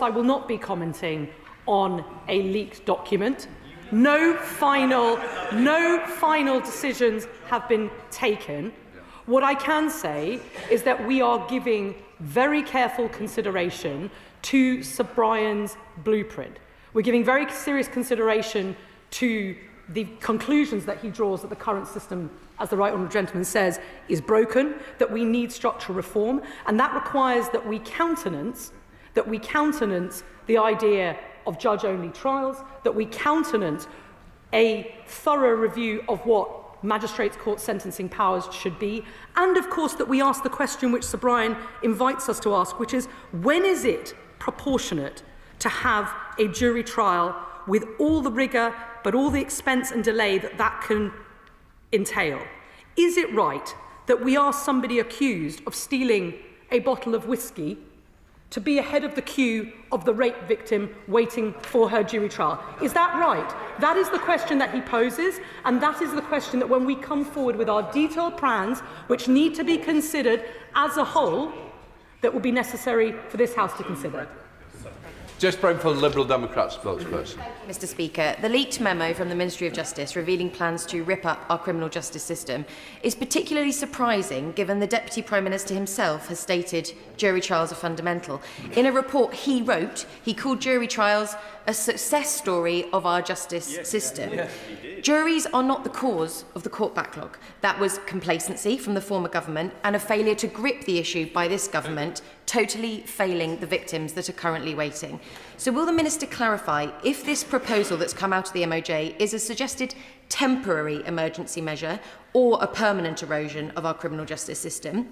I will not be commenting on a leaked document. No final decisions have been taken. What I can say is that we are giving very careful consideration to Sir Brian's blueprint. We're giving very serious consideration to the conclusions that he draws that the current system, as the Right Honourable Gentleman says, is broken, that we need structural reform, and that requires that we countenance the idea of judge-only trials, that we countenance a thorough review of what magistrates' court sentencing powers should be, and of course that we ask the question which Sir Brian invites us to ask, which is, when is it proportionate to have a jury trial with all the rigour but all the expense and delay that that can entail? Is it right that we ask somebody accused of stealing a bottle of whiskey to be ahead of the queue of the rape victim waiting for her jury trial? Is that right? That is the question that he poses, and that is the question that when we come forward with our detailed plans, which need to be considered as a whole, that will be necessary for this House to consider. Jess Brown for the Liberal Democrats spokesperson. Mr. Speaker, the leaked memo from the Ministry of Justice revealing plans to rip up our criminal justice system is particularly surprising given the Deputy Prime Minister himself has stated jury trials are fundamental. In a report he wrote, he called jury trials a success story of our justice system. Juries are not the cause of the court backlog. That was complacency from the former government and a failure to grip the issue by this government, totally failing the victims that are currently waiting. So will the Minister clarify if this proposal that's come out of the MOJ is a suggested temporary emergency measure or a permanent erosion of our criminal justice system?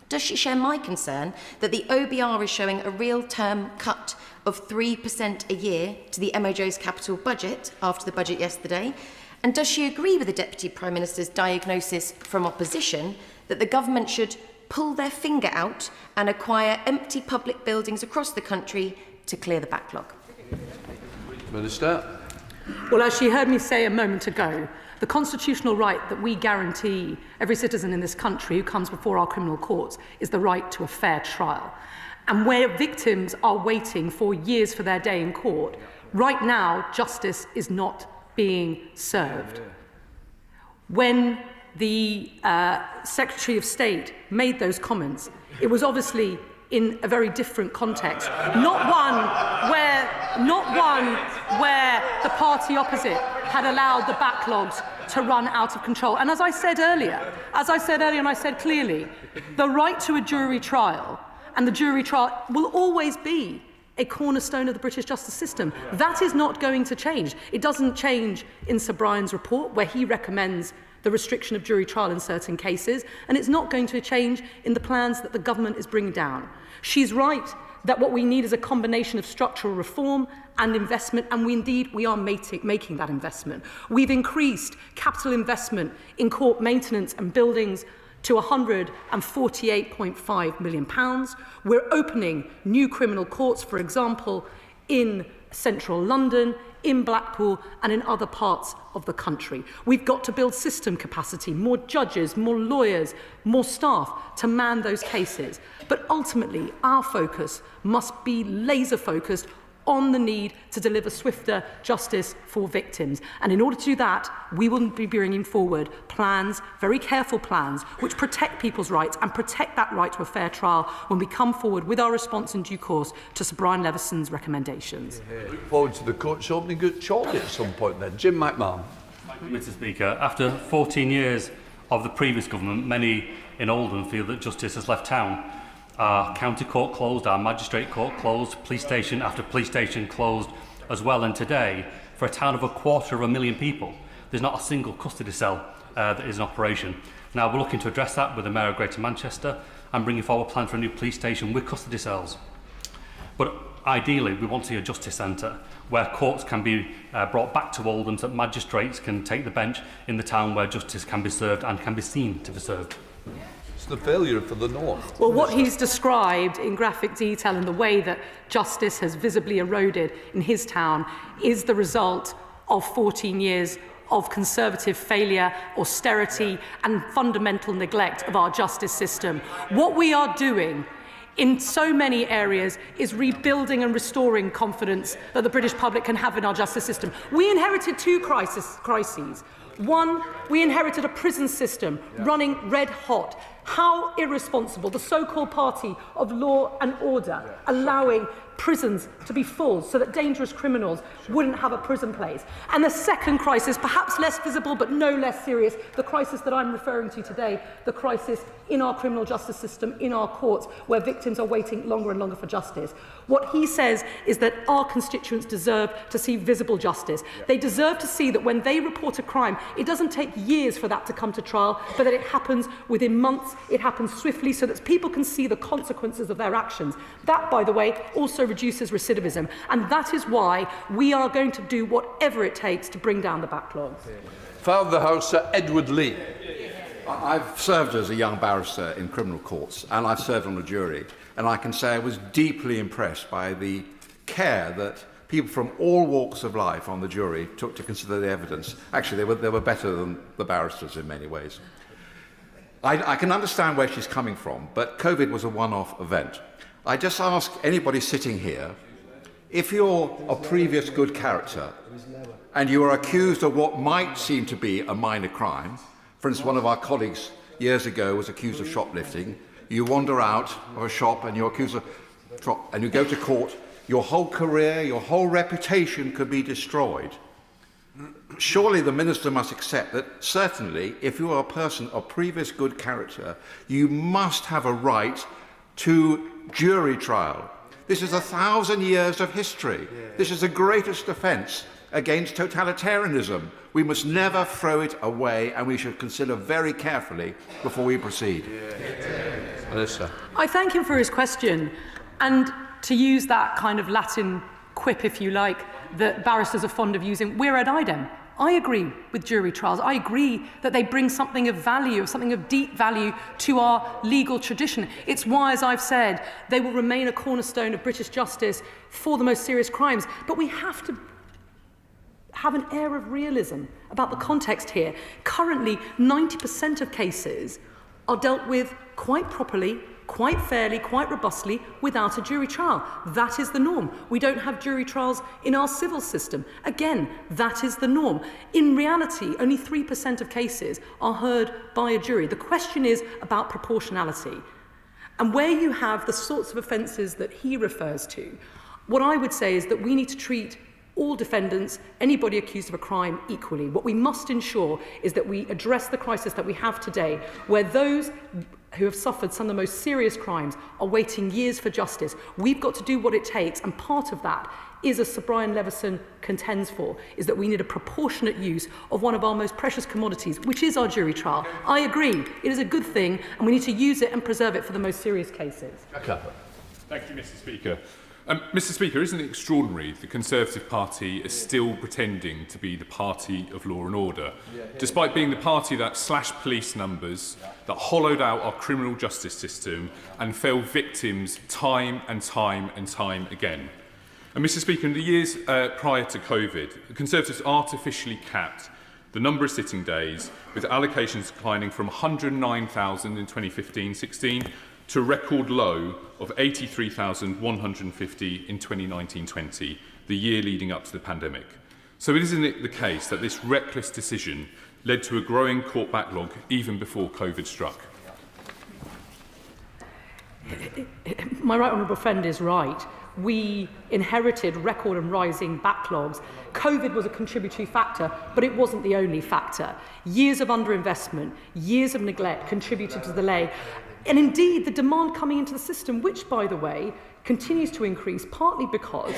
Does she share my concern that the OBR is showing a real-term cut of 3% a year to the MOJ's capital budget after the budget yesterday? And does she agree with the Deputy Prime Minister's diagnosis from opposition that the government should pull their finger out and acquire empty public buildings across the country to clear the backlog? Minister. Well, as she heard me say a moment ago, the constitutional right that we guarantee every citizen in this country who comes before our criminal courts is the right to a fair trial. And where victims are waiting for years for their day in court, right now justice is not being served. When the Secretary of State made those comments, it was obviously in a very different context, not one where the party opposite had allowed the backlogs to run out of control. And as I said earlier, and I said clearly, the right to a jury trial and the jury trial will always be a cornerstone of the British justice system. That is not going to change. It doesn't change in Sir Brian's report, where he recommends the restriction of jury trial in certain cases, and it's not going to change in the plans that the government is bringing down. She's right that what we need is a combination of structural reform and investment, and we are making that investment. We've increased capital investment in court maintenance and buildings to £148.5 million. We're opening new criminal courts, for example, in central London, in Blackpool and in other parts of the country. We've got to build system capacity, more judges, more lawyers, more staff to man those cases. But ultimately, our focus must be laser-focused on the need to deliver swifter justice for victims. And in order to do that, we will be bringing forward plans, very careful plans, which protect people's rights and protect that right to a fair trial when we come forward with our response in due course to Sir Brian Levison's recommendations. Look forward to the courts opening shortly at some point then. Jim McMahon. Thank you, Mr. Speaker. After 14 years of the previous government, many in Oldham feel that justice has left town. Our county court closed, our magistrate court closed, police station after police station closed as well, and today, for a town of 250,000 people, there's not a single custody cell that is in operation. Now, we're looking to address that with the Mayor of Greater Manchester and bringing forward plans for a new police station with custody cells. But ideally, we want to see a justice centre where courts can be brought back to Oldham so that magistrates can take the bench in the town where justice can be served and can be seen to be served. It's the failure for the North. Well, what he's described in graphic detail and the way that justice has visibly eroded in his town is the result of 14 years of Conservative failure, austerity and fundamental neglect of our justice system. What we are doing in so many areas is rebuilding and restoring confidence that the British public can have in our justice system. We inherited two crises. One, we inherited a prison system running red hot. How irresponsible, the so-called party of law and order, allowing prisons to be full so that dangerous criminals wouldn't have a prison place. And the second crisis, perhaps less visible but no less serious, the crisis that I'm referring to today, the crisis in our criminal justice system, in our courts, where victims are waiting longer and longer for justice. What he says is that our constituents deserve to see visible justice. They deserve to see that when they report a crime, it doesn't take years for that to come to trial, but that it happens within months, it happens swiftly, so that people can see the consequences of their actions. That, by the way, also reduces recidivism, and that is why we are going to do whatever it takes to bring down the backlogs. Father of the House, Sir Edward Lee. I've served as a young barrister in criminal courts, and I've served on a jury, and I can say I was deeply impressed by the care that people from all walks of life on the jury took to consider the evidence. Actually, they were better than the barristers in many ways. I can understand where she's coming from, but COVID was a one-off event. I just ask anybody sitting here, if you're a previous good character and you are accused of what might seem to be a minor crime, for instance, one of our colleagues years ago was accused of shoplifting, you wander out of a shop and you're accused of and you go to court, your whole career, your whole reputation could be destroyed. Surely the minister must accept that certainly if you are a person of previous good character, you must have a right to jury trial. This is 1,000 years of history. This is the greatest offence against totalitarianism. We must never throw it away, and we should consider very carefully before we proceed. Melissa. I thank him for his question, and to use that kind of Latin quip, if you like, that barristers are fond of using, we're ad idem. I agree with jury trials. I agree that they bring something of value, something of deep value to our legal tradition. It's why, as I've said, they will remain a cornerstone of British justice for the most serious crimes. But we have to have an air of realism about the context here. Currently, 90% of cases are dealt with quite properly, quite fairly, quite robustly, without a jury trial. That is the norm. We don't have jury trials in our civil system. Again, that is the norm. In reality, only 3% of cases are heard by a jury. The question is about proportionality. And where you have the sorts of offences that he refers to, what I would say is that we need to treat all defendants, anybody accused of a crime, equally. What we must ensure is that we address the crisis that we have today, where those who have suffered some of the most serious crimes are waiting years for justice. We've got to do what it takes, and part of that is, as Sir Brian Leveson contends for, is that we need a proportionate use of one of our most precious commodities, which is our jury trial. I agree, it is a good thing, and we need to use it and preserve it for the most serious cases. Thank you, Mr. Speaker. Mr. Speaker, isn't it extraordinary the Conservative Party is still pretending to be the party of law and order, despite being the party that slashed police numbers, that hollowed out our criminal justice system and fell victims time and time and time again? And Mr. Speaker, in the years prior to COVID, the Conservatives artificially capped the number of sitting days, with allocations declining from 109,000 in 2015-16 to a record low of 83,150 in 2019-20, the year leading up to the pandemic. So isn't it the case that this reckless decision led to a growing court backlog even before COVID struck? My right honourable friend is right. We inherited record and rising backlogs. COVID was a contributory factor, but it wasn't the only factor. Years of underinvestment, years of neglect contributed to the delay. And indeed, the demand coming into the system, which, by the way, continues to increase, partly because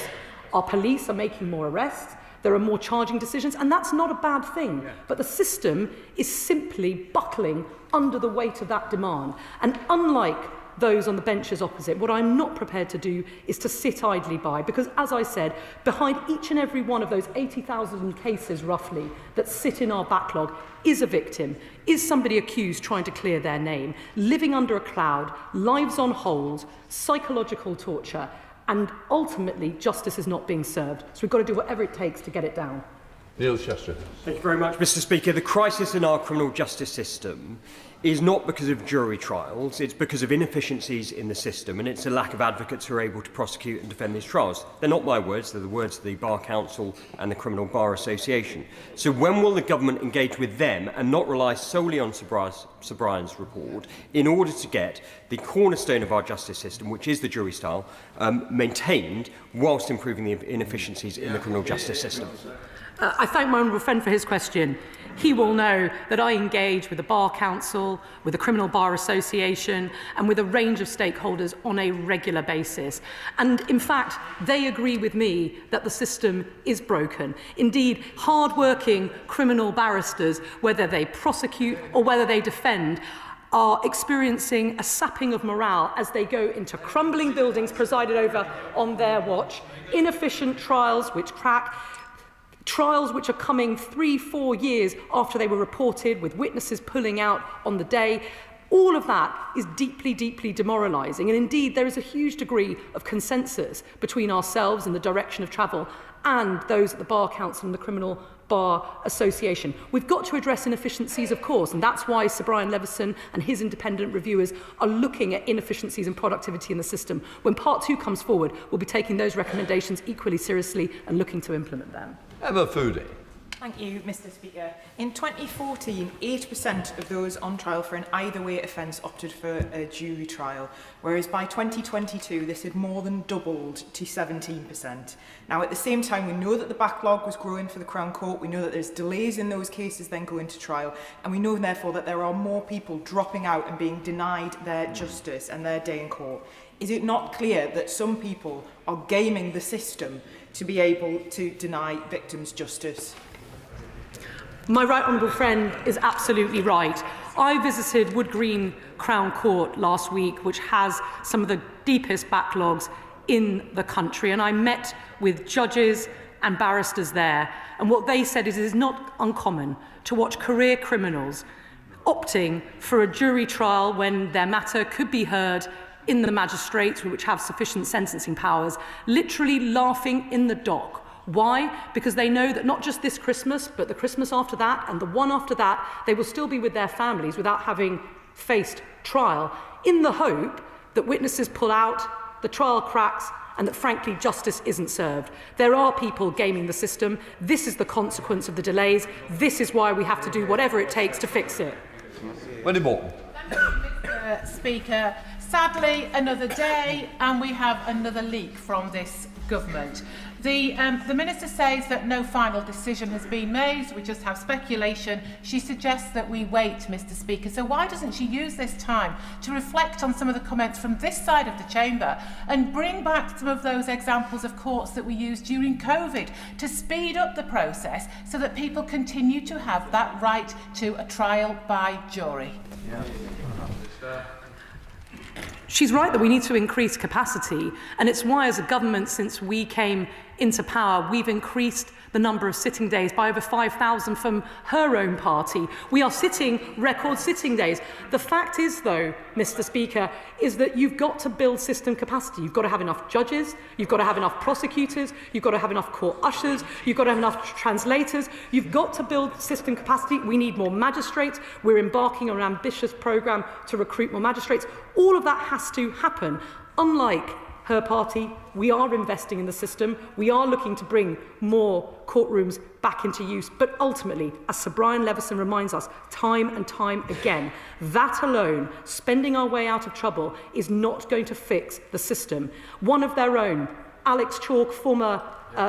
our police are making more arrests, there are more charging decisions, and that's not a bad thing. But the system is simply buckling under the weight of that demand. And unlike those on the benches opposite, what I'm not prepared to do is to sit idly by, because, as I said, behind each and every one of those 80,000 cases, roughly, that sit in our backlog is a victim, is somebody accused trying to clear their name, living under a cloud, lives on hold, psychological torture, and ultimately justice is not being served. So we've got to do whatever it takes to get it down. Neil Chester. Thank you very much, Mr. Speaker. The crisis in our criminal justice system is not because of jury trials, it's because of inefficiencies in the system, and it's a lack of advocates who are able to prosecute and defend these trials. They're not my words, they're the words of the Bar Council and the Criminal Bar Association. So when will the government engage with them and not rely solely on Sir Brian's report in order to get the cornerstone of our justice system, which is the jury style, maintained whilst improving the inefficiencies in the criminal justice system? I thank my honourable friend for his question. He will know that I engage with the Bar Council, with the Criminal Bar Association and with a range of stakeholders on a regular basis. And in fact, they agree with me that the system is broken. Indeed, hard-working criminal barristers, whether they prosecute or whether they defend, are experiencing a sapping of morale as they go into crumbling buildings presided over on their watch, inefficient trials which crack, trials which are coming 3-4 years after they were reported, with witnesses pulling out on the day. All of that is deeply, deeply demoralising. And indeed, there is a huge degree of consensus between ourselves and the direction of travel and those at the Bar Council and the Criminal Bar Association. We've got to address inefficiencies, of course, and that's why Sir Brian Leveson and his independent reviewers are looking at inefficiencies and productivity in the system. When Part 2 comes forward, we'll be taking those recommendations equally seriously and looking to implement them. Emma Foodie. Thank you, Mr. Speaker. In 2014, 8% of those on trial for an either-way offence opted for a jury trial, whereas by 2022 this had more than doubled to 17%. Now, at the same time, we know that the backlog was growing for the Crown Court, we know that there's delays in those cases then going to trial, and we know, therefore, that there are more people dropping out and being denied their justice and their day in court. Is it not clear that some people are gaming the system to be able to deny victims justice? My right honourable friend is absolutely right. I visited Wood Green Crown Court last week, which has some of the deepest backlogs in the country, and I met with judges and barristers there, and what they said is it is not uncommon to watch career criminals opting for a jury trial when their matter could be heard in the magistrates, which have sufficient sentencing powers, literally laughing in the dock. Why? Because they know that not just this Christmas, but the Christmas after that and the one after that, they will still be with their families without having faced trial, in the hope that witnesses pull out, the trial cracks, and that, frankly, justice isn't served. There are people gaming the system. This is the consequence of the delays. This is why we have to do whatever it takes to fix it. Wendy Morton. Thank you, Mr. Speaker. Sadly, another day, and we have another leak from this government. The Minister says that no final decision has been made, we just have speculation. She suggests that we wait, Mr. Speaker. So why doesn't she use this time to reflect on some of the comments from this side of the chamber and bring back some of those examples of courts that we used during COVID to speed up the process so that people continue to have that right to a trial by jury? Yeah. She's right that we need to increase capacity, and it's why, as a government, since we came into power, we've increased the number of sitting days by over 5,000 from her own party. We are sitting record sitting days. The fact is, though, Mr. Speaker, is that you've got to build system capacity. You've got to have enough judges, you've got to have enough prosecutors, you've got to have enough court ushers, you've got to have enough translators. You've got to build system capacity. We need more magistrates. We're embarking on an ambitious programme to recruit more magistrates. All of that has to happen. Unlike her party, we are investing in the system. We are looking to bring more courtrooms back into use. But ultimately, as Sir Brian Leveson reminds us time and time again, that alone, spending our way out of trouble, is not going to fix the system. One of their own, Alex Chalk, former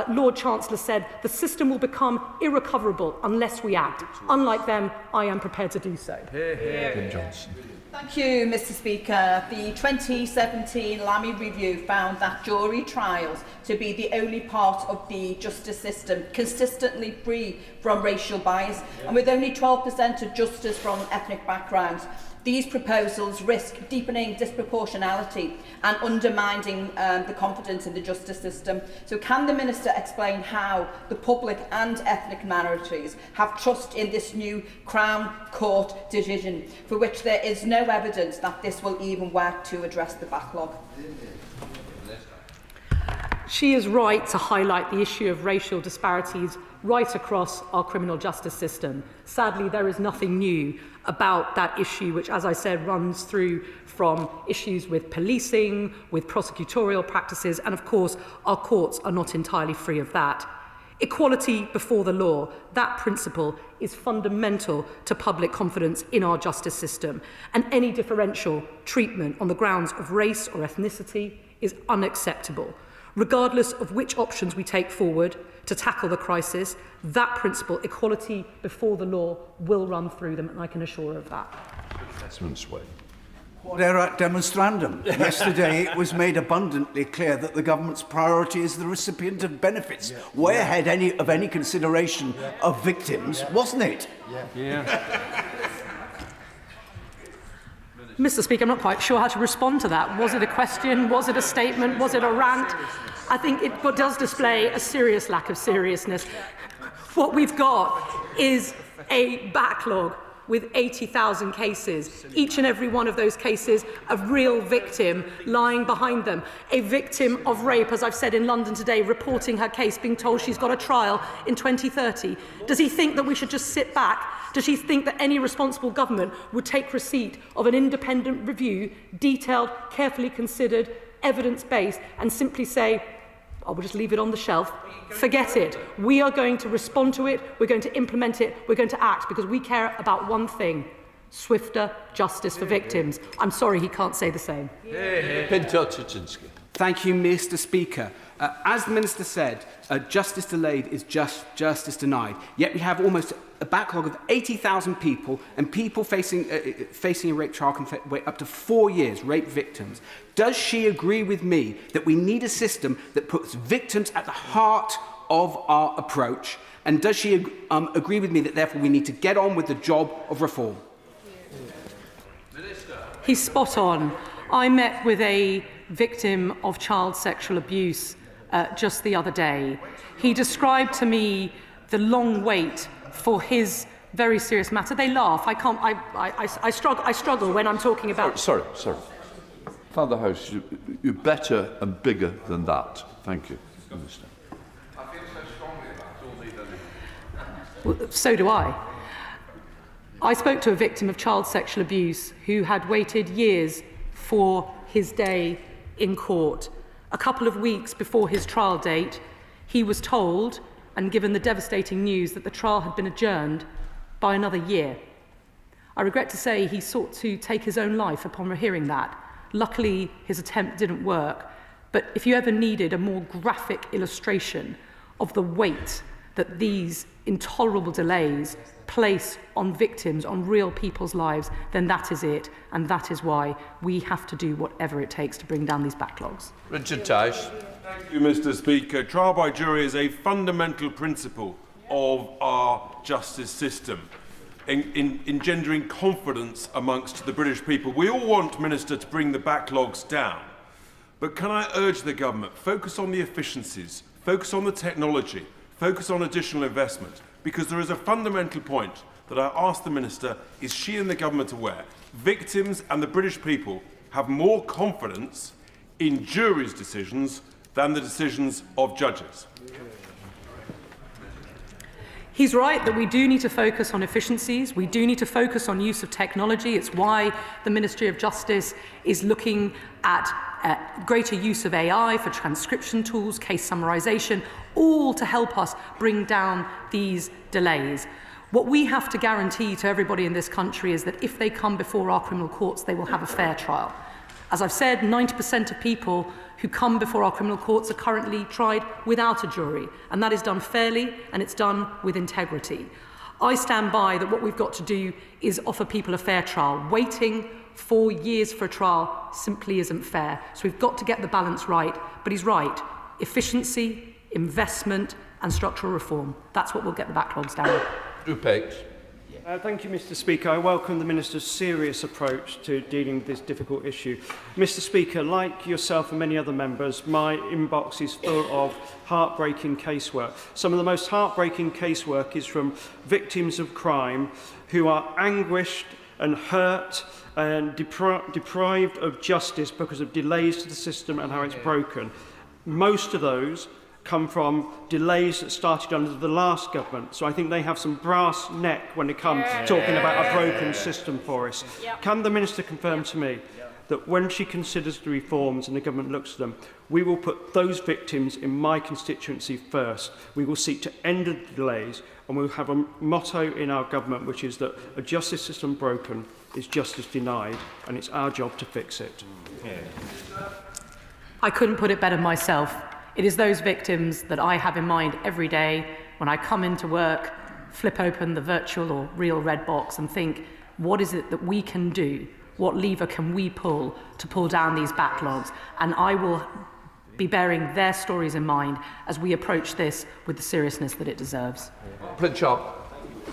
Lord Chancellor, said the system will become irrecoverable unless we act. Unlike them, I am prepared to do so. Kim Johnson. Thank you, Mr. Speaker. The 2017 Lammy Review found that jury trials to be the only part of the justice system consistently free from racial bias, and with only 12% of justice from ethnic backgrounds. These proposals risk deepening disproportionality and undermining the confidence in the justice system. So can the Minister explain how the public and ethnic minorities have trust in this new Crown Court decision, for which there is no evidence that this will even work to address the backlog? She is right to highlight the issue of racial disparities right across our criminal justice system. Sadly, there is nothing new about that issue, which, as I said, runs through from issues with policing, with prosecutorial practices, and of course, our courts are not entirely free of that. Equality before the law, that principle is fundamental to public confidence in our justice system, and any differential treatment on the grounds of race or ethnicity is unacceptable. Regardless of which options we take forward to tackle the crisis, that principle, equality before the law, will run through them, and I can assure her of that. Quod erat demonstrandum. Yesterday it was made abundantly clear that the government's priority is the recipient of benefits, way ahead of any consideration of victims, wasn't it? Mr. Speaker, I'm not quite sure how to respond to that. Was it a question? Was it a statement? Was it a rant? I think it does display a serious lack of seriousness. What we've got is a backlog with 80,000 cases, each and every one of those cases a real victim lying behind them, a victim of rape, as I've said, in London today, reporting her case, being told she's got a trial in 2030. Does he think that we should just sit back? Does he think that any responsible government would take receipt of an independent review, detailed, carefully considered, evidence-based, and simply say, I will just leave it on the shelf? Forget it. We are going to respond to it, we're going to implement it, we're going to act, because we care about one thing: swifter justice for victims. I'm sorry he can't say the same. Thank you, Mr. Speaker. As the Minister said, justice delayed is just justice denied. Yet we have almost a backlog of 80,000 people, and people facing a rape trial can wait up to 4 years, rape victims. Does she agree with me that we need a system that puts victims at the heart of our approach? And does she agree with me that therefore we need to get on with the job of reform? He's spot on. I met with a victim of child sexual abuse just the other day. He described to me the long wait for his very serious matter. They laugh. I struggle when I'm talking about... Sorry. Father House, you're better and bigger than that. Thank you, Minister. I feel so strongly about all these other... Well, so do I. I spoke to a victim of child sexual abuse who had waited years for his day in court. A couple of weeks before his trial date, he was told and given the devastating news that the trial had been adjourned by another year. I regret to say he sought to take his own life upon hearing that. Luckily, his attempt didn't work, but if you ever needed a more graphic illustration of the weight that these intolerable delays place on victims, on real people's lives, then that is it, and that is why we have to do whatever it takes to bring down these backlogs. Richard Tice. Thank you, Mr. Speaker. Trial by jury is a fundamental principle of our justice system, engendering confidence amongst the British people. We all want, Minister, to bring the backlogs down. But can I urge the government, focus on the efficiencies, focus on the technology, focus on additional investment, because there is a fundamental point that I ask the Minister, is she and the government aware? Victims and the British people have more confidence in juries' decisions than the decisions of judges. He's right that we do need to focus on efficiencies. We do need to focus on use of technology. It's why the Ministry of Justice is looking at greater use of AI for transcription tools, case summarisation, all to help us bring down these delays. What we have to guarantee to everybody in this country is that if they come before our criminal courts, they will have a fair trial. As I've said, 90% of people who come before our criminal courts are currently tried without a jury, and that is done fairly and it's done with integrity. I stand by that what we've got to do is offer people a fair trial. Waiting 4 years for a trial simply isn't fair. So we've got to get the balance right, but he's right. Efficiency, investment and structural reform. That's what will get the backlogs down. Thank you, Mr. Speaker. I welcome the Minister's serious approach to dealing with this difficult issue. Mr. Speaker, like yourself and many other members, my inbox is full of heartbreaking casework. Some of the most heartbreaking casework is from victims of crime who are anguished and hurt and deprived of justice because of delays to the system and how it's broken. most of those come from delays that started under the last government. So I think they have some brass neck when it comes to talking about a broken system for us. Can the Minister confirm to me that when she considers the reforms and the government looks at them, we will put those victims in my constituency first. We will seek to end the delays, and we'll have a motto in our government, which is that a justice system broken is justice denied, and it's our job to fix it. I couldn't put it better myself. It is those victims that I have in mind every day when I come into work, flip open the virtual or real red box and think, what is it that we can do? What lever can we pull to pull down these backlogs? And I will be bearing their stories in mind as we approach this with the seriousness that it deserves. Prince Sharp.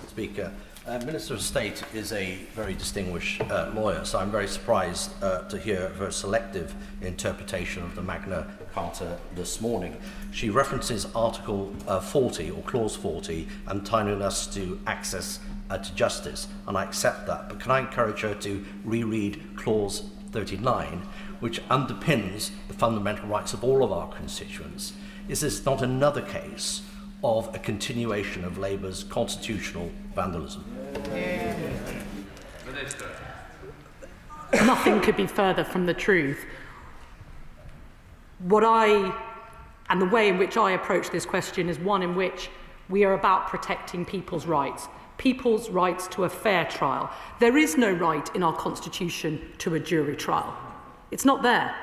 Speaker, Minister of State is a very distinguished lawyer, so I'm very surprised to hear her selective interpretation of the Magna Carta this morning. She references Article 40 or Clause 40, entitling us to access to justice, and I accept that, but can I encourage her to reread Clause 39, which underpins the fundamental rights of all of our constituents? Is this not another case of a continuation of Labour's constitutional vandalism? Minister. Nothing could be further from the truth. And the way in which I approach this question is one in which we are about protecting people's rights to a fair trial. There is no right in our Constitution to a jury trial. It's not there.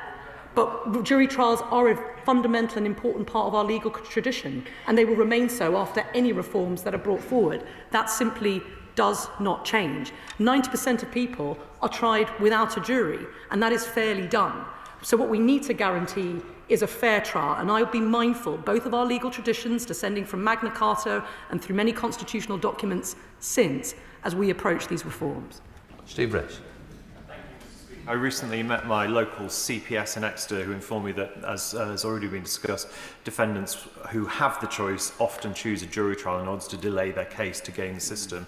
But jury trials are a fundamental and important part of our legal tradition, and they will remain so after any reforms that are brought forward. That simply does not change. 90% of people are tried without a jury, and that is fairly done. So what we need to guarantee is a fair trial, and I'll be mindful both of our legal traditions descending from Magna Carta and through many constitutional documents since as we approach these reforms. Steve Rich. I recently met my local CPS in Exeter, who informed me that, as has already been discussed, defendants who have the choice often choose a jury trial in order to delay their case to gain the system.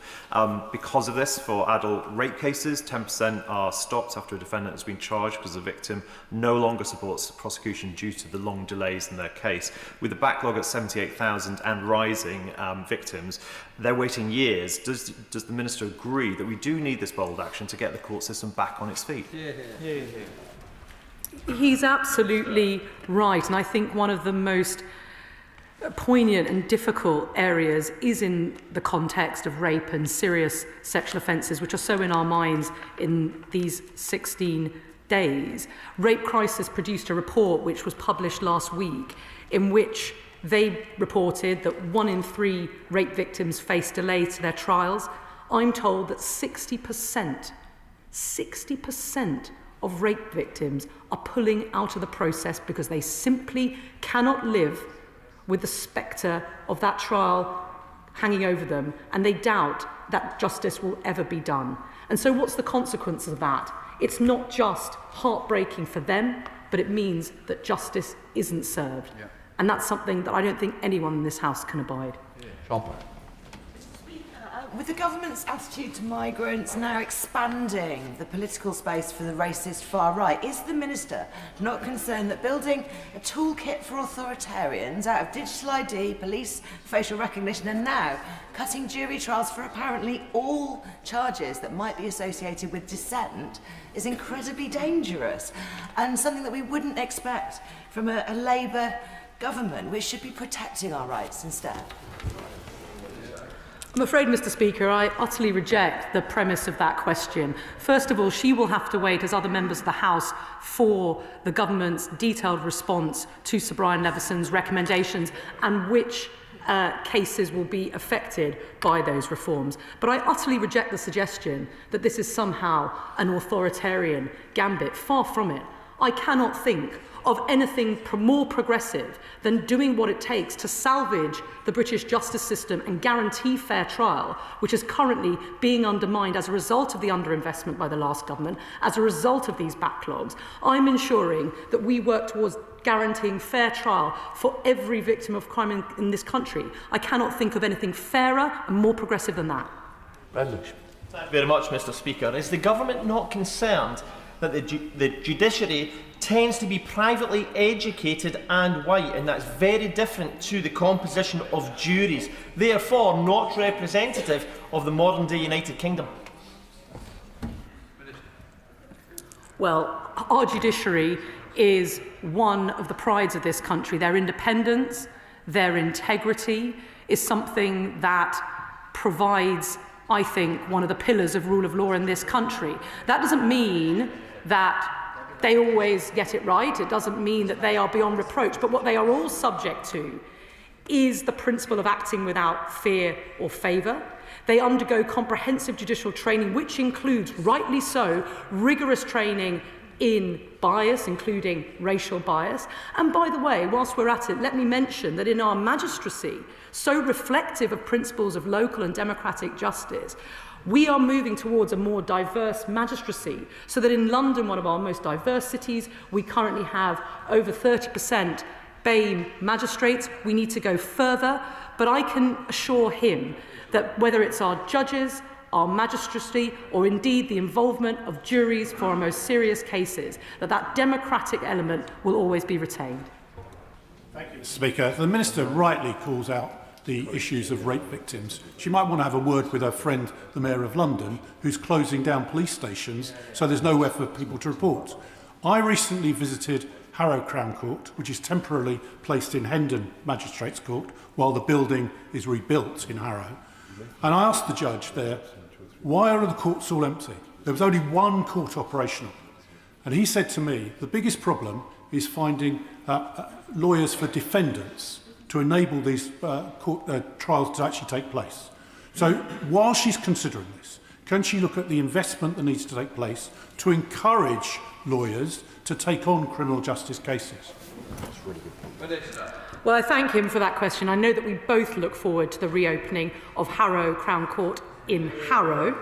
Because of this, for adult rape cases, 10% are stopped after a defendant has been charged because the victim no longer supports the prosecution due to the long delays in their case. With a backlog at 78,000 and rising victims, they're waiting years. Does the Minister agree that we do need this bold action to get the court system back on its feet? He's absolutely right, and I think one of the most poignant and difficult areas is in the context of rape and serious sexual offences, which are so in our minds in these 16 days. Rape Crisis produced a report which was published last week in which they reported that 1 in 3 rape victims face delays to their trials. I'm told that 60% of rape victims are pulling out of the process because they simply cannot live with the spectre of that trial hanging over them, and they doubt that justice will ever be done. And so what's the consequence of that? It's not just heartbreaking for them, but it means that justice isn't served. Yeah. And that's something that I don't think anyone in this House can abide. Yeah. With the government's attitude to migrants now expanding the political space for the racist far right, is the Minister not concerned that building a toolkit for authoritarians out of digital ID, police, facial recognition, and now cutting jury trials for apparently all charges that might be associated with dissent is incredibly dangerous and something that we wouldn't expect from a Labour government, which should be protecting our rights instead? I'm afraid, Mr. Speaker, I utterly reject the premise of that question. First of all, she will have to wait, as other members of the House, for the government's detailed response to Sir Brian Levison's recommendations and which cases will be affected by those reforms. But I utterly reject the suggestion that this is somehow an authoritarian gambit. Far from it. I cannot think of anything more progressive than doing what it takes to salvage the British justice system and guarantee fair trial, which is currently being undermined as a result of the underinvestment by the last government, as a result of these backlogs. I'm ensuring that we work towards guaranteeing fair trial for every victim of crime in this country. I cannot think of anything fairer and more progressive than that. Thank you very much, Mr. Speaker. Is the government not concerned that the judiciary tends to be privately educated and white, and that's very different to the composition of juries, therefore not representative of the modern-day United Kingdom. Well, our judiciary is one of the prides of this country. Their independence, their integrity is something that provides, I think, one of the pillars of rule of law in this country. That doesn't mean that they always get it right. It doesn't mean that they are beyond reproach. But what they are all subject to is the principle of acting without fear or favour. They undergo comprehensive judicial training, which includes, rightly so, rigorous training in bias, including racial bias. And by the way, whilst we're at it, let me mention that in our magistracy, so reflective of principles of local and democratic justice, we are moving towards a more diverse magistracy, so that in London, one of our most diverse cities, we currently have over 30% BAME magistrates. We need to go further, but I can assure him that whether it's our judges, our magistracy, or indeed the involvement of juries for our most serious cases, that democratic element will always be retained. Thank you, Mr. Speaker. The Minister rightly calls out the issues of rape victims. She might want to have a word with her friend, the Mayor of London, who's closing down police stations so there's nowhere for people to report. I recently visited Harrow Crown Court, which is temporarily placed in Hendon Magistrates Court while the building is rebuilt in Harrow. And I asked the judge there, why are the courts all empty? There was only one court operational. And he said to me, the biggest problem is finding lawyers for defendants to enable these trials to actually take place. So while she's considering this, can she look at the investment that needs to take place to encourage lawyers to take on criminal justice cases? That's really good. Well, I thank him for that question. I know that we both look forward to the reopening of Harrow Crown Court in Harrow.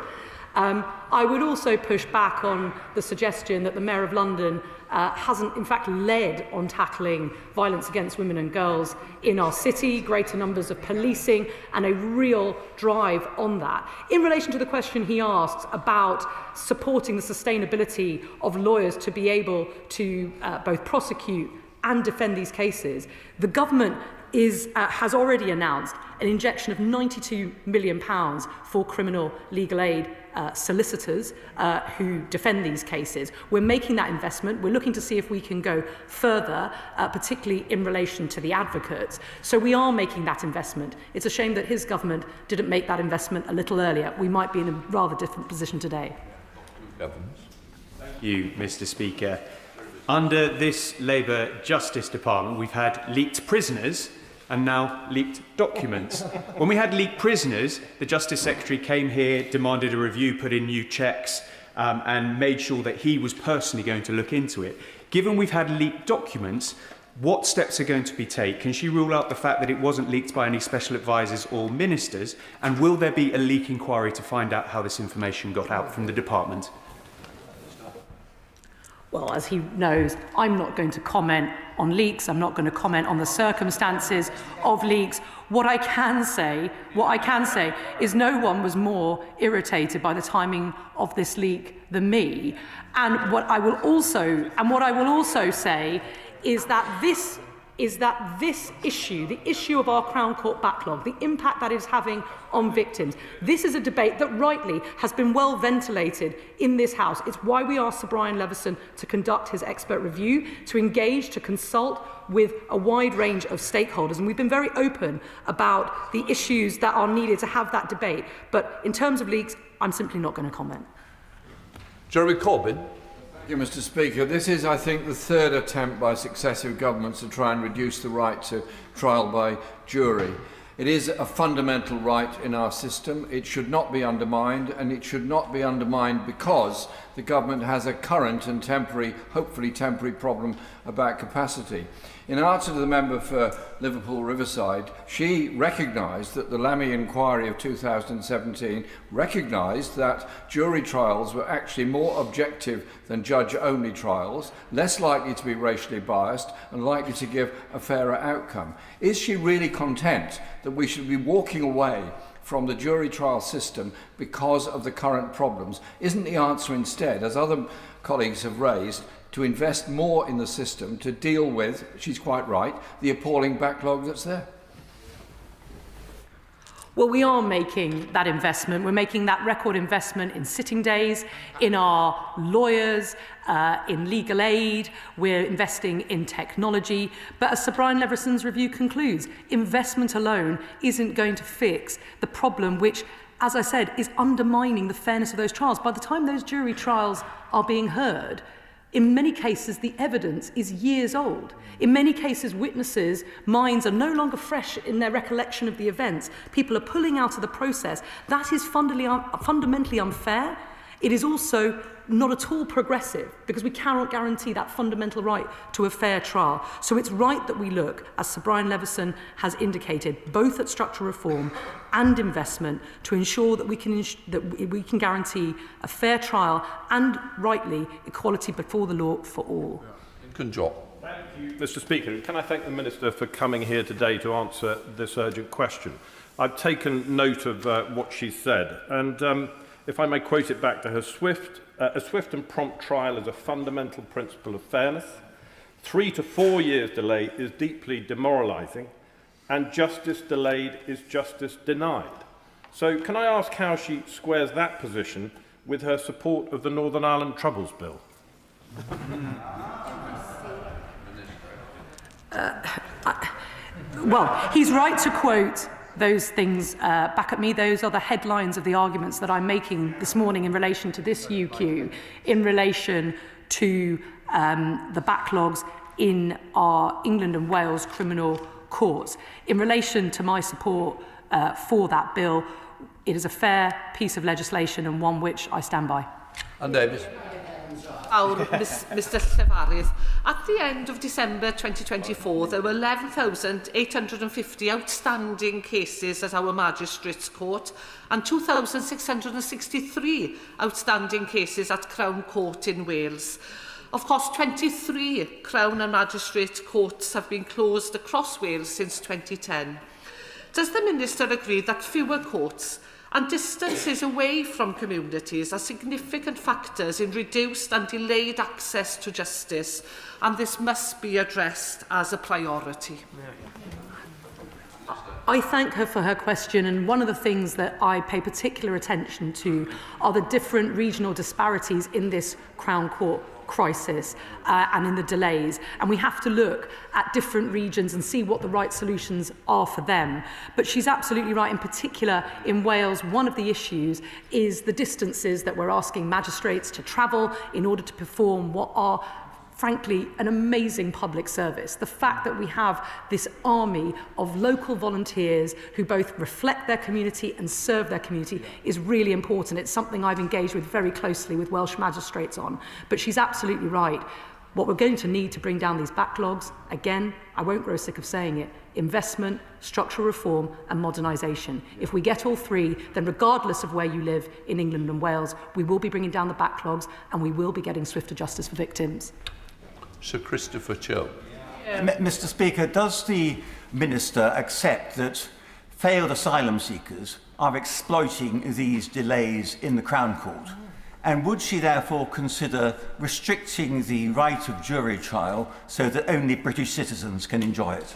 I would also push back on the suggestion that the Mayor of London hasn't in fact led on tackling violence against women and girls in our city, greater numbers of policing and a real drive on that. In relation to the question he asked about supporting the sustainability of lawyers to be able to both prosecute and defend these cases, the government has already announced an injection of £92 million for criminal legal aid solicitors who defend these cases. We're making that investment. We're looking to see if we can go further, particularly in relation to the advocates. So we are making that investment. It's a shame that his government didn't make that investment a little earlier. We might be in a rather different position today. Thank you, Mr. Speaker. Under this Labour Justice Department, we've had leaked prisoners and now leaked documents. When we had leaked prisoners, the Justice Secretary came here, demanded a review, put in new checks, and made sure that he was personally going to look into it. Given we've had leaked documents, what steps are going to be taken? Can she rule out the fact that it wasn't leaked by any special advisers or ministers? And will there be a leak inquiry to find out how this information got out from the department? Well, as he knows, I'm not going to comment on leaks. I'm not going to comment on the circumstances of leaks. What I can say is no one was more irritated by the timing of this leak than me. And what I will also say is that this issue, the issue of our Crown Court backlog, the impact that is having on victims, this is a debate that rightly has been well ventilated in this House. It's why we asked Sir Brian Leveson to conduct his expert review, to engage, to consult with a wide range of stakeholders. And we've been very open about the issues that are needed to have that debate. But in terms of leaks, I'm simply not going to comment. Jeremy Corbyn. Thank you, Mr. Speaker. This is, I think, the third attempt by successive governments to try and reduce the right to trial by jury. It is a fundamental right in our system. It should not be undermined, and it should not be undermined because the government has a current and temporary, hopefully temporary, problem about capacity. In answer to the member for Liverpool Riverside, she recognised that the Lammy inquiry of 2017 recognised that jury trials were actually more objective than judge-only trials, less likely to be racially biased and likely to give a fairer outcome. Is she really content that we should be walking away from the jury trial system because of the current problems? Isn't the answer instead, as other colleagues have raised, to invest more in the system to deal with, she's quite right, the appalling backlog that's there? Well, we are making that investment. We're making that record investment in sitting days, in our lawyers, in legal aid. We're investing in technology. But as Sir Brian Leverson's review concludes, investment alone isn't going to fix the problem which, as I said, is undermining the fairness of those trials. By the time those jury trials are being heard, in many cases, the evidence is years old. In many cases, witnesses' minds are no longer fresh in their recollection of the events. People are pulling out of the process. That is fundamentally unfair. It is also not at all progressive, because we cannot guarantee that fundamental right to a fair trial. So it's right that we look, as Sir Brian Leveson has indicated, both at structural reform and investment to ensure that we can guarantee a fair trial and, rightly, equality before the law for all. Thank you, Mr. Speaker. Can I thank the Minister for coming here today to answer this urgent question? I've taken note of what she said, and if I may quote it back to her, a swift and prompt trial is a fundamental principle of fairness. 3 to 4 years delay is deeply demoralising, and justice delayed is justice denied. So can I ask how she squares that position with her support of the Northern Ireland Troubles Bill? Well, he's right to quote those things back at me. Those are the headlines of the arguments that I'm making this morning in relation to this UQ, in relation to the backlogs in our England and Wales criminal courts. In relation to my support for that bill, it is a fair piece of legislation and one which I stand by. And Davis. Mr Llefarydd, at the end of December 2024, there were 11,850 outstanding cases at our Magistrates' Court and 2,663 outstanding cases at Crown Court in Wales. Of course, 23 Crown and Magistrate courts have been closed across Wales since 2010. Does the Minister agree that fewer courts and distances away from communities are significant factors in reduced and delayed access to justice, and this must be addressed as a priority? I thank her for her question, and one of the things that I pay particular attention to are the different regional disparities in this Crown Court crisis and in the delays, and we have to look at different regions and see what the right solutions are for them. But she's absolutely right. In particular, in Wales, one of the issues is the distances that we're asking magistrates to travel in order to perform what are, frankly, an amazing public service. The fact that we have this army of local volunteers who both reflect their community and serve their community is really important. It's something I've engaged with very closely with Welsh magistrates on. But she's absolutely right. What we're going to need to bring down these backlogs, again, I won't grow sick of saying it, investment, structural reform and modernisation. If we get all three, then regardless of where you live in England and Wales, we will be bringing down the backlogs and we will be getting swifter justice for victims. Sir Christopher Cho. Mr. Speaker, does the Minister accept that failed asylum seekers are exploiting these delays in the Crown Court? And would she therefore consider restricting the right of jury trial so that only British citizens can enjoy it?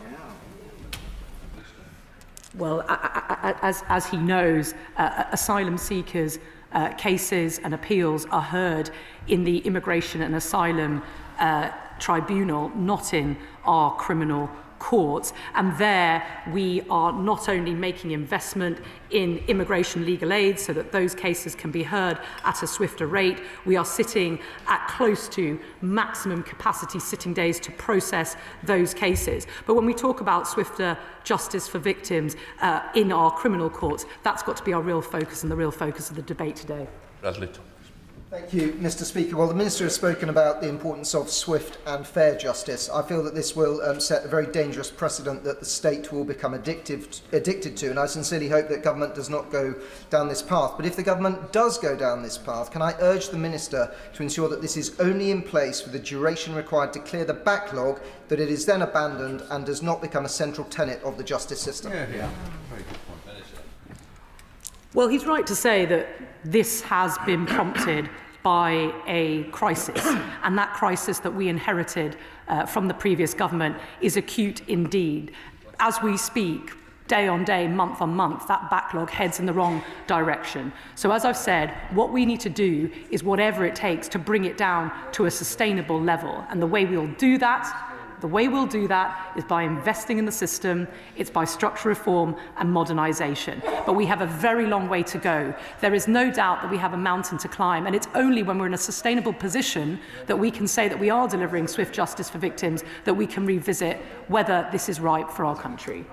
Well, as he knows, asylum seekers' cases and appeals are heard in the Immigration and Asylum Tribunal, not in our criminal courts. And there we are not only making investment in immigration legal aid so that those cases can be heard at a swifter rate, we are sitting at close to maximum capacity sitting days to process those cases. But when we talk about swifter justice for victims in our criminal courts, that's got to be our real focus and the real focus of the debate today. Bradley. Thank you, Mr. Speaker. Well, the Minister has spoken about the importance of swift and fair justice. I feel that this will set a very dangerous precedent that the state will become addicted to, and I sincerely hope that government does not go down this path. But if the government does go down this path, can I urge the Minister to ensure that this is only in place for the duration required to clear the backlog, that it is then abandoned and does not become a central tenet of the justice system? Very good point. Well, he's right to say that this has been prompted by a crisis, and that crisis that we inherited from the previous government is acute indeed. As we speak, day on day, month on month, that backlog heads in the wrong direction. So as I've said, what we need to do is whatever it takes to bring it down to a sustainable level. And the way we'll do that is by investing in the system, it's by structural reform and modernisation. But we have a very long way to go. There is no doubt that we have a mountain to climb, and it's only when we're in a sustainable position that we can say that we are delivering swift justice for victims that we can revisit whether this is right for our country.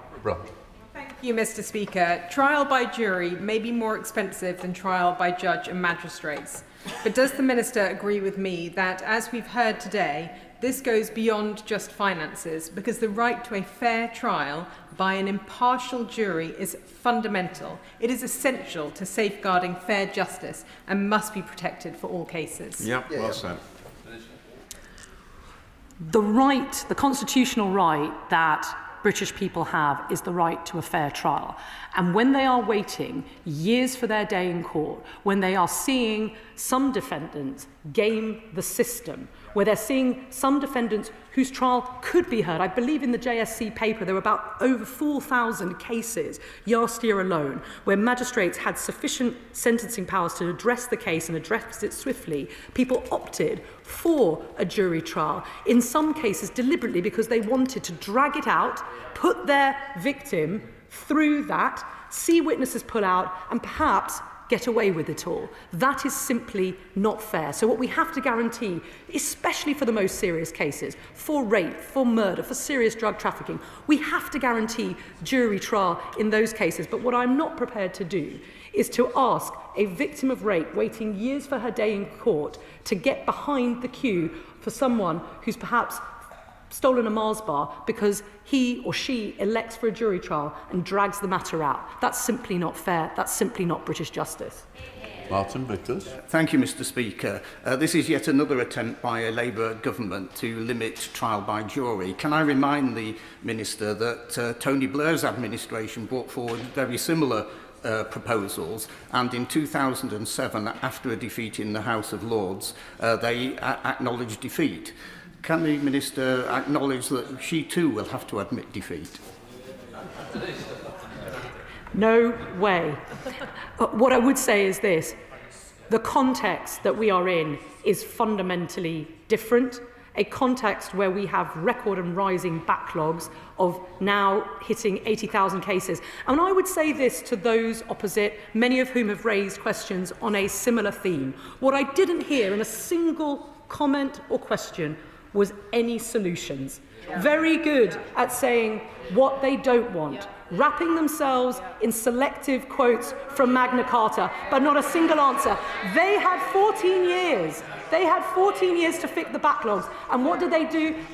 Thank you, Mr. Speaker. Trial by jury may be more expensive than trial by judge and magistrates. But does the Minister agree with me that, as we've heard today, this goes beyond just finances, because the right to a fair trial by an impartial jury is fundamental. It is essential to safeguarding fair justice and must be protected for all cases. Well said. The constitutional right that British people have is the right to a fair trial. And when they are waiting years for their day in court, when they are seeing some defendants game the system, where they're seeing some defendants whose trial could be heard. I believe in the JSC paper there were about over 4,000 cases last year alone where magistrates had sufficient sentencing powers to address the case and address it swiftly. People opted for a jury trial, in some cases deliberately because they wanted to drag it out, put their victim through that, see witnesses pull out, and perhaps get away with it all. That is simply not fair. So what we have to guarantee, especially for the most serious cases, for rape, for murder, for serious drug trafficking, we have to guarantee jury trial in those cases. But what I'm not prepared to do is to ask a victim of rape waiting years for her day in court to get behind the queue for someone who's perhaps stolen a Mars bar because he or she elects for a jury trial and drags the matter out. That's simply not fair. That's simply not British justice. Martin Vickers. Thank you, Mr. Speaker. This is yet another attempt by a Labour government to limit trial by jury. Can I remind the Minister that Tony Blair's administration brought forward very similar proposals, and in 2007, after a defeat in the House of Lords, they acknowledged defeat. Can the Minister acknowledge that she too will have to admit defeat? No way. What I would say is this. The context that we are in is fundamentally different. A context where we have record and rising backlogs of now hitting 80,000 cases. And I would say this to those opposite, many of whom have raised questions on a similar theme. What I didn't hear in a single comment or question was any solutions. Very good at saying what they don't want, wrapping themselves in selective quotes from Magna Carta, but not a single answer. They had 14 years. They had 14 years to fix the backlogs. And what did?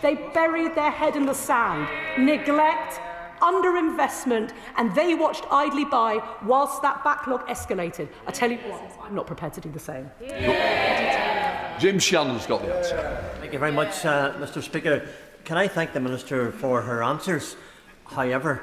They buried their head in the sand. Neglect, underinvestment, and they watched idly by whilst that backlog escalated. I tell you what, I'm not prepared to do the same. Jim Shannon's got the answer. Thank you very much, Mr. Speaker. Can I thank the Minister for her answers? However,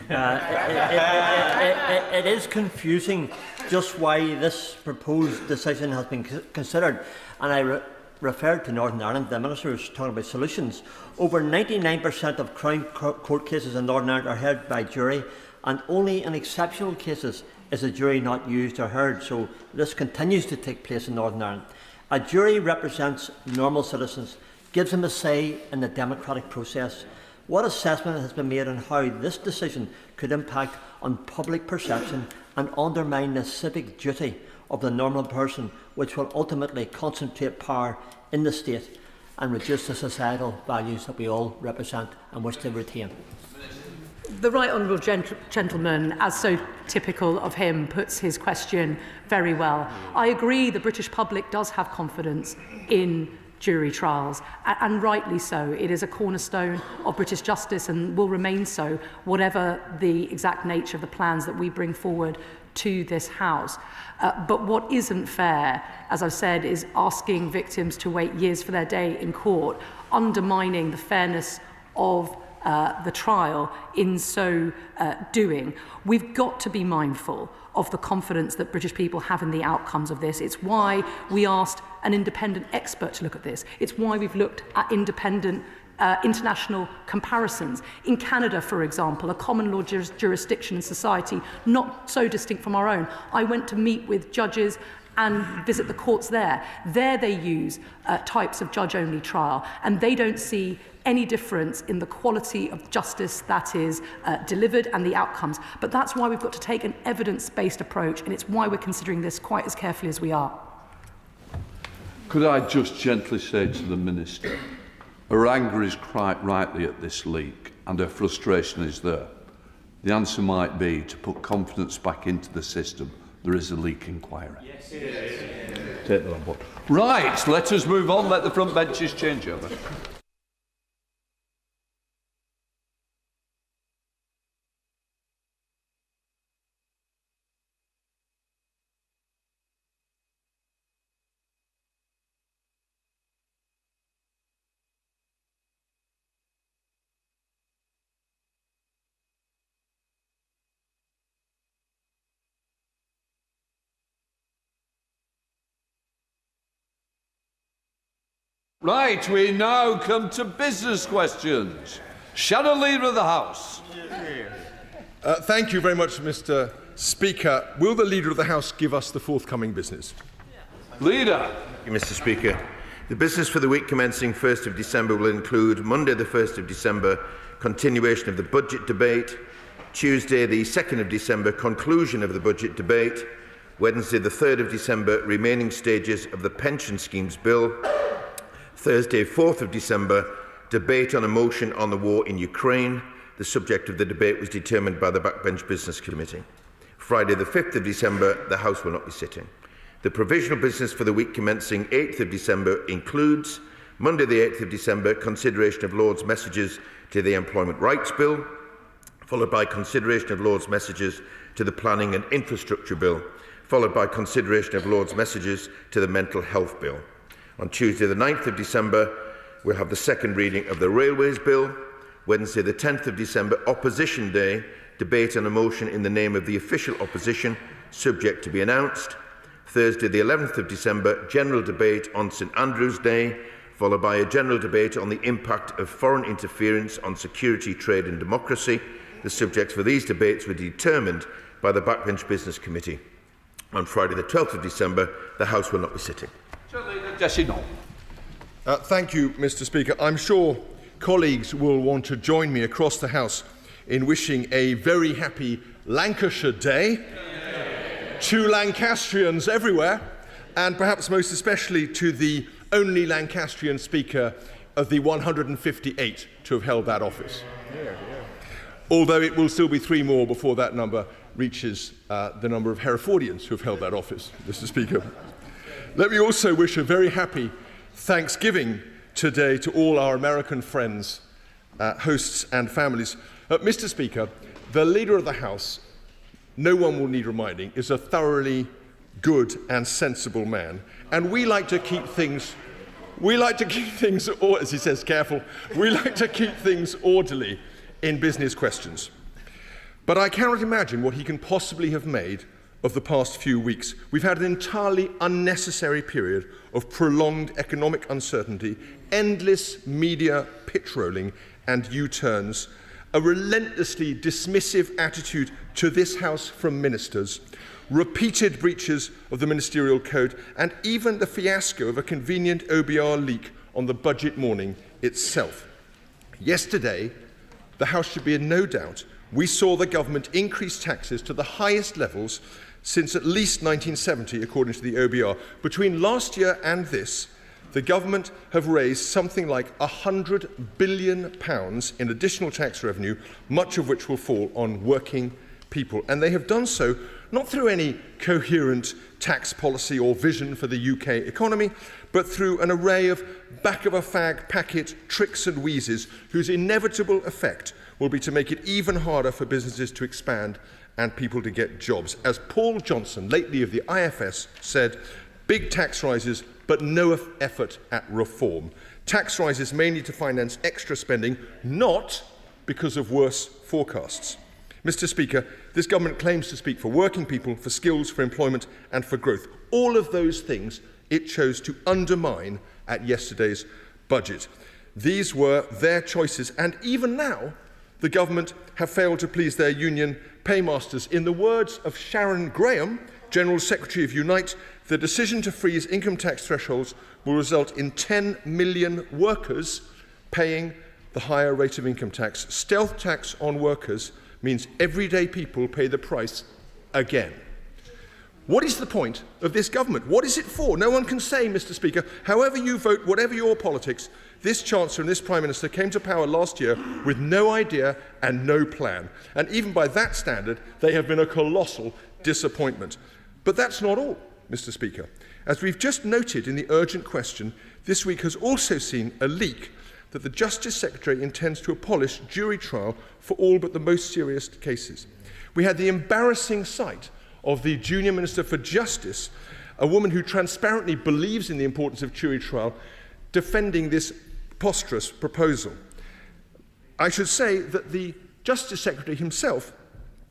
it is confusing just why this proposed decision has been considered. And I referred to Northern Ireland. The Minister was talking about solutions. Over 99% of Crown Court cases in Northern Ireland are heard by jury, and only in exceptional cases is a jury not used or heard. So this continues to take place in Northern Ireland. A jury represents normal citizens, gives them a say in the democratic process. What assessment has been made on how this decision could impact on public perception and undermine the civic duty of the normal person, which will ultimately concentrate power in the state and reduce the societal values that we all represent and wish to retain? The Right Honourable Gentleman, as so typical of him, puts his question very well. I agree the British public does have confidence in jury trials, and rightly so. It is a cornerstone of British justice and will remain so, whatever the exact nature of the plans that we bring forward to this House. But what isn't fair, as I've said, is asking victims to wait years for their day in court, undermining the fairness of the trial in so doing. We've got to be mindful of the confidence that British people have in the outcomes of this. It's why we asked an independent expert to look at this. It's why we've looked at independent international comparisons. In Canada, for example, a common law jurisdiction and society not so distinct from our own. I went to meet with judges and visit the courts there. There they use types of judge-only trial, and they don't see any difference in the quality of justice that is delivered and the outcomes. But that's why we've got to take an evidence-based approach, and it's why we're considering this quite as carefully as we are. Could I just gently say to the Minister, her anger is quite rightly at this leak, and her frustration is there. The answer might be to put confidence back into the system. There is a leak inquiry. Yes, it is. Take that on board. Right, let us move on. Let the front benches change over. Right, we now come to business questions. Shadow Leader of the House. Thank you very much, Mr. Speaker. Will the Leader of the House give us the forthcoming business? Leader. Thank you, Mr. Speaker. The business for the week commencing 1st of December will include Monday the 1st of December, continuation of the budget debate, Tuesday the 2nd of December, conclusion of the budget debate, Wednesday the 3rd of December, remaining stages of the pension schemes bill, Thursday 4th of December, debate on a motion on the war in Ukraine. The subject of the debate was determined by the Backbench Business Committee. Friday the 5th of December, the House will not be sitting. The provisional business for the week commencing 8th of December includes Monday the 8th of December, consideration of Lord's messages to the Employment Rights Bill, followed by consideration of Lord's messages to the Planning and Infrastructure Bill, followed by consideration of Lord's messages to the Mental Health Bill. On Tuesday the 9th of December, we'll have the second reading of the Railways Bill. Wednesday the 10th of December, Opposition Day, debate on a motion in the name of the official opposition, subject to be announced. Thursday the 11th of December, general debate on St Andrew's Day, followed by a general debate on the impact of foreign interference on security, trade and democracy. The subjects for these debates were determined by the Backbench Business Committee. On Friday the 12th of December, the House will not be sitting. Thank you, Mr. Speaker. I'm sure colleagues will want to join me across the House in wishing a very happy Lancashire Day to Lancastrians everywhere, and perhaps most especially to the only Lancastrian Speaker of the 158 to have held that office. Although it will still be 3 more before that number reaches the number of Herefordians who have held that office, Mr. Speaker. Let me also wish a very happy Thanksgiving today to all our American friends, hosts and families. Mr. Speaker, the Leader of the House, no one will need reminding, is a thoroughly good and sensible man. And we like to keep things, as he says, careful, we like to keep things orderly in business questions. But I cannot imagine what he can possibly have made of the past few weeks. We've had an entirely unnecessary period of prolonged economic uncertainty, endless media pitch-rolling and U-turns, a relentlessly dismissive attitude to this House from ministers, repeated breaches of the ministerial code, and even the fiasco of a convenient OBR leak on the budget morning itself. Yesterday, the House should be in no doubt, we saw the government increase taxes to the highest levels since at least 1970, according to the OBR. Between last year and this, the government have raised something like £100 billion in additional tax revenue, much of which will fall on working people. And they have done so not through any coherent tax policy or vision for the UK economy, but through an array of back-of-a-fag packet tricks and wheezes whose inevitable effect will be to make it even harder for businesses to expand and people to get jobs. As Paul Johnson, lately of the IFS, said, big tax rises, but no effort at reform. Tax rises mainly to finance extra spending, not because of worse forecasts. Mr. Speaker, this government claims to speak for working people, for skills, for employment and for growth. All of those things it chose to undermine at yesterday's budget. These were their choices, and even now, the government have failed to please their union paymasters. In the words of Sharon Graham, General Secretary of Unite, the decision to freeze income tax thresholds will result in 10 million workers paying the higher rate of income tax. Stealth tax on workers means everyday people pay the price again. What is the point of this government? What is it for? No one can say, Mr. Speaker. However you vote, whatever your politics, this Chancellor and this Prime Minister came to power last year with no idea and no plan. And even by that standard, they have been a colossal disappointment. But that's not all, Mr. Speaker. As we've just noted in the urgent question, this week has also seen a leak that the Justice Secretary intends to abolish jury trial for all but the most serious cases. We had the embarrassing sight of the Junior Minister for Justice, a woman who transparently believes in the importance of jury trial, defending this preposterous proposal. I should say that the Justice Secretary himself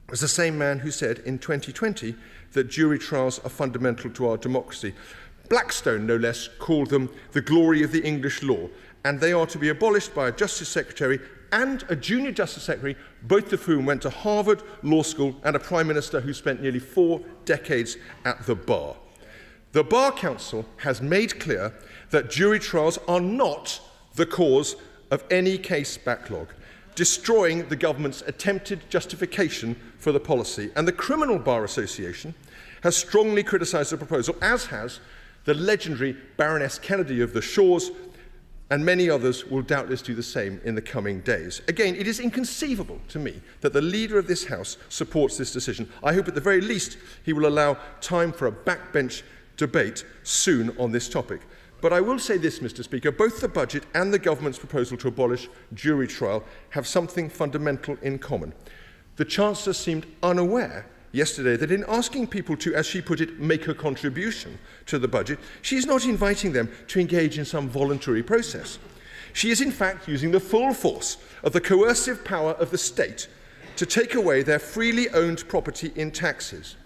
was the same man who said in 2020 that jury trials are fundamental to our democracy. Blackstone, no less, called them the glory of the English law, and they are to be abolished by a Justice Secretary and a Junior Justice Secretary, both of whom went to Harvard Law School, and a Prime Minister who spent nearly 4 decades at the bar. The Bar Council has made clear that jury trials are not the cause of any case backlog, destroying the government's attempted justification for the policy. And the Criminal Bar Association has strongly criticised the proposal, as has the legendary Baroness Kennedy of the Shores, and many others will doubtless do the same in the coming days. Again, it is inconceivable to me that the Leader of this House supports this decision. I hope at the very least he will allow time for a backbench debate soon on this topic. But I will say this, Mr. Speaker, both the budget and the government's proposal to abolish jury trial have something fundamental in common. The Chancellor seemed unaware yesterday that in asking people to, as she put it, make a contribution to the budget, she is not inviting them to engage in some voluntary process. She is in fact using the full force of the coercive power of the state to take away their freely owned property in taxes.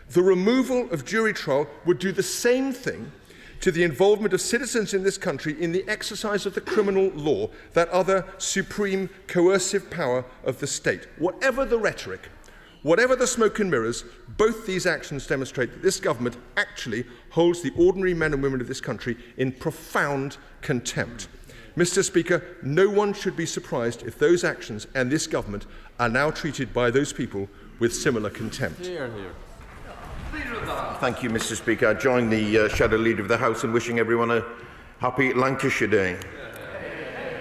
The removal of jury trial would do the same thing to the involvement of citizens in this country in the exercise of the criminal law, that other supreme coercive power of the state. Whatever the rhetoric, whatever the smoke and mirrors, both these actions demonstrate that this government actually holds the ordinary men and women of this country in profound contempt. Mr. Speaker, no one should be surprised if those actions and this government are now treated by those people with similar contempt. Here, here. Thank you, Mr. Speaker. I join the Shadow Leader of the House in wishing everyone a happy Lancashire Day.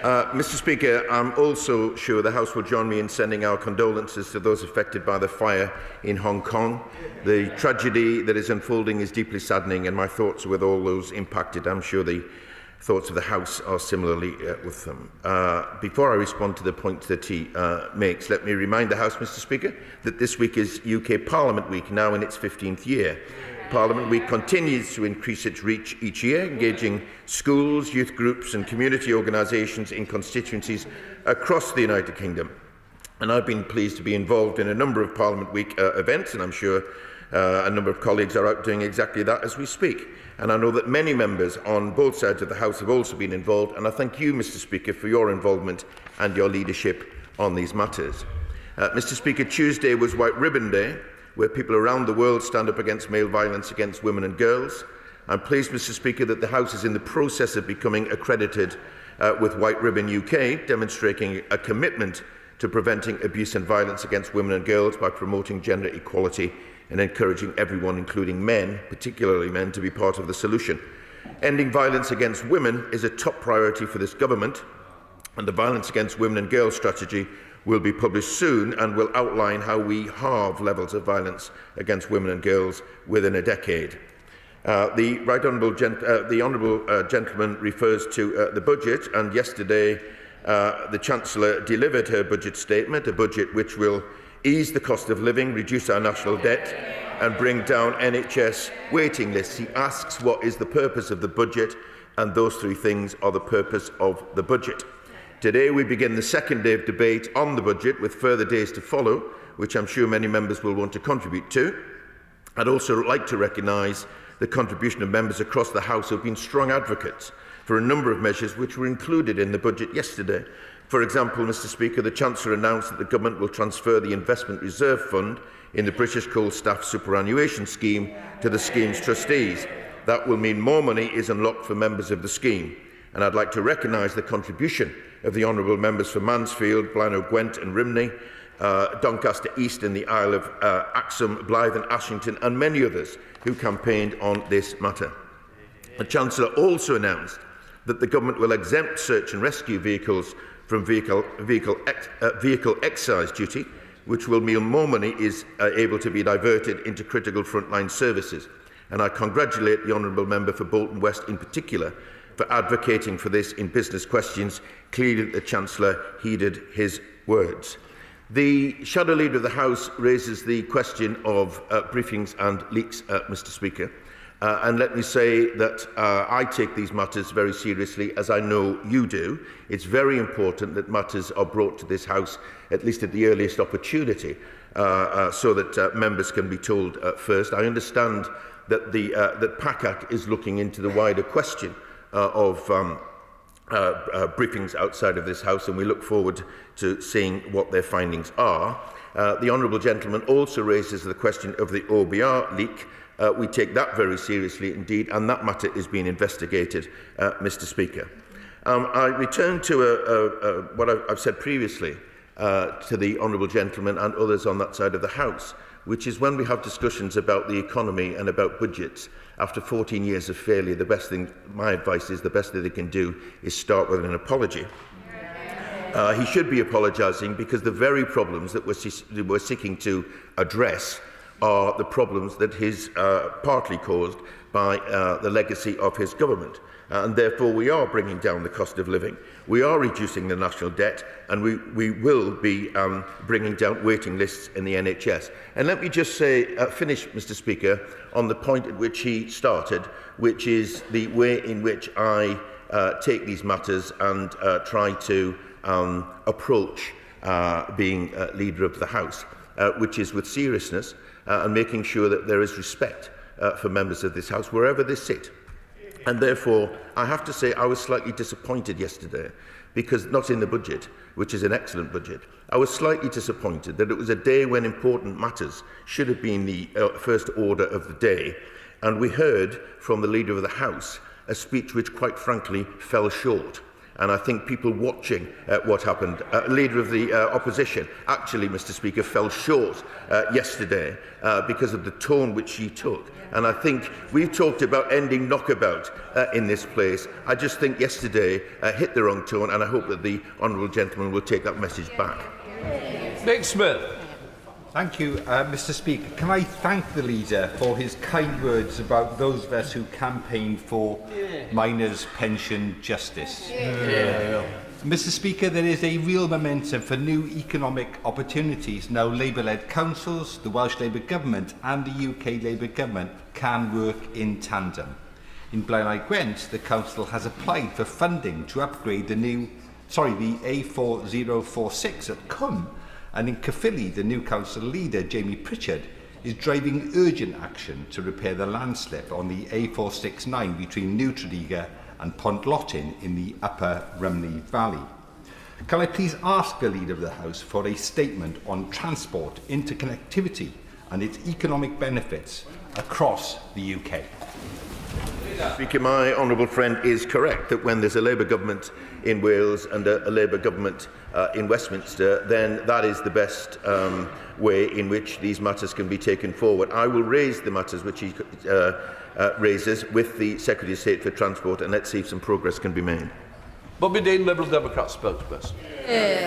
Mr. Speaker, I'm also sure the House will join me in sending our condolences to those affected by the fire in Hong Kong. The tragedy that is unfolding is deeply saddening, and my thoughts are with all those impacted. I'm sure the thoughts of the House are similarly with them. Before I respond to the point that he makes, let me remind the House, Mr. Speaker, that this week is UK Parliament Week, now in its 15th year. Parliament Week continues to increase its reach each year, engaging schools, youth groups and community organisations in constituencies across the United Kingdom. And I've been pleased to be involved in a number of Parliament Week events, and I'm sure a number of colleagues are out doing exactly that as we speak. And I know that many members on both sides of the House have also been involved, and I thank you, Mr. Speaker, for your involvement and your leadership on these matters. Mr. Speaker, Tuesday was White Ribbon Day, where people around the world stand up against male violence against women and girls. I'm pleased, Mr. Speaker, that the House is in the process of becoming accredited with White Ribbon UK, demonstrating a commitment to preventing abuse and violence against women and girls by promoting gender equality and encouraging everyone, including men, particularly men, to be part of the solution. Ending violence against women is a top priority for this government, and the Violence Against Women and Girls strategy will be published soon and will outline how we halve levels of violence against women and girls within a decade. The Honourable Gentleman refers to the budget, and yesterday the Chancellor delivered her budget statement, a budget which will ease the cost of living, reduce our national debt and bring down NHS waiting lists. He asks what is the purpose of the budget, and those three things are the purpose of the budget. Today we begin the second day of debate on the budget, with further days to follow, which I'm sure many members will want to contribute to. I'd also like to recognise the contribution of members across the House who have been strong advocates for a number of measures which were included in the budget yesterday. For example, Mr. Speaker, the Chancellor announced that the Government will transfer the Investment Reserve Fund in the British Coal Staff Superannuation Scheme to the scheme's trustees. That will mean more money is unlocked for members of the scheme. And I'd like to recognise the contribution of the honourable members for Mansfield, Blaenau Gwent and Rhymney, Doncaster East and the Isle of Axum, Blyth and Ashington and many others who campaigned on this matter. The Chancellor also announced that the Government will exempt search and rescue vehicles from vehicle excise duty, which will mean more money is able to be diverted into critical frontline services. And I congratulate the honourable member for Bolton West in particular for advocating for this in business questions. Clearly the Chancellor heeded his words. The Shadow Leader of the House raises the question of briefings and leaks, Mr. Speaker. And let me say that I take these matters very seriously, as I know you do. It's very important that matters are brought to this House, at least at the earliest opportunity, so that members can be told first. I understand that that PACAC is looking into the wider question of briefings outside of this House, and we look forward to seeing what their findings are. The Honourable Gentleman also raises the question of the OBR leak. We take that very seriously indeed, and that matter is being investigated, Mr. Speaker. I return to what I've said previously to the Honourable Gentleman and others on that side of the House, which is when we have discussions about the economy and about budgets, after 14 years of failure, the best thing, my advice is, the best thing they can do is start with an apology. He should be apologising because the very problems that we're seeking to address are the problems that is partly caused by the legacy of his government. And therefore we are bringing down the cost of living, we are reducing the national debt, and we will be bringing down waiting lists in the NHS. And let me just say, finish, Mr. Speaker, on the point at which he started, which is the way in which I take these matters and try to approach being Leader of the House, which is with seriousness and making sure that there is respect for members of this House, wherever they sit. And therefore, I have to say I was slightly disappointed yesterday, because not in the budget, which is an excellent budget, I was slightly disappointed that it was a day when important matters should have been the first order of the day. And we heard from the Leader of the House a speech which, quite frankly, fell short. And I think people watching what happened, Leader of the Opposition, actually, Mr. Speaker, fell short yesterday because of the tone which she took. And I think we've talked about ending knockabout in this place. I just think yesterday hit the wrong tone, and I hope that the Honourable Gentleman will take that message back. Nick Smith. Thank you, Mr. Speaker. Can I thank the leader for his kind words about those of us who campaigned for miners' pension justice? Mr. Speaker, there is a real momentum for new economic opportunities. Now Labour-led councils, the Welsh Labour Government and the UK Labour Government can work in tandem. In Blaenau Gwent, the council has applied for funding to upgrade the A4046 at Cwm. And in Caerphilly, the new council leader, Jamie Pritchard, is driving urgent action to repair the landslip on the A469 between New Tredegar and Pontlottin in the Upper Rhymney Valley. Can I please ask the Leader of the House for a statement on transport, interconnectivity and its economic benefits across the UK? Speaker, my honourable friend is correct that when there's a Labour government in Wales and a Labour government in Westminster, then that is the best way in which these matters can be taken forward. I will raise the matters which he raises with the Secretary of State for Transport, and let's see if some progress can be made. Bobby Dean, Liberal Democrat spokesperson.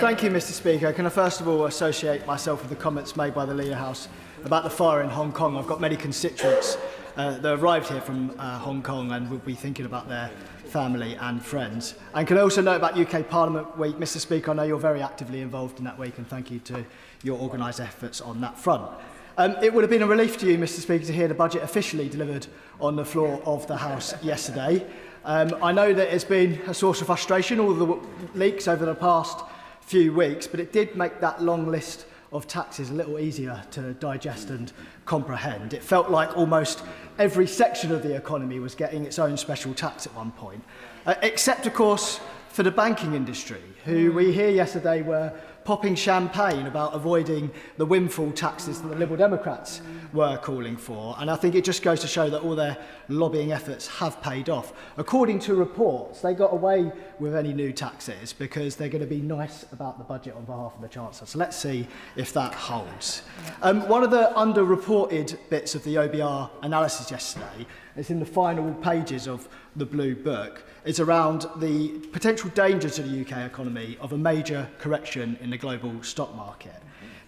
Thank you, Mr. Speaker. Can I first of all associate myself with the comments made by the Leader House about the fire in Hong Kong? I've got many constituents that arrived here from Hong Kong and will be thinking about their family and friends. And can I also note about UK Parliament Week, Mr. Speaker, I know you're very actively involved in that week, and thank you to your organised efforts on that front. It would have been a relief to you, Mr. Speaker, to hear the budget officially delivered on the floor of the House yesterday. I know that it's been a source of frustration, all the leaks over the past few weeks, but it did make that long list of taxes a little easier to digest and comprehend. It felt like almost every section of the economy was getting its own special tax at one point, except, of course, for the banking industry, who we hear yesterday were popping champagne about avoiding the windfall taxes that the Liberal Democrats were calling for. And I think it just goes to show that all their lobbying efforts have paid off. According to reports, they got away with any new taxes because they're going to be nice about the budget on behalf of the Chancellor. So let's see if that holds. One of the underreported bits of the OBR analysis yesterday, it's in the final pages of the Blue Book, is around the potential danger to the UK economy of a major correction in the global stock market.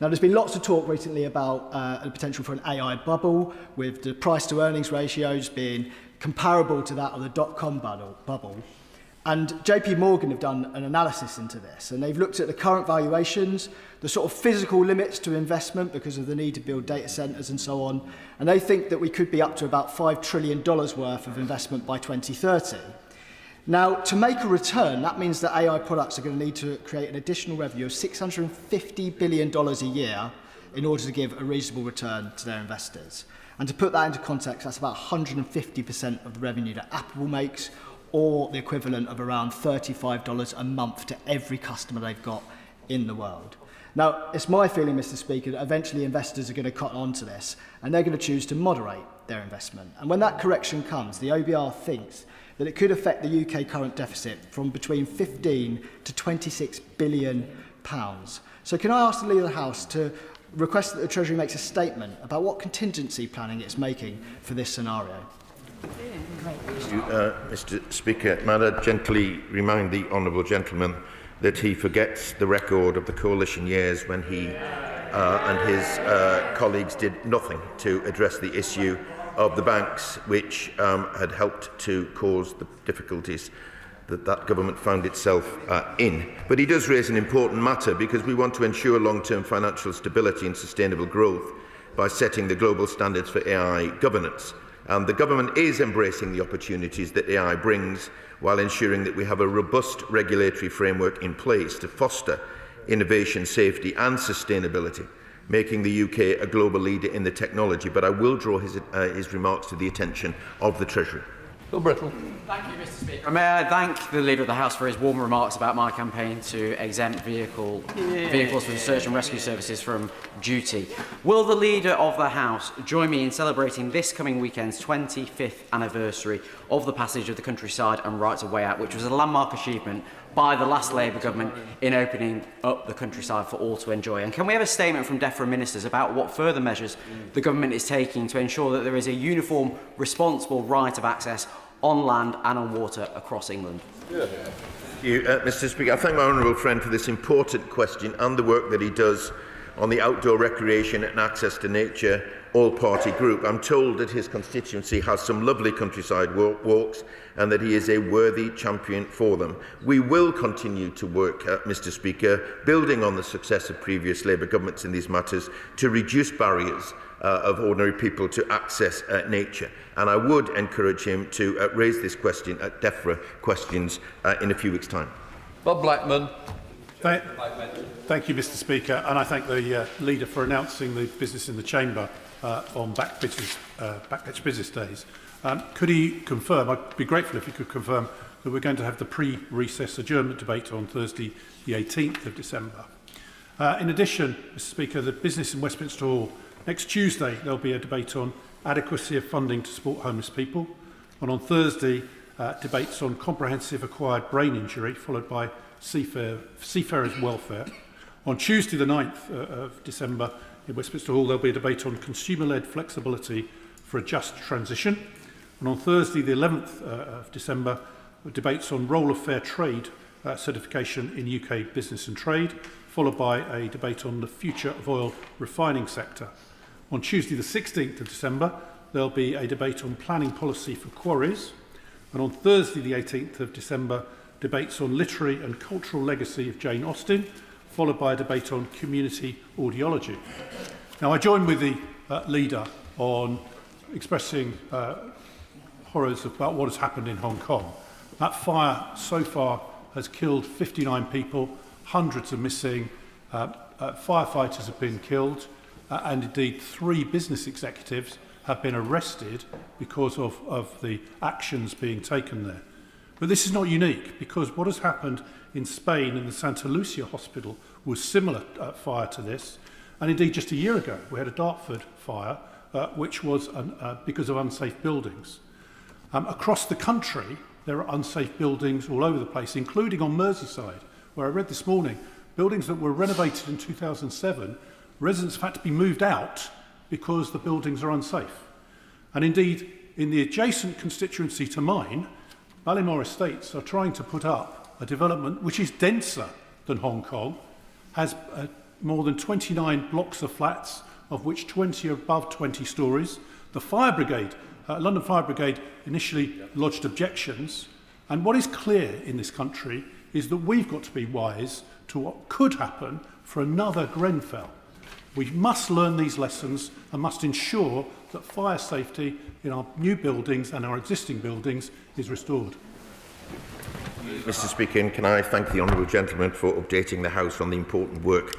Now, there's been lots of talk recently about the potential for an AI bubble, with the price-to-earnings ratios being comparable to that of the dot-com bubble. And JP Morgan have done an analysis into this, and they've looked at the current valuations, the sort of physical limits to investment because of the need to build data centres and so on, and they think that we could be up to about $5 trillion worth of investment by 2030. Now, to make a return, that means that AI products are going to need to create an additional revenue of $650 billion a year in order to give a reasonable return to their investors. And to put that into context, that's about 150% of the revenue that Apple makes, or the equivalent of around $35 a month to every customer they've got in the world. Now, it's my feeling, Mr. Speaker, that eventually investors are going to cotton on to this, and they're going to choose to moderate their investment. And when that correction comes, the OBR thinks that it could affect the UK current deficit from between 15 to 26 billion pounds. So can I ask the Leader of the House to request that the Treasury makes a statement about what contingency planning it's making for this scenario? Mr. Speaker, may I gently remind the honourable gentleman that he forgets the record of the coalition years when he and his colleagues did nothing to address the issue of the banks, which had helped to cause the difficulties that government found itself in. But he does raise an important matter, because we want to ensure long-term financial stability and sustainable growth by setting the global standards for AI governance. And the government is embracing the opportunities that AI brings, while ensuring that we have a robust regulatory framework in place to foster innovation, safety and sustainability, making the UK a global leader in the technology. But I will draw his remarks to the attention of the Treasury. Bill Brittle. Thank you, Mr. Speaker. May I thank the Leader of the House for his warm remarks about my campaign to exempt vehicles for the search and rescue services from duty. Will the Leader of the House join me in celebrating this coming weekend's 25th anniversary of the passage of the Countryside and Right to Way Act, which was a landmark achievement by the last Labour government in opening up the countryside for all to enjoy? And can we have a statement from DEFRA ministers about what further measures the government is taking to ensure that there is a uniform, responsible right of access on land and on water across England? Thank you, Mr. Speaker. I thank my honourable friend for this important question and the work that he does on the outdoor recreation and access to nature all-party group. I'm told that his constituency has some lovely countryside walks and that he is a worthy champion for them. We will continue to work, Mr. Speaker, building on the success of previous Labour governments in these matters to reduce barriers of ordinary people to access nature. And I would encourage him to raise this question at DEFRA questions in a few weeks' time. Bob Blackman. Thank you, Mr. Speaker, and I thank the Leader for announcing the business in the Chamber on Backbench Business Days. Could he confirm, I'd be grateful if he could confirm, that we're going to have the pre-recess adjournment debate on Thursday the 18th of December. In addition, Mr. Speaker, the business in Westminster Hall, next Tuesday there'll be a debate on adequacy of funding to support homeless people, and on Thursday debates on comprehensive acquired brain injury, followed by seafarers' welfare. On Tuesday the 9th of December in Westminster Hall there'll be a debate on consumer-led flexibility for a just transition, and on Thursday the 11th of December debates on role of fair trade certification in UK business and trade, followed by a debate on the future of oil refining sector. On Tuesday the 16th of December there'll be a debate on planning policy for quarries, and on Thursday the 18th of December debates on literary and cultural legacy of Jane Austen, followed by a debate on community audiology. Now, I join with the Leader on expressing horrors about what has happened in Hong Kong. That fire so far has killed 59 people, hundreds are missing, Firefighters have been killed, and indeed 3 business executives have been arrested because of the actions being taken there. But this is not unique, because what has happened in Spain in the Santa Lucia hospital was similar fire to this. And indeed, just a year ago, we had a Dartford fire, which was because of unsafe buildings. Across the country, there are unsafe buildings all over the place, including on Merseyside, where I read this morning, buildings that were renovated in 2007, residents have had to be moved out because the buildings are unsafe. And indeed, in the adjacent constituency to mine, Ballymore Estates are trying to put up a development which is denser than Hong Kong, has more than 29 blocks of flats, of which 20 are above 20 stories. The Fire Brigade, London Fire Brigade, initially lodged objections. And what is clear in this country is that we've got to be wise to what could happen for another Grenfell. We must learn these lessons and must ensure that fire safety in our new buildings and our existing buildings is restored. Mr Speaker, and can I thank the honourable gentleman for updating the House on the important work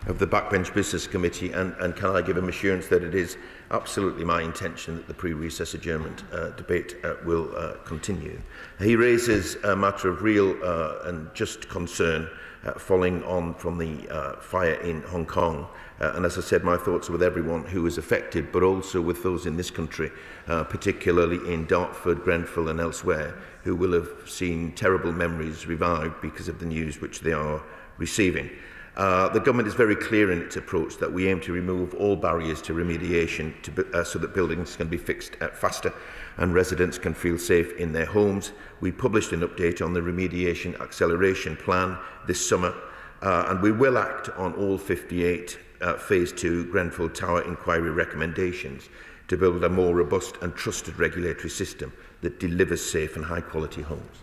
of the Backbench Business Committee, and can I give him assurance that it is absolutely my intention that the pre-recess adjournment debate will continue. He raises a matter of real and just concern following on from the fire in Hong Kong. And as I said, my thoughts are with everyone who is affected, but also with those in this country, particularly in Dartford, Grenfell and elsewhere, who will have seen terrible memories revived because of the news which they are receiving. The government is very clear in its approach that we aim to remove all barriers to remediation so that buildings can be fixed faster and residents can feel safe in their homes. We published an update on the remediation acceleration plan this summer, and we will act on all 58 Phase 2 Grenfell Tower inquiry recommendations to build a more robust and trusted regulatory system that delivers safe and high-quality homes.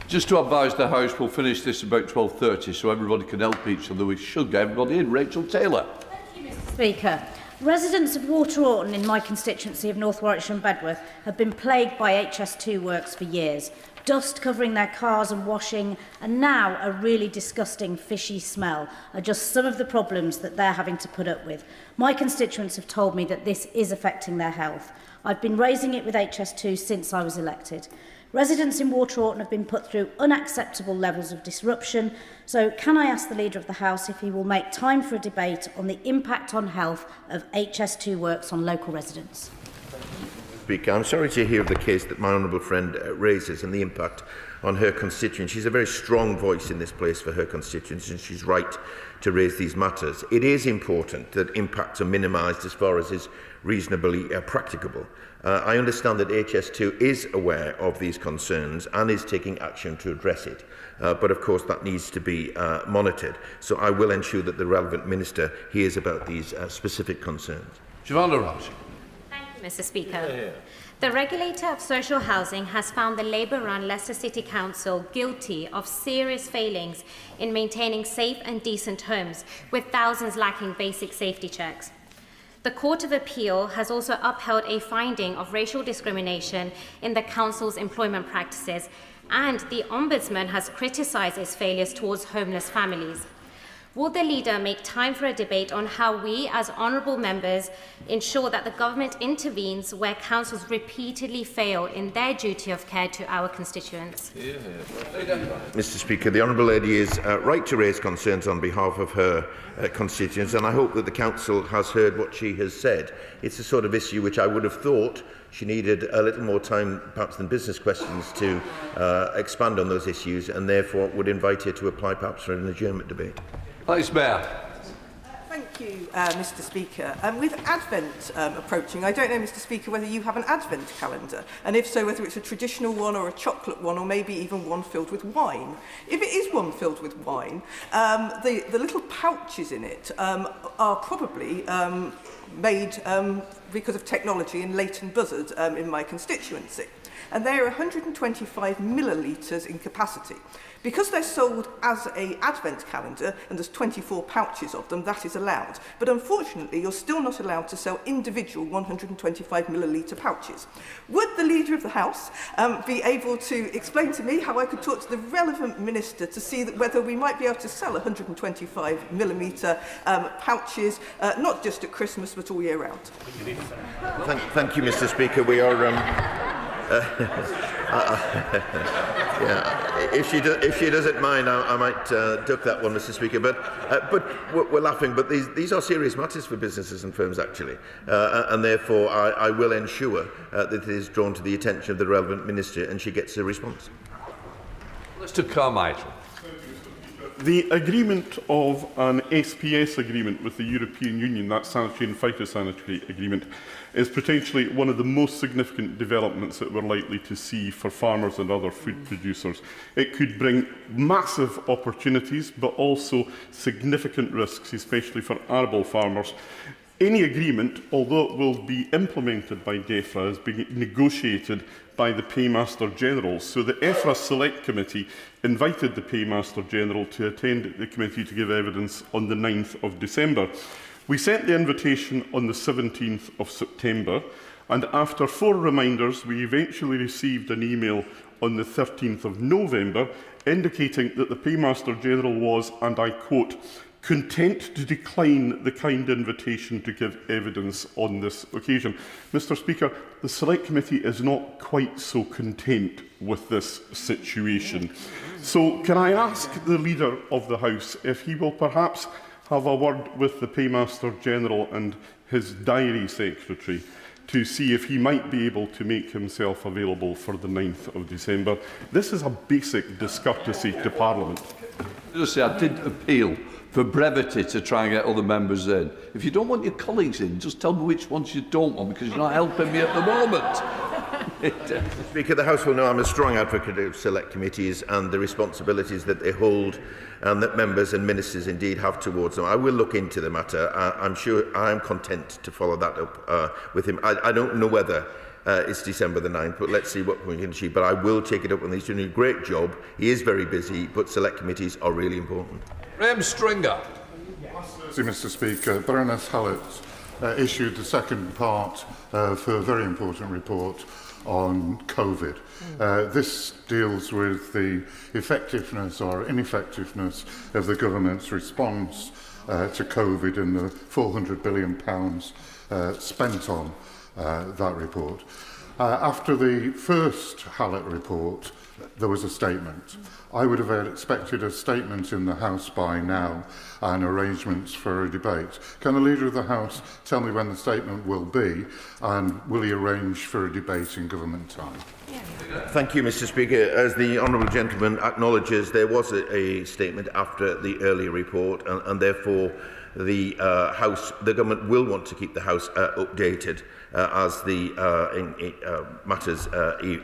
Just to advise the House, we'll finish this about 12:30, so everybody can help each other. We should get everybody in. Rachel Taylor. Thank you, Mr Speaker. Residents of Water Orton in my constituency of North Warwickshire and Bedworth have been plagued by HS2 works for years. Dust covering their cars and washing, and now a really disgusting fishy smell are just some of the problems that they're having to put up with. My constituents have told me that this is affecting their health. I've been raising it with HS2 since I was elected. Residents in Water Orton have been put through unacceptable levels of disruption, so can I ask the Leader of the House if he will make time for a debate on the impact on health of HS2 works on local residents? Speaker, I'm sorry to hear of the case that my honourable friend raises and the impact on her constituents. She's a very strong voice in this place for her constituents, and she's right to raise these matters. It is important that impacts are minimised as far as is reasonably practicable. I understand that HS2 is aware of these concerns and is taking action to address it. But of course that needs to be monitored. So I will ensure that the relevant minister hears about these specific concerns. Giovanna Rossi. Thank you, Mr Speaker. The regulator of social housing has found the Labour-run Leicester City Council guilty of serious failings in maintaining safe and decent homes, with thousands lacking basic safety checks. The Court of Appeal has also upheld a finding of racial discrimination in the Council's employment practices, and the Ombudsman has criticised its failures towards homeless families. Will the Leader make time for a debate on how we, as honourable members, ensure that the government intervenes where councils repeatedly fail in their duty of care to our constituents? Mr Speaker, the Honourable Lady is right to raise concerns on behalf of her constituents, and I hope that the Council has heard what she has said. It's the sort of issue which I would have thought she needed a little more time, perhaps, than business questions to expand on those issues, and therefore would invite her to apply perhaps for an adjournment debate. Thanks, Mayor. Thank you, Mr Speaker. With Advent approaching, I don't know, Mr Speaker, whether you have an Advent calendar, and if so, whether it's a traditional one or a chocolate one, or maybe even one filled with wine. If it is one filled with wine, the little pouches in it are probably made because of technology in Leighton Buzzard in my constituency. and they are 125 millilitres in capacity. Because they're sold as an advent calendar and there's 24 pouches of them, that is allowed. But unfortunately, you're still not allowed to sell individual 125 millilitre pouches. Would the Leader of the House be able to explain to me how I could talk to the relevant minister to see that whether we might be able to sell 125 millimetre pouches, not just at Christmas, but all year round? Thank you, Mr. Speaker. We are... yeah, if she doesn't mind, I might duck that one, Mr. Speaker. But we're laughing. But these are serious matters for businesses and firms, actually, and therefore I will ensure that it is drawn to the attention of the relevant minister, and she gets a response. Mr. Carmichael. The agreement of an SPS agreement with the European Union, that sanitary and phytosanitary agreement, is potentially one of the most significant developments that we're likely to see for farmers and other food producers. It could bring massive opportunities, but also significant risks, especially for arable farmers. Any agreement, although it will be implemented by DEFRA, is being negotiated by the Paymaster General. So the EFRA Select Committee invited the Paymaster General to attend the committee to give evidence on the 9th of December. We sent the invitation on the 17th of September, and after 4 reminders, we eventually received an email on the 13th of November indicating that the Paymaster General was, and I quote, content to decline the kind invitation to give evidence on this occasion. Mr. Speaker, the Select Committee is not quite so content with this situation. So can I ask the Leader of the House if he will perhaps have a word with the Paymaster General and his diary secretary to see if he might be able to make himself available for the 9th of December. This is a basic discourtesy to Parliament. I did appeal for brevity to try and get other members in. If you don't want your colleagues in, just tell me which ones you don't want, because you're not helping me at the moment. Speaker, the House will know I'm a strong advocate of select committees and the responsibilities that they hold and that members and ministers indeed have towards them. I will look into the matter. I'm sure I am content to follow that up with him. I don't know whether it's December the 9th, but let's see what we can achieve. But I will take it up when he's doing a great job. He is very busy, but select committees are really important. Graham Stringer. Mr. Speaker, Baroness Hallett issued the second part for a very important report on COVID. This deals with the effectiveness or ineffectiveness of the government's response to COVID and the £400 billion spent on that report. After the first Hallett report, there was a statement. I would have expected a statement in the House by now and arrangements for a debate. Can the Leader of the House tell me when the statement will be, and will he arrange for a debate in government time? Thank you, Mr. Speaker. As the honourable gentleman acknowledges, there was a statement after the earlier report, and therefore the government will want to keep the House updated as the matters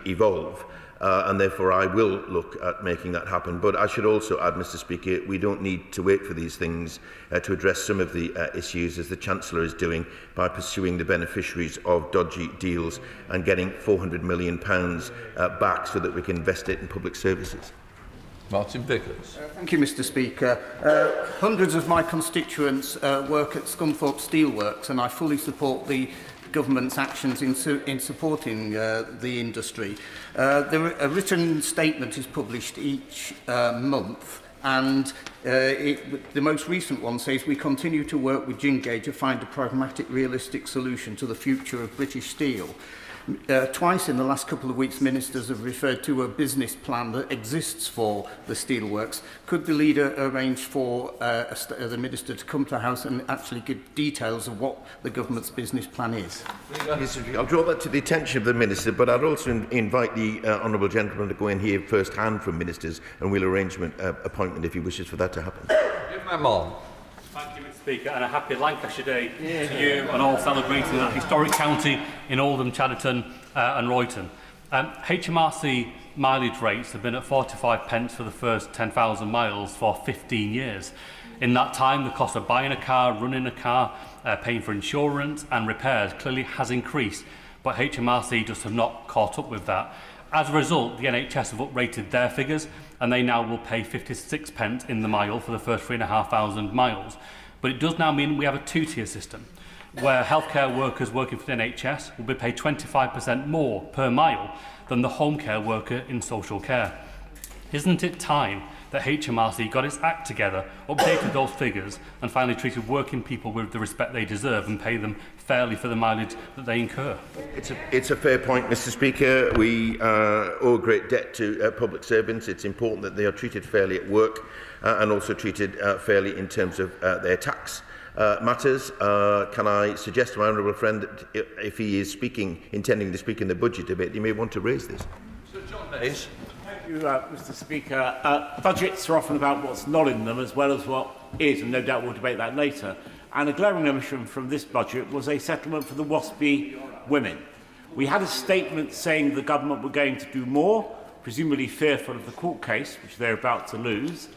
evolve. And therefore I will look at making that happen. But I should also add, Mr. Speaker, we don't need to wait for these things to address some of the issues, as the Chancellor is doing, by pursuing the beneficiaries of dodgy deals and getting £400 million back so that we can invest it in public services. Martin Vickers. Thank you, Mr. Speaker. Hundreds of my constituents work at Scunthorpe Steelworks, and I fully support the government's actions in supporting the industry. A written statement is published each month, and the most recent one says we continue to work with Jingay to find a pragmatic, realistic solution to the future of British steel. Twice in the last couple of weeks, ministers have referred to a business plan that exists for the steelworks. Could the Leader arrange for the Minister to come to the House and actually give details of what the government's business plan is? I'll draw that to the attention of the Minister, but I'd also invite the honourable gentleman to go in here first hand from ministers, and we'll arrange an appointment if he wishes for that to happen. Thank you, Mr. Speaker, and a happy Lancashire Day to you and all celebrating that historic county in Oldham, Chadderton and Royton. HMRC mileage rates have been at 45 pence for the first 10,000 miles for 15 years. In that time, the cost of buying a car, running a car, paying for insurance and repairs clearly has increased. but HMRC just have not caught up with that. As a result, the NHS have uprated their figures, and they now will pay 56 pence in the mile for the first 3,500 miles. But it does now mean we have a two-tier system, where healthcare workers working for the NHS will be paid 25% more per mile than the home care worker in social care. Isn't it time that HMRC got its act together, updated those figures, and finally treated working people with the respect they deserve and pay them fairly for the mileage that they incur? It's a fair point, Mr. Speaker. We owe a great debt to public servants. It's important that they are treated fairly at work and also treated fairly in terms of their tax matters. Can I suggest to my honourable friend that if he is intending to speak in the budget debate, he may want to raise this? Sir John Hayes. Thank you, Mr. Speaker. Budgets are often about what's not in them as well as what is, and no doubt we'll debate that later. And a glaring omission from this budget was a settlement for the WASPy women. We had a statement saying the government were going to do more, presumably fearful of the court case, which they're about to lose.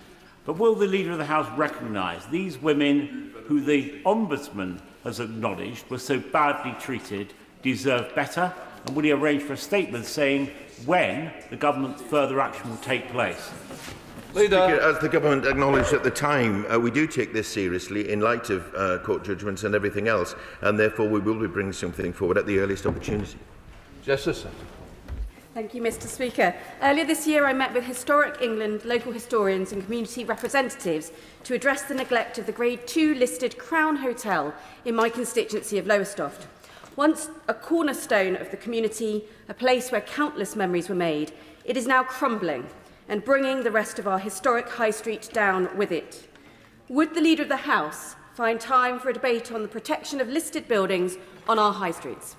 But will the Leader of the House recognise these women, who the Ombudsman has acknowledged were so badly treated, deserve better? And will he arrange for a statement saying when the government's further action will take place? Speaker, as the government acknowledged at the time, we do take this seriously in light of court judgments and everything else, and therefore we will be bringing something forward at the earliest opportunity. Justice. Thank you, Mr. Speaker. Earlier this year, I met with Historic England local historians and community representatives to address the neglect of the Grade 2 listed Crown Hotel in my constituency of Lowestoft. Once a cornerstone of the community, a place where countless memories were made, it is now crumbling and bringing the rest of our historic high street down with it. Would the Leader of the House find time for a debate on the protection of listed buildings on our high streets?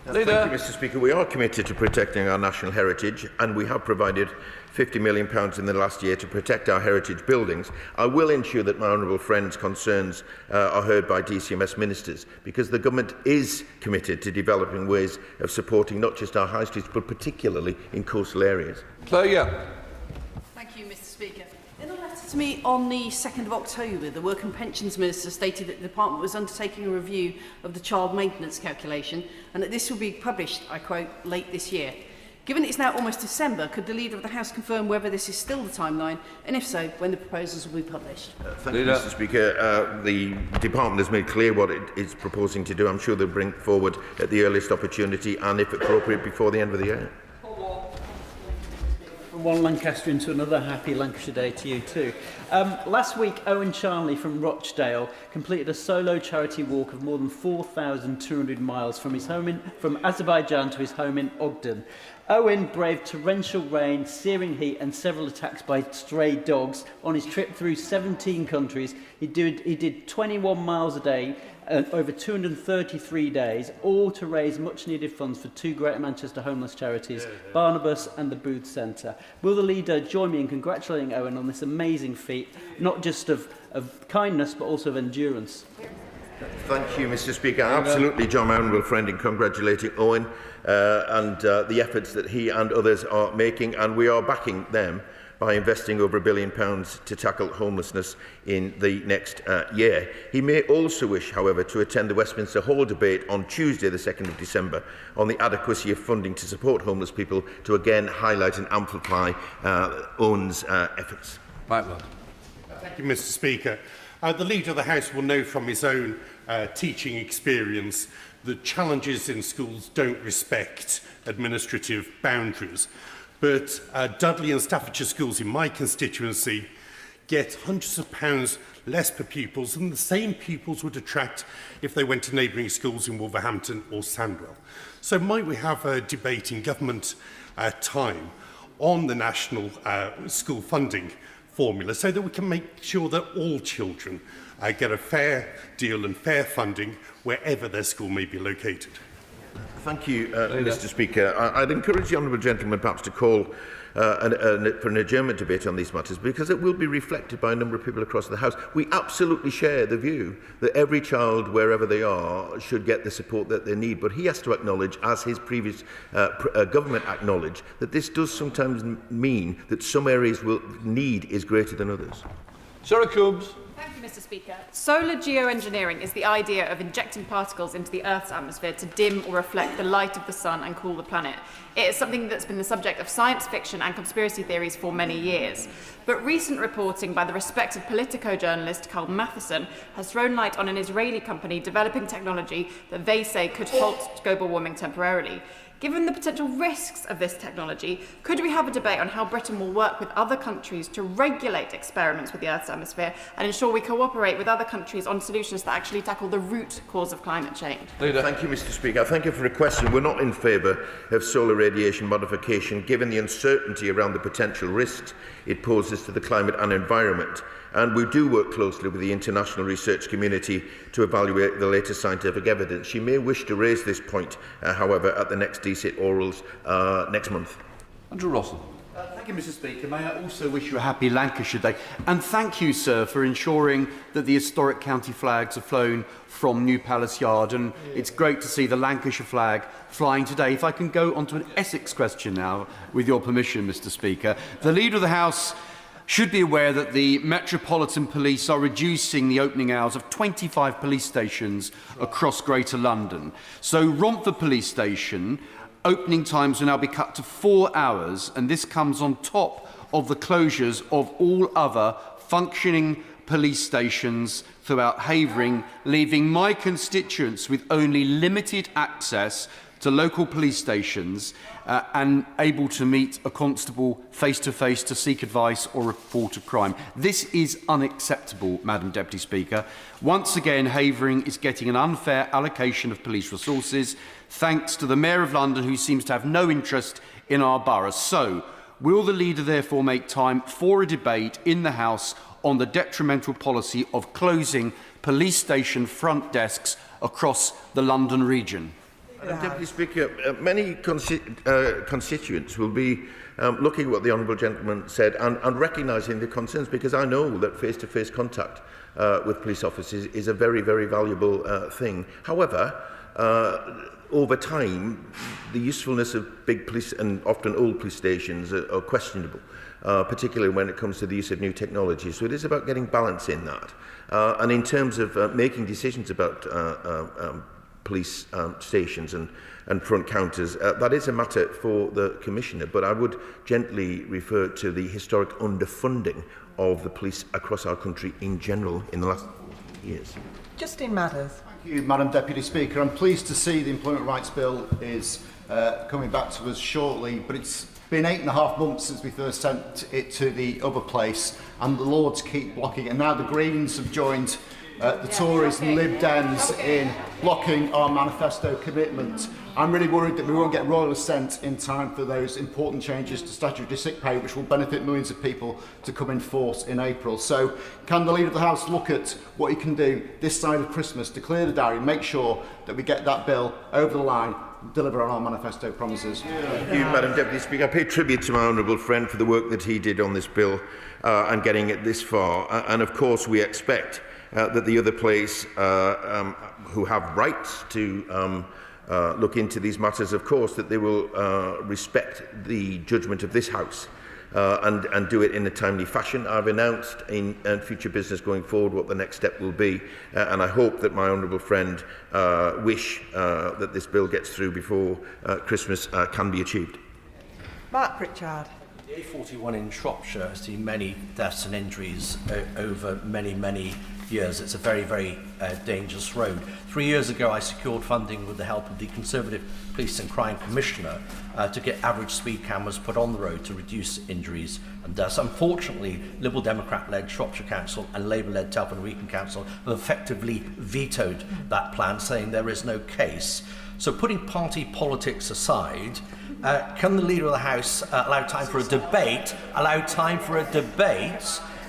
Thank you, Mr. Speaker. We are committed to protecting our national heritage, and we have provided £50 million in the last year to protect our heritage buildings. I will ensure that my honourable friend's concerns are heard by DCMS ministers, because the government is committed to developing ways of supporting not just our high streets, but particularly in coastal areas. Claire. Thank you, Mr. Speaker. In a letter to me on the 2nd of October, the Work and Pensions Minister stated that the Department was undertaking a review of the child maintenance calculation and that this will be published, I quote, late this year. Given it's now almost December, could the Leader of the House confirm whether this is still the timeline, and if so, when the proposals will be published? Thank you, Mr. Speaker. The Department has made clear what it is proposing to do. I'm sure they'll bring forward at the earliest opportunity and, if appropriate, before the end of the year. From one Lancaster into another, happy Lancashire Day to you too. Last week, Owen Charnley from Rochdale completed a solo charity walk of more than 4,200 miles from his home from Azerbaijan to his home in Ogden. Owen braved torrential rain, searing heat and several attacks by stray dogs on his trip through 17 countries. He did 21 miles a day, over 233 days, all to raise much-needed funds for two Greater Manchester homeless charities, Barnabas and the Booth Centre. Will the Leader join me in congratulating Owen on this amazing feat, not just of kindness, but also of endurance? Thank you, Mr. Speaker. Absolutely, John, my honourable friend, in congratulating Owen and the efforts that he and others are making, and we are backing them by investing over £1 billion to tackle homelessness in the next year. He may also wish, however, to attend the Westminster Hall debate on Tuesday, the 2nd of December, on the adequacy of funding to support homeless people, to again highlight and amplify Owen's efforts. Thank you, Mr. Speaker. The Leader of the House will know from his own teaching experience that challenges in schools don't respect administrative boundaries. But Dudley and Staffordshire schools in my constituency get hundreds of pounds less per pupils than the same pupils would attract if they went to neighbouring schools in Wolverhampton or Sandwell. So might we have a debate in government time on the national school funding formula so that we can make sure that all children get a fair deal and fair funding wherever their school may be located? Thank you, Mr. Speaker. I'd encourage the honourable gentleman perhaps to call for an adjournment debate on these matters, because it will be reflected by a number of people across the House. We absolutely share the view that every child, wherever they are, should get the support that they need. But he has to acknowledge, as his previous government acknowledged, that this does sometimes mean that some areas need is greater than others. Sarah Coombs. Thank you, Mr. Speaker. Solar geoengineering is the idea of injecting particles into the Earth's atmosphere to dim or reflect the light of the sun and cool the planet. It is something that's been the subject of science fiction and conspiracy theories for many years. But recent reporting by the respected Politico journalist Carl Matheson has thrown light on an Israeli company developing technology that they say could halt global warming temporarily. Given the potential risks of this technology, could we have a debate on how Britain will work with other countries to regulate experiments with the Earth's atmosphere and ensure we cooperate with other countries on solutions that actually tackle the root cause of climate change? Leader. Thank you, Mr. Speaker. Thank you for the question. We're not in favour of solar radiation modification, given the uncertainty around the potential risks it poses to the climate and environment. And we do work closely with the international research community to evaluate the latest scientific evidence. You may wish to raise this point, however, at the next DSIT orals next month. Andrew Rossell. Thank you, Mr. Speaker. May I also wish you a happy Lancashire Day. And thank you, sir, for ensuring that the historic county flags are flown from New Palace Yard. And it's great to see the Lancashire flag flying today. If I can go on to an Essex question now, with your permission, Mr. Speaker. The Leader of the House should be aware that the Metropolitan Police are reducing the opening hours of 25 police stations across Greater London. So Romford Police Station, opening times will now be cut to 4 hours, and this comes on top of the closures of all other functioning police stations throughout Havering, leaving my constituents with only limited access to local police stations and able to meet a constable face-to-face to seek advice or report a crime. This is unacceptable, Madam Deputy Speaker. Once again, Havering is getting an unfair allocation of police resources, thanks to the Mayor of London, who seems to have no interest in our borough. So, will the Leader therefore make time for a debate in the House on the detrimental policy of closing police station front desks across the London region? Deputy Speaker, many constituents will be looking at what the Honourable Gentleman said and recognising the concerns, because I know that face-to-face contact with police officers is a very, very valuable thing. However, over time, the usefulness of big police and often old police stations are questionable, particularly when it comes to the use of new technology. So it is about getting balance in that. And in terms of making decisions about police stations and front counters, that is a matter for the Commissioner, but I would gently refer to the historic underfunding of the police across our country in general in the last years. Justine Matters. Thank you, Madam Deputy Speaker. I'm pleased to see the Employment Rights Bill is coming back to us shortly, but it's been 8.5 months since we first sent it to the other place, and the Lords keep blocking it. And now the Greens have joined the Tories and Lib Dems in blocking our manifesto commitment. I'm really worried that we won't get royal assent in time for those important changes to statutory sick pay, which will benefit millions of people, to come in force in April. So can the Leader of the House look at what he can do this side of Christmas to clear the diary and make sure that we get that bill over the line, deliver on our manifesto promises? Thank you, Madam Deputy Speaker. I pay tribute to my honourable friend for the work that he did on this bill and getting it this far. And of course we expect that the other place who have rights to look into these matters, of course, that they will respect the judgment of this House and do it in a timely fashion. I've announced in future business going forward what the next step will be, and I hope that my honourable friend wish that this bill gets through before Christmas can be achieved. Mark Pritchard. The A41 in Shropshire has seen many deaths and injuries over many years. It's a very, very dangerous road. 3 years ago, I secured funding with the help of the Conservative Police and Crime Commissioner to get average speed cameras put on the road to reduce injuries and deaths. Unfortunately, Liberal Democrat-led Shropshire Council and Labour-led Telford and Wrekin Council have effectively vetoed that plan, saying there is no case. So putting party politics aside, can the Leader of the House allow time for a debate,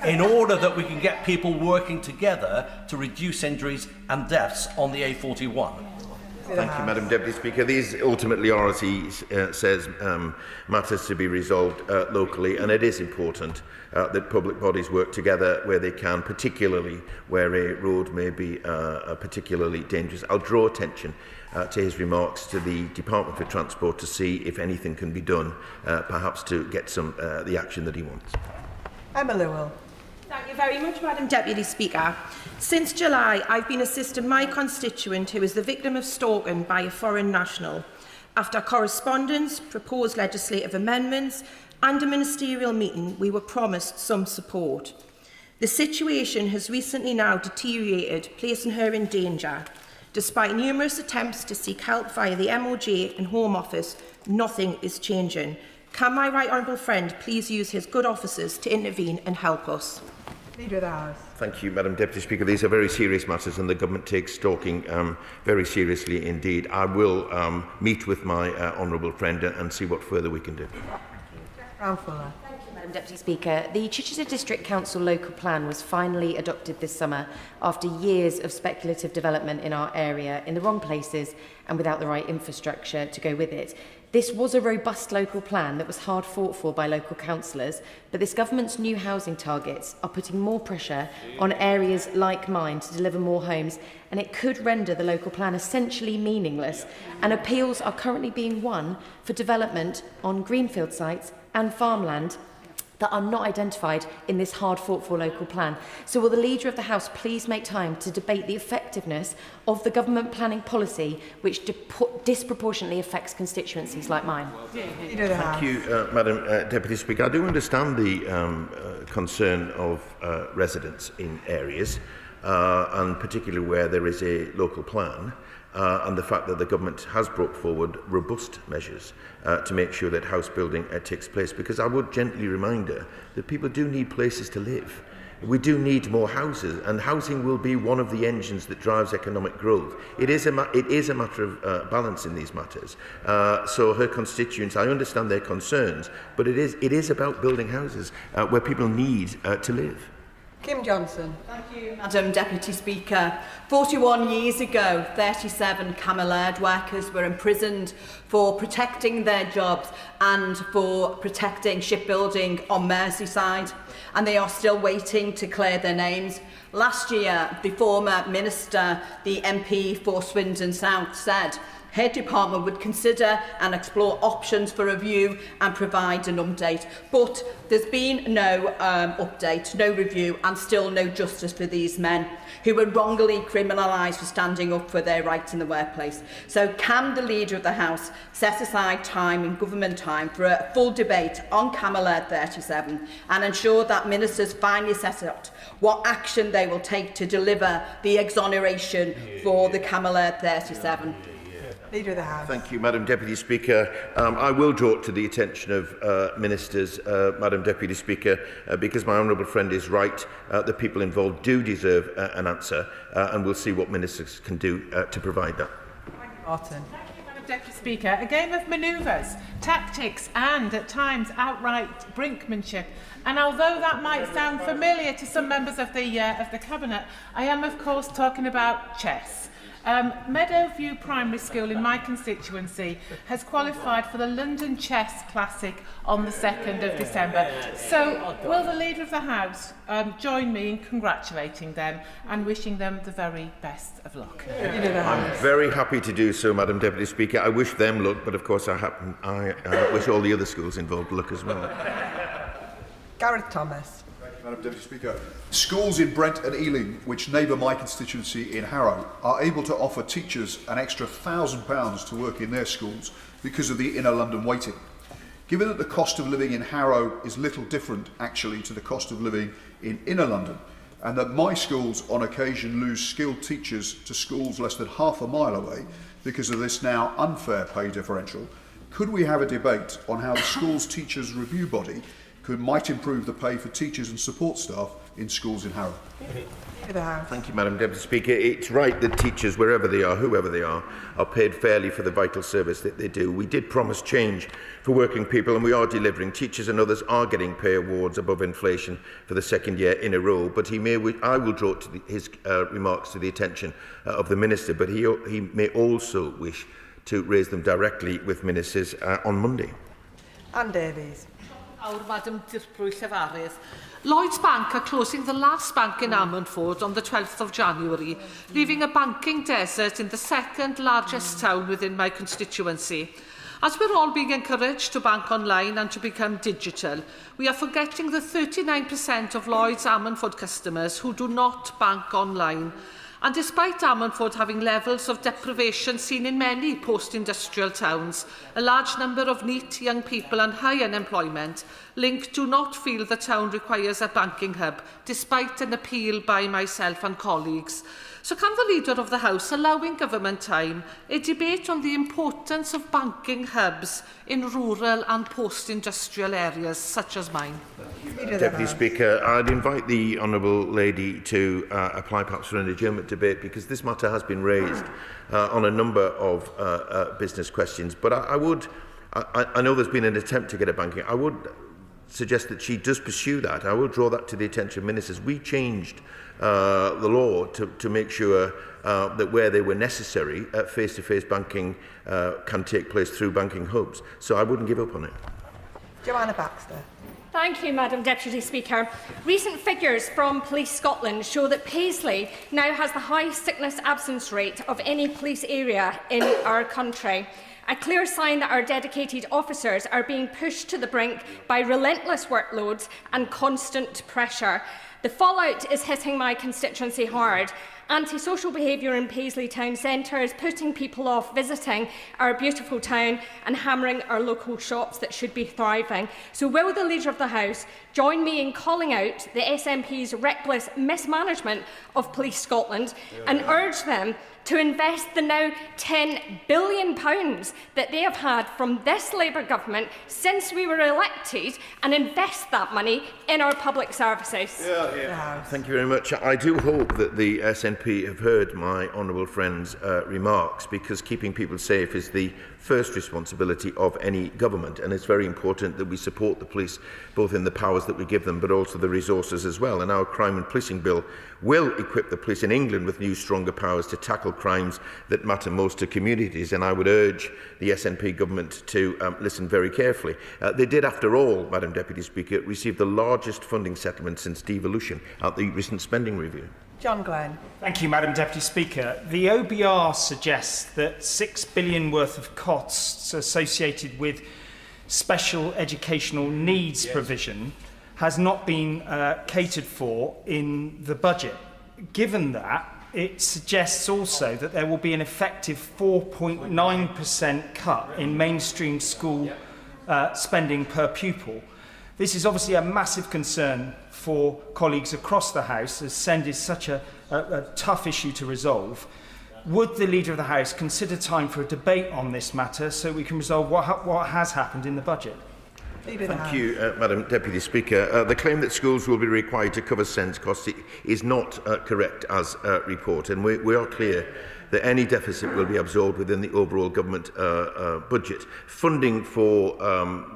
in order that we can get people working together to reduce injuries and deaths on the A41? Thank you, Madam Deputy Speaker. These ultimately are, as he says, matters to be resolved locally, and it is important that public bodies work together where they can, particularly where a road may be particularly dangerous. I'll draw attention to his remarks to the Department for Transport to see if anything can be done, perhaps to get some the action that he wants. Emma Lewell. Thank you very much, Madam Deputy Speaker. Since July, I've been assisting my constituent who is the victim of stalking by a foreign national. After correspondence, proposed legislative amendments and a ministerial meeting, we were promised some support. The situation has recently now deteriorated, placing her in danger. Despite numerous attempts to seek help via the MOJ and Home Office, nothing is changing. Can my right honourable friend please use his good offices to intervene and help us? Leader of the House. Thank you, Madam Deputy Speaker. These are very serious matters and the Government takes stalking very seriously indeed. I will meet with my honourable friend and see what further we can do. Madam Deputy Speaker, the Chichester District Council local plan was finally adopted this summer after years of speculative development in our area in the wrong places and without the right infrastructure to go with it. This was a robust local plan that was hard fought for by local councillors, but this government's new housing targets are putting more pressure on areas like mine to deliver more homes, and it could render the local plan essentially meaningless, and appeals are currently being won for development on greenfield sites and farmland that are not identified in this hard-fought-for local plan. So will the Leader of the House please make time to debate the effectiveness of the government planning policy which disproportionately affects constituencies like mine? Thank you, Madam Deputy Speaker. I do understand the concern of residents in areas, and particularly where there is a local plan, and the fact that the government has brought forward robust measures to make sure that house building takes place, because I would gently remind her that people do need places to live. We do need more houses, and housing will be one of the engines that drives economic growth. It is a matter of balance in these matters. So her constituents, I understand their concerns, but it is about building houses where people need to live. Kim Johnson. Thank you, Madam Deputy Speaker. 41 years ago, 37 Camelard workers were imprisoned for protecting their jobs and for protecting shipbuilding on Merseyside, and they are still waiting to clear their names. Last year, the former minister, the MP for Swindon South, said her department would consider and explore options for review and provide an update. But there's been no update, no review, and still no justice for these men who were wrongly criminalised for standing up for their rights in the workplace. So can the Leader of the House set aside time in government time for a full debate on Camelard 37 and ensure that ministers finally set out what action they will take to deliver the exoneration for the Camelard 37? Leader of the House. Thank you, Madam Deputy Speaker. I will draw it to the attention of ministers, Madam Deputy Speaker, because my honourable friend is right. The people involved do deserve an answer, and we'll see what ministers can do to provide that. Martin. Deputy Speaker, a game of manoeuvres, tactics and, at times, outright brinkmanship. And although that might sound familiar to some members of the Cabinet, I am, of course, talking about chess. Meadowview Primary School in my constituency has qualified for the London Chess Classic on the 2nd of December. So will the Leader of the House join me in congratulating them and wishing them the very best of luck? I'm very happy to do so, Madam Deputy Speaker. I wish them luck, but of course I wish all the other schools involved luck as well. Gareth Thomas. Madam Deputy Speaker, schools in Brent and Ealing, which neighbour my constituency in Harrow, are able to offer teachers an extra £1,000 to work in their schools because of the inner London waiting. Given that the cost of living in Harrow is little different actually to the cost of living in inner London, and that my schools on occasion lose skilled teachers to schools less than half a mile away because of this now unfair pay differential, could we have a debate on how the school's teachers review body might improve the pay for teachers and support staff in schools in Harrow? Thank you, Madam Deputy Speaker. It's right that teachers, wherever they are, whoever they are paid fairly for the vital service that they do. We did promise change for working people, and we are delivering. Teachers and others are getting pay awards above inflation for the second year in a row, but I will draw his remarks to the attention of the Minister, but he may also wish to raise them directly with ministers on Monday. Anne Davies. Madam Llefarydd. Lloyds Bank are closing the last bank in Ammanford on the 12th of January, leaving a banking desert in the second largest town within my constituency. As we're all being encouraged to bank online and to become digital, we are forgetting the 39% of Lloyds Ammanford customers who do not bank online. And despite Ammanford having levels of deprivation seen in many post-industrial towns, a large number of neat young people and high unemployment, Link do not feel the town requires a banking hub, despite an appeal by myself and colleagues. So can the Leader of the House, allowing government time, a debate on the importance of banking hubs in rural and post-industrial areas such as mine? Deputy Speaker, I'd invite the Honourable Lady to apply perhaps for an adjournment debate, because this matter has been raised on a number of business questions. But I know there's been an attempt to get a banking. I would suggest that she does pursue that. I will draw that to the attention of ministers. We changed the law to make sure that where they were necessary, face-to-face banking can take place through banking hubs. So I wouldn't give up on it. Joanna Baxter. Thank you, Madam Deputy Speaker. Recent figures from Police Scotland show that Paisley now has the highest sickness absence rate of any police area in our country. A clear sign that our dedicated officers are being pushed to the brink by relentless workloads and constant pressure. The fallout is hitting my constituency hard. Antisocial behaviour in Paisley town centre is putting people off visiting our beautiful town and hammering our local shops that should be thriving. So will the Leader of the House join me in calling out the SNP's reckless mismanagement of Police Scotland and urge them to invest the now £10 billion that they have had from this Labour government since we were elected, and invest that money in our public services? Thank you very much. I do hope that the SNP have heard my honourable friend's remarks, because keeping people safe is the first responsibility of any government, and it's very important that we support the police both in the powers that we give them but also the resources as well. And our crime and policing bill will equip the police in England with new stronger powers to tackle crimes that matter most to communities, and I would urge the SNP government to listen very carefully. They did, after all, Madam Deputy Speaker, receive the largest funding settlement since devolution at the recent spending review. John Glenn. Thank you, Madam Deputy Speaker. The OBR suggests that £6 billion worth of costs associated with special educational needs provision has not been catered for in the budget. Given that, it suggests also that there will be an effective 4.9% cut in mainstream school spending per pupil. This is obviously a massive concern for colleagues across the House, as SEND is such a tough issue to resolve. Would the Leader of the House consider time for a debate on this matter so we can resolve what has happened in the budget? Thank you, Madam Deputy Speaker. The claim that schools will be required to cover SEND's costs is not correct as reported, and we are clear that any deficit will be absorbed within the overall government budget. Funding for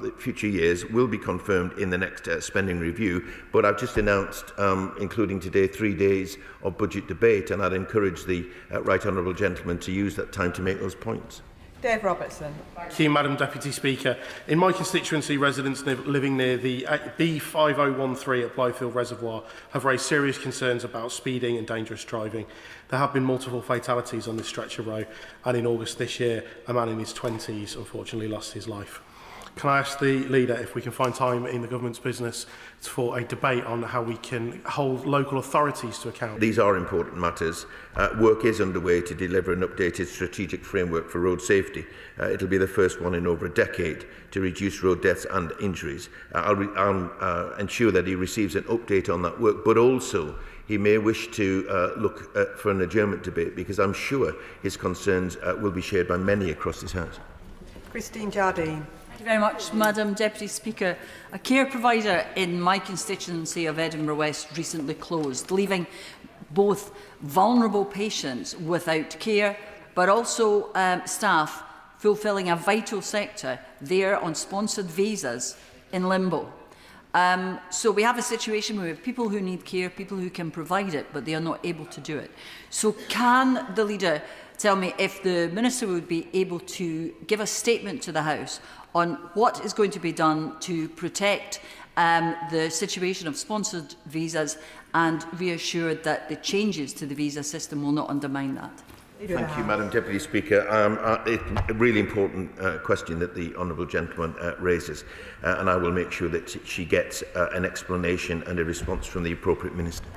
the future years will be confirmed in the next spending review, but I've just announced, including today, 3 days of budget debate, and I'd encourage the right honourable gentleman to use that time to make those points. Dave Robertson. Thank you, Madam Deputy Speaker. In my constituency, residents living near the B5013 at Blythefield Reservoir have raised serious concerns about speeding and dangerous driving. There have been multiple fatalities on this stretch of road, and in August this year, a man in his 20s unfortunately lost his life. Can I ask the Leader if we can find time in the government's business for a debate on how we can hold local authorities to account? These are important matters. Work is underway to deliver an updated strategic framework for road safety. It'll be the first one in over a decade to reduce road deaths and injuries. I'll ensure that he receives an update on that work, but also he may wish to look for an adjournment debate, because I'm sure his concerns will be shared by many across this House. Christine Jardine. Thank you very much, Madam Deputy Speaker. A care provider in my constituency of Edinburgh West recently closed, leaving both vulnerable patients without care, but also staff fulfilling a vital sector there on sponsored visas in limbo. So we have a situation where we have people who need care, people who can provide it, but they are not able to do it. So can the Leader tell me if the Minister would be able to give a statement to the House on what is going to be done to protect the situation of sponsored visas and reassure that the changes to the visa system will not undermine that? Thank you, Madam Deputy Speaker. It's a really important question that the honourable gentleman raises, and I will make sure that she gets an explanation and a response from the appropriate minister.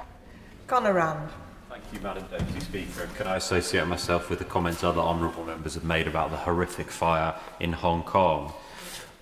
Conor Rand. Thank you, Madam Deputy Speaker. Can I associate myself with the comments other honourable members have made about the horrific fire in Hong Kong?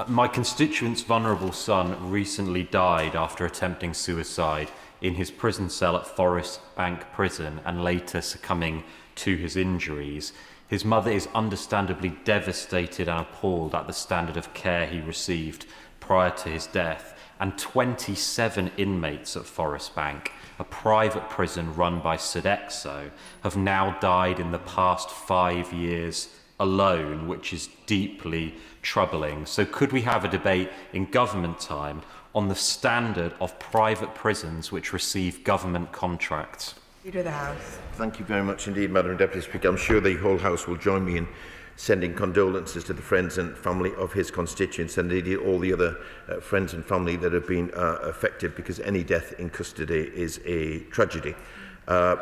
My constituent's vulnerable son recently died after attempting suicide in his prison cell at Forest Bank Prison and later succumbing to his injuries. His mother is understandably devastated and appalled at the standard of care he received prior to his death, and 27 inmates at Forest Bank, a private prison run by Sodexo, have now died in the past 5 years alone, which is deeply troubling. So could we have a debate in government time on the standard of private prisons which receive government contracts? Leader of the House. Thank you very much indeed, Madam Deputy Speaker. I'm sure the whole House will join me in sending condolences to the friends and family of his constituents and indeed all the other friends and family that have been affected, because any death in custody is a tragedy.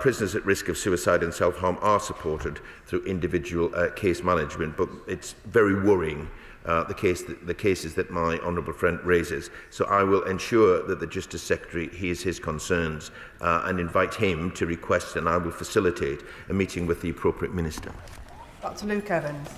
Prisoners at risk of suicide and self-harm are supported through individual case management, but it's very worrying the cases that my honourable friend raises. So I will ensure that the Justice Secretary hears his concerns and invite him to request, and I will facilitate a meeting with the appropriate minister. Dr. Luke Evans.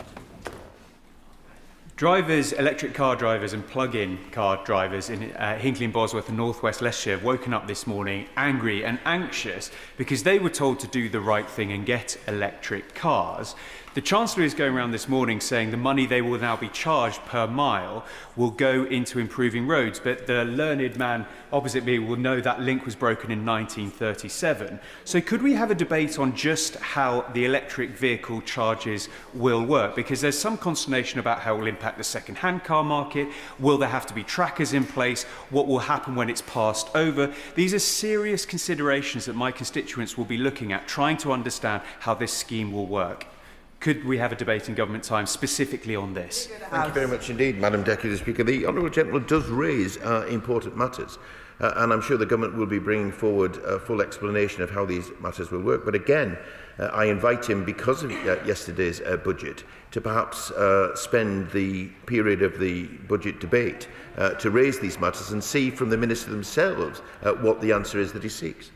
Drivers, electric car drivers and plug-in car drivers in Hinckley and Bosworth and North West Leicestershire have woken up this morning angry and anxious because they were told to do the right thing and get electric cars. The Chancellor is going around this morning saying the money they will now be charged per mile will go into improving roads, but the learned man opposite me will know that link was broken in 1937. So could we have a debate on just how the electric vehicle charges will work? Because there's some consternation about how it will impact the second-hand car market. Will there have to be trackers in place? What will happen when it's passed over? These are serious considerations that my constituents will be looking at, trying to understand how this scheme will work. Could we have a debate in government time specifically on this? Thank you very much indeed, Madam Deputy Speaker. The honourable gentleman does raise important matters, and I'm sure the government will be bringing forward a full explanation of how these matters will work. But again, I invite him, because of yesterday's budget, to perhaps spend the period of the budget debate to raise these matters and see from the Minister themselves what the answer is that he seeks.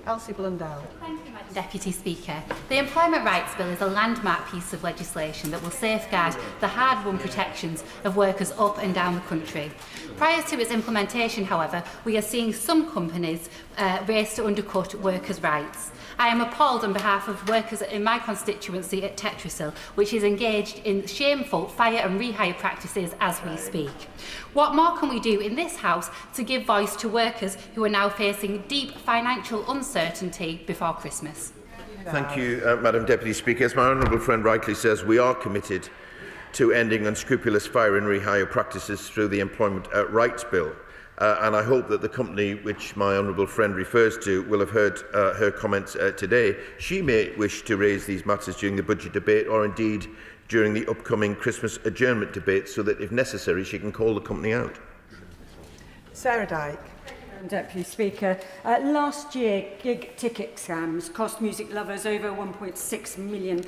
Elsie Blundell. Thank you, Madam Deputy Speaker. The Employment Rights Bill is a landmark piece of legislation that will safeguard the hard-won protections of workers up and down the country. Prior to its implementation, however, we are seeing some companies race to undercut workers' rights. I am appalled on behalf of workers in my constituency at Tetrasil, which is engaged in shameful fire and rehire practices as we speak. What more can we do in this House to give voice to workers who are now facing deep financial uncertainty before Christmas? Thank you, Madam Deputy Speaker. As my honourable friend rightly says, we are committed to ending unscrupulous fire and rehire practices through the Employment Rights Bill. And I hope that the company which my honourable friend refers to will have heard her comments today. She may wish to raise these matters during the budget debate, or indeed during the upcoming Christmas adjournment debate, so that if necessary she can call the company out. Sarah Dyke. Deputy Speaker, last year gig ticket scams cost music lovers over £1.6 million.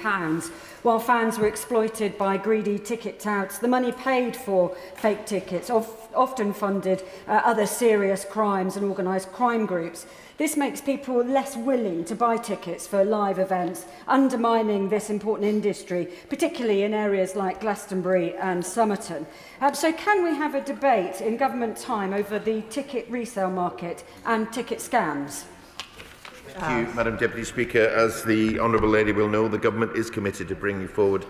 While fans were exploited by greedy ticket touts, the money paid for fake tickets often funded other serious crimes and organised crime groups. This makes people less willing to buy tickets for live events, undermining this important industry, particularly in areas like Glastonbury and Somerton. So can we have a debate in government time over the ticket resale market and ticket scams? Thank you, Madam Deputy Speaker. As the honourable lady will know, the government is committed to bringing forward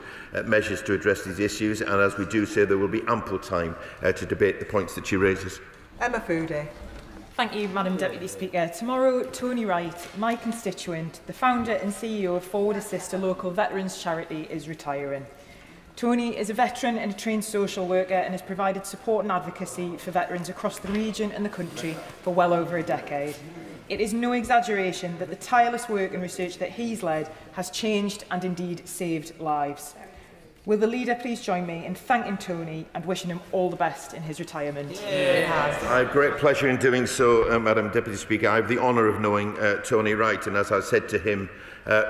measures to address these issues, and as we do so, there will be ample time to debate the points that she raises. Emma Foodie. Thank you, Madam Deputy Speaker. Tomorrow, Tony Wright, my constituent, the founder and CEO of Forward Assist, a local veterans charity, is retiring. Tony is a veteran and a trained social worker and has provided support and advocacy for veterans across the region and the country for well over a decade. It is no exaggeration that the tireless work and research that he's led has changed and indeed saved lives. Will the leader please join me in thanking Tony and wishing him all the best in his retirement? I have great pleasure in doing so, Madam Deputy Speaker. I have the honour of knowing Tony Wright, and as I said to him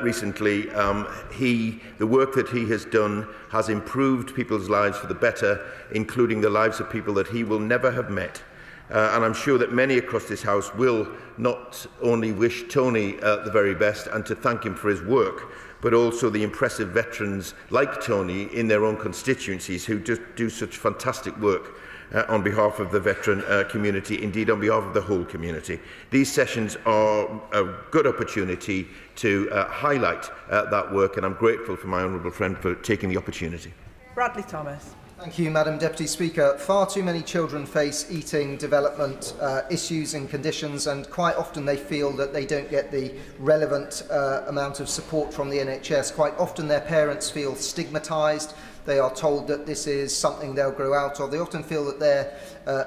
recently, the work that he has done has improved people's lives for the better, including the lives of people that he will never have met. And I'm sure that many across this House will not only wish Tony the very best and to thank him for his work, but also the impressive veterans like Tony in their own constituencies who just do such fantastic work on behalf of the veteran community, indeed on behalf of the whole community. These sessions are a good opportunity to highlight that work, and I'm grateful for my honourable friend for taking the opportunity. Bradley Thomas. Thank you, Madam Deputy Speaker. Far too many children face eating development issues and conditions, and quite often they feel that they don't get the relevant amount of support from the NHS. Quite often their parents feel stigmatised. They are told that this is something they'll grow out of. They often feel that their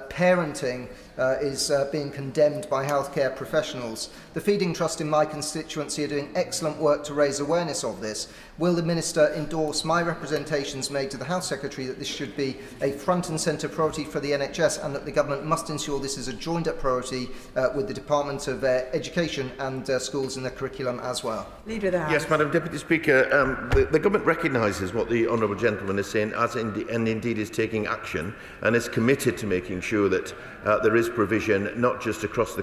parenting is being condemned by healthcare professionals. The Feeding Trust in my constituency are doing excellent work to raise awareness of this. Will the Minister endorse my representations made to the House Secretary that this should be a front and centre priority for the NHS, and that the Government must ensure this is a joined-up priority with the Department of Education and schools in the curriculum as well? Leader of the House. Yes, Madam Deputy Speaker, the Government recognises what the Honourable Gentleman is saying, and indeed is taking action, and is committed to making sure that there is provision not just across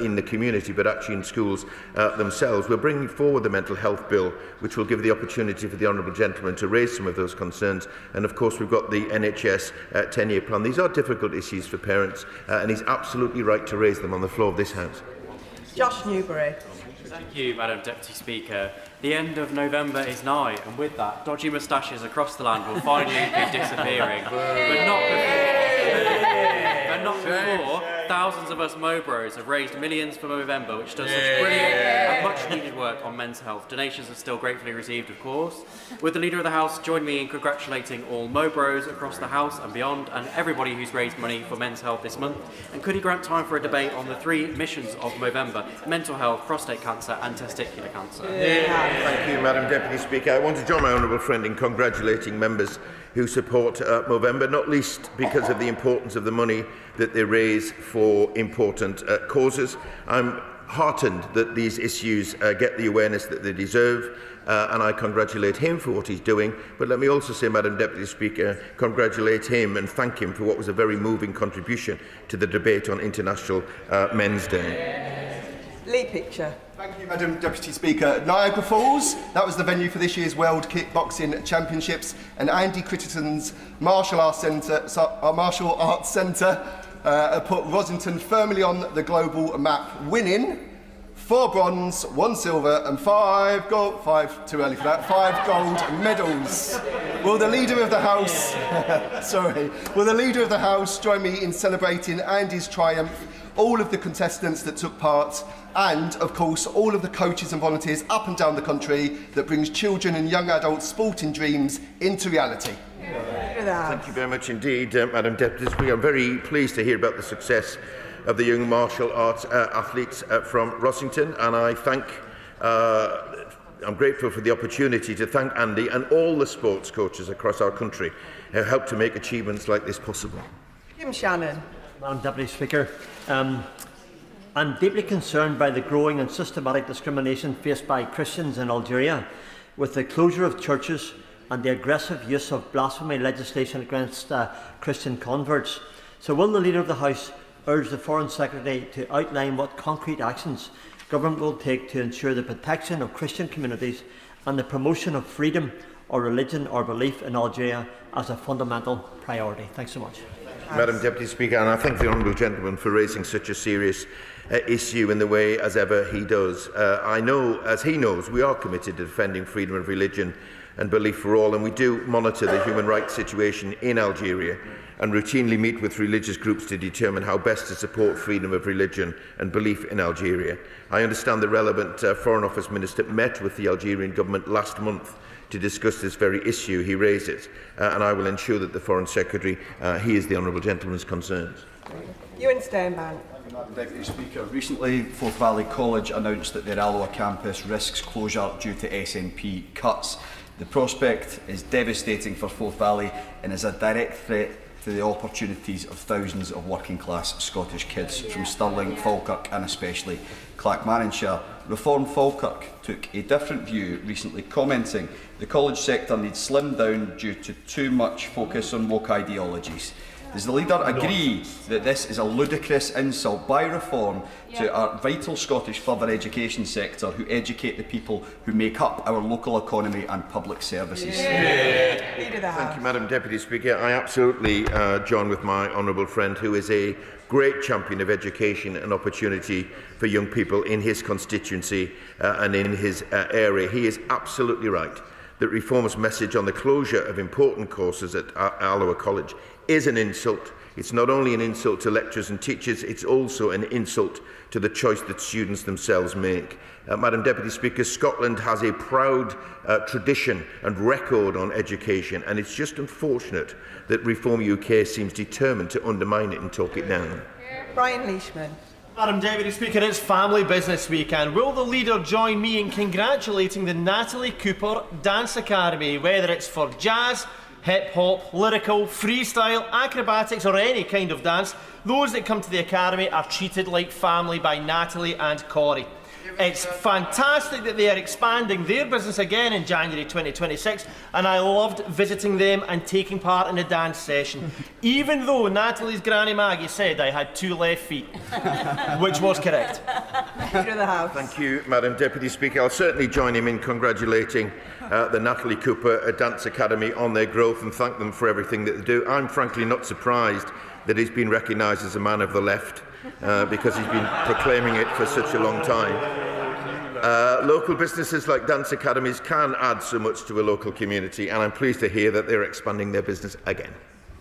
in the community, but actually in schools themselves. We're bringing forward the Mental Health Bill, which will give the opportunity for the Honourable Gentleman to raise some of those concerns. And of course, we've got the NHS 10-year plan. These are difficult issues for parents, and he's absolutely right to raise them on the floor of this House. Josh Newbury. Thank you, Madam Deputy Speaker. The end of November is nigh, and with that, dodgy moustaches across the land will finally be disappearing. But not before thousands of us Mowbros have raised millions for Movember, which does such brilliant and much needed work on men's health. Donations are still gratefully received, of course. Would the Leader of the House join me in congratulating all Mowbros across the House and beyond, and everybody who's raised money for men's health this month? And could he grant time for a debate on the 3 missions of Movember: mental health, prostate cancer and testicular cancer? Thank you, Madam Deputy Speaker. I want to join my honourable friend in congratulating members who support Movember, not least because of the importance of the money that they raise for important causes. I'm heartened that these issues get the awareness that they deserve, and I congratulate him for what he's doing. But let me also say, Madam Deputy Speaker, congratulate him and thank him for what was a very moving contribution to the debate on International Men's Day. Lee Picture. Thank you, Madam Deputy Speaker. Niagara Falls, that was the venue for this year's World Kickboxing Championships, and Andy Critterson's Martial Arts Centre put Rosington firmly on the global map, winning 4 bronze, 1 silver and 5 gold, 5 too early for that, 5 gold medals. Will the Leader of the House, will the Leader of the House join me in celebrating Andy's triumph, all of the contestants that took part, and, of course, all of the coaches and volunteers up and down the country that brings children and young adults' sporting dreams into reality? Thank you very much indeed, Madam Deputy Speaker. I'm very pleased to hear about the success of the young martial arts athletes from Rossington, and I'm grateful for the opportunity to thank Andy and all the sports coaches across our country who helped to make achievements like this possible. Jim Shannon. Madam Deputy Speaker, I'm deeply concerned by the growing and systematic discrimination faced by Christians in Algeria, with the closure of churches and the aggressive use of blasphemy legislation against Christian converts. So will the Leader of the House urge the Foreign Secretary to outline what concrete actions government will take to ensure the protection of Christian communities and the promotion of freedom or religion or belief in Algeria as a fundamental priority? Thanks so much. Madam Deputy Speaker, and I thank the Honourable Gentleman for raising such a serious issue in the way as ever he does. I know, as he knows, we are committed to defending freedom of religion and belief for all, and we do monitor the human rights situation in Algeria and routinely meet with religious groups to determine how best to support freedom of religion and belief in Algeria. I understand the relevant Foreign Office Minister met with the Algerian government last month to discuss this very issue he raises, and I will ensure that the Foreign Secretary hears the Honourable Gentleman's concerns. Ewan Steinbank. Madam Deputy Speaker, recently Forth Valley College announced that their Alloa campus risks closure due to SNP cuts. The prospect is devastating for Forth Valley and is a direct threat to the opportunities of thousands of working-class Scottish kids from Stirling, Falkirk and especially Clackmannanshire. Reform Falkirk took a different view, recently commenting the college sector needs slimmed down due to too much focus on woke ideologies. Does the leader agree that this is a ludicrous insult by Reform to our vital Scottish further education sector who educate the people who make up our local economy and public services? Thank you, Madam Deputy Speaker. I absolutely join with my honourable friend, who is a great champion of education and opportunity for young people in his constituency and in his area. He is absolutely right that Reform's message on the closure of important courses at Alloa College is an insult. It's not only an insult to lecturers and teachers, it's also an insult to the choice that students themselves make. Madam Deputy Speaker, Scotland has a proud tradition and record on education, and it's just unfortunate that Reform UK seems determined to undermine it and talk it down. Brian Leishman. Madam Deputy Speaker, it's Family Business Weekend. Will the leader join me in congratulating the Natalie Cooper Dance Academy, whether it's for jazz, hip-hop, lyrical, freestyle, acrobatics or any kind of dance? Those that come to the Academy are treated like family by Natalie and Corey. It's fantastic that they are expanding their business again in January 2026, and I loved visiting them and taking part in a dance session, even though Natalie's granny Maggie said I had 2 left feet, which was correct. Thank you, Madam Deputy Speaker. I'll certainly join him in congratulating the Natalie Cooper Dance Academy on their growth and thank them for everything that they do. I'm frankly not surprised that he's been recognised as a man of the left because he's been proclaiming it for such a long time. Local businesses like dance academies can add so much to a local community, and I'm pleased to hear that they're expanding their business again.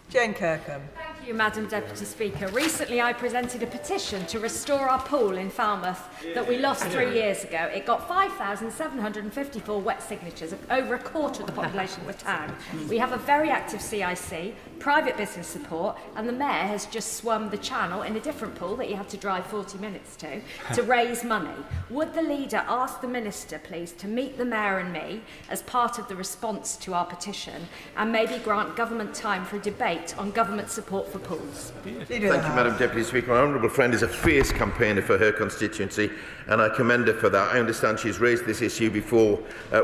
Jane Kirkham. Thank you, Madam Deputy Speaker. Recently, I presented a petition to restore our pool in Falmouth that we lost 3 years ago. It got 5,754 wet signatures, over a quarter of the population of the town. We have a very active CIC, private business support, and the Mayor has just swum the channel in a different pool that you had to drive 40 minutes to raise money. Would the leader ask the Minister, please, to meet the Mayor and me as part of the response to our petition, and maybe grant government time for a debate on government support for pools? Thank you, Madam Deputy Speaker. My honourable friend is a fierce campaigner for her constituency, and I commend her for that. I understand she's raised this issue before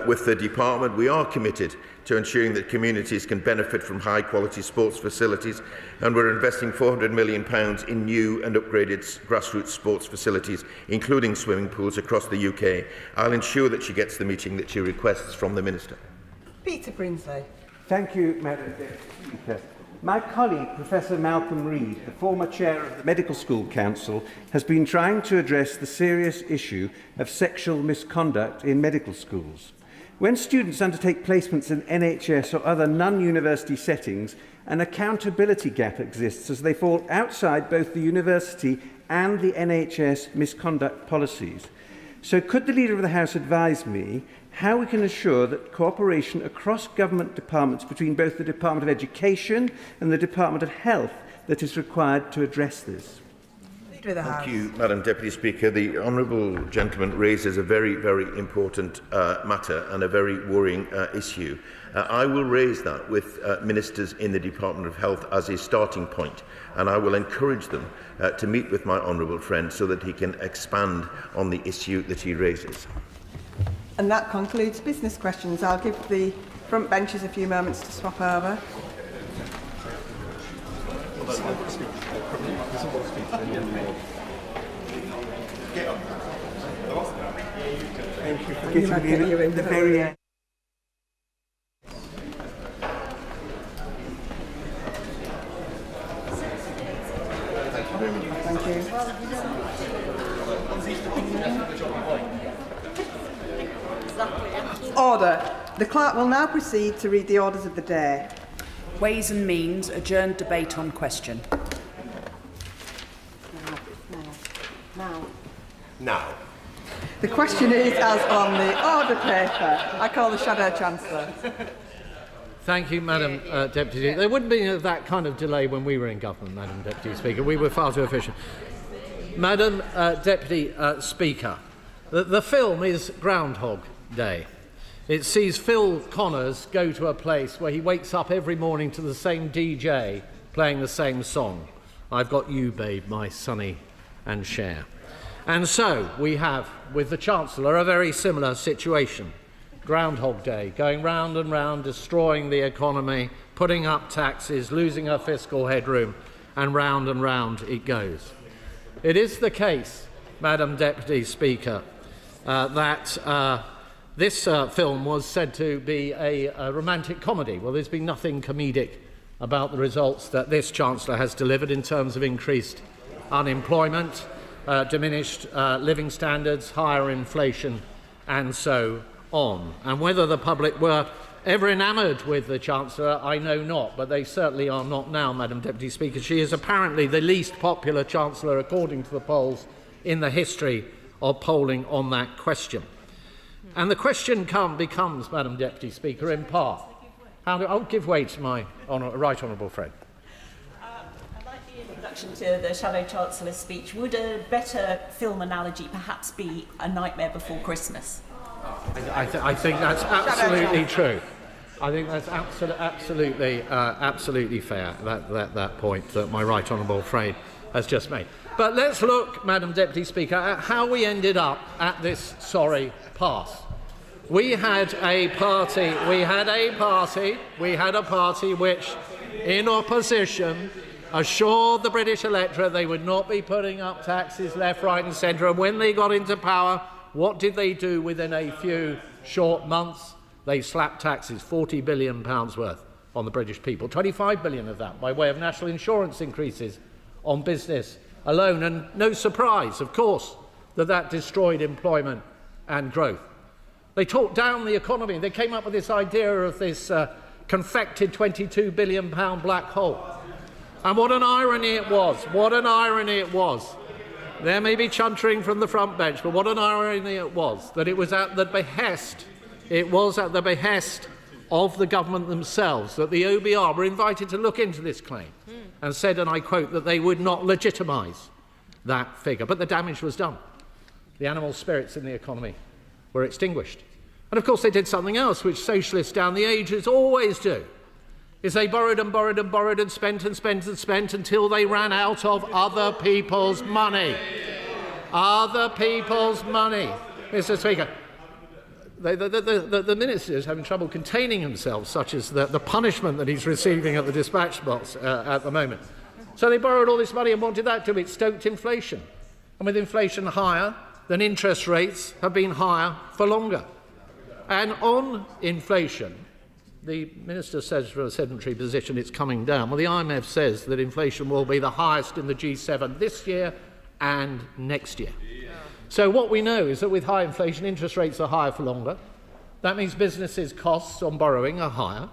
with the department. We are committed to ensuring that communities can benefit from high-quality sports facilities, and we're investing £400 million in new and upgraded grassroots sports facilities, including swimming pools across the UK. I'll ensure that she gets the meeting that she requests from the Minister. Peter Brinsley. Thank you, Madam Deputy Speaker. My colleague, Professor Malcolm Reid, the former chair of the Medical School Council, has been trying to address the serious issue of sexual misconduct in medical schools. When students undertake placements in NHS or other non-university settings, an accountability gap exists as they fall outside both the university and the NHS misconduct policies. So could the Leader of the House advise me how we can ensure that cooperation across government departments between both the Department of Education and the Department of Health that is required to address this? Thank you, Madam Deputy Speaker. The honourable gentleman raises a very, very important matter and a very worrying issue. I will raise that with ministers in the Department of Health as a starting point, and I will encourage them to meet with my honourable friend so that he can expand on the issue that he raises. And that concludes business questions. I'll give the front benches a few moments to swap over. Thank you for getting me in the very end. Thank you. Order. The clerk will now proceed to read the orders of the day. Ways and Means, adjourned debate on question. Now. The question is as on the order paper. I call the Shadow Chancellor. Thank you, Madam Deputy. There wouldn't be that kind of delay when we were in government, Madam Deputy Speaker. We were far too efficient. Madam Deputy Speaker, the film is Groundhog Day. It sees Phil Connors go to a place where he wakes up every morning to the same DJ playing the same song. I've got you, babe, my Sonny and Cher. And so we have, with the Chancellor, a very similar situation. Groundhog Day, going round and round, destroying the economy, putting up taxes, losing our fiscal headroom, and round it goes. It is the case, Madam Deputy Speaker, that this film was said to be a romantic comedy. Well, there's been nothing comedic about the results that this Chancellor has delivered in terms of increased unemployment, diminished living standards, higher inflation, and so on. And whether the public were ever enamoured with the Chancellor, I know not, but they certainly are not now, Madam Deputy Speaker. She is apparently the least popular Chancellor, according to the polls, in the history of polling on that question. And the question becomes, Madam Deputy Speaker, in part, I'll give way to my right honourable friend. I'd like the introduction to the Shadow Chancellor's speech. Would a better film analogy perhaps be A Nightmare Before Christmas? I think that's absolutely true. I think that's absolutely fair, that point that my right honourable friend has just made. But let's look, Madam Deputy Speaker, at how we ended up at this sorry pass. We had a party which, in opposition, assured the British electorate they would not be putting up taxes left, right and centre. And when they got into power, what did they do within a few short months? They slapped taxes, £40 billion worth, on the British people. 25 billion of that by way of national insurance increases on business alone. And no surprise, of course, that destroyed employment and growth. They talked down the economy. They came up with this idea of this confected £22 billion black hole. And what an irony it was. What an irony it was. There may be chuntering from the front bench, but what an irony it was that it was at the behest of the government themselves that the OBR were invited to look into this claim and said, and I quote, that they would not legitimise that figure. But the damage was done. The animal spirits in the economy were extinguished. And of course they did something else, which socialists down the ages always do, is they borrowed and borrowed and borrowed and spent and spent and spent until they ran out of other people's money. Other people's money. Mr. Speaker, the minister is having trouble containing himself, such as the punishment that he's receiving at the dispatch box at the moment. So they borrowed all this money, and what did that do? It stoked inflation. And with inflation higher, then interest rates have been higher for longer. And on inflation, the minister says from a sedentary position it's coming down. Well, the IMF says that inflation will be the highest in the G7 this year and next year. So what we know is that with high inflation, interest rates are higher for longer. That means businesses' costs on borrowing are higher.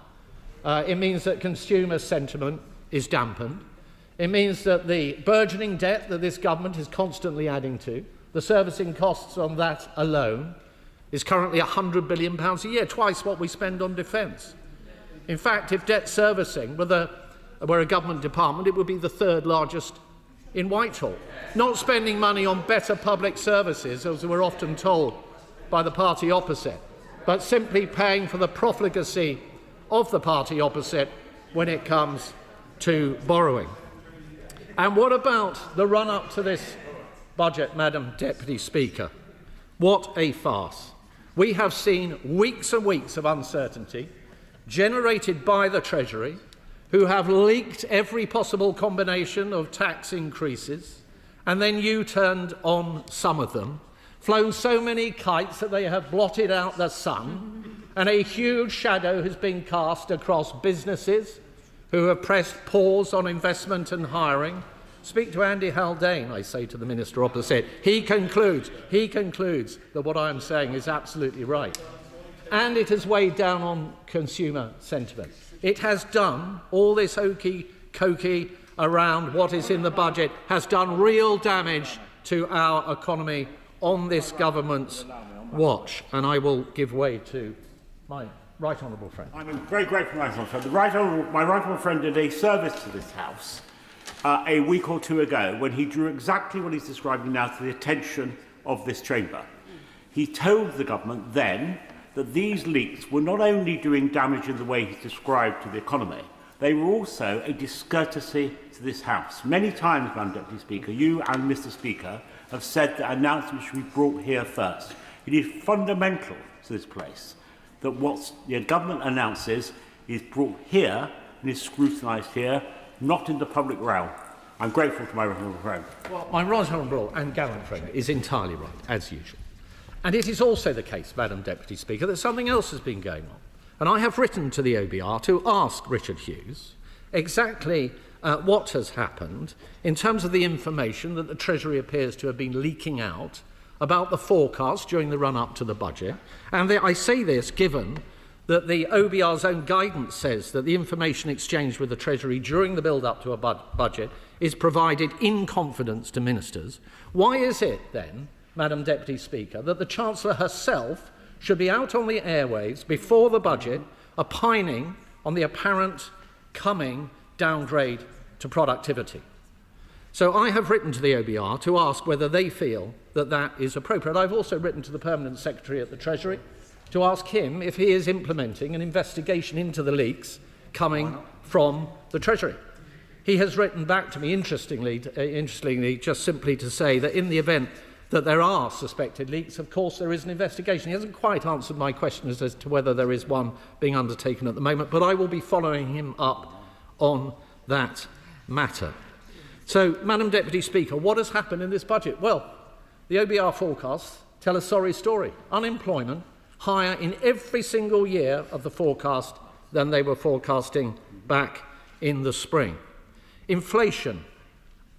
It means that consumer sentiment is dampened. It means that the burgeoning debt that this government is constantly adding to, the servicing costs on that alone, is currently £100 billion a year, twice what we spend on defence. In fact, if debt servicing were a government department, it would be the third largest in Whitehall. Not spending money on better public services, as we're often told by the party opposite, but simply paying for the profligacy of the party opposite when it comes to borrowing. And what about the run-up to this budget, Madam Deputy Speaker? What a farce. We have seen weeks and weeks of uncertainty generated by the Treasury, who have leaked every possible combination of tax increases and then U-turned on some of them, flown so many kites that they have blotted out the sun, and a huge shadow has been cast across businesses who have pressed pause on investment and hiring. Speak to Andy Haldane, I say to the minister opposite. He concludes that what I am saying is absolutely right. And it has weighed down on consumer sentiment. It has done, all this hokey-cokey around what is in the budget, has done real damage to our economy on this government's watch. And I will give way to my right honourable friend. I'm very grateful, my honourable friend. My right honourable friend did a service to this House a week or two ago when he drew exactly what he's describing now to the attention of this chamber. He told the government then that these leaks were not only doing damage in the way he's described to the economy, they were also a discourtesy to this House. Many times, Madam Deputy Speaker, you and Mr Speaker have said that announcements should be brought here first. It is fundamental to this place that what the government announces is brought here and is scrutinised here, not in the public realm. I'm grateful to my honourable friend. Well, my right honourable and gallant friend is entirely right, as usual. And it is also the case, Madam Deputy Speaker, that something else has been going on. And I have written to the OBR to ask Richard Hughes exactly what has happened in terms of the information that the Treasury appears to have been leaking out about the forecast during the run-up to the budget. And I say this given that the OBR's own guidance says that the information exchanged with the Treasury during the build-up to a budget is provided in confidence to ministers. Why is it then, Madam Deputy Speaker, that the Chancellor herself should be out on the airwaves before the budget opining on the apparent coming downgrade to productivity? So I have written to the OBR to ask whether they feel that that is appropriate. I've also written to the Permanent Secretary at the Treasury to ask him if he is implementing an investigation into the leaks coming from the Treasury. He has written back to me, interestingly, just simply to say that in the event that there are suspected leaks, of course there is an investigation. He hasn't quite answered my question as to whether there is one being undertaken at the moment, but I will be following him up on that matter. So, Madam Deputy Speaker, what has happened in this budget? Well, the OBR forecasts tell a sorry story. Unemployment higher in every single year of the forecast than they were forecasting back in the spring. Inflation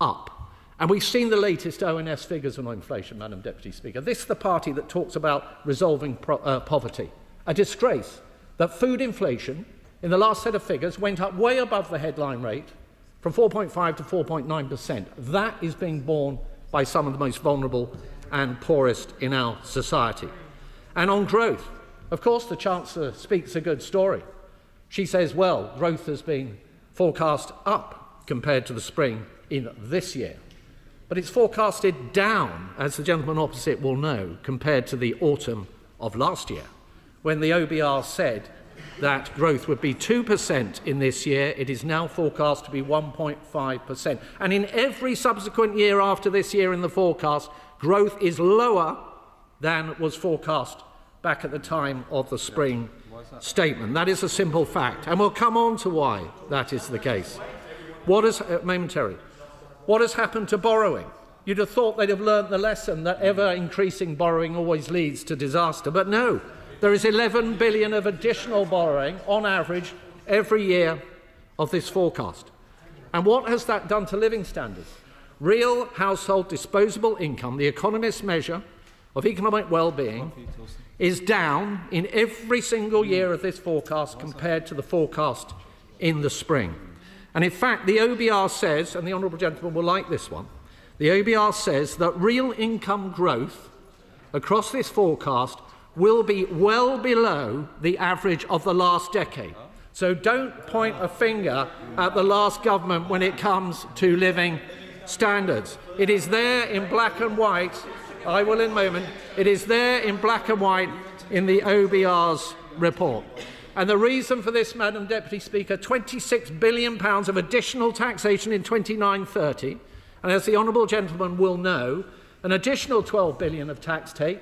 up. And we've seen the latest ONS figures on inflation, Madam Deputy Speaker. This is the party that talks about resolving poverty. A disgrace that food inflation in the last set of figures went up way above the headline rate from 4.5 to 4.9%. That is being borne by some of the most vulnerable and poorest in our society. And on growth, of course, the Chancellor speaks a good story. She says, well, growth has been forecast up compared to the spring in this year. But it's forecasted down, as the gentleman opposite will know, compared to the autumn of last year, when the OBR said that growth would be 2% in this year. It is now forecast to be 1.5%. And in every subsequent year after this year in the forecast, growth is lower than was forecast back at the time of the spring statement. That is a simple fact. And we'll come on to why that is the case. What has happened to borrowing? You'd have thought they'd have learnt the lesson that ever-increasing borrowing always leads to disaster. But no, there is 11 billion of additional borrowing on average every year of this forecast. And what has that done to living standards? Real household disposable income, the economist's measure of economic well-being, is down in every single year of this forecast compared to the forecast in the spring. And in fact, the OBR says, and the honourable gentleman will like this one, the OBR says that real income growth across this forecast will be well below the average of the last decade. So don't point a finger at the last government when it comes to living standards. It is there in black and white. I will in a moment. It is there in black and white in the OBR's report. And the reason for this, Madam Deputy Speaker, £26 billion of additional taxation in 29-30, and as the honourable gentleman will know, an additional £12 billion of tax take,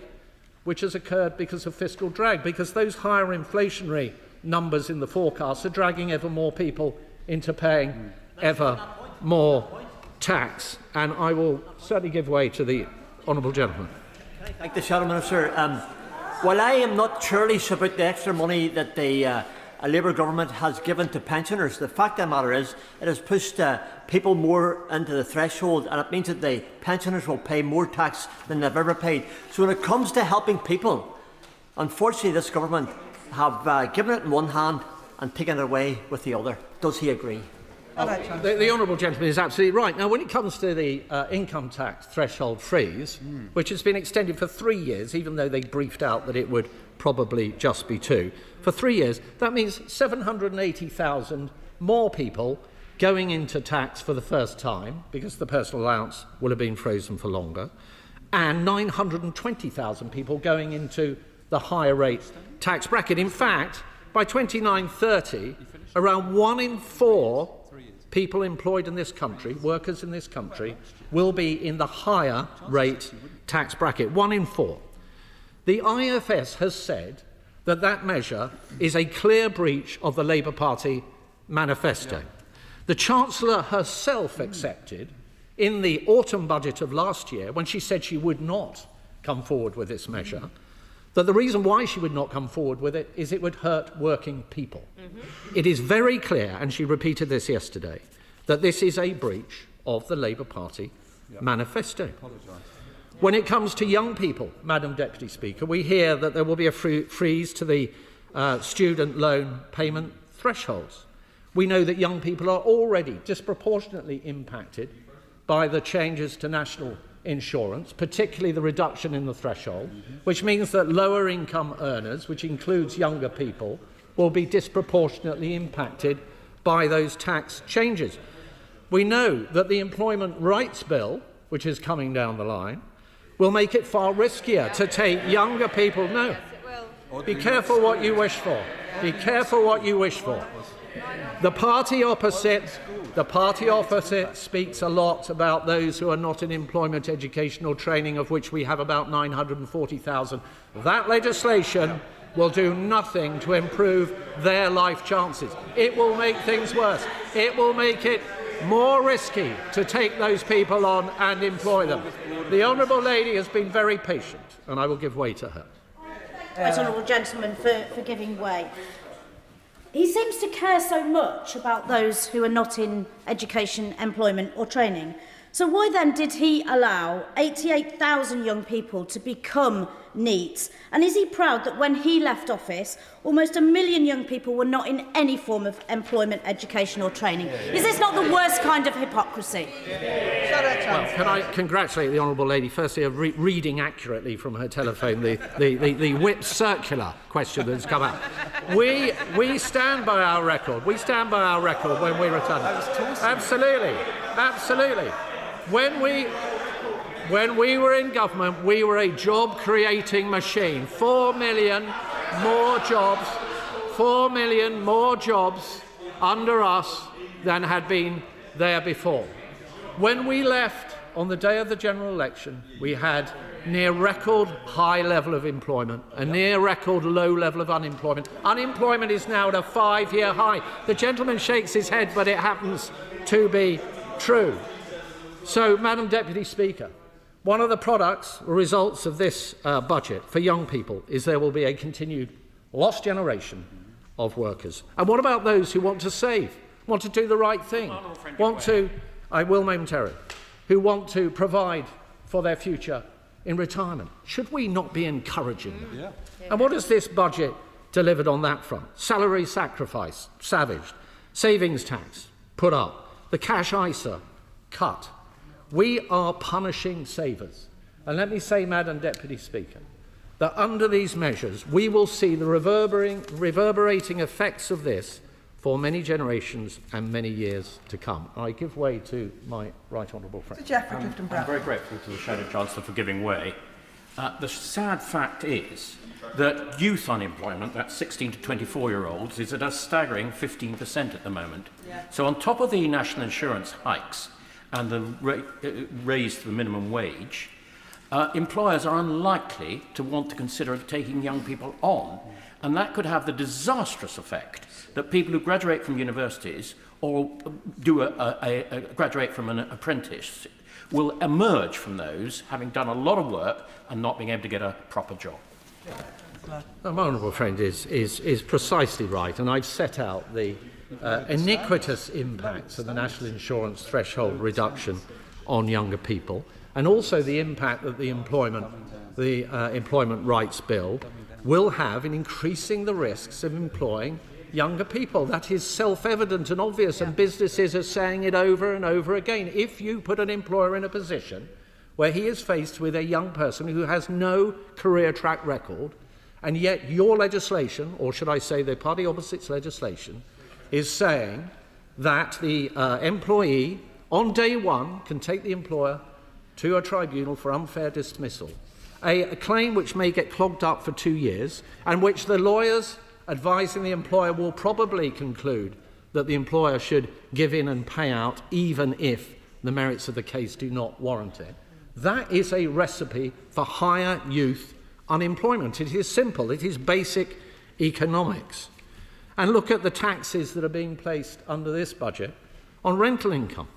which has occurred because of fiscal drag, because those higher inflationary numbers in the forecast are dragging ever more people into paying ever more tax. And I will certainly give way to the honourable gentleman. Thank the Shadow Minister. While I am not churlish about the extra money that the Labour government has given to pensioners, the fact of the matter is it has pushed people more into the threshold, and it means that the pensioners will pay more tax than they've ever paid. So when it comes to helping people, unfortunately this government have given it in one hand and taken it away with the other. Does he agree? The honourable gentleman is absolutely right. Now, when it comes to the income tax threshold freeze, which has been extended for 3 years, even though they briefed out that it would probably just be 2, for 3 years, that means 780,000 more people going into tax for the first time, because the personal allowance will have been frozen for longer, and 920,000 people going into the higher rate tax bracket. In fact, by 2930, around 1 in 4 people employed in this country, workers in this country, will be in the higher rate tax bracket. 1 in 4. The IFS has said that that measure is a clear breach of the Labour Party manifesto. The Chancellor herself accepted in the autumn budget of last year, when she said she would not come forward with this measure, that the reason why she would not come forward with it is it would hurt working people. It is very clear, and she repeated this yesterday, that this is a breach of the Labour Party manifesto. When it comes to young people, Madam Deputy Speaker, we hear that there will be a freeze to the student loan payment thresholds. We know that young people are already disproportionately impacted by the changes to national insurance, particularly the reduction in the threshold, which means that lower income earners, which includes younger people, will be disproportionately impacted by those tax changes. We know that the Employment Rights Bill, which is coming down the line, will make it far riskier to take younger people. No. Be careful what you wish for. Be careful what you wish for. The party opposite speaks a lot about those who are not in employment, education or training, of which we have about 940,000. That legislation will do nothing to improve their life chances. It will make things worse. It will make it more risky to take those people on and employ them. The Honourable Lady has been very patient, and I will give way to her. Right, Honourable Gentleman, for giving way. He seems to care so much about those who are not in education, employment or training. So why then did he allow 88,000 young people to become NEETs? And is he proud that when he left office, almost 1 million young people were not in any form of employment, education or training? Is this not the worst kind of hypocrisy? Well, can I congratulate the Honourable Lady, firstly, of reading accurately from her telephone the whip circular question that's come out. We stand by our record. We stand by our record when we return. Absolutely. Absolutely. When we were in government, we were a job-creating machine. 4 million more jobs, 4 million more jobs under us than had been there before. When we left on the day of the general election, we had near record high level of employment, a near record low level of unemployment. Unemployment is now at a 5-year high. The gentleman shakes his head, but it happens to be true. So, Madam Deputy Speaker, one of the products or results of this budget for young people is there will be a continued lost generation of workers. And what about those who want to save, want to do the right thing, I will momentarily, who want to provide for their future in retirement? Should we not be encouraging them? Yeah. And what has this budget delivered on that front? Salary sacrifice, savaged. Savings tax, put up. The cash ISA, cut. We are punishing savers. And let me say, Madam Deputy Speaker, that under these measures we will see the reverberating effects of this for many generations and many years to come. I give way to my right honourable friend. I'm very grateful to the Shadow Chancellor for giving way. The sad fact is that youth unemployment, that's 16 to 24-year-olds, is at a staggering 15% at the moment. Yeah. So on top of the national insurance hikes and the raise to the minimum wage, employers are unlikely to want to consider taking young people on. And that could have the disastrous effect that people who graduate from universities or do graduate from an apprentice will emerge from those having done a lot of work and not being able to get a proper job. My honourable friend is precisely right, and I've set out the iniquitous impacts of the national insurance threshold reduction on younger people, and also the impact that the Employment Rights Bill will have in increasing the risks of employing younger people. That is self-evident and obvious, and businesses are saying it over and over again. If you put an employer in a position where he is faced with a young person who has no career track record, and yet your legislation, or should I say the party opposite's legislation, is saying that the employee on day one can take the employer to a tribunal for unfair dismissal, a claim which may get clogged up for 2 years, and which the lawyers advising the employer will probably conclude that the employer should give in and pay out even if the merits of the case do not warrant it. That is a recipe for higher youth unemployment. It is simple. It is basic economics. And look at the taxes that are being placed under this budget on rental income.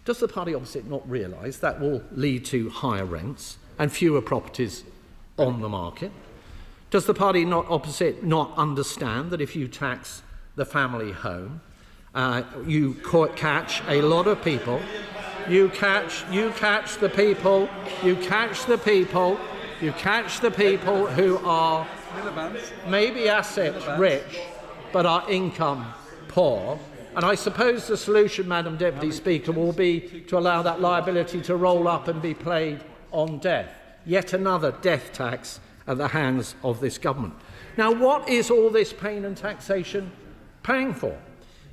Does the party opposite not realise that will lead to higher rents and fewer properties on the market? Does the party opposite not understand that if you tax the family home, you catch a lot of people, you catch the people who are maybe asset rich but are income poor? And I suppose the solution, Madam Deputy Speaker, will be to allow that liability to roll up and be paid on death. Yet another death tax at the hands of this government. Now, what is all this pain and taxation paying for?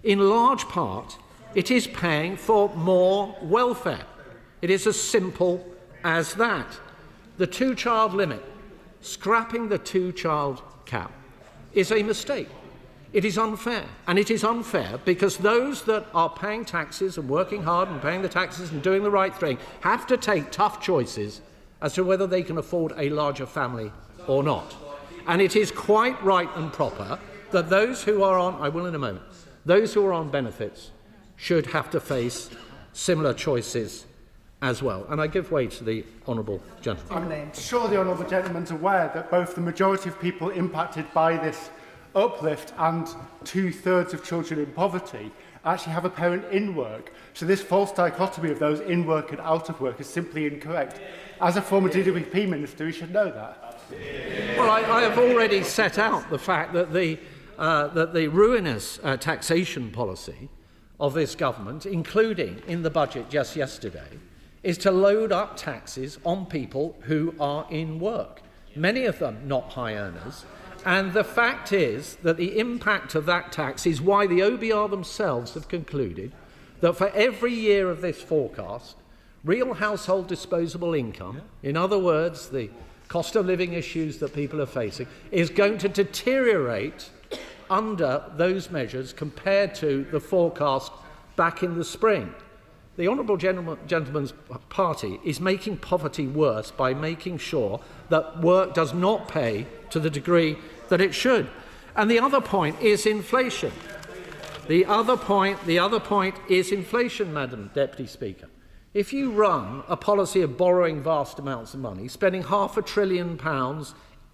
In large part, it is paying for more welfare. It is as simple as that. The two-child limit, scrapping the two-child cap, is a mistake. It is unfair, and it is unfair because those that are paying taxes and working hard and paying the taxes and doing the right thing have to take tough choices as to whether they can afford a larger family or not. And it is quite right and proper that those who are on, I will in a moment, those who are on benefits should have to face similar choices as well. And I give way to the honourable gentleman. I'm sure the honourable gentleman is aware that both the majority of people impacted by this uplift and 2/3 of children in poverty actually have a parent in work. So this false dichotomy of those in work and out of work is simply incorrect. As a former DWP minister, you should know that. Well, I have already set out the fact that the ruinous taxation policy of this government, including in the budget just yesterday, is to load up taxes on people who are in work, many of them not high earners. And the fact is that the impact of that tax is why the OBR themselves have concluded that for every year of this forecast, real household disposable income, in other words, the cost of living issues that people are facing, is going to deteriorate under those measures compared to the forecast back in the spring. The honourable gentleman's party is making poverty worse by making sure that work does not pay to the degree that it should. And the other point is inflation. The other point is inflation, Madam Deputy Speaker. If you run a policy of borrowing vast amounts of money, spending £500 billion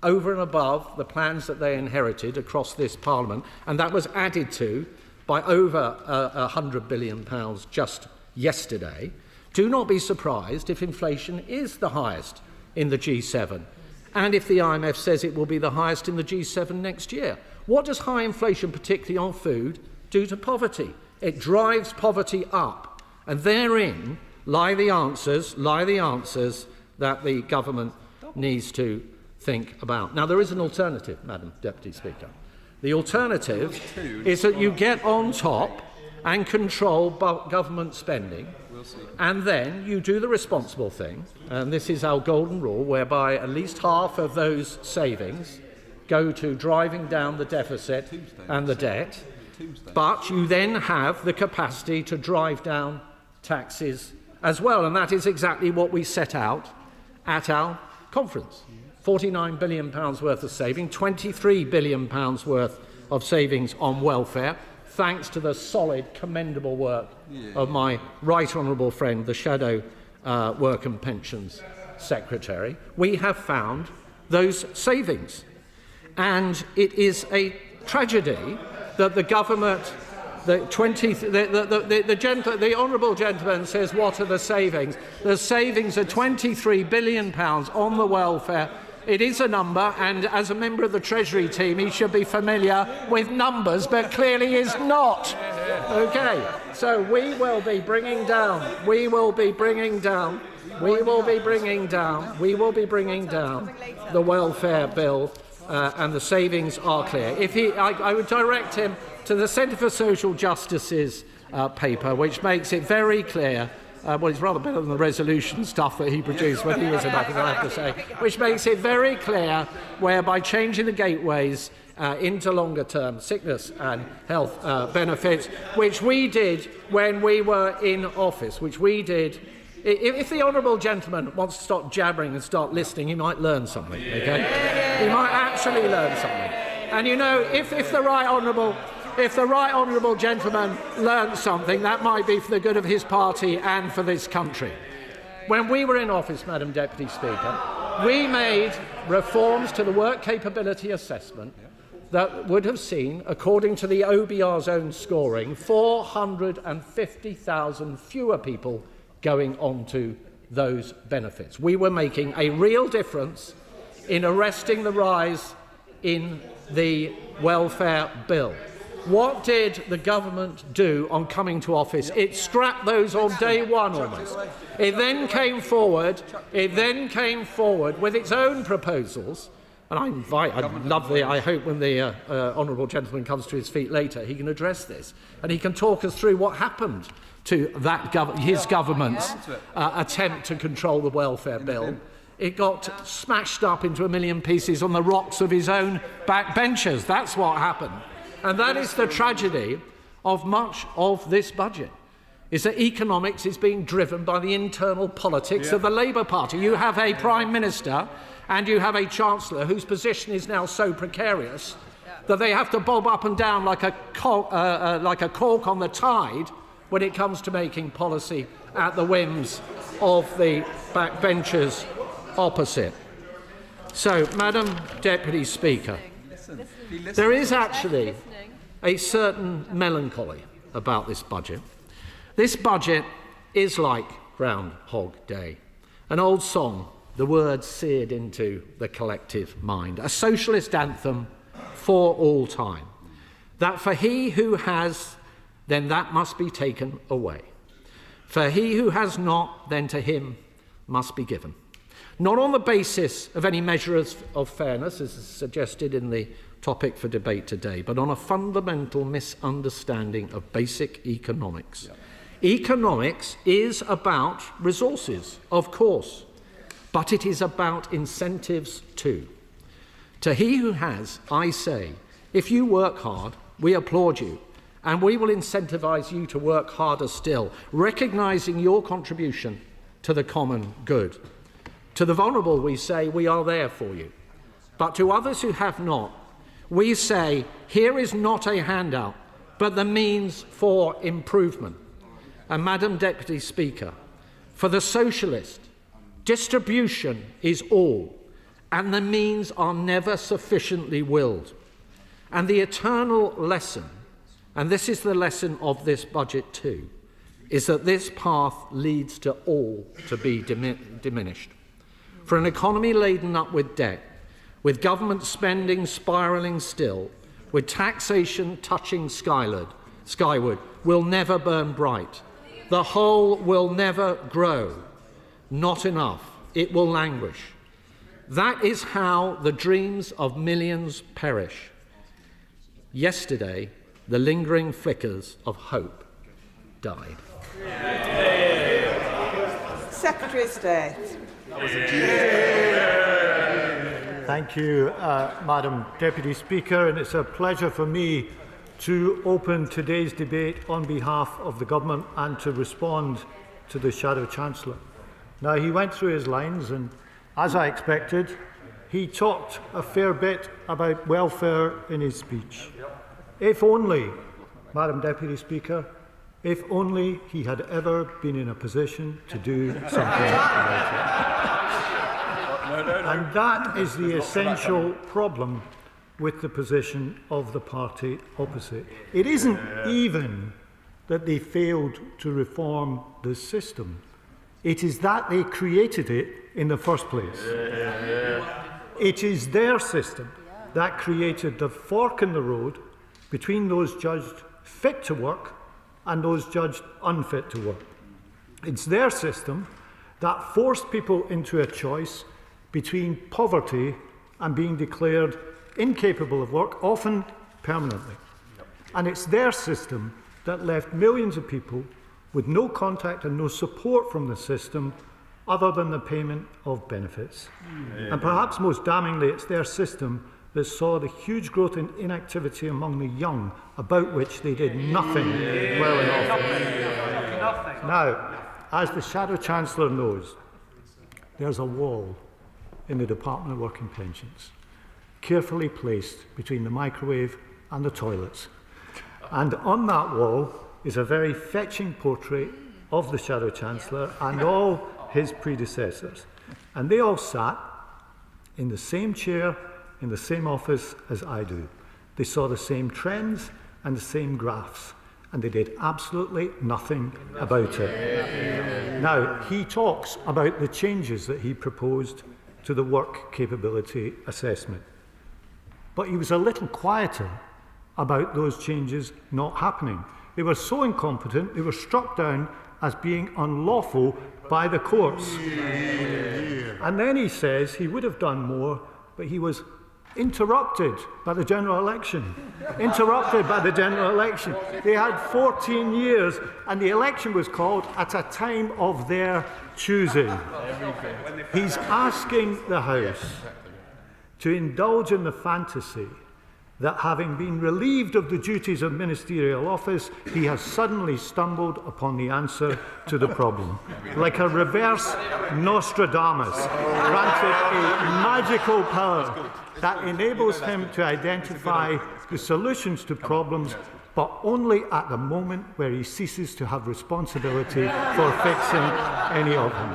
over and above the plans that they inherited across this Parliament, and that was added to by over £100 billion just yesterday, do not be surprised if inflation is the highest in the G7, and if the IMF says it will be the highest in the G7 next year. What does high inflation, particularly on food, do to poverty? It drives poverty up, and therein lie the answers that the government needs to think about. Now, there is an alternative, Madam Deputy Speaker. The alternative is that you get on top and control government spending, and then you do the responsible thing, and this is our golden rule, whereby at least half of those savings go to driving down the deficit and the debt, but you then have the capacity to drive down taxes as well, and that is exactly what we set out at our conference. £49 billion worth of saving, £23 billion worth of savings on welfare, thanks to the solid, commendable work of my right honourable friend, the Shadow Work and Pensions Secretary. We have found those savings. And it is a tragedy that the government, the honourable gentleman says, what are the savings? The savings are £23 billion on the welfare. It is a number, and as a member of the Treasury team, he should be familiar with numbers, but clearly is not. Okay, so we will be bringing down the welfare bill, and the savings are clear. I would direct him to the Centre for Social Justice's paper, which makes it very clear well, it's rather better than the resolution stuff that he produced when he was in office, I have to say, which makes it very clear where by changing the gateways into longer-term sickness and health benefits, which we did when we were in office, which we did. If the honourable gentleman wants to stop jabbering and start listening, he might learn something, okay? He might actually learn something. And you know, if the right honourable gentleman learns something, that might be for the good of his party and for this country. When we were in office, Madam Deputy Speaker, we made reforms to the work capability assessment that would have seen, according to the OBR's own scoring, 450,000 fewer people going on to those benefits. We were making a real difference in arresting the rise in the welfare bill. What did the government do on coming to office? It scrapped those on day one almost. It then came forward with its own proposals. And I hope when the honourable gentleman comes to his feet later, he can address this and he can talk us through what happened to that his government's attempt to control the welfare bill. It got smashed up into a million pieces on the rocks of his own backbenchers. That's what happened. And that is the tragedy of much of this budget, is that economics is being driven by the internal politics of the Labour Party. You have a Prime Minister and you have a Chancellor whose position is now so precarious that they have to bob up and down like a cork on the tide when it comes to making policy at the whims of the backbenchers opposite. So, Madam Deputy Speaker, there is actually a certain melancholy about this budget. This budget is like Groundhog Day, an old song, the words seared into the collective mind, a socialist anthem for all time, that for he who has, then that must be taken away. For he who has not, then to him must be given. Not on the basis of any measure of fairness, as is suggested in the topic for debate today, but on a fundamental misunderstanding of basic economics. Economics is about resources, of course, but it is about incentives too. To he who has, I say, if you work hard, we applaud you, and we will incentivise you to work harder still, recognising your contribution to the common good. To the vulnerable, we say, we are there for you. But to others who have not, we say, here is not a handout, but the means for improvement. And Madam Deputy Speaker, for the socialist, distribution is all, and the means are never sufficiently willed. And the eternal lesson, and this is the lesson of this budget too, is that this path leads to all to be diminished. For an economy laden up with debt, with government spending spiralling still, with taxation touching skyward, will never burn bright. The whole will never grow. Not enough. It will languish. That is how the dreams of millions perish. Yesterday, the lingering flickers of hope died. Secretary of State. Thank you, Madam Deputy Speaker, and it's a pleasure for me to open today's debate on behalf of the Government and to respond to the Shadow Chancellor. Now, he went through his lines and, as I expected, he talked a fair bit about welfare in his speech. If only, Madam Deputy Speaker, if only he had ever been in a position to do something about it. And that is the essential problem with the position of the party opposite. It isn't even that they failed to reform the system. It is that they created it in the first place. It is their system that created the fork in the road between those judged fit to work and those judged unfit to work. It's their system that forced people into a choice between poverty and being declared incapable of work, often permanently. And it's their system that left millions of people with no contact and no support from the system other than the payment of benefits. And perhaps most damningly, it's their system that saw the huge growth in inactivity among the young, about which they did nothing well enough. Now, as the Shadow Chancellor knows, there's a wall in the Department of Work and Pensions, carefully placed between the microwave and the toilets. And on that wall is a very fetching portrait of the Shadow Chancellor and all his predecessors. And they all sat in the same chair, in the same office as I do. They saw the same trends and the same graphs, and they did absolutely nothing about it. Now, he talks about the changes that he proposed to the work capability assessment. But he was a little quieter about those changes not happening. They were so incompetent, they were struck down as being unlawful by the courts. And then he says he would have done more, but he was interrupted by the general election. Interrupted by the general election. They had 14 years, and the election was called at a time of their choosing. He's asking the House to indulge in the fantasy that having been relieved of the duties of ministerial office, he has suddenly stumbled upon the answer to the problem. Like a reverse Nostradamus, granted a magical power that enables him to identify the solutions to problems, but only at the moment where he ceases to have responsibility for fixing any of them.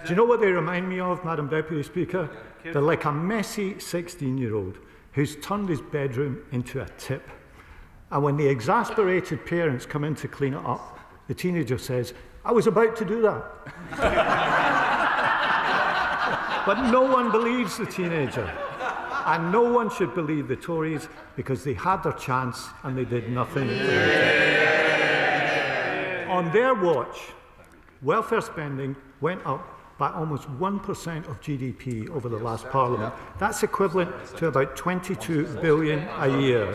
Do you know what they remind me of, Madam Deputy Speaker? They're like a messy 16-year-old who's turned his bedroom into a tip. And when the exasperated parents come in to clean it up, the teenager says, "I was about to do that." But no one believes the teenager. And no one should believe the Tories, because they had their chance and they did nothing. On their watch, welfare spending went up by almost 1% of GDP over the last Parliament. That's equivalent to about 22 billion a year.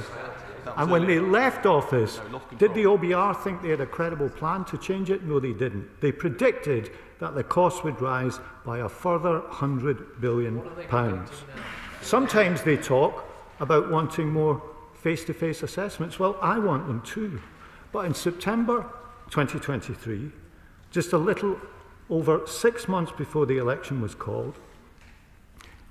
And when they left office, did the OBR think they had a credible plan to change it? No, they didn't. They predicted that the cost would rise by a further £100 billion. Sometimes they talk about wanting more face-to-face assessments. Well, I want them too. But in September 2023, just a little over 6 months before the election was called,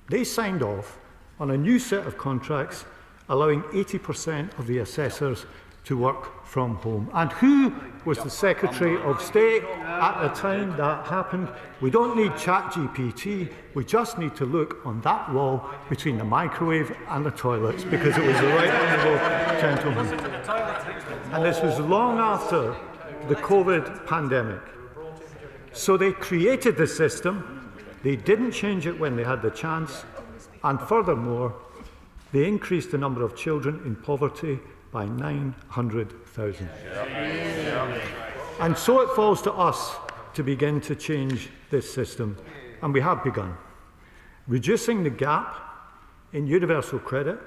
they signed off on a new set of contracts allowing 80% of the assessors to work from home. And who was the Secretary of State at the time that happened? We don't need ChatGPT, we just need to look on that wall between the microwave and the toilets, because it was the right honourable gentleman. And this was long after the COVID pandemic. So they created the system, they didn't change it when they had the chance, and furthermore, they increased the number of children in poverty by 900,000. And so it falls to us to begin to change this system, and we have begun. Reducing the gap in universal credit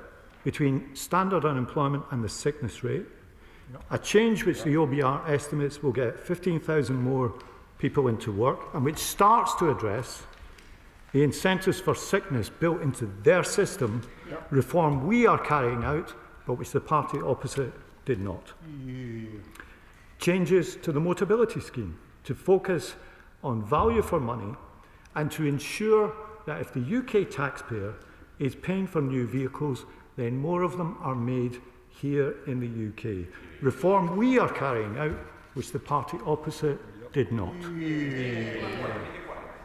between standard unemployment and the sickness rate, a change which the OBR estimates will get 15,000 more people into work, and which starts to address the incentives for sickness built into their system, reform we are carrying out, but which the party opposite did not. Changes to the Motability Scheme to focus on value for money and to ensure that if the UK taxpayer is paying for new vehicles, then more of them are made here in the UK. Reform we are carrying out, which the party opposite did not.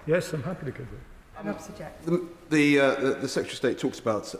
Yes, I'm happy to give it. The Secretary of State talks about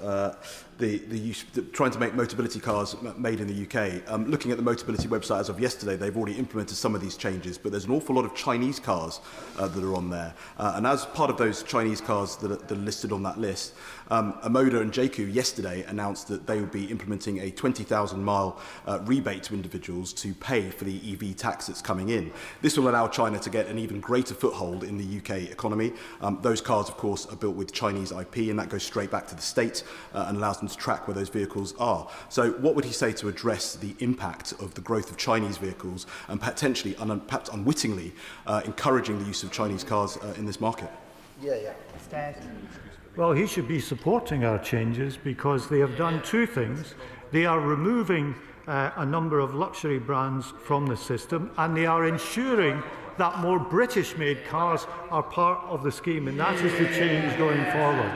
trying to make Motability cars made in the UK. Looking at the Motability website as of yesterday, they've already implemented some of these changes, but there's an awful lot of Chinese cars that are on there. And as part of those Chinese cars that are listed on that list, Amoda and JQ yesterday announced that they would be implementing a 20,000-mile rebate to individuals to pay for the EV tax that's coming in. This will allow China to get an even greater foothold in the UK economy. Those cars of course, are built with Chinese IP, and that goes straight back to the state and allows them to track where those vehicles are. So what would he say to address the impact of the growth of Chinese vehicles and potentially, perhaps unwittingly, encouraging the use of Chinese cars in this market? Well, he should be supporting our changes because they have done two things. They are removing a number of luxury brands from the system, and they are ensuring that more British-made cars are part of the scheme, and that is the change going forward.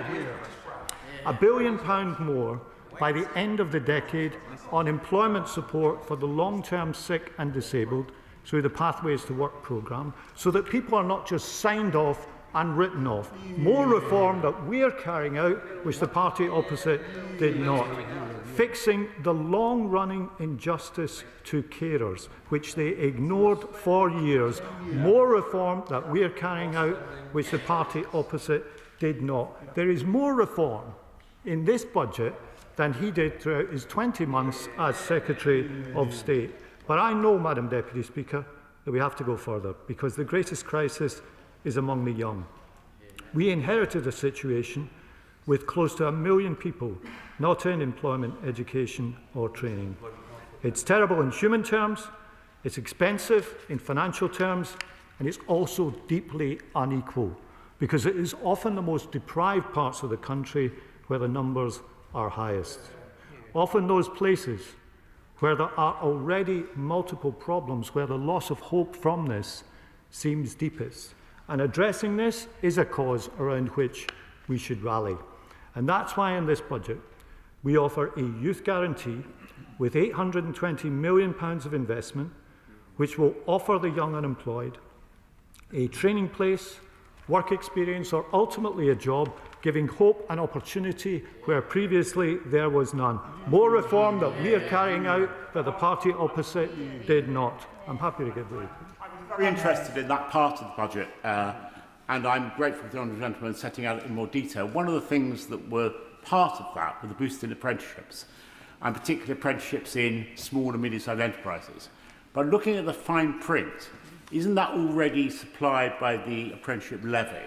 £1 billion more by the end of the decade on employment support for the long-term sick and disabled through the Pathways to Work programme, so that people are not just signed off and written off. More reform that we are carrying out, which the party opposite did not. Fixing the long-running injustice to carers, which they ignored for years. More reform that we are carrying out, which the party opposite did not. There is more reform in this budget than he did throughout his 20 months as Secretary of State. But I know, Madam Deputy Speaker, that we have to go further, because the greatest crisis is among the young. We inherited a situation with close to 1 million people not in employment, education or training. It's terrible in human terms, it's expensive in financial terms, and it's also deeply unequal, because it is often the most deprived parts of the country where the numbers are highest. Often those places where there are already multiple problems, where the loss of hope from this seems deepest. And addressing this is a cause around which we should rally. And that's why in this budget we offer a youth guarantee with £820 million of investment, which will offer the young unemployed a training place, work experience, or ultimately a job, giving hope and opportunity where previously there was none. More reform that we are carrying out that the party opposite did not. I'm happy to give the very interested in that part of the budget, and I'm grateful to the honourable gentleman setting out in more detail. One of the things that were part of that were the boost in apprenticeships, and particularly apprenticeships in small and medium-sized enterprises. But looking at the fine print, isn't that already supplied by the apprenticeship levy?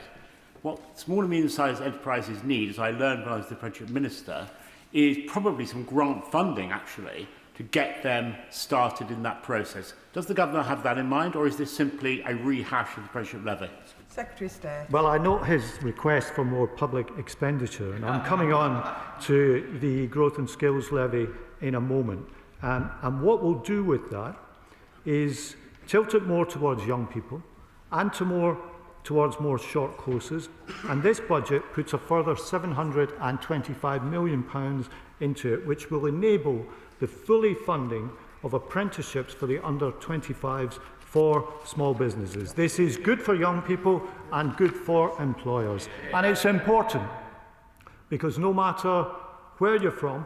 What small and medium-sized enterprises need, as I learned when I was the apprenticeship minister, is probably some grant funding, actually, to get them started in that process. Does the Governor have that in mind, or is this simply a rehash of the apprenticeship levy? Secretary of State. Well, I note his request for more public expenditure, and I'm coming on to the growth and skills levy in a moment. And what we'll do with that is tilt it more towards young people and towards more short courses. And this budget puts a further £725 million into it, which will enable the fully funding of apprenticeships for the under-25s for small businesses. This is good for young people and good for employers. And it's important because no matter where you're from,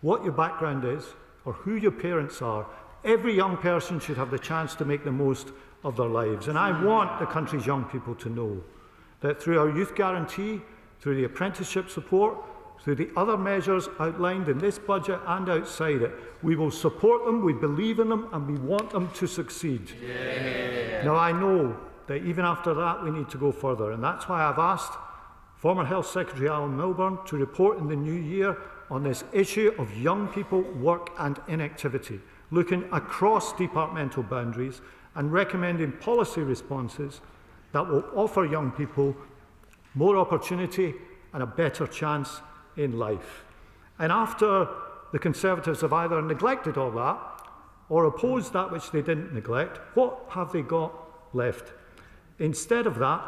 what your background is, or who your parents are, every young person should have the chance to make the most of their lives. And I want the country's young people to know that through our youth guarantee, through the apprenticeship support, through the other measures outlined in this budget and outside it, we will support them, we believe in them, and we want them to succeed. Yeah. Now, I know that even after that, we need to go further, and that's why I've asked former Health Secretary Alan Milburn to report in the new year on this issue of young people, work and inactivity, looking across departmental boundaries and recommending policy responses that will offer young people more opportunity and a better chance in life. And after the Conservatives have either neglected all that or opposed that which they didn't neglect, what have they got left? Instead of that,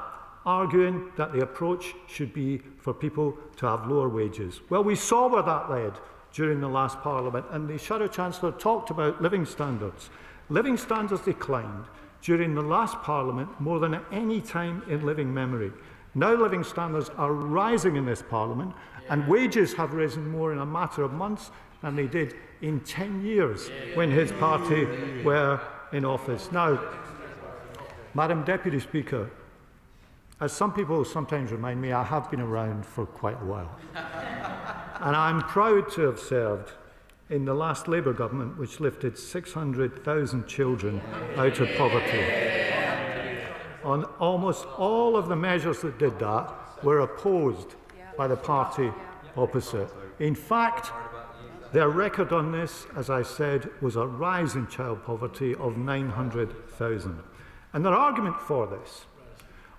arguing that the approach should be for people to have lower wages. Well, we saw where that led during the last Parliament, and the Shadow Chancellor talked about living standards. Living standards declined during the last Parliament more than at any time in living memory. Now living standards are rising in this Parliament, and wages have risen more in a matter of months than they did in 10 years when his party were in office. Now, Madam Deputy Speaker, as some people sometimes remind me, I have been around for quite a while. And I'm proud to have served in the last Labour government, which lifted 600,000 children out of poverty. on almost all of the measures that did that were opposed by the party opposite. In fact, their record on this, as I said, was a rise in child poverty of 900,000. And their argument for this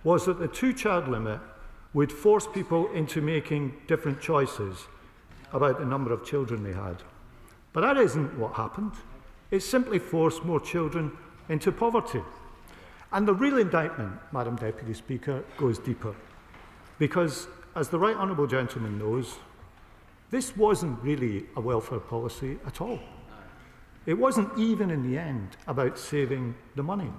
was that the two-child limit would force people into making different choices about the number of children they had. But that isn't what happened. It simply forced more children into poverty. And the real indictment, Madam Deputy Speaker, goes deeper. Because, as the right honourable gentleman knows, this wasn't really a welfare policy at all. It wasn't even in the end about saving the money.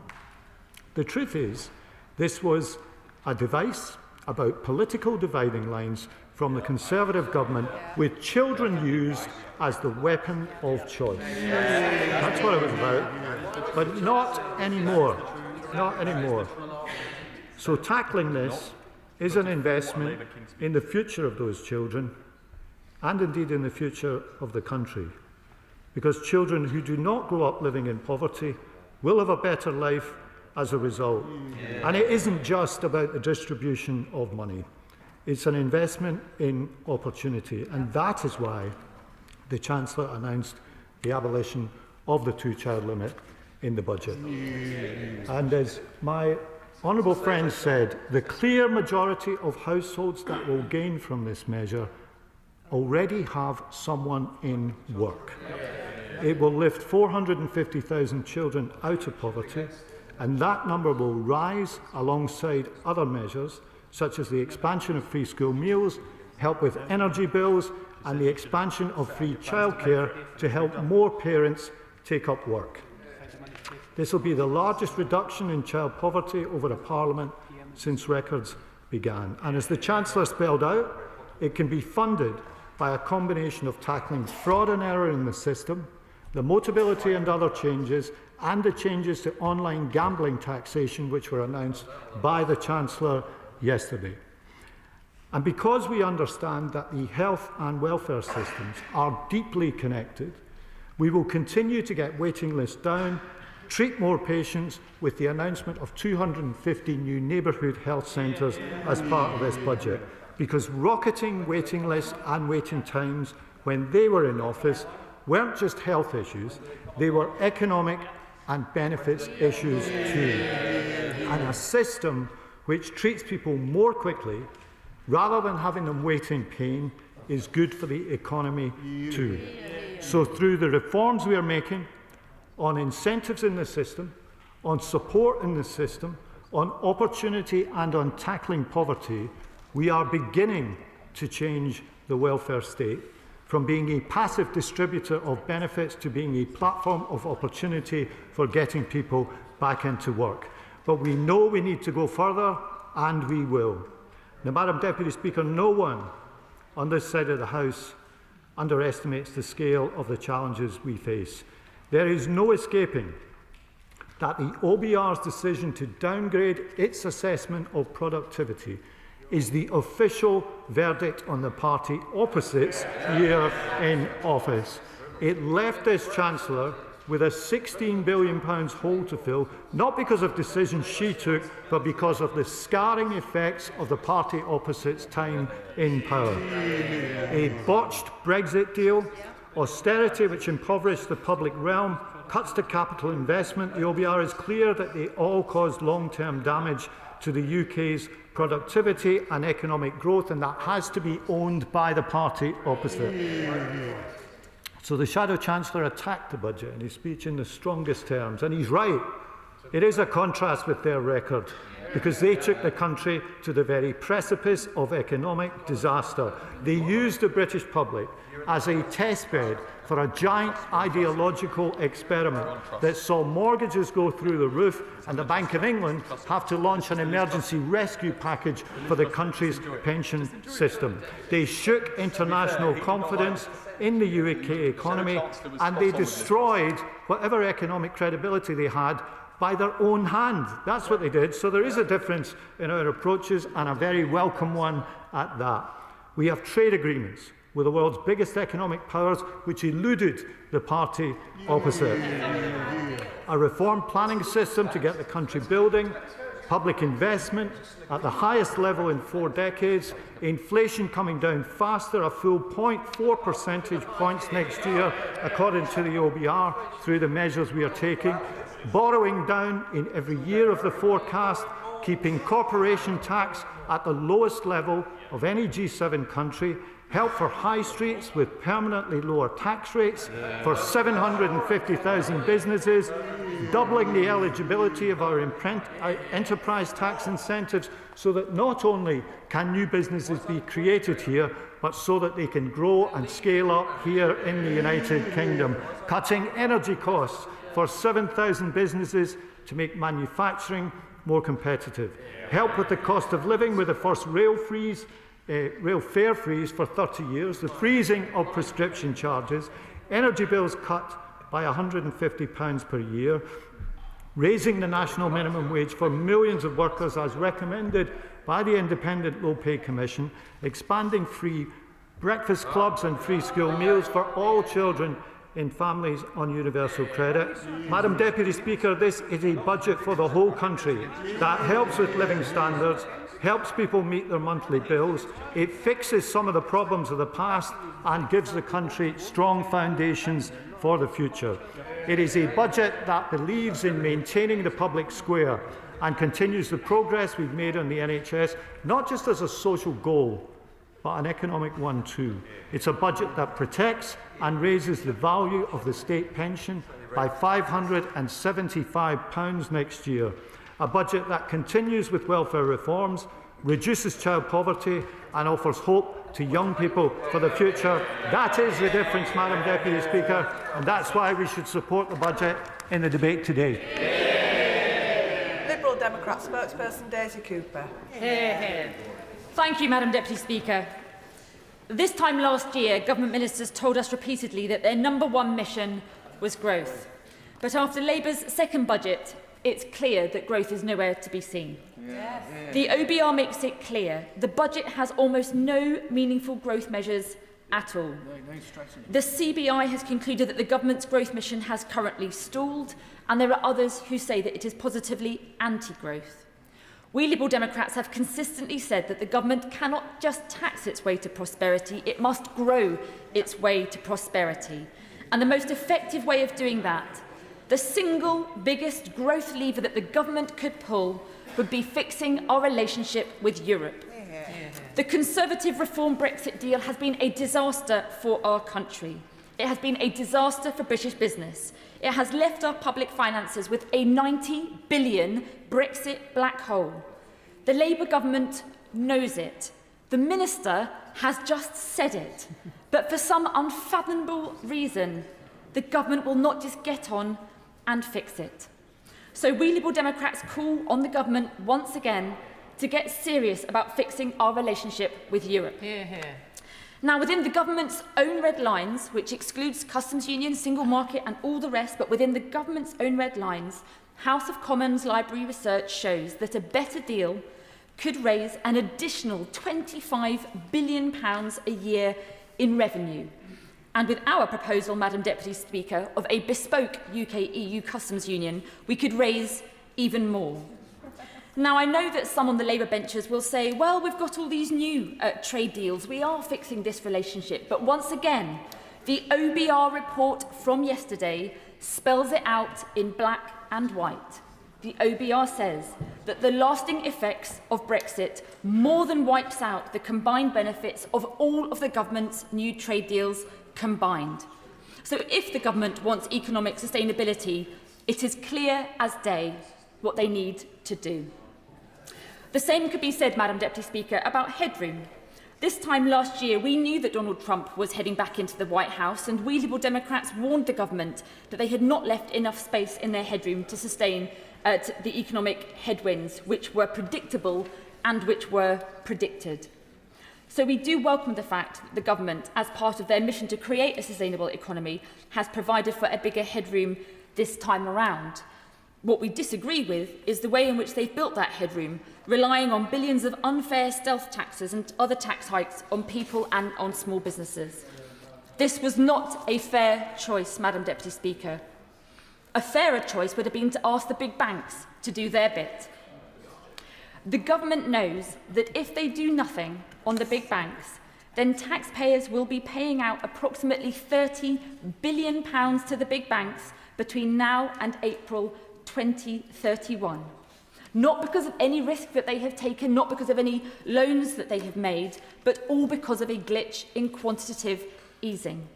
The truth is, this was a device about political dividing lines from the Conservative government, with children used as the weapon of choice. That's what it was about. But not anymore. Not anymore. So tackling this is an investment in the future of those children, and indeed in the future of the country. Because children who do not grow up living in poverty will have a better life as a result. And it isn't just about the distribution of money. It's an investment in opportunity. And that is why the Chancellor announced the abolition of the two-child limit in the budget. And as my honourable friend said, the clear majority of households that will gain from this measure already have someone in work. It will lift 450,000 children out of poverty, and that number will rise alongside other measures such as the expansion of free school meals, help with energy bills, and the expansion of free childcare to help more parents take up work. This will be the largest reduction in child poverty over a Parliament since records began. And as the Chancellor spelled out, it can be funded by a combination of tackling fraud and error in the system, the Motability and other changes, and the changes to online gambling taxation which were announced by the Chancellor yesterday. And because we understand that the health and welfare systems are deeply connected, we will continue to get waiting lists down, treat more patients with the announcement of 250 new neighbourhood health centres as part of this budget. Because rocketing waiting lists and waiting times when they were in office weren't just health issues, they were economic and benefits issues too. And a system which treats people more quickly rather than having them wait in pain is good for the economy too. So through the reforms we are making on incentives in the system, on support in the system, on opportunity and on tackling poverty, we are beginning to change the welfare state from being a passive distributor of benefits to being a platform of opportunity for getting people back into work. But we know we need to go further, and we will. Now, Madam Deputy Speaker, no one on this side of the House underestimates the scale of the challenges we face. There is no escaping that the OBR's decision to downgrade its assessment of productivity is the official verdict on the party opposite's year in office. It left this Chancellor with a £16 billion hole to fill, not because of decisions she took, but because of the scarring effects of the party opposite's time in power. A botched Brexit deal, austerity which impoverished the public realm, cuts to capital investment. The OBR is clear that they all caused long-term damage to the UK's productivity and economic growth, and that has to be owned by the party opposite. So the Shadow Chancellor attacked the budget in his speech in the strongest terms, and he's right. It is a contrast with their record, because they took the country to the very precipice of economic disaster. They used the British public as a testbed for a giant ideological experiment that saw mortgages go through the roof and the Bank of England have to launch an emergency rescue package for the country's pension system. They shook international confidence in the UK economy, and they destroyed whatever economic credibility they had by their own hand. That's what they did. So there is a difference in our approaches, and a very welcome one at that. We have trade agreements with the world's biggest economic powers, which eluded the party opposite. A reformed planning system to get the country building, public investment at the highest level in 4 decades, inflation coming down faster, a full 0.4 percentage points next year, according to the OBR, through the measures we are taking, borrowing down in every year of the forecast, keeping corporation tax at the lowest level of any G7 country, help for high streets with permanently lower tax rates for 750,000 businesses, doubling the eligibility of our enterprise tax incentives so that not only can new businesses be created here, but so that they can grow and scale up here in the United Kingdom, cutting energy costs for 7,000 businesses to make manufacturing more competitive, help with the cost of living with the first rail fare freeze for 30 years, the freezing of prescription charges, energy bills cut by £150 per year, raising the national minimum wage for millions of workers as recommended by the Independent Low Pay Commission, expanding free breakfast clubs and free school meals for all children in families on universal credit. Madam Deputy Speaker, this is a budget for the whole country that helps with living standards, helps people meet their monthly bills, it fixes some of the problems of the past and gives the country strong foundations for the future. It is a budget that believes in maintaining the public square and continues the progress we've made on the NHS, not just as a social goal, but an economic one too. It's a budget that protects and raises the value of the state pension by £575 next year. A budget that continues with welfare reforms, reduces child poverty and offers hope to young people for the future. That is the difference, Madam Deputy Speaker, and that's why we should support the budget in the debate today. Liberal Democrat spokesperson Daisy Cooper. Thank you, Madam Deputy Speaker. This time last year, government ministers told us repeatedly that their #1 mission was growth. But after Labour's second budget, it's clear that growth is nowhere to be seen. Yes. The OBR makes it clear the budget has almost no meaningful growth measures at all. The CBI has concluded that the government's growth mission has currently stalled, and there are others who say that it is positively anti-growth. We Liberal Democrats have consistently said that the government cannot just tax its way to prosperity, it must grow its way to prosperity. And the most effective way of doing that, the single biggest growth lever that the government could pull, would be fixing our relationship with Europe. The Conservative reform Brexit deal has been a disaster for our country. It has been a disaster for British business. It has left our public finances with a £90 billion Brexit black hole. The Labour government knows it. The Minister has just said it. But for some unfathomable reason, the government will not just get on and fix it. So we Liberal Democrats call on the government once again to get serious about fixing our relationship with Europe. Now, within the government's own red lines, which excludes customs union, single market and all the rest, but within the government's own red lines, House of Commons library research shows that a better deal could raise an additional £25 billion a year in revenue. And with our proposal, Madam Deputy Speaker, of a bespoke UK-EU customs union, we could raise even more. Now, I know that some on the Labour benches will say, well, we've got all these new trade deals, we are fixing this relationship. But once again, the OBR report from yesterday spells it out in black and white. The OBR says that the lasting effects of Brexit more than wipes out the combined benefits of all of the government's new trade deals combined. So if the government wants economic sustainability, it is clear as day what they need to do. The same could be said, Madam Deputy Speaker, about headroom. This time last year, we knew that Donald Trump was heading back into the White House, and we Liberal Democrats warned the government that they had not left enough space in their headroom to sustain the economic headwinds, which were predictable and which were predicted. So we do welcome the fact that the government, as part of their mission to create a sustainable economy, has provided for a bigger headroom this time around. What we disagree with is the way in which they've built that headroom, relying on billions of unfair stealth taxes and other tax hikes on people and on small businesses. This was not a fair choice, Madam Deputy Speaker. A fairer choice would have been to ask the big banks to do their bit. The government knows that if they do nothing on the big banks, then taxpayers will be paying out approximately £30 billion to the big banks between now and April 2031. Not because of any risk that they have taken, not because of any loans that they have made, but all because of a glitch in quantitative easing.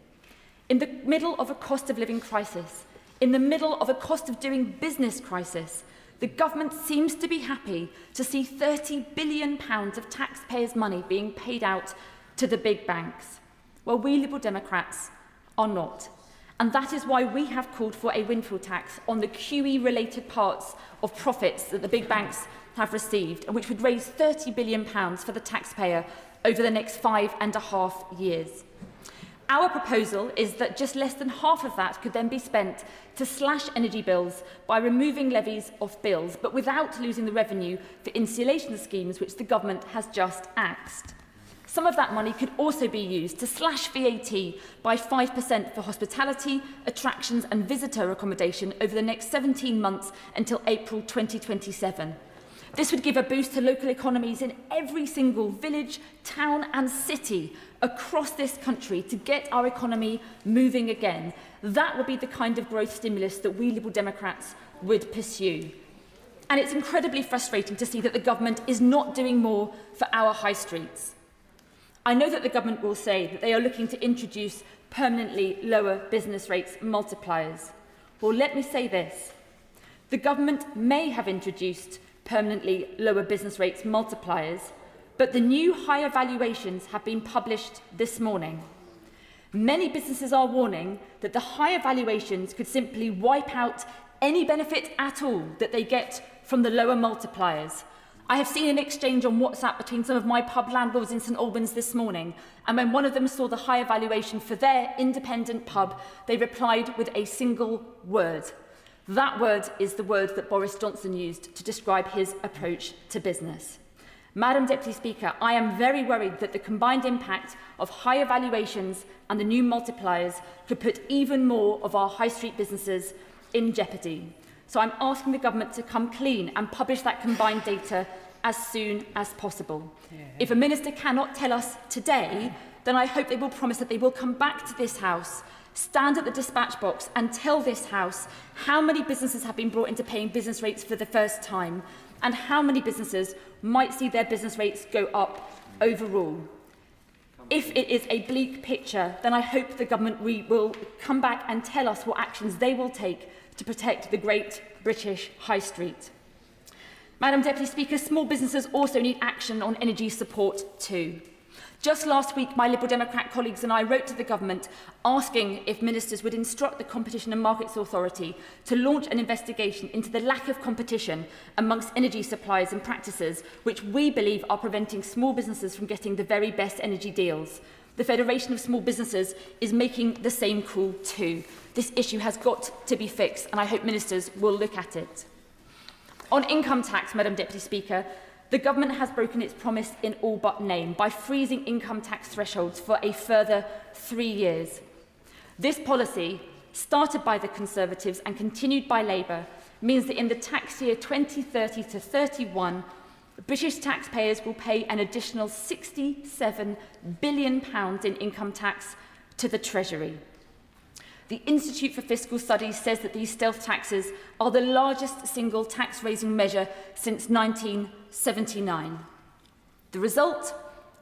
In the middle of a cost of living crisis, in the middle of a cost of doing business crisis, the government seems to be happy to see £30 billion of taxpayers' money being paid out to the big banks. Well, we Liberal Democrats are not. And that is why we have called for a windfall tax on the QE-related parts of profits that the big banks have received, and which would raise £30 billion for the taxpayer over the next 5.5 years. Our proposal is that just less than half of that could then be spent to slash energy bills by removing levies off bills, but without losing the revenue for insulation schemes which the government has just axed. Some of that money could also be used to slash VAT by 5% for hospitality, attractions and visitor accommodation over the next 17 months until April 2027. This would give a boost to local economies in every single village, town and city across this country to get our economy moving again. That would be the kind of growth stimulus that we Liberal Democrats would pursue. And it's incredibly frustrating to see that the government is not doing more for our high streets. I know that the government will say that they are looking to introduce permanently lower business rates multipliers. Well, let me say this. The government may have introduced permanently lower business rates multipliers, but the new higher valuations have been published this morning. Many businesses are warning that the higher valuations could simply wipe out any benefit at all that they get from the lower multipliers. I have seen an exchange on WhatsApp between some of my pub landlords in St Albans this morning, and when one of them saw the higher valuation for their independent pub, they replied with a single word. That word is the word that Boris Johnson used to describe his approach to business. Madam Deputy Speaker, I am very worried that the combined impact of higher valuations and the new multipliers could put even more of our high street businesses in jeopardy. So I'm asking the government to come clean and publish that combined data as soon as possible. If a minister cannot tell us today, then I hope they will promise that they will come back to this House, stand at the dispatch box and tell this House how many businesses have been brought into paying business rates for the first time and how many businesses might see their business rates go up overall. If it is a bleak picture, then I hope the government will come back and tell us what actions they will take to protect the great British high street. Madam Deputy Speaker, small businesses also need action on energy support too. Just last week, my Liberal Democrat colleagues and I wrote to the government asking if ministers would instruct the Competition and Markets Authority to launch an investigation into the lack of competition amongst energy suppliers and practices which we believe are preventing small businesses from getting the very best energy deals. The Federation of Small Businesses is making the same call too. This issue has got to be fixed, and I hope ministers will look at it. On income tax, Madam Deputy Speaker, the government has broken its promise in all but name by freezing income tax thresholds for a further 3 years. This policy, started by the Conservatives and continued by Labour, means that in the tax year 2030 to 31, British taxpayers will pay an additional £67 billion in income tax to the Treasury. The Institute for Fiscal Studies says that these stealth taxes are the largest single tax-raising measure since 1979. The result?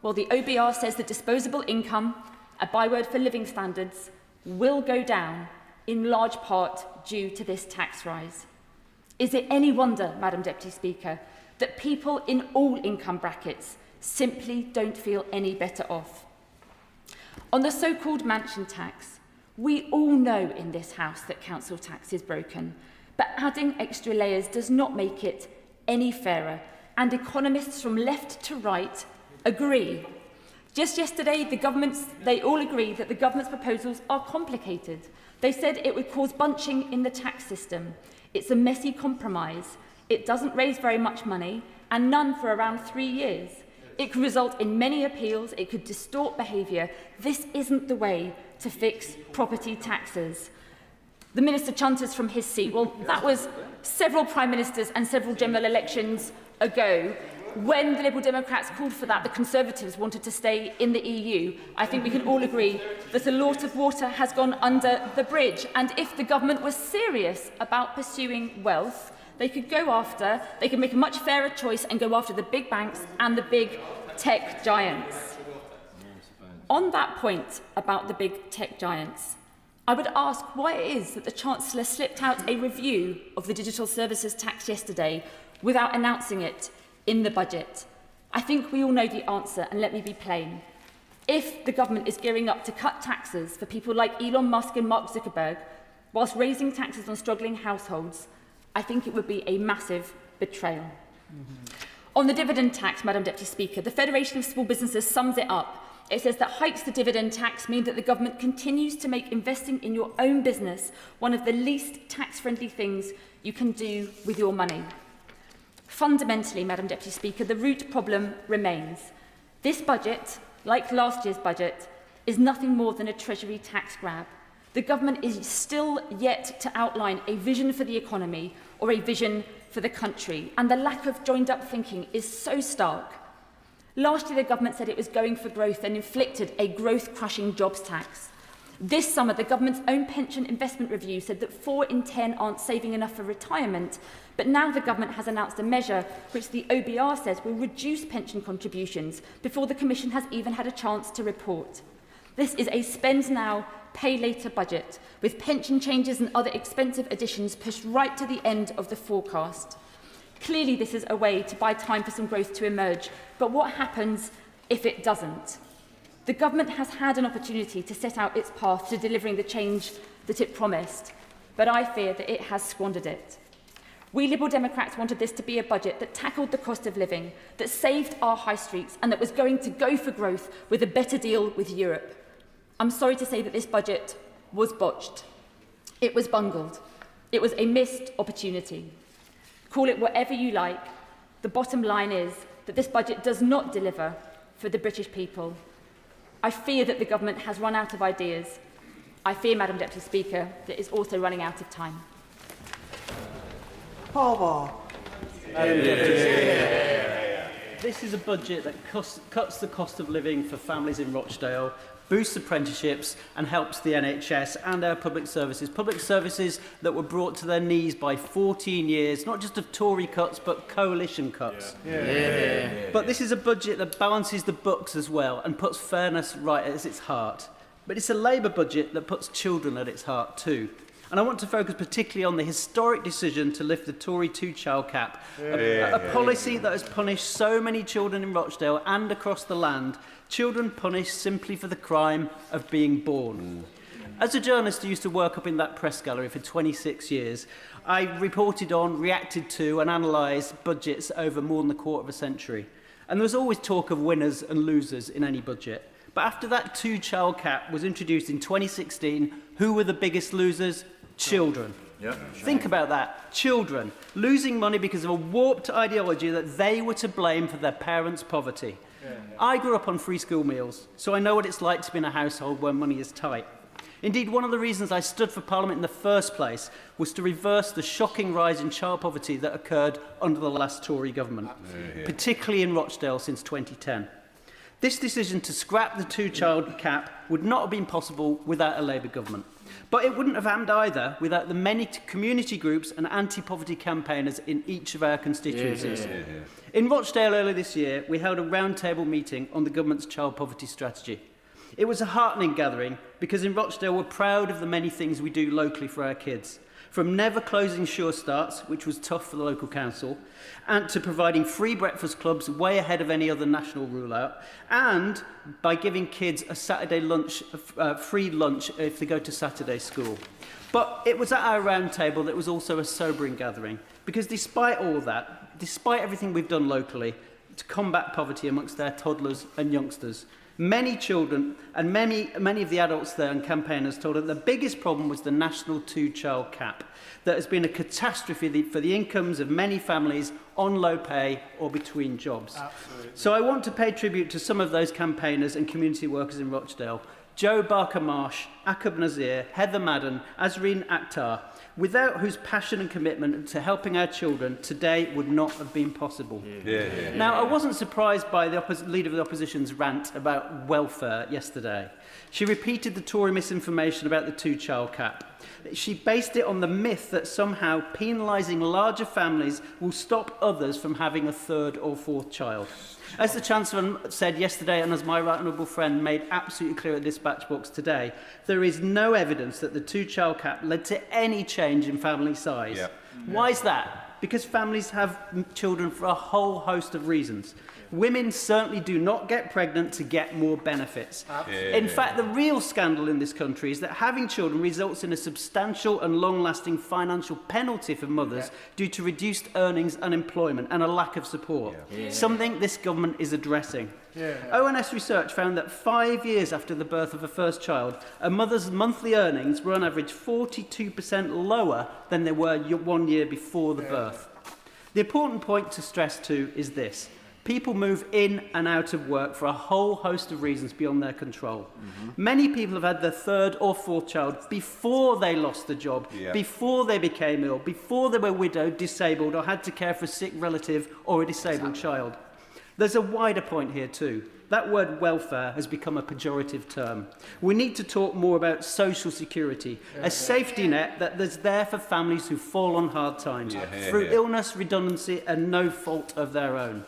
Well, the OBR says that disposable income, a byword for living standards, will go down, in large part due to this tax rise. Is it any wonder, Madam Deputy Speaker, that people in all income brackets simply don't feel any better off? On the so-called mansion tax, we all know in this House that council tax is broken, but adding extra layers does not make it any fairer, and economists from left to right agree. Just yesterday, they all agreed that the government's proposals are complicated. They said it would cause bunching in the tax system. It's a messy compromise. It doesn't raise very much money, and none for around 3 years. It could result in many appeals. It could distort behaviour. This isn't the way to fix property taxes. The Minister chunters from his seat. Well, that was several Prime Ministers and several general elections ago. When the Liberal Democrats called for that, the Conservatives wanted to stay in the EU. I think we can all agree that a lot of water has gone under the bridge. And if the government was serious about pursuing wealth, they could make a much fairer choice and go after the big banks and the big tech giants. On that point about the big tech giants, I would ask why it is that the Chancellor slipped out a review of the digital services tax yesterday without announcing it in the budget. I think we all know the answer, and let me be plain. If the government is gearing up to cut taxes for people like Elon Musk and Mark Zuckerberg, whilst raising taxes on struggling households, I think it would be a massive betrayal. On the dividend tax, Madam Deputy Speaker, the Federation of Small Businesses sums it up. It says that hikes to dividend tax mean that the government continues to make investing in your own business one of the least tax-friendly things you can do with your money. Fundamentally, Madam Deputy Speaker, the root problem remains. This budget, like last year's budget, is nothing more than a Treasury tax grab. The government is still yet to outline a vision for the economy or a vision for the country, and the lack of joined-up thinking is so stark. Last year, the government said it was going for growth and inflicted a growth-crushing jobs tax. This summer, the government's own pension investment review said that 4 in 10 aren't saving enough for retirement, but now the government has announced a measure which the OBR says will reduce pension contributions before the Commission has even had a chance to report. This is a spend now, pay later budget, with pension changes and other expensive additions pushed right to the end of the forecast. Clearly, this is a way to buy time for some growth to emerge, but what happens if it doesn't? The government has had an opportunity to set out its path to delivering the change that it promised, but I fear that it has squandered it. We Liberal Democrats wanted this to be a budget that tackled the cost of living, that saved our high streets, and that was going to go for growth with a better deal with Europe. I'm sorry to say that this budget was botched. It was bungled. It was a missed opportunity. Call it whatever you like. The bottom line is that this budget does not deliver for the British people. I fear that the government has run out of ideas. I fear, Madam Deputy Speaker, that it's also running out of time. This is a budget that cuts the cost of living for families in Rochdale, boosts apprenticeships and helps the NHS and our public services that were brought to their knees by 14 years, not just of Tory cuts, but coalition cuts. But this is a budget that balances the books as well and puts fairness right at its heart. But it's a Labour budget that puts children at its heart too. And I want to focus particularly on the historic decision to lift the Tory two-child cap, a policy that has punished so many children in Rochdale and across the land, children punished simply for the crime of being born. As a journalist who used to work up in that press gallery for 26 years, I reported on, reacted to and analysed budgets over more than a quarter of a century. And there was always talk of winners and losers in any budget. But after that two-child cap was introduced in 2016, who were the biggest losers? Children. Think about that. Children losing money because of a warped ideology that they were to blame for their parents' poverty. I grew up on free school meals, so I know what it's like to be in a household where money is tight. Indeed, one of the reasons I stood for Parliament in the first place was to reverse the shocking rise in child poverty that occurred under the last Tory government, particularly in Rochdale since 2010. This decision to scrap the two-child cap would not have been possible without a Labour government. But it wouldn't have happened either without the many community groups and anti-poverty campaigners in each of our constituencies. In Rochdale earlier this year, we held a roundtable meeting on the government's child poverty strategy. It was a heartening gathering because in Rochdale we're proud of the many things we do locally for our kids. From never closing Sure Starts, which was tough for the local council, and to providing free breakfast clubs way ahead of any other national rule-out, and by giving kids a Saturday lunch, free lunch if they go to Saturday school. But it was at our round table that was also a sobering gathering, because despite all that, despite everything we've done locally to combat poverty amongst their toddlers and youngsters, many children and many of the adults there and campaigners told us the biggest problem was the national two-child cap that has been a catastrophe for the incomes of many families on low pay or between jobs. Absolutely. So I want to pay tribute to some of those campaigners and community workers in Rochdale, Joe Barker-Marsh Akub Nazir, Heather Madden, Azreen Akhtar, without whose passion and commitment to helping our children today would not have been possible. Now, I wasn't surprised by the Leader of the Opposition's rant about welfare yesterday. She repeated the Tory misinformation about the two-child cap. She based it on the myth that somehow penalising larger families will stop others from having a third or fourth child. As the Chancellor said yesterday, and as my right honourable friend made absolutely clear at Dispatch Box today, there is no evidence that the two-child cap led to any change in family size. Why is that? Because families have children for a whole host of reasons. Women certainly do not get pregnant to get more benefits. In fact, the real scandal in this country is that having children results in a substantial and long-lasting financial penalty for mothers due to reduced earnings, unemployment and a lack of support, something this government is addressing. ONS research found that 5 years after the birth of a first child, a mother's monthly earnings were on average 42% lower than they were 1 year before the birth. The important point to stress too is this. People move in and out of work for a whole host of reasons beyond their control. Many people have had their third or fourth child before they lost the job, before they became ill, before they were widowed, disabled, or had to care for a sick relative or a disabled child. There's a wider point here too. That word welfare has become a pejorative term. We need to talk more about social security, a safety net that is there for families who fall on hard times through illness, redundancy and no fault of their own.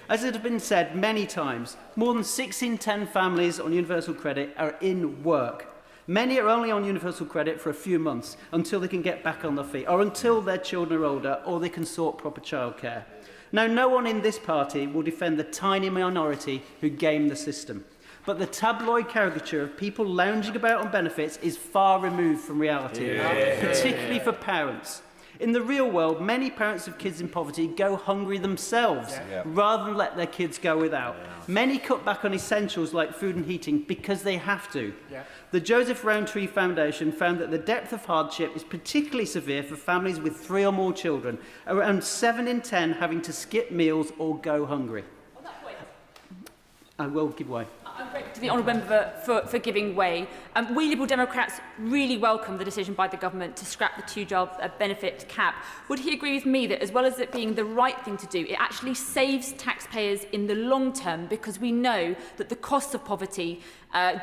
As it has been said many times, more than 6 in 10 families on universal credit are in work. Many are only on universal credit for a few months until they can get back on their feet, or until their children are older, or they can sort proper childcare. Now, no one in this party will defend the tiny minority who game the system. But the tabloid caricature of people lounging about on benefits is far removed from reality, particularly for parents. In the real world, many parents of kids in poverty go hungry themselves rather than let their kids go without. Many cut back on essentials like food and heating because they have to. The Joseph Rowntree Foundation found that the depth of hardship is particularly severe for families with 3 or more children, around 7 in 10 having to skip meals or go hungry. I will give way. I'm grateful to the honourable member for giving way. We Liberal Democrats really welcome the decision by the government to scrap the two-child benefit cap. Would he agree with me that, as well as it being the right thing to do, it actually saves taxpayers in the long term, because we know that the costs of poverty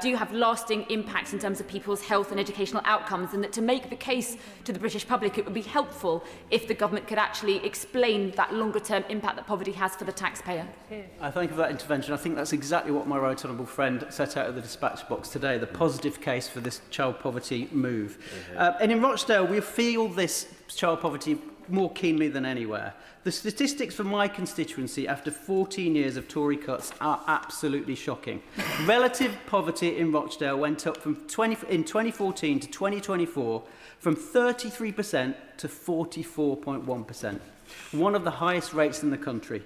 do have lasting impacts in terms of people's health and educational outcomes, and that to make the case to the British public, it would be helpful if the government could actually explain that longer-term impact that poverty has for the taxpayer? I thank you for that intervention. I think that's exactly what my right honourable friend set out at the dispatch box today, the positive case for this child poverty move. And in Rochdale, we feel this child poverty more keenly than anywhere. The statistics for my constituency after 14 years of Tory cuts are absolutely shocking. Relative poverty in Rochdale went up from in 2014 to 2024 from 33% to 44.1%, one of the highest rates in the country.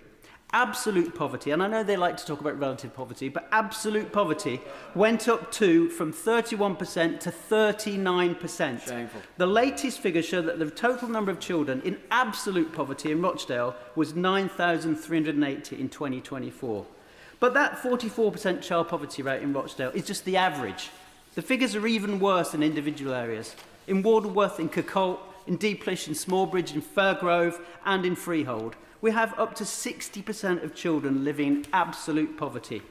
Absolute poverty, and I know they like to talk about relative poverty, but absolute poverty went up from 31% to 39%. Shameful. The latest figures show that the total number of children in absolute poverty in Rochdale was 9,380 in 2024. But that 44% child poverty rate in Rochdale is just the average. The figures are even worse in individual areas. In Warderworth, in Kirkholt, in Deeplish, in Smallbridge, in Fairgrove and in Freehold, we have up to 60% of children living in absolute poverty.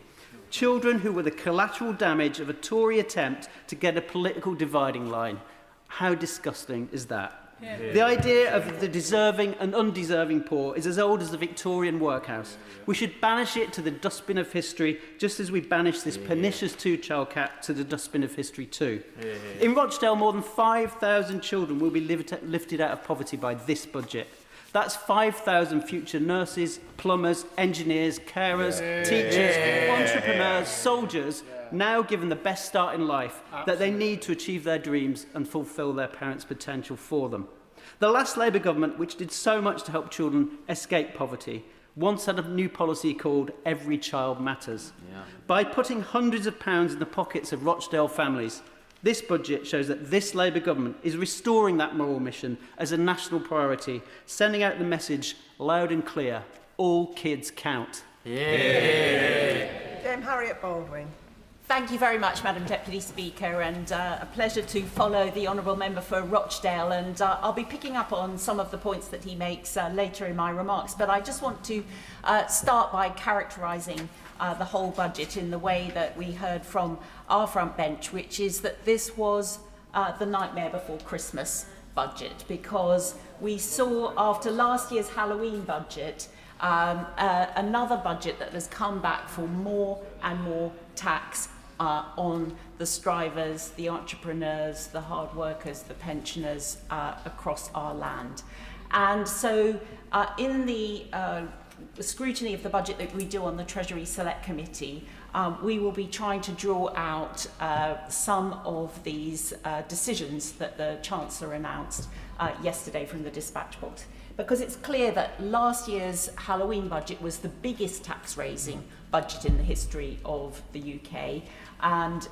Children who were the collateral damage of a Tory attempt to get a political dividing line. How disgusting is that? The idea of the deserving and undeserving poor is as old as the Victorian workhouse. We should banish it to the dustbin of history, just as we banish this pernicious two-child cap to the dustbin of history too. In Rochdale, more than 5,000 children will be lifted out of poverty by this budget. That's 5,000 future nurses, plumbers, engineers, carers, teachers, entrepreneurs, soldiers, now given the best start in life that they need to achieve their dreams and fulfil their parents' potential for them. The last Labour government, which did so much to help children escape poverty, once had a new policy called Every Child Matters. By putting hundreds of pounds in the pockets of Rochdale families, this budget shows that this Labour government is restoring that moral mission as a national priority, sending out the message loud and clear: all kids count. Dame Harriet Baldwin. Thank you very much, Madam Deputy Speaker, and a pleasure to follow the Honourable Member for Rochdale, and I'll be picking up on some of the points that he makes later in my remarks, but I just want to start by characterising the whole budget in the way that we heard from our front bench, which is that this was the nightmare before Christmas budget, because we saw after last year's Halloween budget another budget that has come back for more and more tax on the strivers, the entrepreneurs, the hard workers, the pensioners across our land. And so in the scrutiny of the budget that we do on the Treasury Select Committee, we will be trying to draw out some of these decisions that the Chancellor announced yesterday from the dispatch box. Because it's clear that last year's Halloween budget was the biggest tax-raising budget in the history of the UK, and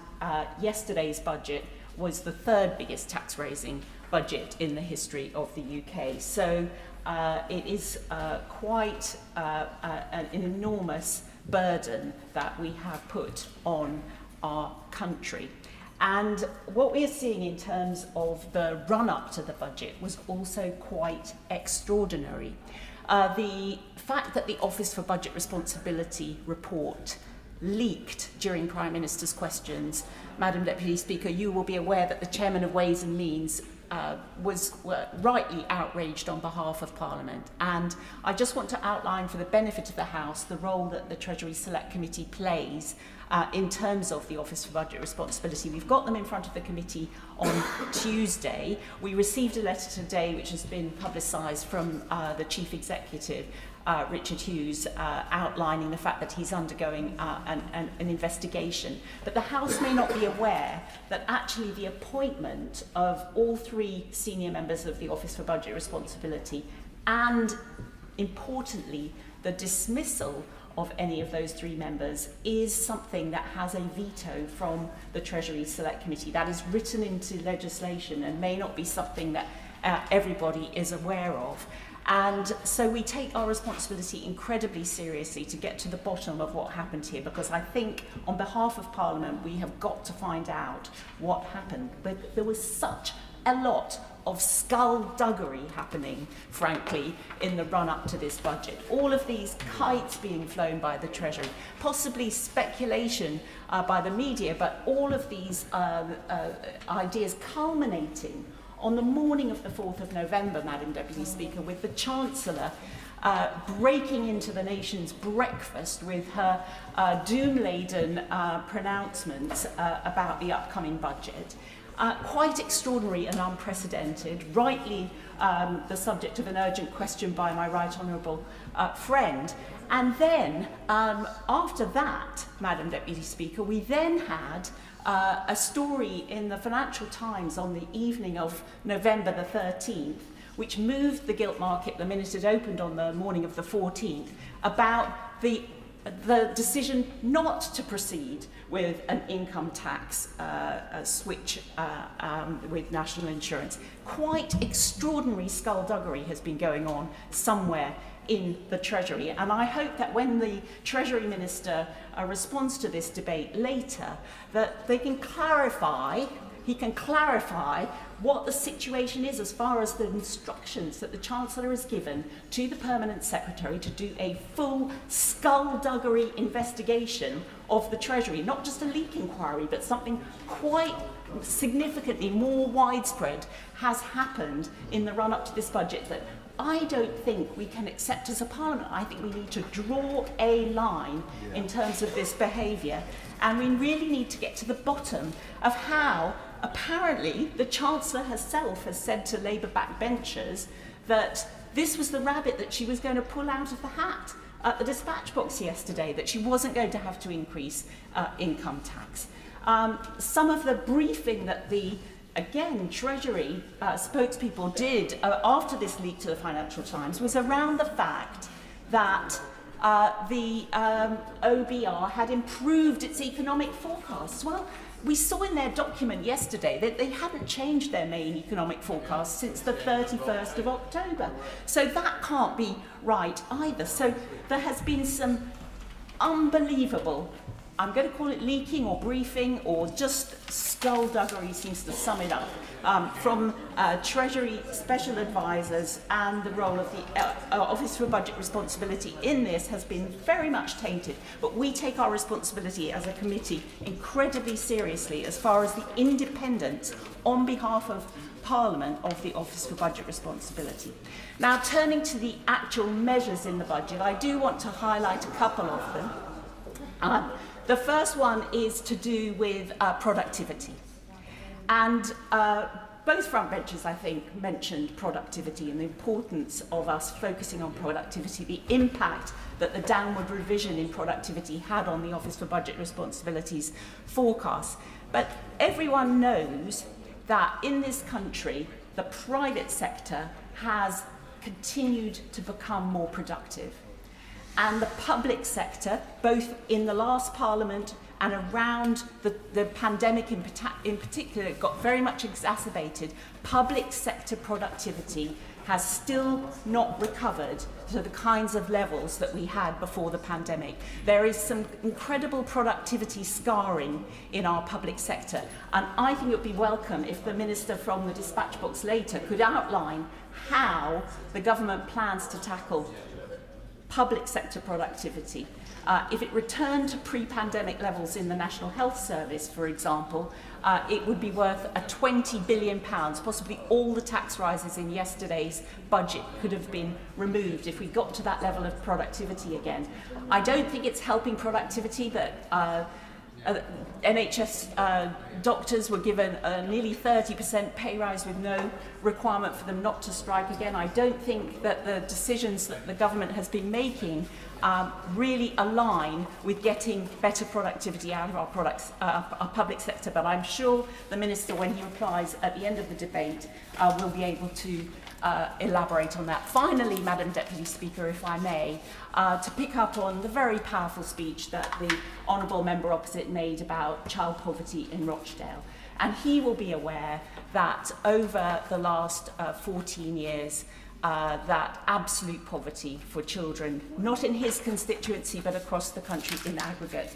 yesterday's budget was the third biggest tax-raising budget in the history of the UK. So it is quite an enormous burden that we have put on our country. And what we are seeing in terms of the run-up to the budget was also quite extraordinary. The fact that the Office for Budget Responsibility report leaked during Prime Minister's questions, Madam Deputy Speaker, you will be aware that the Chairman of Ways and Means was rightly outraged on behalf of Parliament. And I just want to outline for the benefit of the House the role that the Treasury Select Committee plays in terms of the Office for Budget Responsibility. We've got them in front of the committee on Tuesday. We received a letter today which has been publicised from the Chief Executive, Richard Hughes, outlining the fact that he's undergoing an investigation. But the House may not be aware that actually the appointment of all three senior members of the Office for Budget Responsibility and, importantly, the dismissal of any of those three members is something that has a veto from the Treasury Select Committee. That is written into legislation and may not be something that everybody is aware of. And so we take our responsibility incredibly seriously to get to the bottom of what happened here, because I think on behalf of Parliament we have got to find out what happened. But there was such a lot of skullduggery happening, frankly, in the run-up to this budget. All of these kites being flown by the Treasury, possibly speculation by the media, but all of these ideas culminating on the morning of the 4th of November, Madam Deputy Speaker, with the Chancellor breaking into the nation's breakfast with her doom-laden pronouncements about the upcoming budget. Quite extraordinary and unprecedented, rightly the subject of an urgent question by my right honourable friend. And then, after that, Madam Deputy Speaker, we then had a story in the Financial Times on the evening of November the 13th, which moved the gilt market the minute it opened on the morning of the 14th, about the decision not to proceed with an income tax switch with national insurance. Quite extraordinary skullduggery has been going on somewhere in the Treasury, and I hope that when the Treasury Minister responds to this debate later, that he can clarify what the situation is as far as the instructions that the Chancellor has given to the Permanent Secretary to do a full skullduggery investigation of the Treasury, not just a leak inquiry, but something quite significantly more widespread has happened in the run-up to this budget that I don't think we can accept as a Parliament. I think we need to draw a line in terms of this behaviour, and we really need to get to the bottom of how apparently the Chancellor herself has said to Labour backbenchers that this was the rabbit that she was going to pull out of the hat at the dispatch box yesterday, that she wasn't going to have to increase income tax. Some of the briefing that the Treasury spokespeople did after this leak to the Financial Times was around the fact that the OBR had improved its economic forecasts. Well, we saw in their document yesterday that they hadn't changed their main economic forecast since the 31st of October. So that can't be right either. So there has been some unbelievable I'm going to call it leaking or briefing or just skullduggery seems to sum it up, from Treasury special advisors, and the role of the Office for Budget Responsibility in this has been very much tainted. But we take our responsibility as a committee incredibly seriously as far as the independence on behalf of Parliament of the Office for Budget Responsibility. Now, turning to the actual measures in the budget, I do want to highlight a couple of them. The first one is to do with productivity. And both frontbenchers, I think, mentioned productivity and the importance of us focusing on productivity, the impact that the downward revision in productivity had on the Office for Budget Responsibility's forecast. But everyone knows that in this country, the private sector has continued to become more productive. And the public sector, both in the last Parliament and around the pandemic in particular, got very much exacerbated. Public sector productivity has still not recovered to the kinds of levels that we had before the pandemic. There is some incredible productivity scarring in our public sector, and I think it would be welcome if the Minister from the dispatch box later could outline how the government plans to tackle public sector productivity. If it returned to pre-pandemic levels in the National Health Service, for example, it would be worth a £20 billion. Possibly all the tax rises in yesterday's budget could have been removed if we got to that level of productivity again. I don't think it's helping productivity that NHS doctors were given a nearly 30% pay rise with no requirement for them not to strike again. I don't think that the decisions that the government has been making really align with getting better productivity out of our public sector. But I'm sure the Minister, when he replies at the end of the debate, will be able to elaborate on that. Finally, Madam Deputy Speaker, if I may, to pick up on the very powerful speech that the Honourable Member opposite made about child poverty in Rochdale. And he will be aware that over the last 14 years, that absolute poverty for children, not in his constituency but across the country in aggregate,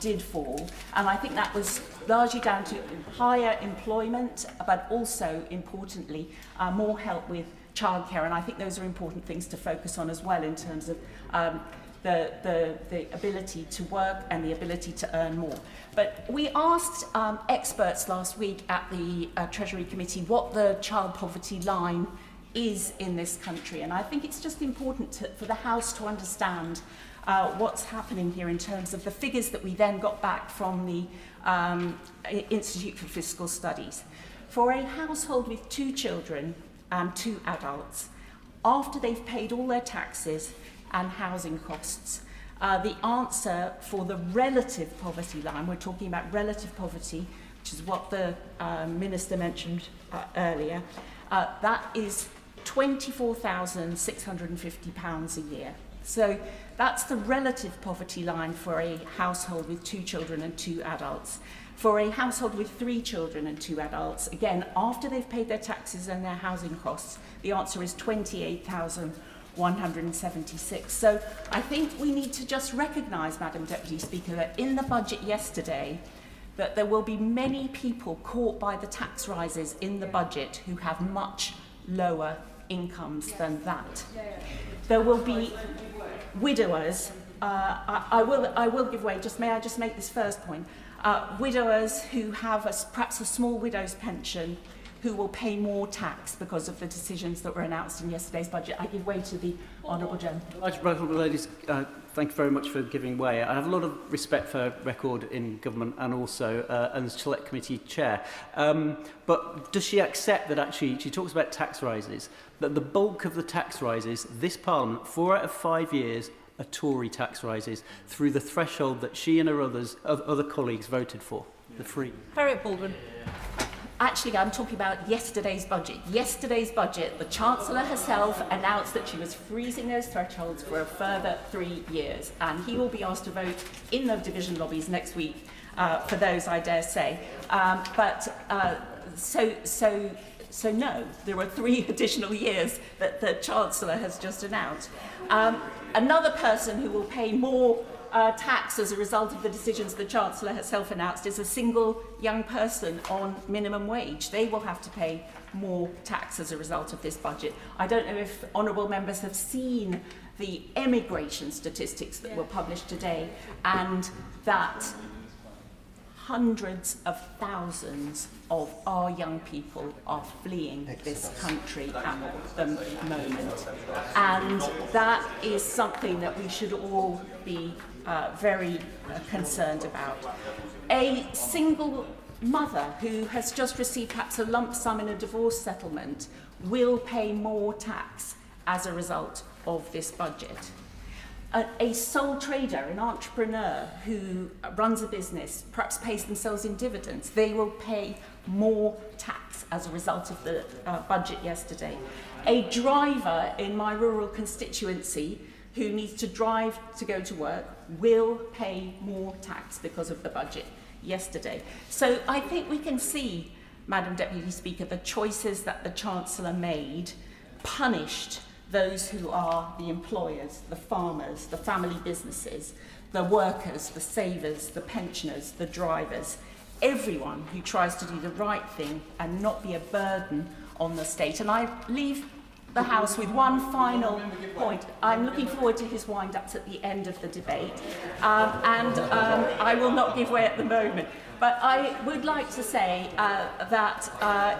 did fall. And I think that was largely down to higher employment, but also, importantly, more help with childcare. And I think those are important things to focus on as well in terms of the ability to work and the ability to earn more. But we asked experts last week at the Treasury Committee what the child poverty line is in this country, and I think it's just important for the House to understand what's happening here in terms of the figures that we then got back from the Institute for Fiscal Studies. For a household with 2 children and 2 adults, after they've paid all their taxes and housing costs, the answer for the relative poverty line, we're talking about relative poverty, which is what the Minister mentioned earlier, that is £24,650 a year. So that's the relative poverty line for a household with 2 children and 2 adults. For a household with 3 children and 2 adults, again, after they've paid their taxes and their housing costs, the answer is £28,176. So I think we need to just recognise, Madam Deputy Speaker, that in the budget yesterday, that there will be many people caught by the tax rises in the budget who have much lower incomes than that. There will be widowers. I will give way. May I just make this first point? Widowers who have perhaps a small widow's pension, who will pay more tax because of the decisions that were announced in yesterday's budget. I give way to the Honourable Gentleman. Ladies, thank you very much for giving way. I have a lot of respect for record in government and also as Select Committee Chair. But does she accept that actually, she talks about tax rises, that the bulk of the tax rises, this Parliament, 4 out of 5 years, are Tory tax rises through the threshold that she and her other colleagues voted for, the free? Harriet Baldwin. Actually, I'm talking about yesterday's budget. Yesterday's budget, the Chancellor herself announced that she was freezing those thresholds for a further 3 years, and he will be asked to vote in the division lobbies next week for those, I dare say. So no, there are 3 additional years that the Chancellor has just announced. Another person who will pay more tax as a result of the decisions the Chancellor herself announced is a single young person on minimum wage. They will have to pay more tax as a result of this budget. I don't know if honourable members have seen the emigration statistics that were published today, and that hundreds of thousands of our young people are fleeing this country at the moment. And that is something that we should all be very concerned about. A single mother who has just received perhaps a lump sum in a divorce settlement will pay more tax as a result of this budget. A sole trader, an entrepreneur who runs a business, perhaps pays themselves in dividends, they will pay more tax as a result of the budget yesterday. A driver in my rural constituency who needs to drive to go to work will pay more tax because of the budget yesterday. So I think we can see, Madam Deputy Speaker, the choices that the Chancellor made punished those who are the employers, the farmers, the family businesses, the workers, the savers, the pensioners, the drivers, everyone who tries to do the right thing and not be a burden on the state. And I leave the House with one final point. I'm looking forward to his wind-ups at the end of the debate, and I will not give way at the moment. But I would like to say that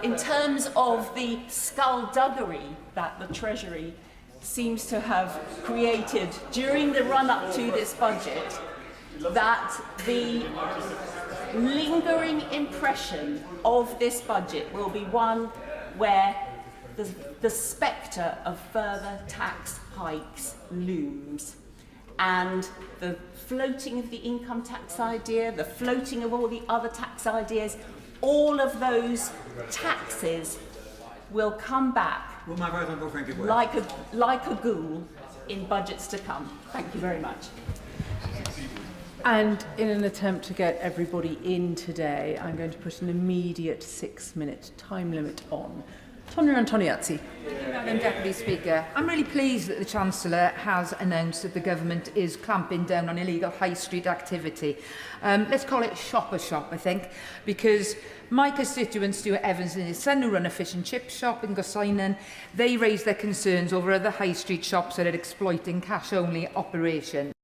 in terms of the skullduggery that the Treasury seems to have created during the run-up to this budget, that the lingering impression of this budget will be one where the spectre of further tax hikes looms. And the floating of the income tax idea, the floating of all the other tax ideas, all of those taxes will come back like a ghoul in budgets to come. Thank you very much. And in an attempt to get everybody in today, I'm going to put an immediate 6-minute time limit on. Tonya Antoniazzi. Madam Deputy Speaker, I'm really pleased that the Chancellor has announced that the government is clamping down on illegal high street activity. Let's call it shopper shop, I think, because my constituent Stuart Evans and his son, who run a fish and chip shop in Gosainen, they raised their concerns over other high street shops that are exploiting cash-only operations.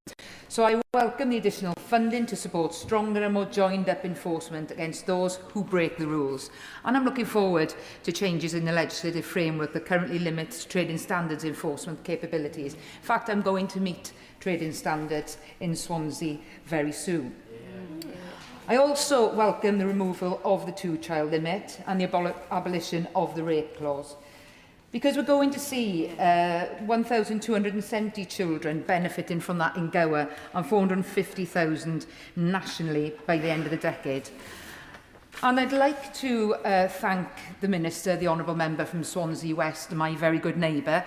So I welcome the additional funding to support stronger and more joined-up enforcement against those who break the rules. And I'm looking forward to changes in the legislative framework that currently limits trading standards enforcement capabilities. In fact, I'm going to meet trading standards in Swansea very soon. I also welcome the removal of the two-child limit and the abolition of the rape clause, because we're going to see 1,270 children benefiting from that in Gower and 450,000 nationally by the end of the decade. And I'd like to thank the Minister, the Honourable Member from Swansea West, my very good neighbour,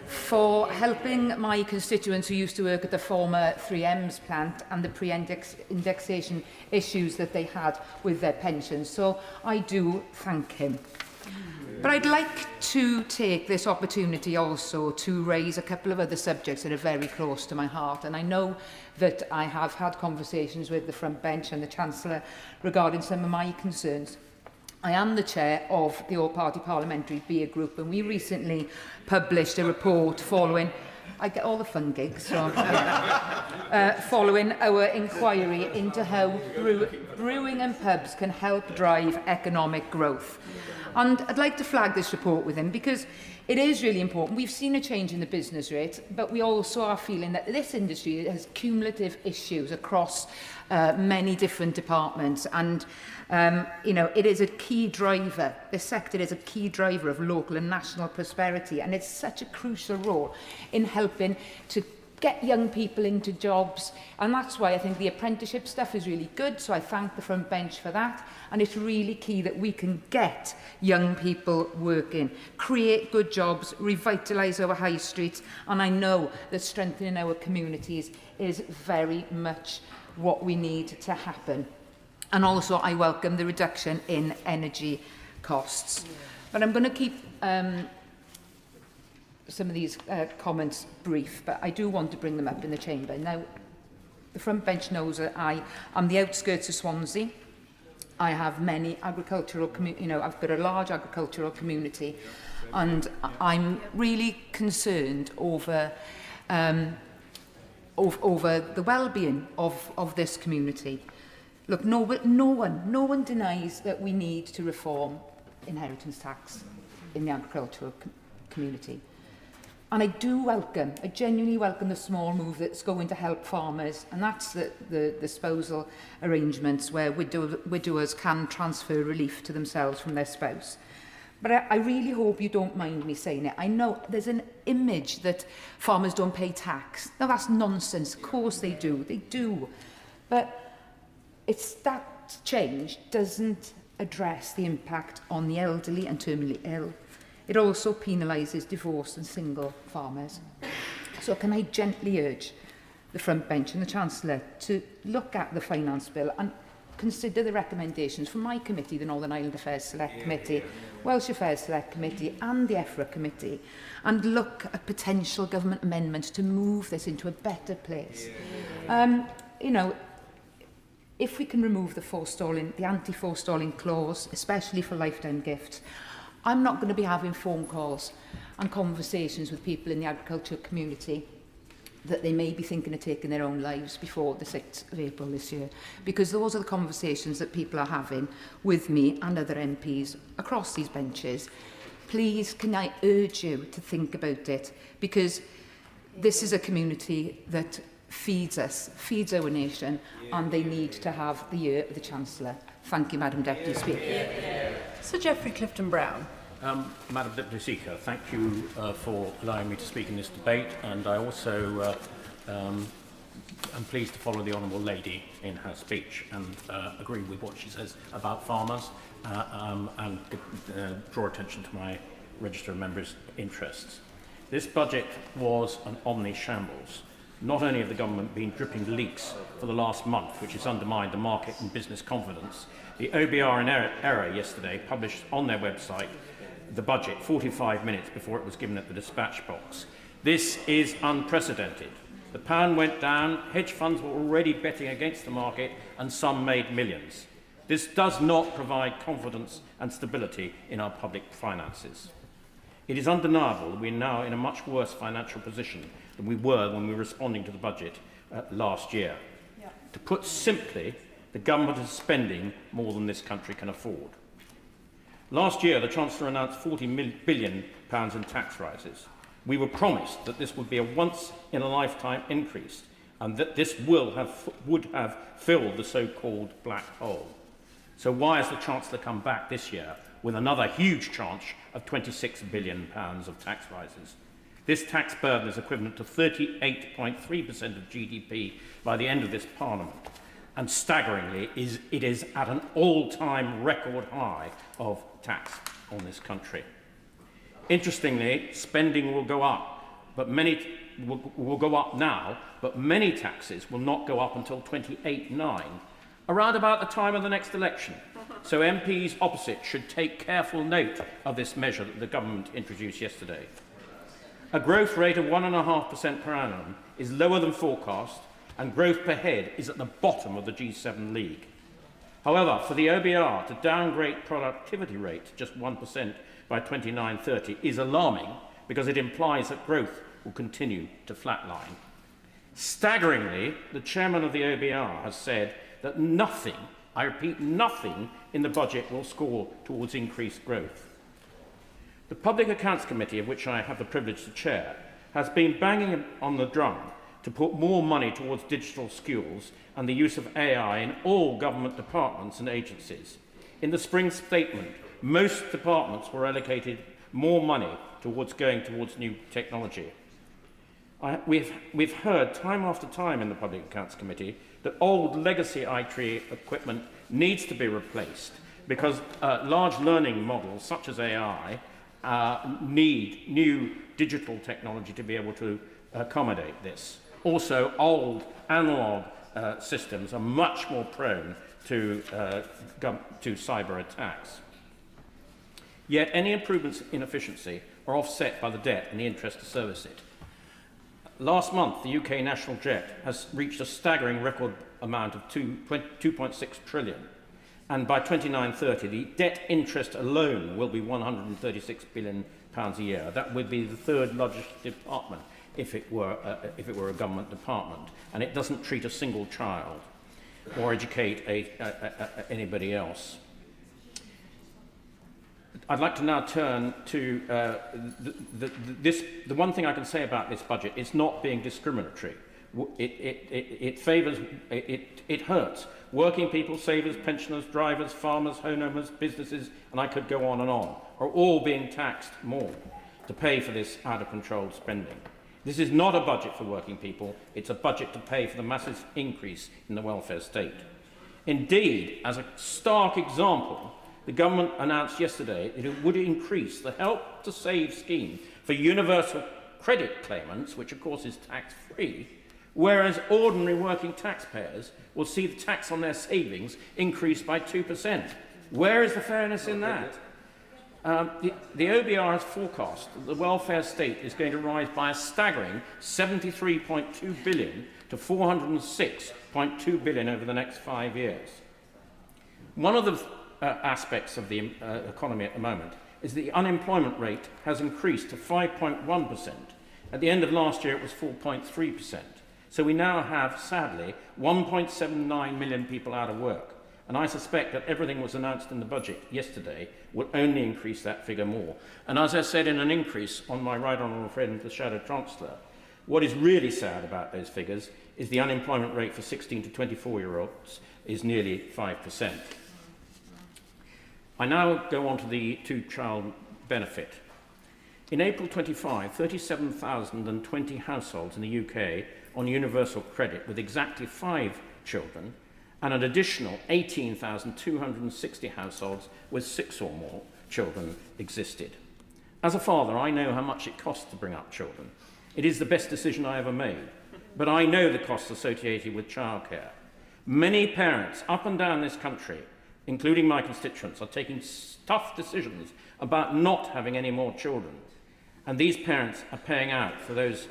for helping my constituents who used to work at the former 3M's plant and the pre-indexation issues that they had with their pensions. So I do thank him. But I'd like to take this opportunity also to raise a couple of other subjects that are very close to my heart. And I know that I have had conversations with the front bench and the Chancellor regarding some of my concerns. I am the chair of the All-Party Parliamentary Beer Group, and we recently published a report following... I get all the fun gigs, so following our inquiry into how brewing and pubs can help drive economic growth. And I'd like to flag this report with him because it is really important. We've seen a change in the business rate, but we also are feeling that this industry has cumulative issues across many different departments. And, you know, it is a key driver. This sector is a key driver of local and national prosperity. And it's such a crucial role in helping to get young people into jobs. And that's why I think the apprenticeship stuff is really good. So I thank the front bench for that. And it's really key that we can get young people working, create good jobs, revitalise our high streets. And I know that strengthening our communities is very much what we need to happen. And also I welcome the reduction in energy costs. But I'm going to keep some of these comments brief, but I do want to bring them up in the chamber. Now, The front bench knows that I am the outskirts of Swansea. I have many agricultural, I've got a large agricultural community, and I'm really concerned over the well-being of this community. Look, no one denies that we need to reform inheritance tax in the agricultural community. And I genuinely welcome the small move that's going to help farmers, and that's the disposal arrangements where widowers can transfer relief to themselves from their spouse. But I really hope you don't mind me saying it. I know there's an image that farmers don't pay tax. Now, that's nonsense. Of course they do. They do. But that change doesn't address the impact on the elderly and terminally ill. It also penalises divorced and single farmers. So can I gently urge the front bench and the Chancellor to look at the finance bill and consider the recommendations from my committee, the Northern Ireland Affairs Select Committee, Welsh Affairs Select Committee and the EFRA Committee, and look at potential government amendments to move this into a better place. If we can remove the anti-forestalling clause, especially for lifetime gifts, I'm not going to be having phone calls and conversations with people in the agricultural community that they may be thinking of taking their own lives before the 6th of April this year, because those are the conversations that people are having with me and other MPs across these benches. Please, can I urge you to think about it, because this is a community that feeds our nation, and they need to have the year of the Chancellor. Thank you, Madam Deputy Speaker. Sir Geoffrey Clifton-Brown. Madam Deputy Speaker, thank you for allowing me to speak in this debate, and I also am pleased to follow the Honourable Lady in her speech and agree with what she says about farmers and draw attention to my Register of Members' interests. This budget was an omni-shambles. Not only have the government been dripping leaks for the last month, which has undermined the market and business confidence, the OBR in error yesterday published on their website the budget 45 minutes before it was given at the dispatch box. This is unprecedented. The pound went down, hedge funds were already betting against the market, and some made millions. This does not provide confidence and stability in our public finances. It is undeniable that we are now in a much worse financial position than we were when we were responding to the budget last year. Yeah. To put simply, the government is spending more than this country can afford. Last year, the Chancellor announced £40 billion in tax rises. We were promised that this would be a once-in-a-lifetime increase and that this would have filled the so-called black hole. So why has the Chancellor come back this year with another huge tranche of £26 billion of tax rises? This tax burden is equivalent to 38.3% of GDP by the end of this Parliament. And staggeringly, it is at an all-time record high of tax on this country. Interestingly, spending will go up, but many will go up now, but many taxes will not go up until 28/9, around about the time of the next election. So MPs opposite should take careful note of this measure that the government introduced yesterday. A growth rate of 1.5% per annum is lower than forecast, and growth per head is at the bottom of the G7 league. However, for the OBR to downgrade productivity rate to just 1% by 29/30 is alarming, because it implies that growth will continue to flatline. Staggeringly, the chairman of the OBR has said that nothing, I repeat, nothing in the budget will score towards increased growth. The Public Accounts Committee, of which I have the privilege to chair, has been banging on the drum to put more money towards digital skills and the use of AI in all government departments and agencies. In the spring statement, most departments were allocated more money towards new technology. We've heard time after time in the Public Accounts Committee that old legacy IT equipment needs to be replaced because large learning models such as AI need new digital technology to be able to accommodate this. Also, old analogue systems are much more prone to cyber attacks. Yet any improvements in efficiency are offset by the debt and the interest to service it. Last month, the UK national debt has reached a staggering record amount of 2.6 trillion. And by 29-30, the debt interest alone will be £136 billion a year. That would be the third largest department if it were a government department. And it doesn't treat a single child or educate anybody else. I'd like to now turn to the one thing I can say about this budget. It's not being discriminatory. It hurts working people, savers, pensioners, drivers, farmers, homeowners, businesses, and I could go on and on, are all being taxed more to pay for this out-of-control spending. This is not a budget for working people. It's a budget to pay for the massive increase in the welfare state. Indeed, as a stark example, the government announced yesterday that it would increase the Help to Save scheme for universal credit claimants, which of course is tax-free, whereas ordinary working taxpayers will see the tax on their savings increase by 2%. Where is the fairness in that? The OBR has forecast that the welfare state is going to rise by a staggering £73.2 billion to £406.2 billion over the next 5 years. One of the aspects of the economy at the moment is the unemployment rate has increased to 5.1%. At the end of last year, it was 4.3%. So we now have, sadly, 1.79 million people out of work. And I suspect that everything that was announced in the budget yesterday will only increase that figure more. And as I said in an increase on my right honourable friend, the Shadow Chancellor, what is really sad about those figures is the unemployment rate for 16 to 24-year-olds is nearly 5%. I now go on to the two-child benefit. In April 25, 37,020 households in the UK on universal credit with exactly 5 children, and an additional 18,260 households with 6 or more children existed. As a father, I know how much it costs to bring up children. It is the best decision I ever made, but I know the costs associated with childcare. Many parents up and down this country, including my constituents, are taking tough decisions about not having any more children. And these parents are paying out for those,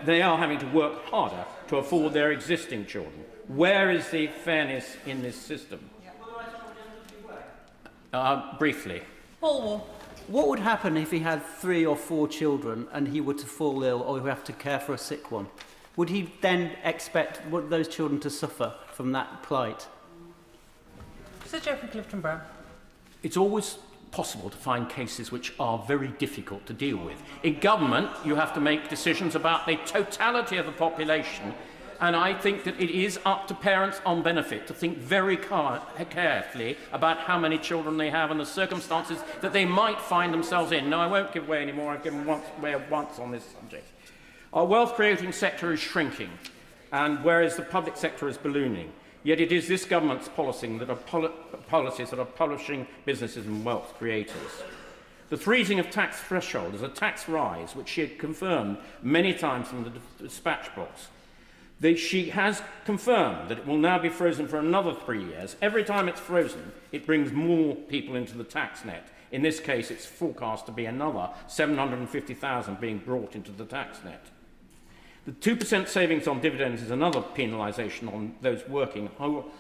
they are having to work harder to afford their existing children. Where is the fairness in this system? Briefly. Paul, what would happen if he had 3 or 4 children and he were to fall ill or have to care for a sick one? Would he then expect those children to suffer from that plight? Sir Geoffrey Clifton Brown. It's always possible to find cases which are very difficult to deal with. In government, you have to make decisions about the totality of the population, and I think that it is up to parents on benefit to think very carefully about how many children they have and the circumstances that they might find themselves in. Now, I won't give way anymore. I've given away once on this subject. Our wealth-creating sector is shrinking, and whereas the public sector is ballooning. Yet it is this government's policies that are punishing businesses and wealth creators. The freezing of tax threshold is a tax rise, which she had confirmed many times from the dispatch box. She has confirmed that it will now be frozen for another 3 years. Every time it's frozen, it brings more people into the tax net. In this case, it's forecast to be another 750,000 being brought into the tax net. The 2% savings on dividends is another penalisation on those working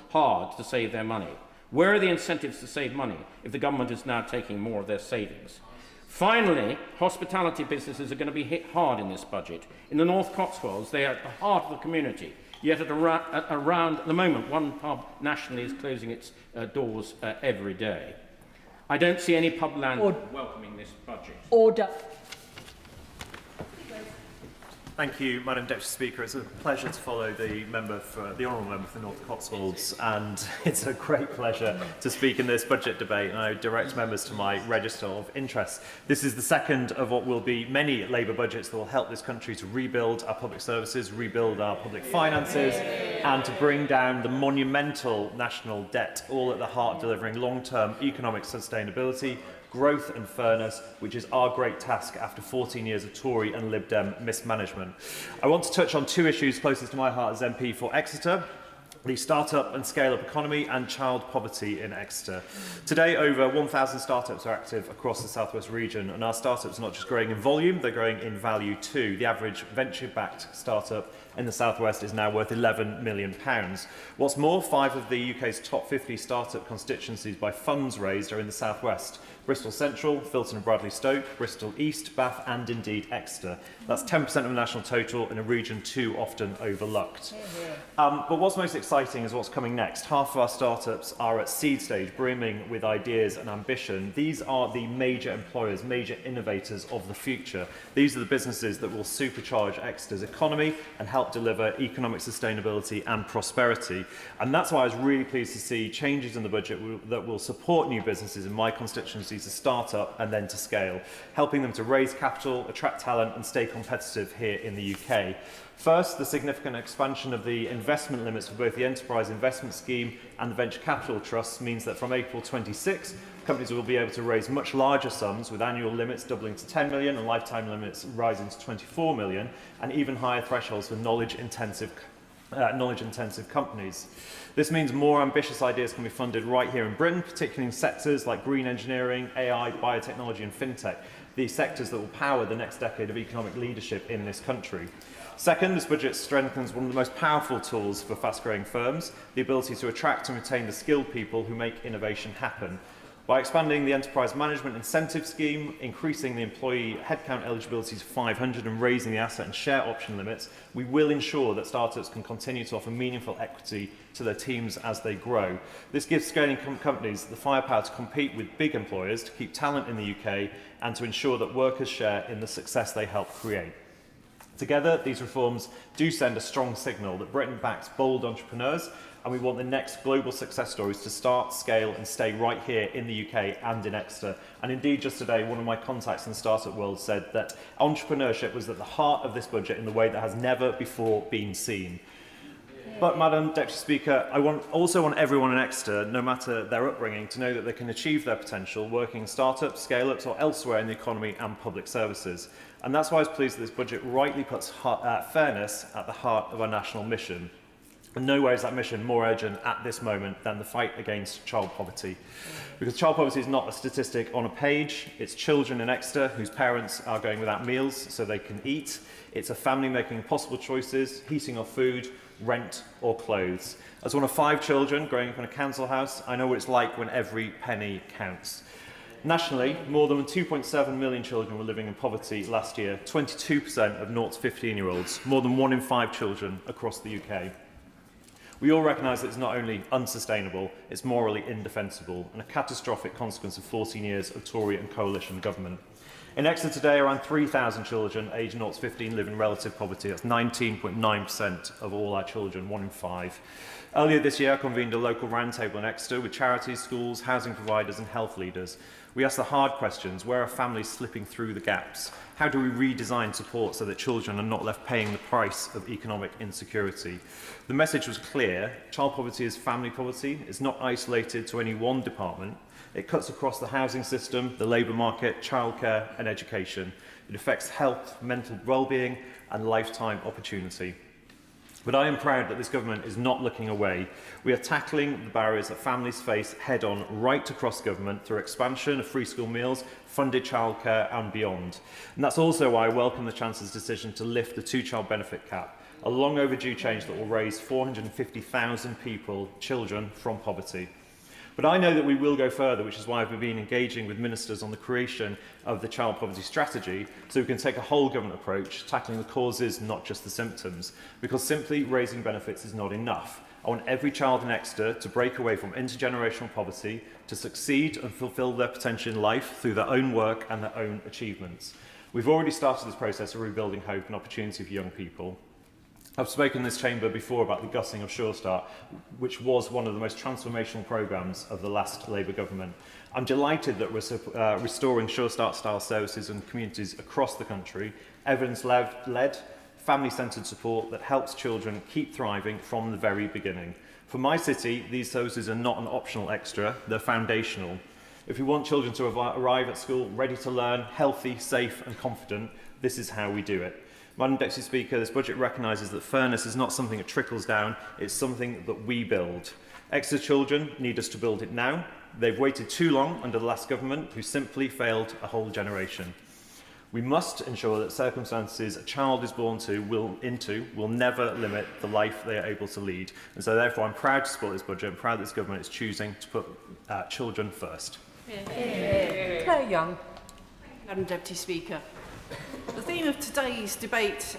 hard to save their money. Where are the incentives to save money if the government is now taking more of their savings? Finally, hospitality businesses are going to be hit hard in this budget. In the North Cotswolds, they are at the heart of the community. Yet at around the moment, one pub nationally is closing its doors every day. I don't see any pub landlord welcoming this budget. Order. Thank you, Madam Deputy Speaker. It's a pleasure to follow the Honourable Member for the North Cotswolds, and it's a great pleasure to speak in this budget debate, and I direct members to my register of interests. This is the second of what will be many Labour budgets that will help this country to rebuild our public services, rebuild our public finances, and to bring down the monumental national debt, all at the heart of delivering long-term economic sustainability, growth and fairness, which is our great task after 14 years of Tory and Lib Dem mismanagement. I want to touch on 2 issues closest to my heart as MP for Exeter. the start-up and scale-up economy and child poverty in Exeter. Today, over 1,000 startups are active across the South West region, and our startups are not just growing in volume, they're growing in value too. The average venture-backed startup in the South West is now worth £11 million. What's more, 5 of the UK's top 50 startup constituencies by funds raised are in the South West: Bristol Central, Filton and Bradley Stoke, Bristol East, Bath and indeed Exeter. That's 10% of the national total in a region too often overlooked. But what's most exciting is what's coming next. Half of our startups are at seed stage, brimming with ideas and ambition. These are the major employers, major innovators of the future. These are the businesses that will supercharge Exeter's economy and help deliver economic sustainability and prosperity. And that's why I was really pleased to see changes in the budget that will support new businesses in my constituency to start up and then to scale, helping them to raise capital, attract talent and stay competitive here in the UK. First, the significant expansion of the investment limits for both the Enterprise Investment Scheme and the Venture Capital Trusts means that from April 26, companies will be able to raise much larger sums, with annual limits doubling to 10 million and lifetime limits rising to 24 million, and even higher thresholds for knowledge-intensive companies. This means more ambitious ideas can be funded right here in Britain, particularly in sectors like green engineering, AI, biotechnology and fintech, these sectors that will power the next decade of economic leadership in this country. Second, this budget strengthens one of the most powerful tools for fast-growing firms, the ability to attract and retain the skilled people who make innovation happen. By expanding the Enterprise Management Incentive Scheme, increasing the employee headcount eligibility to 500 and raising the asset and share option limits, we will ensure that startups can continue to offer meaningful equity to their teams as they grow. This gives scaling companies the firepower to compete with big employers, to keep talent in the UK, and to ensure that workers share in the success they help create. Together, these reforms do send a strong signal that Britain backs bold entrepreneurs, and we want the next global success stories to start, scale and stay right here in the UK and in Exeter. And indeed, just today, one of my contacts in the startup world said that entrepreneurship was at the heart of this budget in the way that has never before been seen. But, Madam Deputy Speaker, I also want everyone in Exeter, no matter their upbringing, to know that they can achieve their potential working in startups, scale-ups or elsewhere in the economy and public services. And that's why I was pleased that this budget rightly puts fairness at the heart of our national mission. In no way is that mission more urgent at this moment than the fight against child poverty. Because child poverty is not a statistic on a page, it's children in Exeter whose parents are going without meals so they can eat. It's a family making impossible choices, heating or food, rent or clothes. As one of 5 children growing up in a council house, I know what it's like when every penny counts. Nationally, more than 2.7 million children were living in poverty last year, 22% of 0 to 15-year-olds, more than 1 in 5 children across the UK. We all recognise that it's not only unsustainable, it's morally indefensible and a catastrophic consequence of 14 years of Tory and coalition government. In Exeter today, around 3,000 children aged 0 to 15 live in relative poverty. That's 19.9% of all our children, 1 in 5. Earlier this year, I convened a local roundtable in Exeter with charities, schools, housing providers and health leaders. We asked the hard questions: where are families slipping through the gaps? How do we redesign support so that children are not left paying the price of economic insecurity? The message was clear: child poverty is family poverty. It's not isolated to any one department. It cuts across the housing system, the labour market, childcare and education. It affects health, mental well-being and lifetime opportunity. But I am proud that this government is not looking away. We are tackling the barriers that families face head-on right across government through expansion of free school meals, funded childcare and beyond. And that's also why I welcome the Chancellor's decision to lift the 2-child benefit cap, a long overdue change that will raise 450,000 children from poverty. But I know that we will go further, which is why I've been engaging with ministers on the creation of the child poverty strategy, so we can take a whole government approach, tackling the causes, not just the symptoms. Because simply raising benefits is not enough. I want every child in Exeter to break away from intergenerational poverty, to succeed and fulfil their potential in life through their own work and their own achievements. We've already started this process of rebuilding hope and opportunity for young people. I've spoken in this chamber before about the gutting of Sure Start, which was one of the most transformational programmes of the last Labour government. I'm delighted that we're restoring Sure Start style services in communities across the country, evidence-led, family-centred support that helps children keep thriving from the very beginning. For my city, these services are not an optional extra, they're foundational. If we want children to arrive at school ready to learn, healthy, safe and confident, this is how we do it. Madam Deputy Speaker, this budget recognises that fairness is not something that trickles down, it's something that we build. Exeter children need us to build it now. They've waited too long under the last government, who simply failed a whole generation. We must ensure that circumstances a child is born into will never limit the life they are able to lead. And so therefore I'm proud to support this budget and proud that this government is choosing to put children first. Claire Young. Madam Deputy Speaker. The theme of today's debate,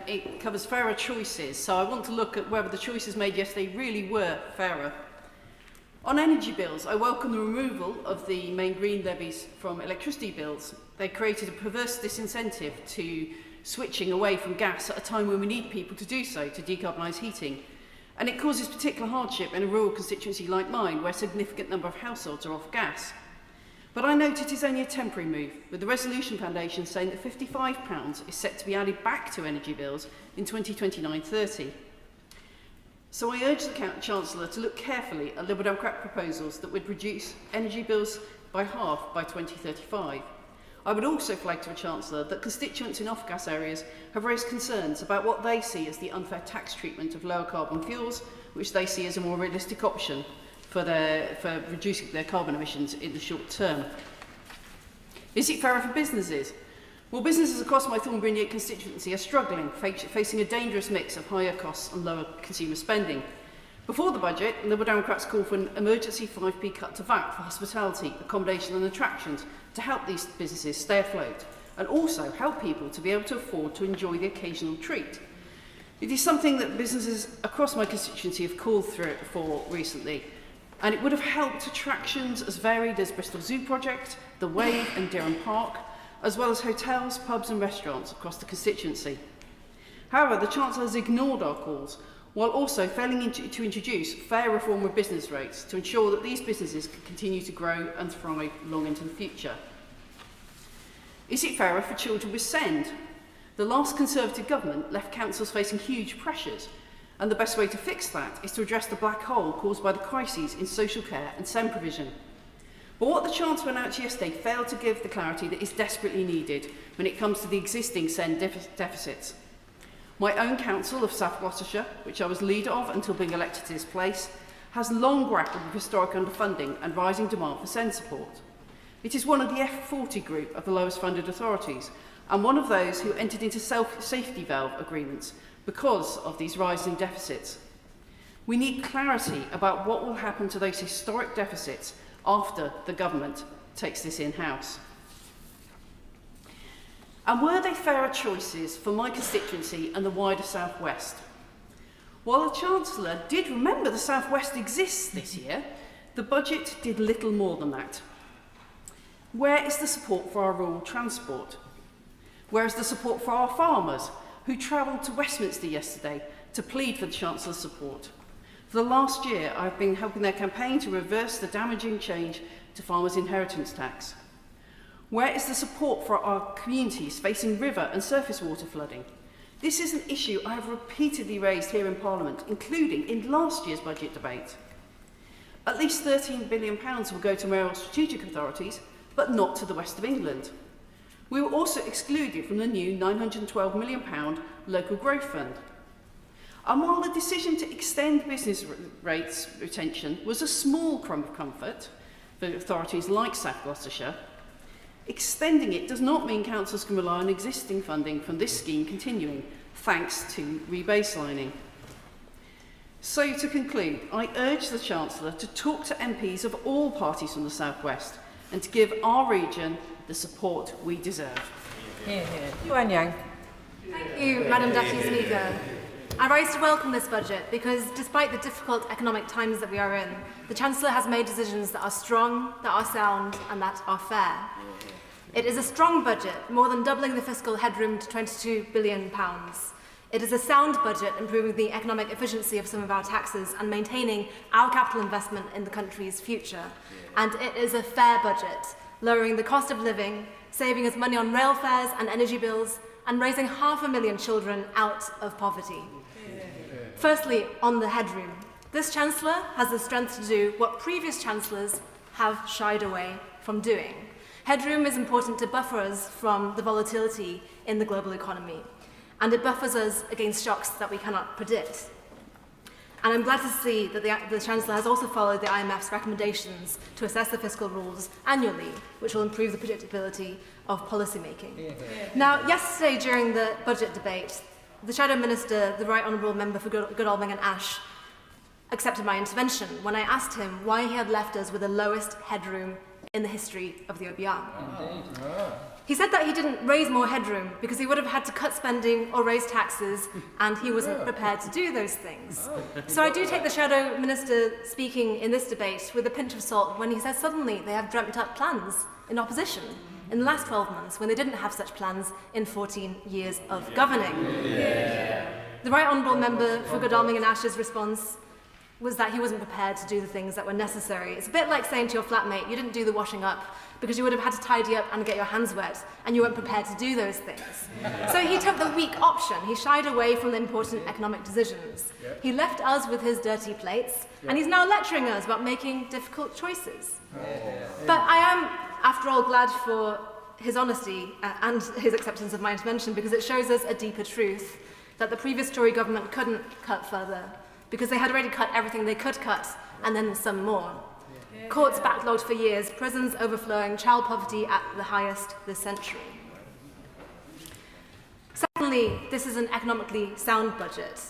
it covers fairer choices, so I want to look at whether the choices made yesterday really were fairer. On energy bills, I welcome the removal of the main green levies from electricity bills. They created a perverse disincentive to switching away from gas at a time when we need people to do so to decarbonise heating. And it causes particular hardship in a rural constituency like mine, where a significant number of households are off gas. But I note it is only a temporary move, with the Resolution Foundation saying that £55 is set to be added back to energy bills in 2029-30. So I urge the Chancellor to look carefully at Liberal Democrat proposals that would reduce energy bills by half by 2035. I would also flag to the Chancellor that constituents in off-gas areas have raised concerns about what they see as the unfair tax treatment of lower carbon fuels, which they see as a more realistic option for reducing their carbon emissions in the short term. Is it fairer for businesses? Well, businesses across my Thornbury constituency are struggling, facing a dangerous mix of higher costs and lower consumer spending. Before the budget, Liberal Democrats called for an emergency 5p cut to VAT for hospitality, accommodation and attractions to help these businesses stay afloat and also help people to be able to afford to enjoy the occasional treat. It is something that businesses across my constituency have called for recently, and it would have helped attractions as varied as Bristol Zoo Project, The Wave and Durham Park, as well as hotels, pubs and restaurants across the constituency. However, the Chancellor has ignored our calls, while also failing to introduce fair reform of business rates to ensure that these businesses can continue to grow and thrive long into the future. Is it fairer for children with SEND? The last Conservative government left councils facing huge pressures, and the best way to fix that is to address the black hole caused by the crises in social care and SEND provision. But what the Chancellor announced yesterday failed to give the clarity that is desperately needed when it comes to the existing SEND deficits. My own council of South Gloucestershire, which I was leader of until being elected to this place, has long grappled with historic underfunding and rising demand for SEND support. It is one of the F40 group of the lowest funded authorities, and one of those who entered into safety valve agreements because of these rising deficits. We need clarity about what will happen to those historic deficits after the government takes this in-house. And were they fairer choices for my constituency and the wider South West? While the Chancellor did remember the South West exists this year, the budget did little more than that. Where is the support for our rural transport? Where is the support for our farmers who travelled to Westminster yesterday to plead for the Chancellor's support? For the last year, I've been helping their campaign to reverse the damaging change to farmers' inheritance tax. Where is the support for our communities facing river and surface water flooding? This is an issue I have repeatedly raised here in Parliament, including in last year's budget debate. At least £13 billion will go to mayoral strategic authorities, but not to the West of England. We were also excluded from the new £912 million local growth fund. And while the decision to extend business rates retention was a small crumb of comfort for authorities like South Gloucestershire, extending it does not mean councils can rely on existing funding from this scheme continuing, thanks to rebaselining. So to conclude, I urge the Chancellor to talk to MPs of all parties from the South West and to give our region the support we deserve. Yuan Yang. Thank you, Madam Deputy Speaker. I rise to welcome this budget because, despite the difficult economic times that we are in, the Chancellor has made decisions that are strong, that are sound and that are fair. It is a strong budget, more than doubling the fiscal headroom to £22 billion. It is a sound budget, improving the economic efficiency of some of our taxes and maintaining our capital investment in the country's future. And it is a fair budget, lowering the cost of living, saving us money on rail fares and energy bills, and raising 500,000 children out of poverty. Firstly, on the headroom. This Chancellor has the strength to do what previous Chancellors have shied away from doing. Headroom is important to buffer us from the volatility in the global economy. and it buffers us against shocks that we cannot predict. And I'm glad to see that the Chancellor has also followed the IMF's recommendations to assess the fiscal rules annually, which will improve the predictability of policy making. Now, yesterday during the budget debate, the Shadow Minister, the Right Honourable Member for Godalming and Ash, accepted my intervention when I asked him why he had left us with the lowest headroom in the history of the OBR. He said that he didn't raise more headroom because he would have had to cut spending or raise taxes, and he wasn't prepared to do those things. So I do take the Shadow Minister speaking in this debate with a pinch of salt when he says suddenly they have dreamt up plans in opposition in the last 12 months when they didn't have such plans in 14 years of governing. The Right Honourable Member for Godalming and Ash's response was that he wasn't prepared to do the things that were necessary. It's a bit like saying to your flatmate, you didn't do the washing up because you would have had to tidy up and get your hands wet, and you weren't prepared to do those things. So he took the weak option. He shied away from the important economic decisions. He left us with his dirty plates, and he's now lecturing us about making difficult choices. But I am, after all, glad for his honesty and his acceptance of my intervention, because it shows us a deeper truth, that the previous Tory government couldn't cut further, because they had already cut everything they could cut, and then some more. Courts backlogged for years, prisons overflowing, child poverty at the highest this century. Secondly, this is an economically sound budget.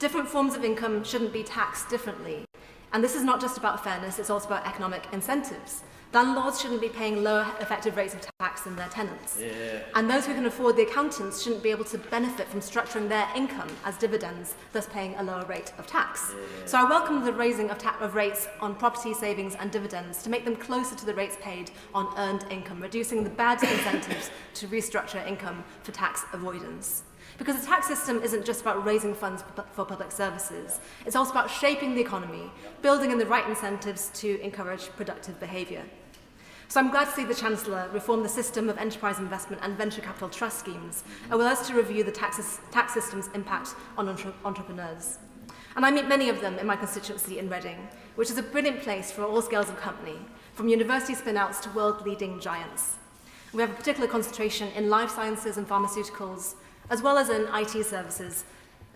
Different forms of income shouldn't be taxed differently. And this is not just about fairness, it's also about economic incentives. Landlords shouldn't be paying lower effective rates of tax than their tenants. And those who can afford the accountants shouldn't be able to benefit from structuring their income as dividends, thus paying a lower rate of tax. So I welcome the raising of rates on property, savings and dividends to make them closer to the rates paid on earned income, reducing the bad incentives to restructure income for tax avoidance. Because the tax system isn't just about raising funds for public services, it's also about shaping the economy, building in the right incentives to encourage productive behaviour. So I'm glad to see the Chancellor reform the system of enterprise investment and venture capital trust schemes, as well as to review the tax system's impact on entrepreneurs. And I meet many of them in my constituency in Reading, which is a brilliant place for all scales of company, from university spin-outs to world-leading giants. We have a particular concentration in life sciences and pharmaceuticals, as well as in IT services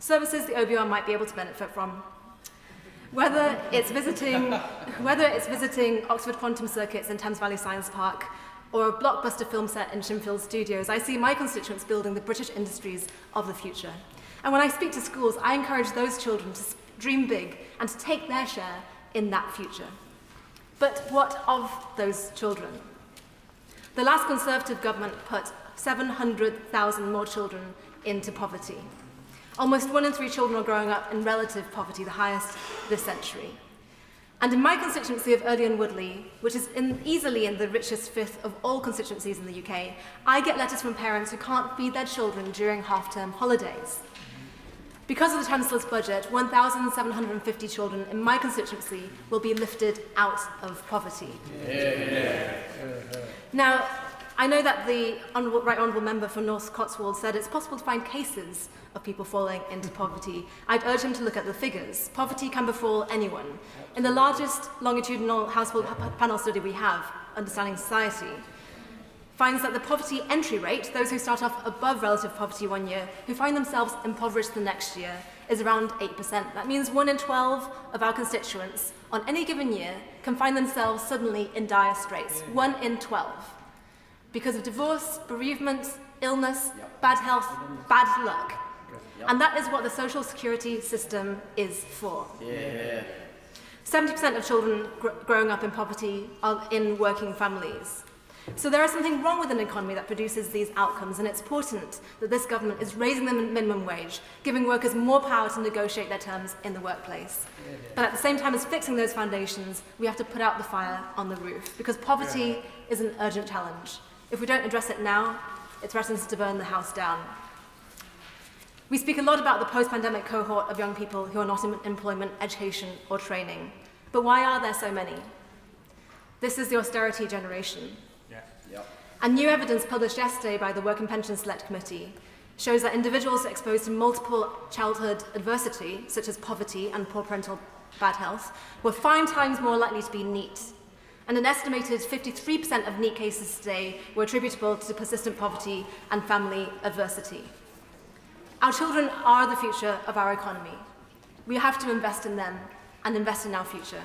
the OBR might be able to benefit from. Whether it's visiting Oxford Quantum Circuits in Thames Valley Science Park, or a blockbuster film set in Shinfield Studios, I see my constituents building the British industries of the future. And when I speak to schools, I encourage those children to dream big and to take their share in that future. But what of those children? The last Conservative government put 700,000 more children into poverty. Almost 1 in 3 children are growing up in relative poverty, the highest this century. And in my constituency of Earley and Woodley, which is easily in the richest fifth of all constituencies in the UK, I get letters from parents who can't feed their children during half-term holidays. Because of the Chancellor's budget, 1,750 children in my constituency will be lifted out of poverty. Now, I know that the Right Honourable Member for North Cotswold said it's possible to find cases of people falling into poverty. I'd urge him to look at the figures. Poverty can befall anyone. In the largest longitudinal household panel study we have, Understanding Society, finds that the poverty entry rate, those who start off above relative poverty one year, who find themselves impoverished the next year, is around 8%. That means 1 in 12 of our constituents on any given year can find themselves suddenly in dire straits. 1 in 12. Because of divorce, bereavement, illness, bad health, bad luck. And that is what the social security system is for. 70% of children growing up in poverty are in working families. So there is something wrong with an economy that produces these outcomes, and it's important that this government is raising the minimum wage, giving workers more power to negotiate their terms in the workplace. But at the same time as fixing those foundations, we have to put out the fire on the roof, because poverty is an urgent challenge. If we don't address it now, it threatens to burn the house down. We speak a lot about the post-pandemic cohort of young people who are not in employment, education, or training. But why are there so many? This is the austerity generation. And new evidence published yesterday by the Work and Pension Select Committee shows that individuals exposed to multiple childhood adversity, such as poverty and poor parental bad health, were 5 times more likely to be NEET. And an estimated 53% of NEET cases today were attributable to persistent poverty and family adversity. Our children are the future of our economy. We have to invest in them and invest in our future.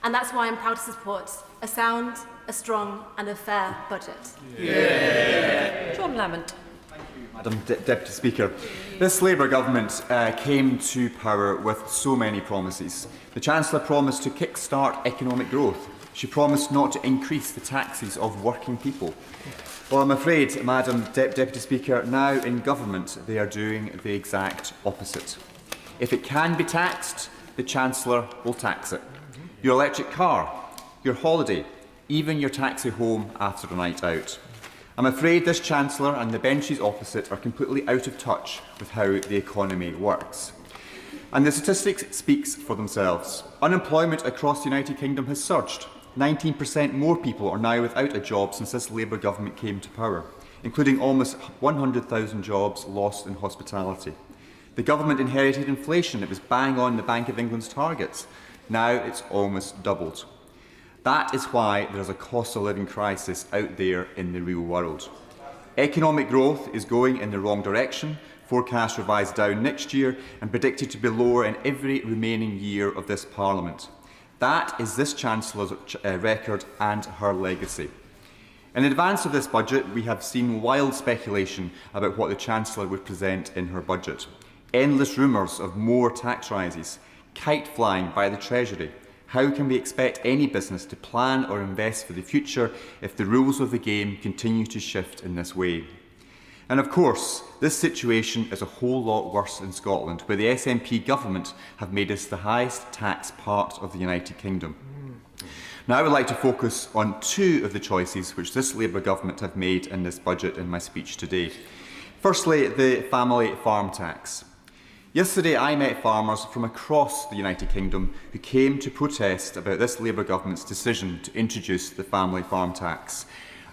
And that's why I'm proud to support a sound, a strong and a fair budget. John Lamont. Madam Deputy Speaker, this Labour government came to power with so many promises. The Chancellor promised to kick-start economic growth. She promised not to increase the taxes of working people. Well, I'm afraid, Madam Deputy Speaker, now in government they are doing the exact opposite. If it can be taxed, the Chancellor will tax it. Your electric car, your holiday, even your taxi home after a night out. I'm afraid this Chancellor and the benches opposite are completely out of touch with how the economy works. And the statistics speak for themselves. Unemployment across the United Kingdom has surged. 19% more people are now without a job since this Labour government came to power, including almost 100,000 jobs lost in hospitality. The government inherited inflation that was bang on the Bank of England's targets. Now it's almost doubled. That is why there is a cost of living crisis out there in the real world. Economic growth is going in the wrong direction, forecast revised down next year and predicted to be lower in every remaining year of this Parliament. That is this Chancellor's record and her legacy. In advance of this budget, we have seen wild speculation about what the Chancellor would present in her budget. Endless rumours of more tax rises, kite flying by the Treasury. How can we expect any business to plan or invest for the future if the rules of the game continue to shift in this way? And of course, this situation is a whole lot worse in Scotland, where the SNP government have made us the highest tax part of the United Kingdom. Now I would like to focus on two of the choices which this Labour government have made in this budget in my speech today. Firstly, the family farm tax. Yesterday I met farmers from across the United Kingdom who came to protest about this Labour government's decision to introduce the family farm tax.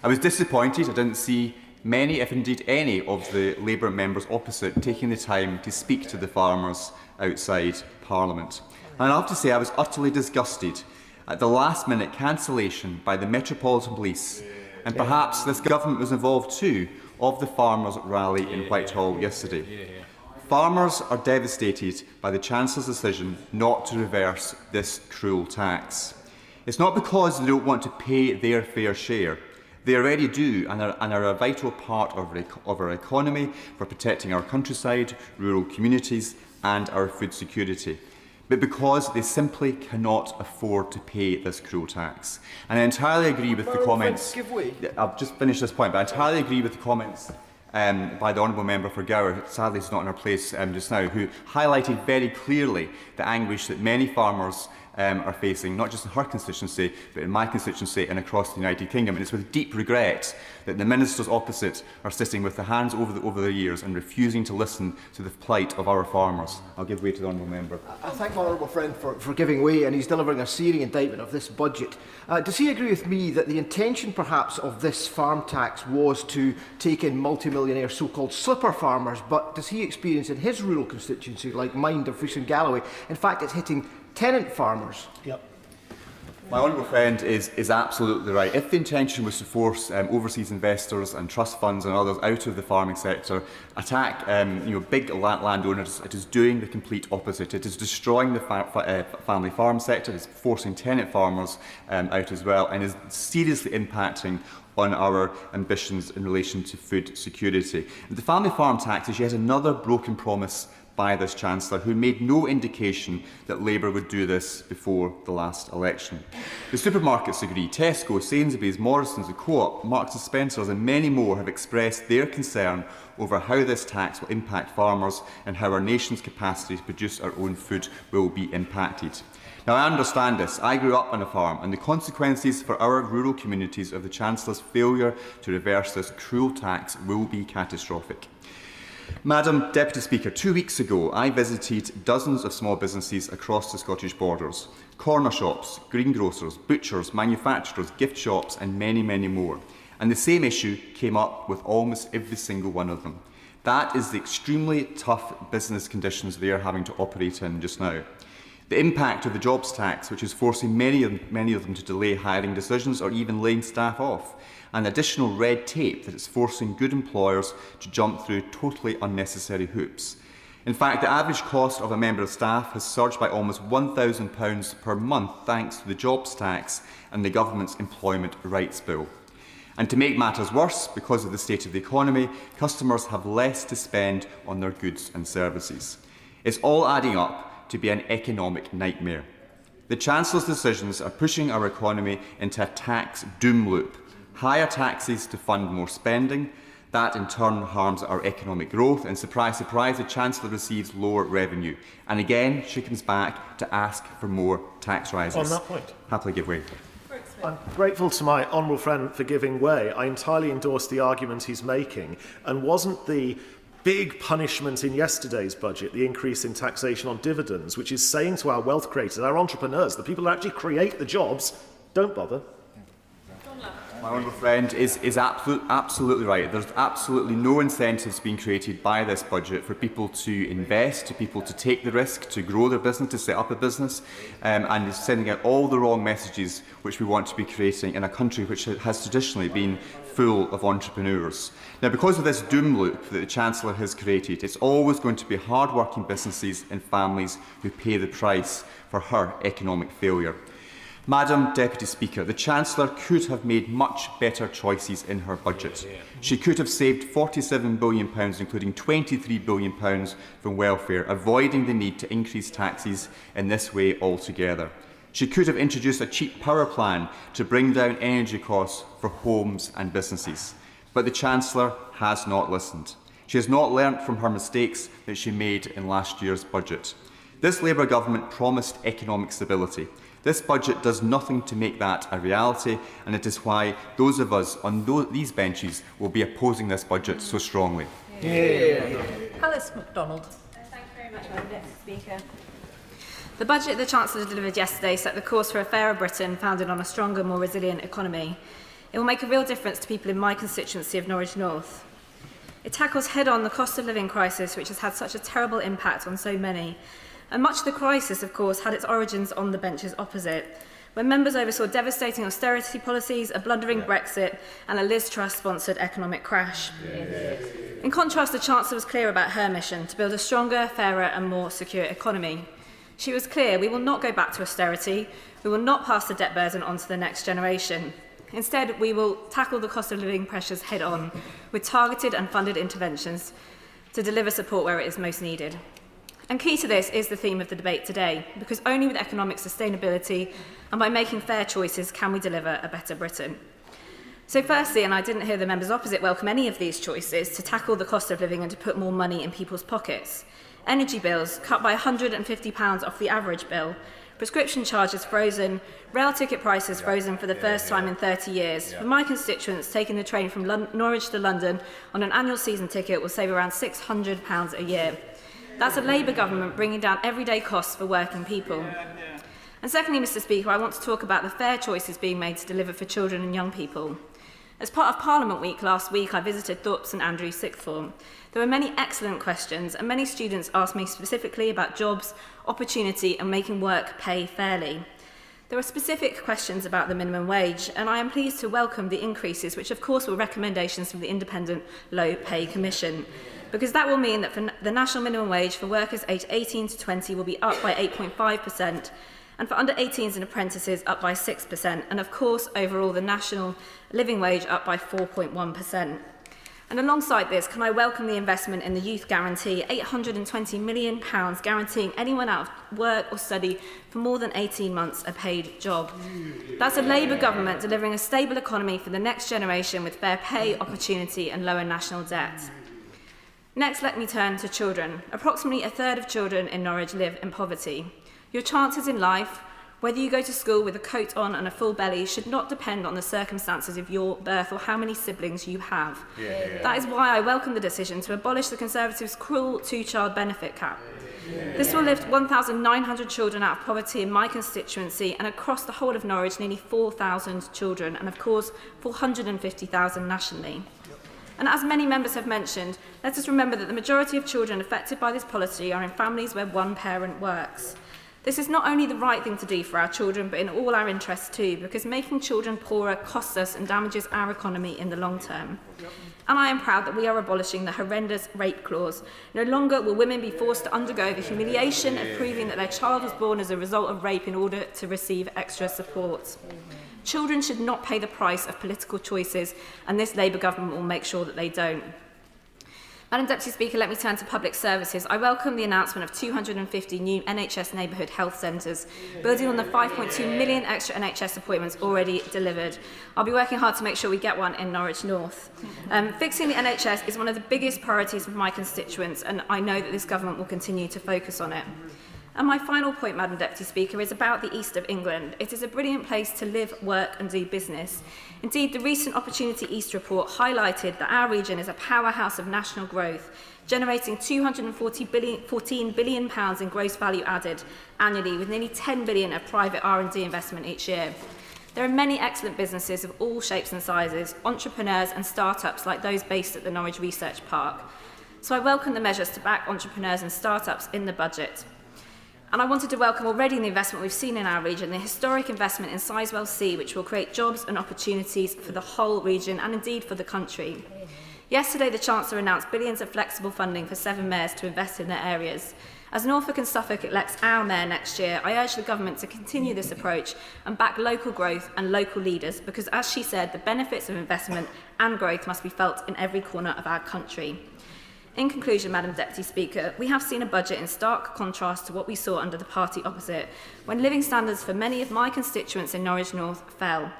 I was disappointed I didn't see many, if indeed any, of the Labour members opposite taking the time to speak to the farmers outside Parliament. And I have to say I was utterly disgusted at the last-minute cancellation by the Metropolitan Police, and perhaps this government was involved too, of the farmers' rally in Whitehall yesterday. Farmers are devastated by the Chancellor's decision not to reverse this cruel tax. It's not because they don't want to pay their fair share. They already do and are a vital part of our economy for protecting our countryside, rural communities and our food security. But because they simply cannot afford to pay this cruel tax. And I entirely agree with the comments. I'll just finish this point, but I entirely agree with the comments by the Honourable Member for Gower, sadly is not in her place just now, who highlighted very clearly the anguish that many farmers are facing, not just in her constituency, but in my constituency and across the United Kingdom. And it's with deep regret that the ministers opposite are sitting with their hands over their ears and refusing to listen to the plight of our farmers. I'll give way to the Honourable Member. I thank my honourable friend for giving way, and he's delivering a searing indictment of this budget. Does he agree with me that the intention perhaps of this farm tax was to take in multi-millionaire so-called slipper farmers, but does he experience in his rural constituency, like mine, Dumfries and Galloway, in fact it's hitting tenant farmers? Yep. My honourable friend is absolutely right. If the intention was to force overseas investors and trust funds and others out of the farming sector, attack big landowners, it is doing the complete opposite. It is destroying the family farm sector, it is forcing tenant farmers out as well, and is seriously impacting on our ambitions in relation to food security. The family farm tax is yet another broken promise by this Chancellor, who made no indication that Labour would do this before the last election. The supermarkets agree. Tesco, Sainsbury's, Morrisons, the Co-op, Marks and Spencer's and many more have expressed their concern over how this tax will impact farmers and how our nation's capacity to produce our own food will be impacted. Now, I understand this. I grew up on a farm, and the consequences for our rural communities of the Chancellor's failure to reverse this cruel tax will be catastrophic. Madam Deputy Speaker, 2 weeks ago I visited dozens of small businesses across the Scottish borders. Corner shops, greengrocers, butchers, manufacturers, gift shops and many, many more. And the same issue came up with almost every single one of them. That is the extremely tough business conditions they are having to operate in just now. The impact of the jobs tax, which is forcing many of them to delay hiring decisions or even laying staff off, and additional red tape that is forcing good employers to jump through totally unnecessary hoops. In fact, the average cost of a member of staff has surged by almost £1,000 per month thanks to the jobs tax and the government's employment rights bill. And to make matters worse, because of the state of the economy, customers have less to spend on their goods and services. It's all adding up to be an economic nightmare. The Chancellor's decisions are pushing our economy into a tax doom loop. Higher taxes to fund more spending. That in turn harms our economic growth, and surprise, surprise, the Chancellor receives lower revenue. And again, she comes back to ask for more tax rises. On that point, happily give way. I'm grateful to my honourable friend for giving way. I entirely endorse the argument he's making. And wasn't the big punishment in yesterday's budget the increase in taxation on dividends, which is saying to our wealth creators, our entrepreneurs, the people who actually create the jobs, don't bother? My honourable friend is absolutely right. There's absolutely no incentives being created by this budget for people to invest, to people to take the risk, to grow their business, to set up a business, and is sending out all the wrong messages which we want to be creating in a country which has traditionally been full of entrepreneurs. Now, because of this doom loop that the Chancellor has created, it's always going to be hard-working businesses and families who pay the price for her economic failure. Madam Deputy Speaker, the Chancellor could have made much better choices in her budget. She could have saved £47 billion, including £23 billion from welfare, avoiding the need to increase taxes in this way altogether. She could have introduced a cheap power plan to bring down energy costs for homes and businesses. But the Chancellor has not listened. She has not learnt from her mistakes that she made in last year's budget. This Labour government promised economic stability. This budget does nothing to make that a reality, and it is why those of us on these benches will be opposing this budget so strongly. Alice MacDonald. Thank you very much, Madam Deputy Speaker. The budget the Chancellor delivered yesterday set the course for a fairer Britain founded on a stronger, more resilient economy. It will make a real difference to people in my constituency of Norwich North. It tackles head-on the cost of living crisis, which has had such a terrible impact on so many. And much of the crisis, of course, had its origins on the benches opposite, when members oversaw devastating austerity policies, a blundering Brexit, and a Liz Truss-sponsored economic crash. In contrast, the Chancellor was clear about her mission, to build a stronger, fairer and more secure economy. She was clear, we will not go back to austerity, we will not pass the debt burden on to the next generation. Instead, we will tackle the cost of living pressures head-on, with targeted and funded interventions to deliver support where it is most needed. And key to this is the theme of the debate today, because only with economic sustainability and by making fair choices can we deliver a better Britain. So firstly, and I didn't hear the members opposite welcome any of these choices, to tackle the cost of living and to put more money in people's pockets. Energy bills cut by £150 off the average bill, prescription charges frozen, rail ticket prices frozen for the first time in 30 years. For my constituents, taking the train from Norwich to London on an annual season ticket will save around £600 a year. That's a Labour government bringing down everyday costs for working people. And secondly, Mr Speaker, I want to talk about the fair choices being made to deliver for children and young people. As part of Parliament Week last week, I visited Thorpe St Andrews Sixth Form. There were many excellent questions, and many students asked me specifically about jobs, opportunity and making work pay fairly. There were specific questions about the minimum wage, and I am pleased to welcome the increases, which of course were recommendations from the Independent Low Pay Commission, because that will mean that for the national minimum wage for workers aged 18 to 20 will be up by 8.5%, and for under 18s and apprentices up by 6%, and of course overall the national living wage up by 4.1%. And alongside this, can I welcome the investment in the Youth Guarantee, £820 million guaranteeing anyone out of work or study for more than 18 months a paid job. That's a Labour government delivering a stable economy for the next generation with fair pay, opportunity and lower national debt. Next, let me turn to children. Approximately a third of children in Norwich live in poverty. Your chances in life, whether you go to school with a coat on and a full belly, should not depend on the circumstances of your birth or how many siblings you have. That is why I welcome the decision to abolish the Conservatives' cruel two-child benefit cap. This will lift 1,900 children out of poverty in my constituency, and across the whole of Norwich, nearly 4,000 children, and of course 450,000 nationally. And as many members have mentioned, let us remember that the majority of children affected by this policy are in families where one parent works. This is not only the right thing to do for our children, but in all our interests too, because making children poorer costs us and damages our economy in the long term. And I am proud that we are abolishing the horrendous rape clause. No longer will women be forced to undergo the humiliation of proving that their child was born as a result of rape in order to receive extra support. Children should not pay the price of political choices, and this Labour government will make sure that they don't. Madam Deputy Speaker, let me turn to public services. I welcome the announcement of 250 new NHS neighbourhood health centres, building on the 5.2 million extra NHS appointments already delivered. I'll be working hard to make sure we get one in Norwich North. Fixing the NHS is one of the biggest priorities of my constituents, and I know that this government will continue to focus on it. And my final point, Madam Deputy Speaker, is about the east of England. It is a brilliant place to live, work and do business. Indeed, the recent Opportunity East report highlighted that our region is a powerhouse of national growth, generating £214 billion in gross value added annually, with nearly £10 billion of private R&D investment each year. There are many excellent businesses of all shapes and sizes, entrepreneurs and start-ups like those based at the Norwich Research Park. So I welcome the measures to back entrepreneurs and start-ups in the budget. And I wanted to welcome already the investment we've seen in our region, the historic investment in Sizewell C, which will create jobs and opportunities for the whole region and indeed for the country. Yesterday, the Chancellor announced billions of flexible funding for 7 mayors to invest in their areas. As Norfolk and Suffolk elects our mayor next year, I urge the government to continue this approach and back local growth and local leaders, because as she said, the benefits of investment and growth must be felt in every corner of our country. In conclusion, Madam Deputy Speaker, we have seen a budget in stark contrast to what we saw under the party opposite, when living standards for many of my constituents in Norwich North fell.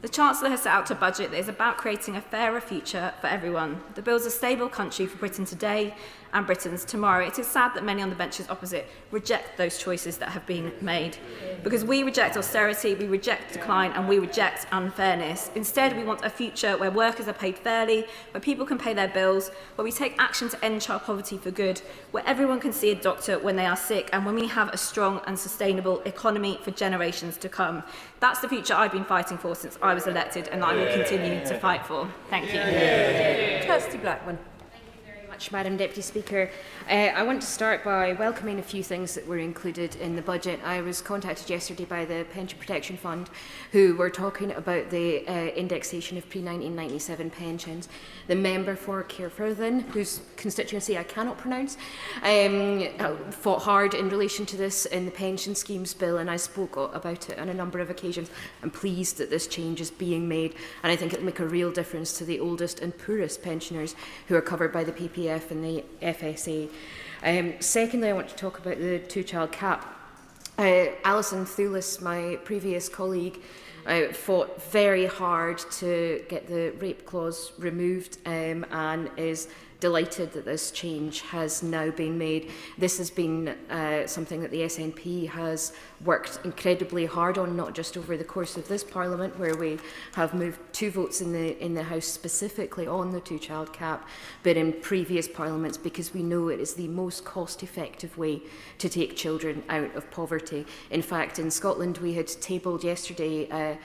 The Chancellor has set out a budget that is about creating a fairer future for everyone, that builds a stable country for Britain today and Britons tomorrow. It is sad that many on the benches opposite reject those choices that have been made. Because we reject austerity, we reject decline, and we reject unfairness. Instead, we want a future where workers are paid fairly, where people can pay their bills, where we take action to end child poverty for good, where everyone can see a doctor when they are sick, and when we have a strong and sustainable economy for generations to come. That's the future I've been fighting for since I was elected, and I will continue to fight for. Thank you. Kirsty Blackman. Madam Deputy Speaker. I want to start by welcoming a few things that were included in the budget. I was contacted yesterday by the Pension Protection Fund, who were talking about the indexation of pre-1997 pensions. The member for Caerphilly, whose constituency I cannot pronounce, fought hard in relation to this in the pension schemes bill, and I spoke about it on a number of occasions. I'm pleased that this change is being made, and I think it will make a real difference to the oldest and poorest pensioners who are covered by the PPF and the FSA. Secondly, I want to talk about the two-child cap. Alison Thulis, my previous colleague, fought very hard to get the rape clause removed and is delighted that this change has now been made. This has been something that the SNP has worked incredibly hard on, not just over the course of this Parliament, where we have moved 2 votes in the House specifically on the two-child cap, but in previous Parliaments, because we know it is the most cost-effective way to take children out of poverty. In fact, in Scotland, we had tabled yesterday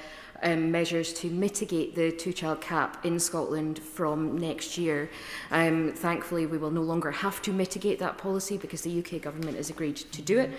measures to mitigate the two-child cap in Scotland from next year. Thankfully, we will no longer have to mitigate that policy because the UK government has agreed to do it.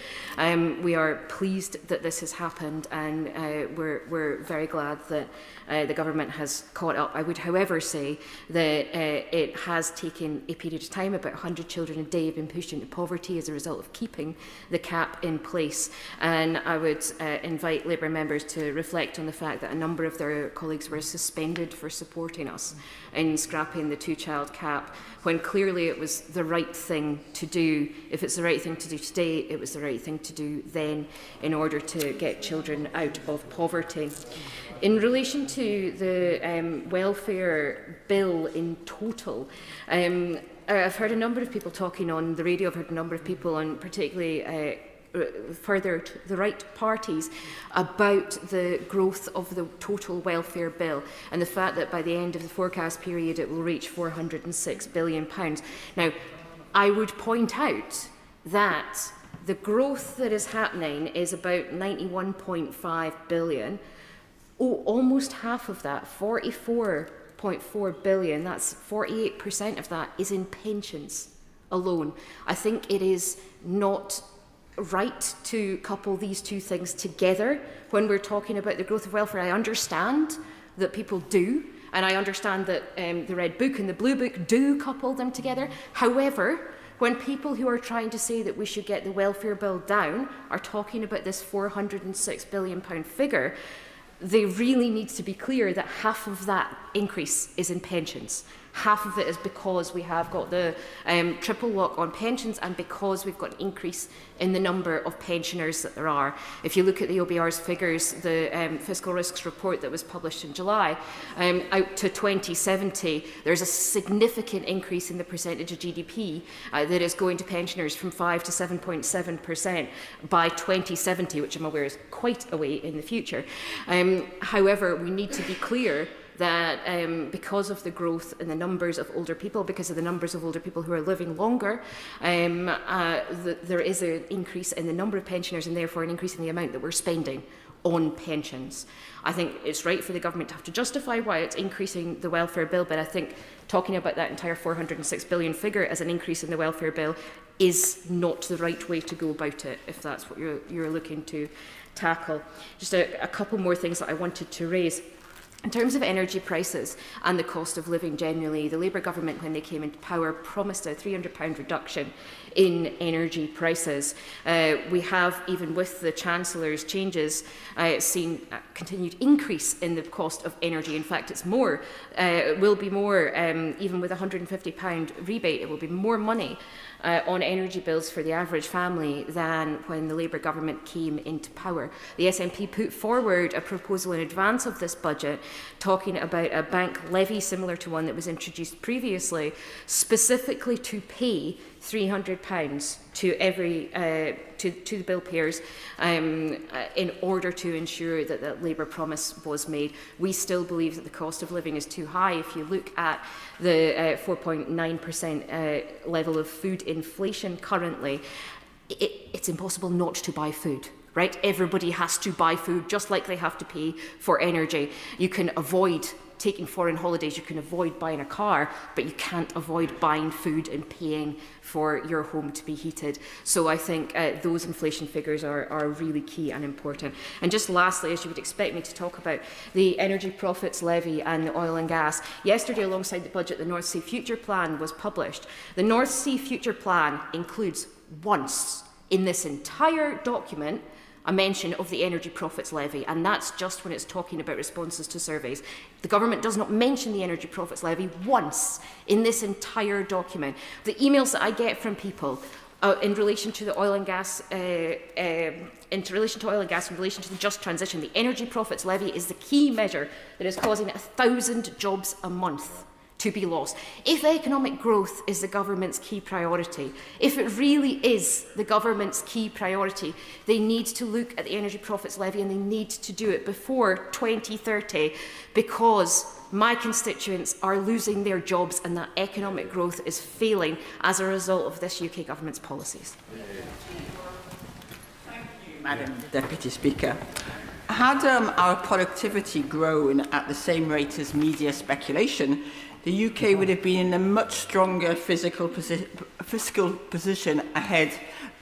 We are pleased that this has happened, and we're very glad that the government has caught up. I would, however, say that it has taken a period of time. About 100 children a day have been pushed into poverty as a result of keeping the cap in place. And I would invite Labour members to reflect on the fact that a number of their colleagues were suspended for supporting us in scrapping the two-child cap, when clearly it was the right thing to do. If it's the right thing to do today, it was the right thing to do then in order to get children out of poverty. In relation to the welfare bill in total, I've heard a number of people talking on the radio. I've heard a number of people, on particularly further to the right parties, about the growth of the total welfare bill and the fact that by the end of the forecast period it will reach £406 billion. Now, I would point out that the growth that is happening is about £91.5 billion. Almost half of that, £44.4 billion, that's 48% of that, is in pensions alone. I think it is not right to couple these two things together when we're talking about the growth of welfare. I understand that people do, and I understand that the Red Book and the Blue Book do couple them together. However, when people who are trying to say that we should get the welfare bill down are talking about this £406 billion figure, they really need to be clear that half of that increase is in pensions. Half of it is because we have got the triple lock on pensions and because we've got an increase in the number of pensioners that there are. If you look at the OBR's figures, the fiscal risks report that was published in July, out to 2070, there's a significant increase in the percentage of GDP that is going to pensioners from 5 to 7.7% by 2070, which I'm aware is quite a way in the future. However, we need to be clear that because of the growth in the numbers of older people, because of the numbers of older people who are living longer, there is an increase in the number of pensioners and therefore an increase in the amount that we're spending on pensions. I think it's right for the government to have to justify why it's increasing the welfare bill, but I think talking about that entire £406 billion figure as an increase in the welfare bill is not the right way to go about it, if that's what you're looking to tackle. Just a couple more things that I wanted to raise. In terms of energy prices and the cost of living generally, the Labour government, when they came into power, promised a £300 reduction in energy prices. We have, even with the Chancellor's changes, seen a continued increase in the cost of energy. In fact, it's more. It will be more, even with a £150 rebate, it will be more money on energy bills for the average family than when the Labour government came into power. The SNP put forward a proposal in advance of this budget talking about a bank levy similar to one that was introduced previously, specifically to pay £300 to every to the bill payers in order to ensure that the Labour promise was made. We still believe that the cost of living is too high. If you look at the 4.9% level of food inflation currently, it's impossible not to buy food. Right? Everybody has to buy food, just like they have to pay for energy. You can avoid taking foreign holidays, you can avoid buying a car, but you can't avoid buying food and paying for your home to be heated. So I think those inflation figures are really key and important. And just lastly, as you would expect me to talk about the energy profits levy and the oil and gas, yesterday alongside the budget, the North Sea Future Plan was published. The North Sea Future Plan includes once in this entire document a mention of the energy profits levy, and that's just when it's talking about responses to surveys. The government does not mention the energy profits levy once in this entire document. The emails that I get from people in relation to the oil and gas, in relation to the just transition, the energy profits levy is the key measure that is causing 1,000 jobs a month to be lost. If economic growth is the government's key priority, if it really is the government's key priority, they need to look at the energy profits levy and they need to do it before 2030 because my constituents are losing their jobs and that economic growth is failing as a result of this UK government's policies. Thank you, Madam Deputy Speaker. Had our productivity grown at the same rate as media speculation, the UK would have been in a much stronger fiscal position ahead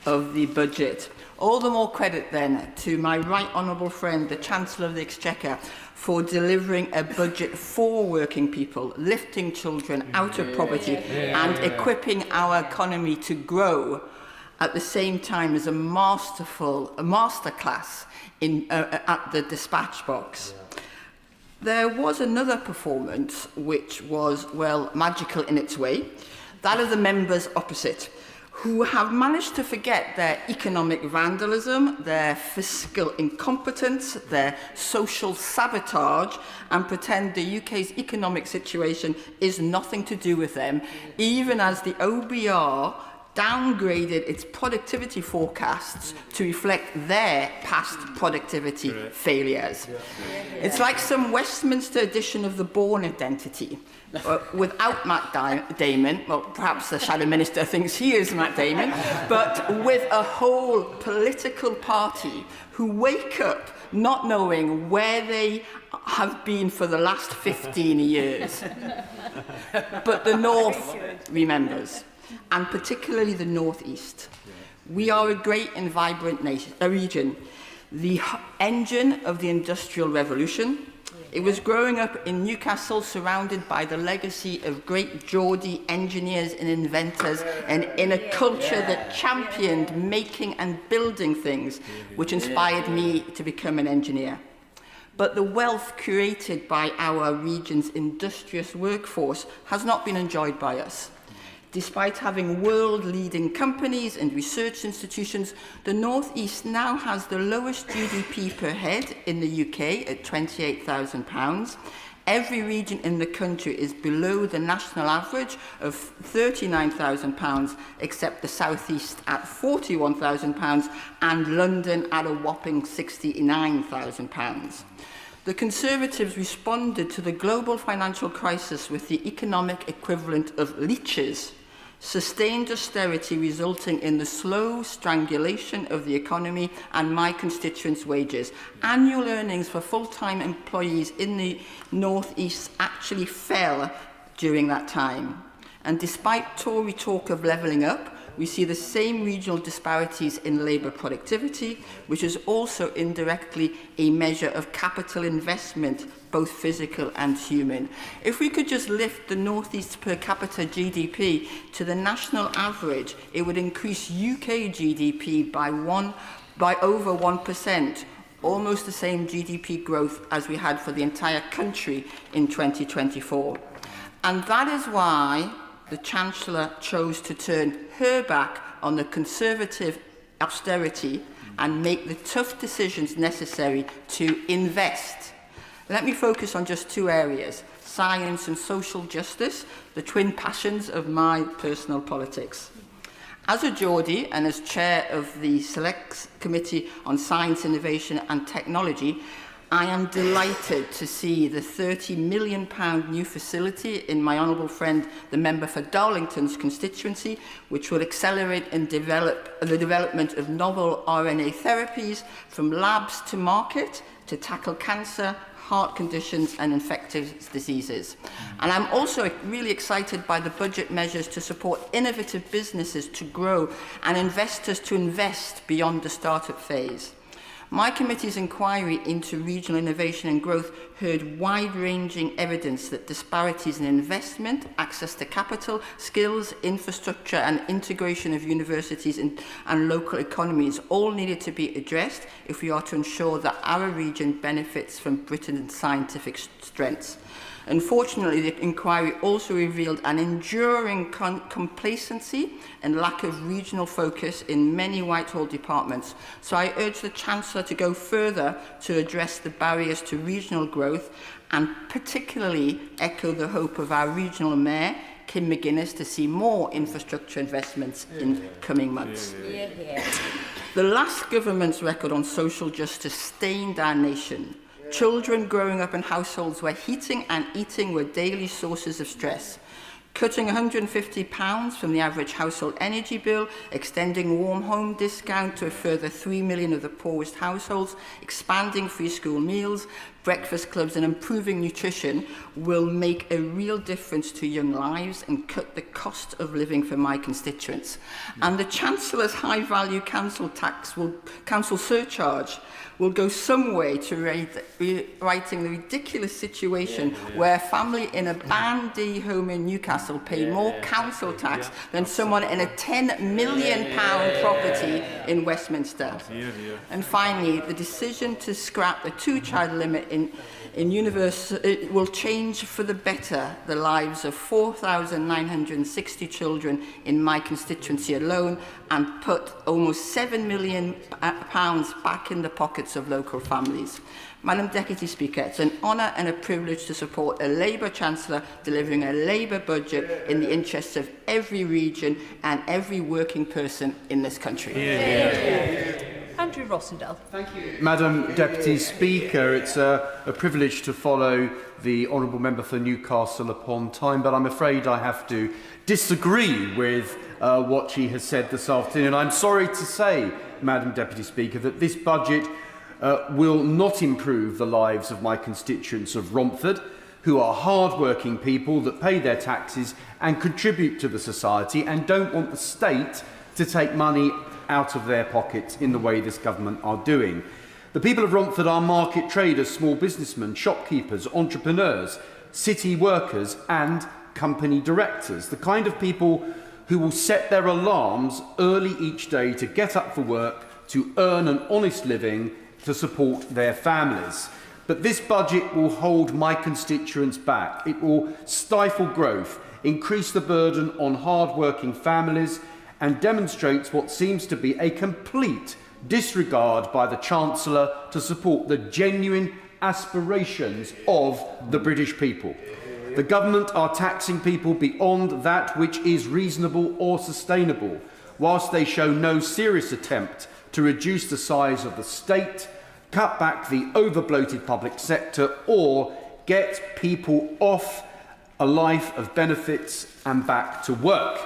of the budget. All the more credit then to my right honourable friend, the Chancellor of the Exchequer, for delivering a budget for working people, lifting children out of poverty and equipping our economy to grow at the same time as a masterclass at the dispatch box. There was another performance which was, well, magical in its way, that of the members opposite, who have managed to forget their economic vandalism, their fiscal incompetence, their social sabotage, and pretend the UK's economic situation is nothing to do with them, even as the OBR downgraded its productivity forecasts to reflect their past productivity failures. It's like some Westminster edition of the Bourne Identity. Without Matt Damon, well, perhaps the Shadow Minister thinks he is Matt Damon, but with a whole political party who wake up not knowing where they have been for the last 15 years. But the North remembers, and particularly the North East. We are a great and vibrant region, the engine of the Industrial Revolution. It was growing up in Newcastle, surrounded by the legacy of great Geordie engineers and inventors, and in a culture that championed making and building things, which inspired me to become an engineer. But the wealth created by our region's industrious workforce has not been enjoyed by us. Despite having world-leading companies and research institutions, the North East now has the lowest GDP per head in the UK at £28,000. Every region in the country is below the national average of £39,000, except the South East at £41,000 and London at a whopping £69,000. The Conservatives responded to the global financial crisis with the economic equivalent of leeches, sustained austerity resulting in the slow strangulation of the economy and my constituents' wages. Annual earnings for full-time employees in the North East actually fell during that time. And despite Tory talk of levelling up, we see the same regional disparities in labour productivity, which is also indirectly a measure of capital investment, both physical and human. If we could just lift the North East per capita GDP to the national average, it would increase UK GDP by over 1%, almost the same GDP growth as we had for the entire country in 2024. And that is why the Chancellor chose to turn her back on the Conservative austerity and make the tough decisions necessary to invest. Let me focus on just two areas: science and social justice, the twin passions of my personal politics. As a Geordie and as chair of the Select Committee on Science, Innovation and Technology, I am delighted to see the £30 million new facility in my honourable friend, the member for Darlington's constituency, which will accelerate and develop the development of novel RNA therapies from labs to market to tackle cancer, heart conditions and infectious diseases. And I'm also really excited by the budget measures to support innovative businesses to grow and investors to invest beyond the startup phase. My committee's inquiry into regional innovation and growth heard wide-ranging evidence that disparities in investment, access to capital, skills, infrastructure and integration of universities and local economies all needed to be addressed if we are to ensure that our region benefits from Britain's scientific strengths. Unfortunately, the inquiry also revealed an enduring complacency and lack of regional focus in many Whitehall departments. So I urge the Chancellor to go further to address the barriers to regional growth and particularly echo the hope of our regional mayor, Kim McGuinness, to see more infrastructure investments in coming months. The last government's record on social justice stained our nation. Children growing up in households where heating and eating were daily sources of stress. Cutting £150 from the average household energy bill, extending warm home discount to a further 3 million of the poorest households, expanding free school meals, breakfast clubs and improving nutrition will make a real difference to young lives and cut the cost of living for my constituents. And the Chancellor's high-value council surcharge will go some way to righting the ridiculous situation where a family in a Band D home in Newcastle pay more council tax than someone in a £10 million property in Westminster. And finally, the decision to scrap the two-child limit in university will change for the better the lives of 4,960 children in my constituency alone and put almost £7 million back in the pockets of local families. Madam Deputy Speaker, it's an honour and a privilege to support a Labour Chancellor delivering a Labour budget in the interests of every region and every working person in this country. Andrew Rossendale. Thank you. Madam Deputy Speaker, it's a privilege to follow the Honourable Member for Newcastle upon Tyne, but I'm afraid I have to disagree with what she has said this afternoon. I'm sorry to say, Madam Deputy Speaker, that this budget will not improve the lives of my constituents of Romford, who are hard-working people that pay their taxes and contribute to the society and don't want the state to take money out of their pockets in the way this government are doing. The people of Romford are market traders, small businessmen, shopkeepers, entrepreneurs, city workers and company directors, the kind of people who will set their alarms early each day to get up for work, to earn an honest living, to support their families. But this budget will hold my constituents back. It will stifle growth, increase the burden on hard-working families and demonstrates what seems to be a complete disregard by the Chancellor to support the genuine aspirations of the British people. The government are taxing people beyond that which is reasonable or sustainable, whilst they show no serious attempt to reduce the size of the state, cut back the over-bloated public sector, or get people off a life of benefits and back to work.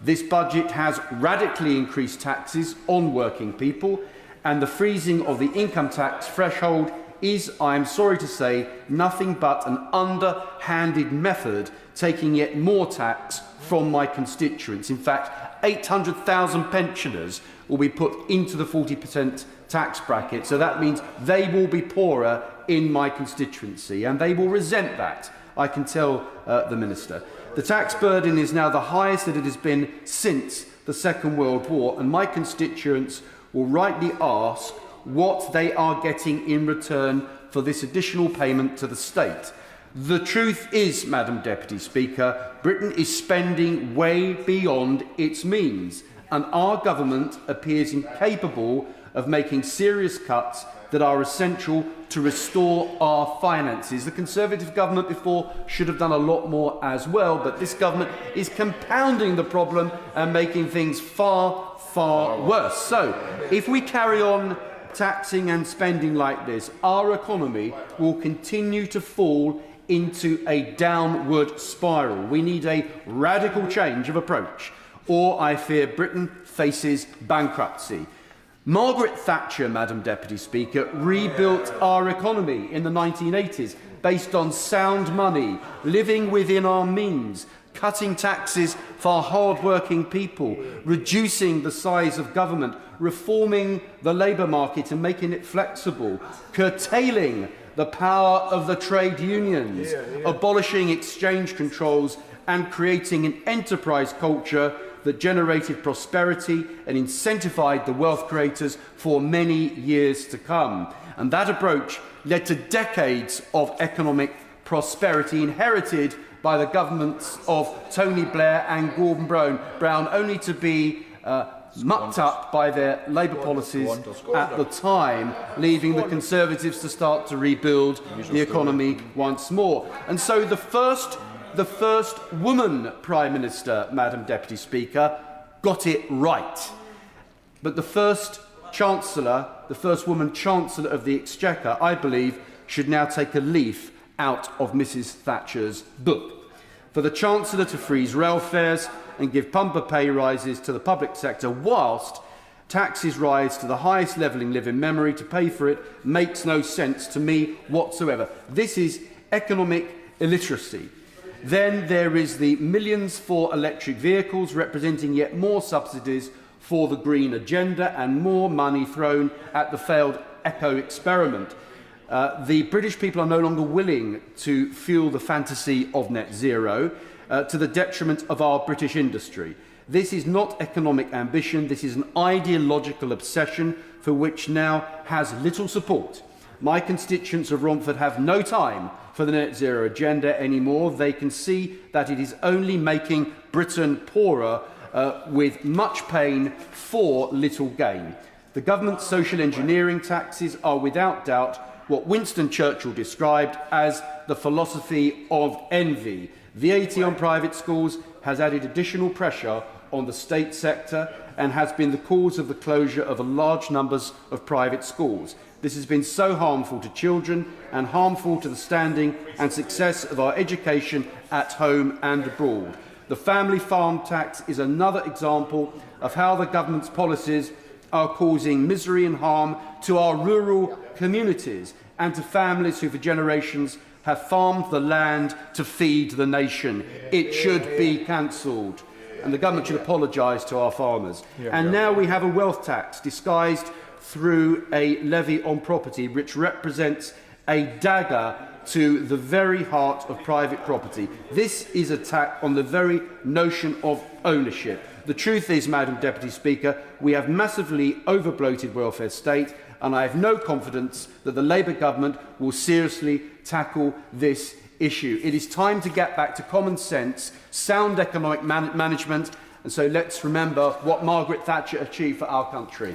This budget has radically increased taxes on working people, and the freezing of the income tax threshold is, I am sorry to say, nothing but an underhanded method taking yet more tax from my constituents. In fact, 800,000 pensioners will be put into the 40% tax bracket, so that means they will be poorer in my constituency, and they will resent that, I can tell the Minister. The tax burden is now the highest that it has been since the Second World War, and my constituents will rightly ask what they are getting in return for this additional payment to the state. The truth is, Madam Deputy Speaker, Britain is spending way beyond its means, and our government appears incapable of making serious cuts that are essential to restore our finances. The Conservative government before should have done a lot more as well, but this government is compounding the problem and making things far, far worse. So, if we carry on taxing and spending like this, our economy will continue to fall into a downward spiral. We need a radical change of approach, or I fear Britain faces bankruptcy. Margaret Thatcher, Madam Deputy Speaker, rebuilt our economy in the 1980s based on sound money, living within our means, cutting taxes for hard-working people, reducing the size of government, reforming the labour market and making it flexible, curtailing the power of the trade unions, abolishing exchange controls and creating an enterprise culture that generated prosperity and incentivised the wealth creators for many years to come. And that approach led to decades of economic prosperity inherited by the governments of Tony Blair and Gordon Brown, only to be mucked up by their Labour policies at the time, leaving the Conservatives to start to rebuild the economy once more. And so the first woman Prime Minister, Madam Deputy Speaker, got it right. But the first Chancellor, the first woman Chancellor of the Exchequer, I believe, should now take a leaf out of Mrs Thatcher's book. For the Chancellor to freeze rail fares and give bumper pay rises to the public sector whilst taxes rise to the highest level in living memory to pay for it makes no sense to me whatsoever. This is economic illiteracy. Then there is the millions for electric vehicles, representing yet more subsidies for the green agenda and more money thrown at the failed eco experiment. The British people are no longer willing to fuel the fantasy of net zero to the detriment of our British industry. This is not economic ambition, this is an ideological obsession for which now has little support. My constituents of Romford have no time for the net zero agenda anymore. They can see that it is only making Britain poorer with much pain for little gain. The government's social engineering taxes are without doubt what Winston Churchill described as the philosophy of envy. VAT on private schools has added additional pressure on the state sector and has been the cause of the closure of large numbers of private schools. This has been so harmful to children and harmful to the standing and success of our education at home and abroad. The family farm tax is another example of how the government's policies are causing misery and harm to our rural communities and to families who for generations have farmed the land to feed the nation. It should be cancelled. and the government should apologise to our farmers. And now we have a wealth tax disguised through a levy on property, which represents a dagger to the very heart of private property. This is an attack on the very notion of ownership. The truth is, Madam Deputy Speaker, we have massively over-bloated welfare state, and I have no confidence that the Labour government will seriously tackle this issue. It is time to get back to common sense, sound economic management, and so let's remember what Margaret Thatcher achieved for our country.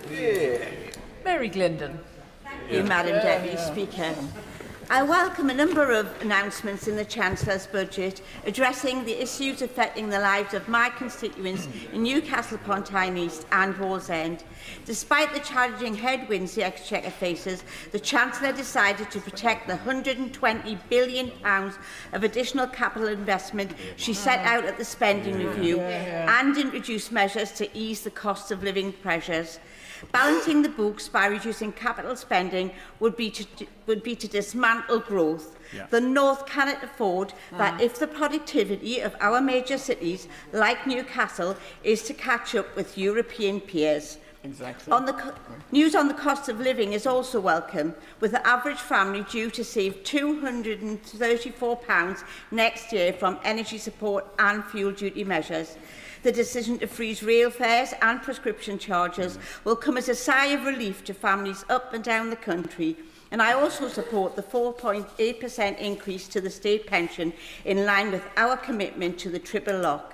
Mary Glendon. Thank you, Madam Deputy Speaker. I welcome a number of announcements in the Chancellor's budget addressing the issues affecting the lives of my constituents in Newcastle upon Tyne East and Wallsend. Despite the challenging headwinds the Exchequer faces, the Chancellor decided to protect the £120 billion of additional capital investment she set out at the spending review and introduce measures to ease the cost of living pressures. Balancing the books by reducing capital spending would be to dismantle growth. The North cannot afford that if the productivity of our major cities, like Newcastle, is to catch up with European peers. Exactly. News on the cost of living is also welcome, with the average family due to save £234 next year from energy support and fuel duty measures. The decision to freeze rail fares and prescription charges will come as a sigh of relief to families up and down the country. And I also support the 4.8% increase to the state pension in line with our commitment to the triple lock.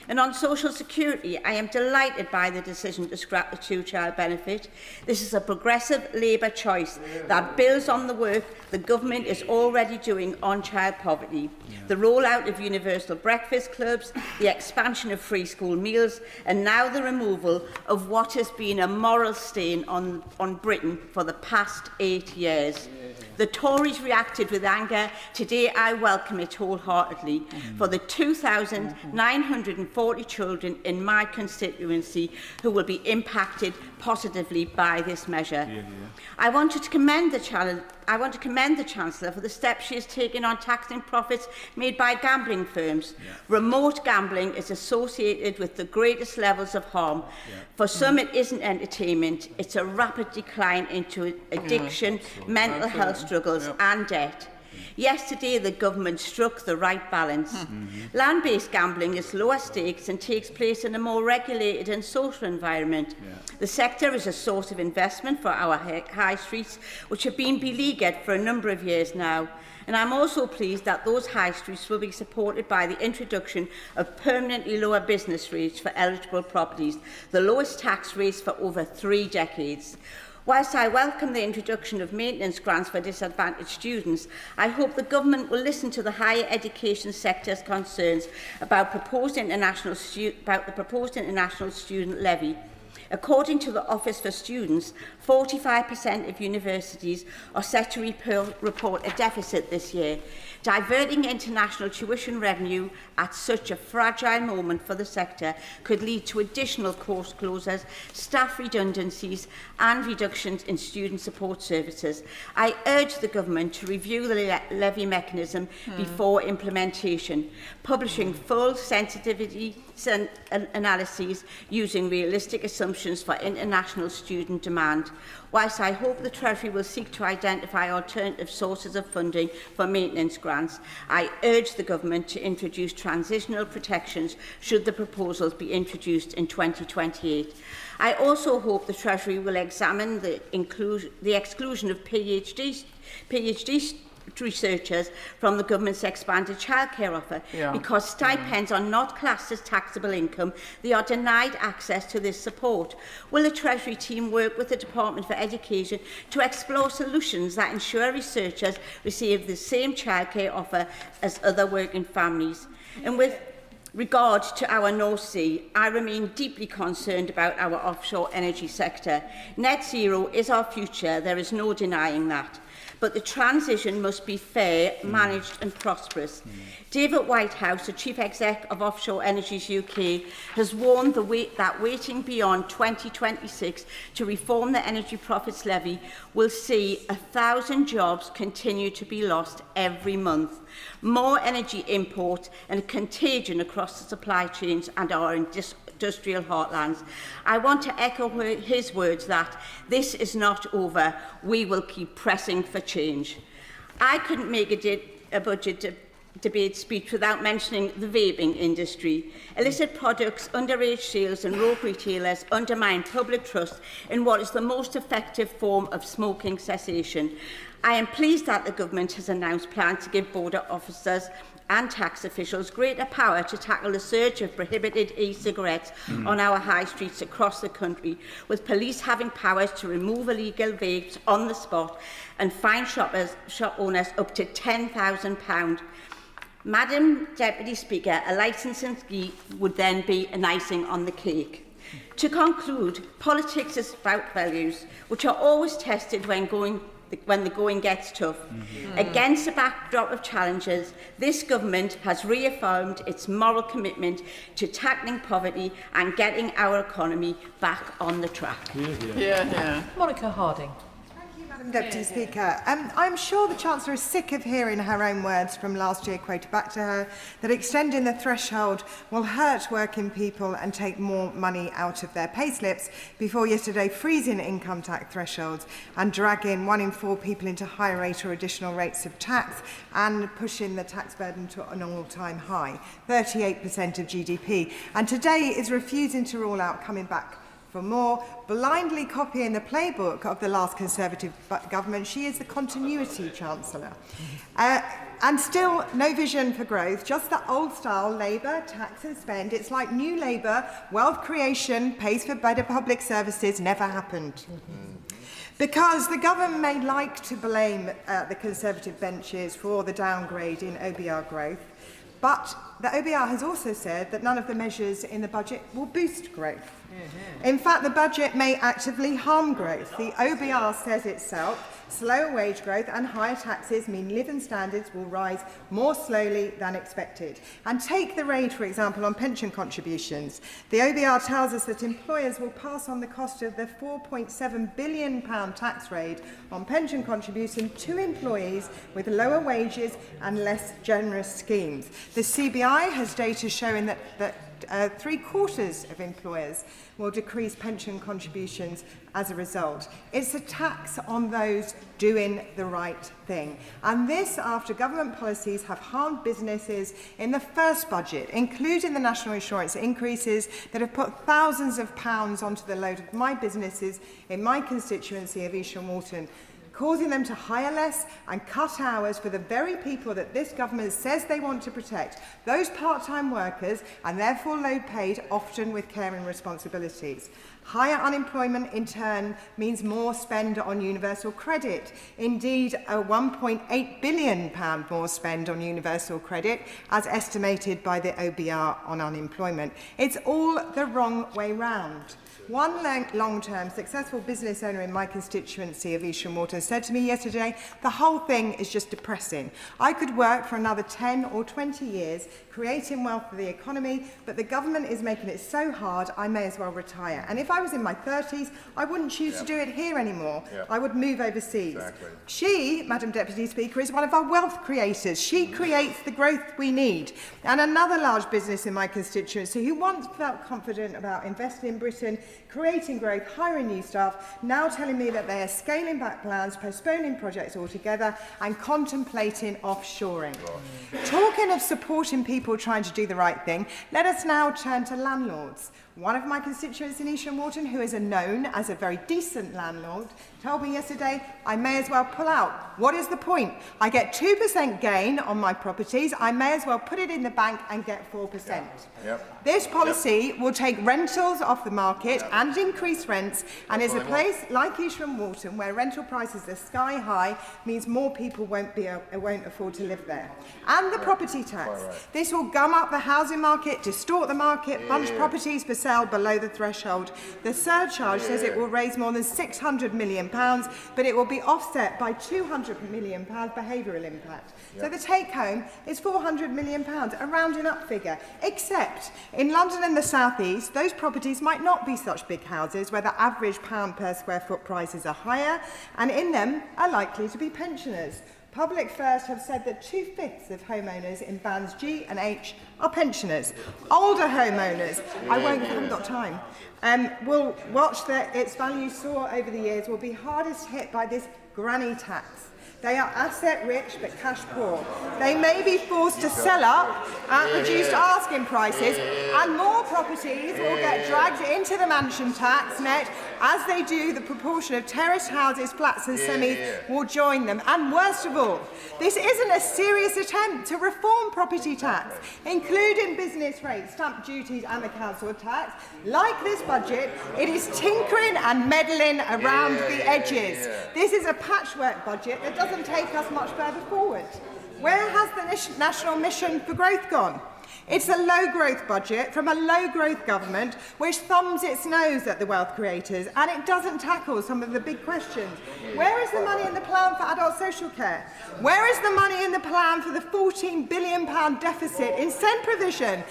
And on social security, I am delighted by the decision to scrap the two-child benefit. This is a progressive Labour choice that builds on the work the government is already doing on child poverty. The rollout of universal breakfast clubs, the expansion of free school meals, and now the removal of what has been a moral stain on Britain for the past 8 years. The Tories reacted with anger. Today I welcome it wholeheartedly for the 2,940 children in my constituency who will be impacted positively by this measure. I want to commend the Chancellor for the steps she has taken on taxing profits made by gambling firms. Remote gambling is associated with the greatest levels of harm. For some it isn't entertainment, it's a rapid decline into addiction, mental health struggles and debt. Yesterday, the government struck the right balance. Land-based gambling is lower stakes and takes place in a more regulated and social environment. The sector is a source of investment for our high streets, which have been beleaguered for a number of years now. And I'm also pleased that those high streets will be supported by the introduction of permanently lower business rates for eligible properties, the lowest tax rates for over 3 decades. Whilst I welcome the introduction of maintenance grants for disadvantaged students, I hope the government will listen to the higher education sector's concerns about the proposed international student levy. According to the Office for Students, 45% of universities are set to report a deficit this year. Diverting international tuition revenue at such a fragile moment for the sector could lead to additional course closures, staff redundancies and reductions in student support services. I urge the government to review the levy mechanism before implementation, publishing full sensitivity analyses using realistic assumptions for international student demand. Whilst I hope the Treasury will seek to identify alternative sources of funding for maintenance grants, I urge the government to introduce transitional protections should the proposals be introduced in 2028. I also hope the Treasury will examine the exclusion of PhD researchers from the government's expanded childcare offer. Because stipends are not classed as taxable income, they are denied access to this support. Will the Treasury team work with the Department for Education to explore solutions that ensure researchers receive the same childcare offer as other working families? And with regard to our North Sea, I remain deeply concerned about our offshore energy sector. Net zero is our future, there is no denying that. but the transition must be fair, managed and prosperous. David Whitehouse, the Chief Exec of Offshore Energies UK, has warned that waiting beyond 2026 to reform the Energy Profits Levy will see 1,000 jobs continue to be lost every month. More energy import and a contagion across the supply chains and our industrial heartlands. I want to echo his words that this is not over. We will keep pressing for change. I couldn't make a budget debate speech without mentioning the vaping industry. Illicit products, underage sales and rogue retailers undermine public trust in what is the most effective form of smoking cessation. I am pleased that the government has announced plans to give border officers and tax officials greater power to tackle the surge of prohibited e-cigarettes on our high streets across the country, with police having powers to remove illegal vapes on the spot and fine shop owners up to £10,000. Madam Deputy Speaker, a licensing scheme would then be an icing on the cake. To conclude, politics is about values, which are always tested when the going gets tough. Against the backdrop of challenges, this government has reaffirmed its moral commitment to tackling poverty and getting our economy back on the track. Monica Harding. Madam Deputy Speaker, I'm sure the Chancellor is sick of hearing her own words from last year quoted back to her, that extending the threshold will hurt working people and take more money out of their payslips, before yesterday freezing income tax thresholds and dragging 1 in 4 people into higher rate or additional rates of tax and pushing the tax burden to an all-time high, 38% of GDP. And today is refusing to rule out coming back for more, blindly copying the playbook of the last Conservative government. She is the continuity Chancellor. And still no vision for growth, just that old-style Labour, tax and spend. It's like new Labour, wealth creation, pays for better public services, never happened. Because the government may like to blame the Conservative benches for the downgrade in OBR growth, but the OBR has also said that none of the measures in the budget will boost growth. In fact, the budget may actively harm growth. The OBR says itself, slower wage growth and higher taxes mean living standards will rise more slowly than expected. And take the raid, for example, on pension contributions. The OBR tells us that employers will pass on the cost of the £4.7 billion tax raid on pension contributions to employees with lower wages and less generous schemes. The CBI has data showing that 3/4 of employers will decrease pension contributions as a result. It's a tax on those doing the right thing. And this after government policies have harmed businesses in the first budget, including the national insurance increases that have put thousands of pounds onto the load of my businesses in my constituency of East Walton, causing them to hire less and cut hours for the very people that this government says they want to protect, those part-time workers and therefore low paid, often with caring responsibilities. Higher unemployment in turn means more spend on universal credit. Indeed, a £1.8 billion more spend on universal credit as estimated by the OBR on unemployment. It's all the wrong way round. One long-term successful business owner in my constituency of East Walton said to me yesterday, the whole thing is just depressing. I could work for another 10 or 20 years creating wealth for the economy, but the government is making it so hard I may as well retire. And if I was in my 30s, I wouldn't choose to do it here anymore. I would move overseas. She, Madam Deputy Speaker, is one of our wealth creators. She creates the growth we need. And another large business in my constituency who once felt confident about investing in Britain, creating growth, hiring new staff, now telling me that they are scaling back plans, postponing projects altogether and contemplating offshoring. Talking of supporting people trying to do the right thing, let us now turn to landlords. One of my constituents in East Walton, who is known as a very decent landlord, told me yesterday I may as well pull out. What is the point? I get 2% gain on my properties. I may as well put it in the bank and get 4%. This policy will take rentals off the market and increase rents, and is a place like East Walton where rental prices are sky high means more people won't afford to live there. And the property tax. This will gum up the housing market, distort the market, bunch properties for sale sell below the threshold. The surcharge says it will raise more than £600 million, but it will be offset by £200 million behavioural impact. So the take-home is £400 million, a rounding up figure, except in London and the South East, those properties might not be such big houses where the average pound per square foot prices are higher, and in them are likely to be pensioners. Public First have said that 2/5 of homeowners in bands G and H are pensioners. Older homeowners, I haven't got time, will watch its value soar over the years, will be hardest hit by this granny tax. They are asset rich but cash poor. They may be forced to sell up at reduced asking prices, and more properties will get dragged into the mansion tax net. As they do, the proportion of terraced houses, flats and semis will join them. And worst of all, this isn't a serious attempt to reform property tax, including business rates, stamp duties and the council tax. Like this budget, it is tinkering and meddling around the edges. This is a patchwork budget that doesn't take us much further forward. Where has the National Mission for Growth gone? It's a low-growth budget from a low-growth government which thumbs its nose at the wealth creators, and it doesn't tackle some of the big questions. Where is the money in the plan for adult social care? Where is the money in the plan for the £14 billion deficit in SEND provision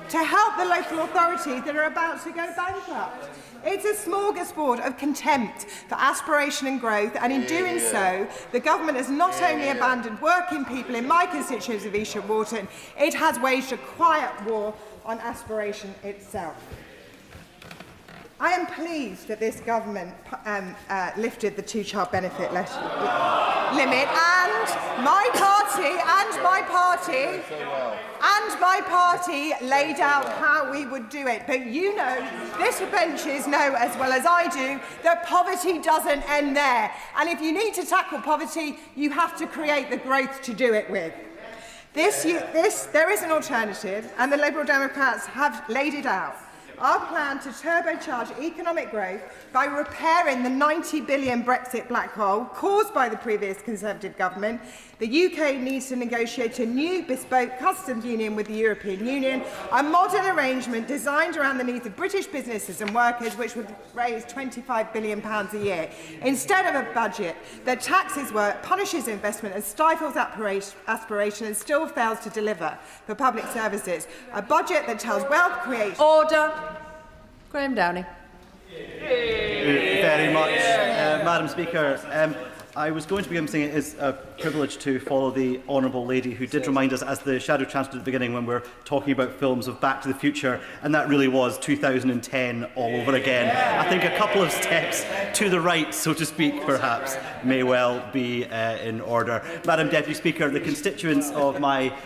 to help the local authorities that are about to go bankrupt? It's a smorgasbord of contempt for aspiration and growth, and in doing so, the government has not only abandoned working people in my constituency of East Wharton, it has waged a quiet war on aspiration itself. I am pleased that this government lifted the two-child benefit limit, and my party laid out how we would do it. But you know, this benches know as well as I do that poverty doesn't end there. And if you need to tackle poverty, you have to create the growth to do it with. There is an alternative, and the Liberal Democrats have laid it out. Our plan to turbocharge economic growth by repairing the £90 billion Brexit black hole caused by the previous Conservative government. The UK needs to negotiate a new bespoke customs union with the European Union, a modern arrangement designed around the needs of British businesses and workers, which would raise £25 billion a year. Instead of a budget that taxes work, punishes investment and stifles aspiration and still fails to deliver for public services. A budget that tells wealth creation... Order. Graham Downey. Very much, Madam Speaker. I was going to begin saying it is a privilege to follow the Honourable Lady who did remind us, as the Shadow Chancellor at the beginning, when we were talking about films of Back to the Future, and that really was 2010 all over again. I think a couple of steps to the right, so to speak, perhaps, may well be in order. Madam Deputy Speaker, the constituents of my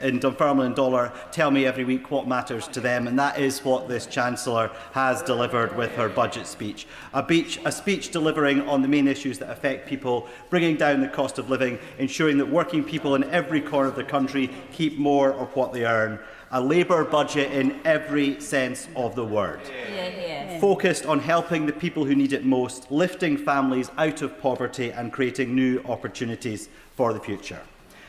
in Dunfermline and Dollar tell me every week what matters to them, and that is what this Chancellor has delivered with her budget speech. A speech delivering on the main issues that affect people, bringing down the cost of living, ensuring that working people in every corner of the country keep more of what they earn. A Labour budget in every sense of the word. Focused on helping the people who need it most, lifting families out of poverty and creating new opportunities for the future.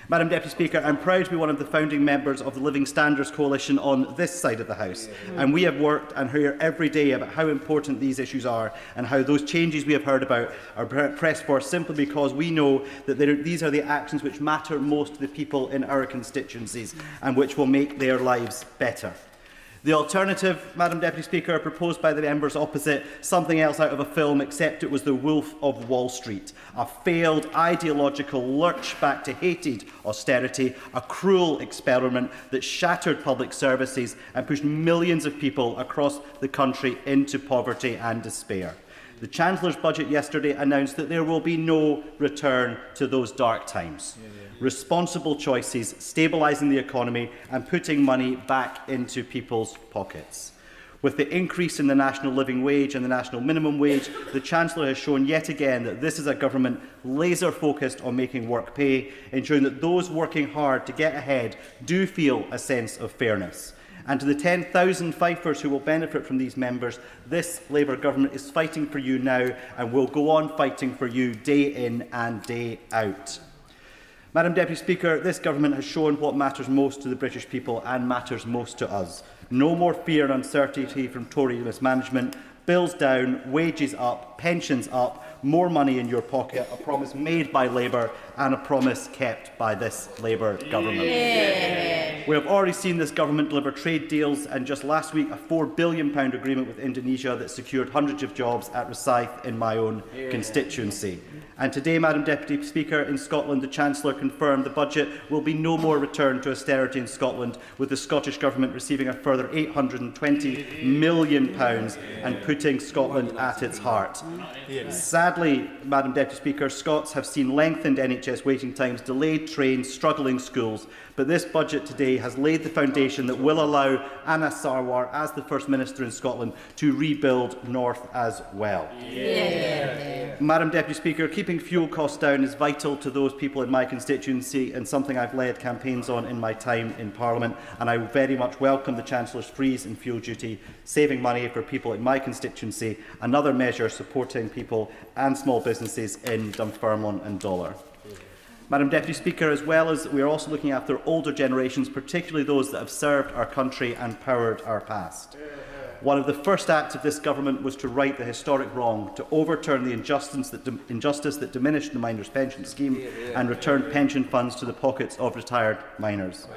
Madam Deputy Speaker, I'm proud to be one of the founding members of the Living Standards Coalition on this side of the House, and we have worked and hear every day about how important these issues are and how those changes we have heard about are pressed for simply because we know that these are the actions which matter most to the people in our constituencies and which will make their lives better. The alternative, Madam Deputy Speaker, proposed by the members opposite, something else out of a film, except it was The Wolf of Wall Street, a failed ideological lurch back to hated austerity, a cruel experiment that shattered public services and pushed millions of people across the country into poverty and despair. The Chancellor's budget yesterday announced that there will be no return to those dark times. Responsible choices, stabilising the economy and putting money back into people's pockets. With the increase in the national living wage and the national minimum wage, the Chancellor has shown yet again that this is a government laser-focused on making work pay, ensuring that those working hard to get ahead do feel a sense of fairness. And to the 10,000 Fifers who will benefit from these members, this Labour government is fighting for you now and will go on fighting for you day in and day out. Madam Deputy Speaker, this government has shown what matters most to the British people and matters most to us. No more fear and uncertainty from Tory mismanagement. Bills down, wages up, pensions up, more money in your pocket, a promise made by Labour and a promise kept by this Labour government. Yeah. We have already seen this government deliver trade deals, and just last week a £4 billion agreement with Indonesia that secured hundreds of jobs at Rosyth in my own constituency. And today, Madam Deputy Speaker, in Scotland, the Chancellor confirmed the budget will be no more return to austerity in Scotland, with the Scottish Government receiving a further £820 million and putting Scotland at its heart. Sadly, Madam Deputy Speaker, Scots have seen lengthened NHS waiting times, delayed trains, struggling schools, but this budget today has laid the foundation that will allow Anna Sarwar, as the First Minister in Scotland, to rebuild North as well. Madam Deputy Speaker, keeping fuel costs down is vital to those people in my constituency and something I've led campaigns on in my time in Parliament, and I very much welcome the Chancellor's freeze in fuel duty, saving money for people in my constituency, another measure supporting people and small businesses in Dunfermline and Dollar. Madam Deputy Speaker, as well as we are also looking after older generations, particularly those that have served our country and powered our past. One of the first acts of this government was to right the historic wrong, to overturn the injustice that diminished the miners' pension scheme and returned pension funds to the pockets of retired miners.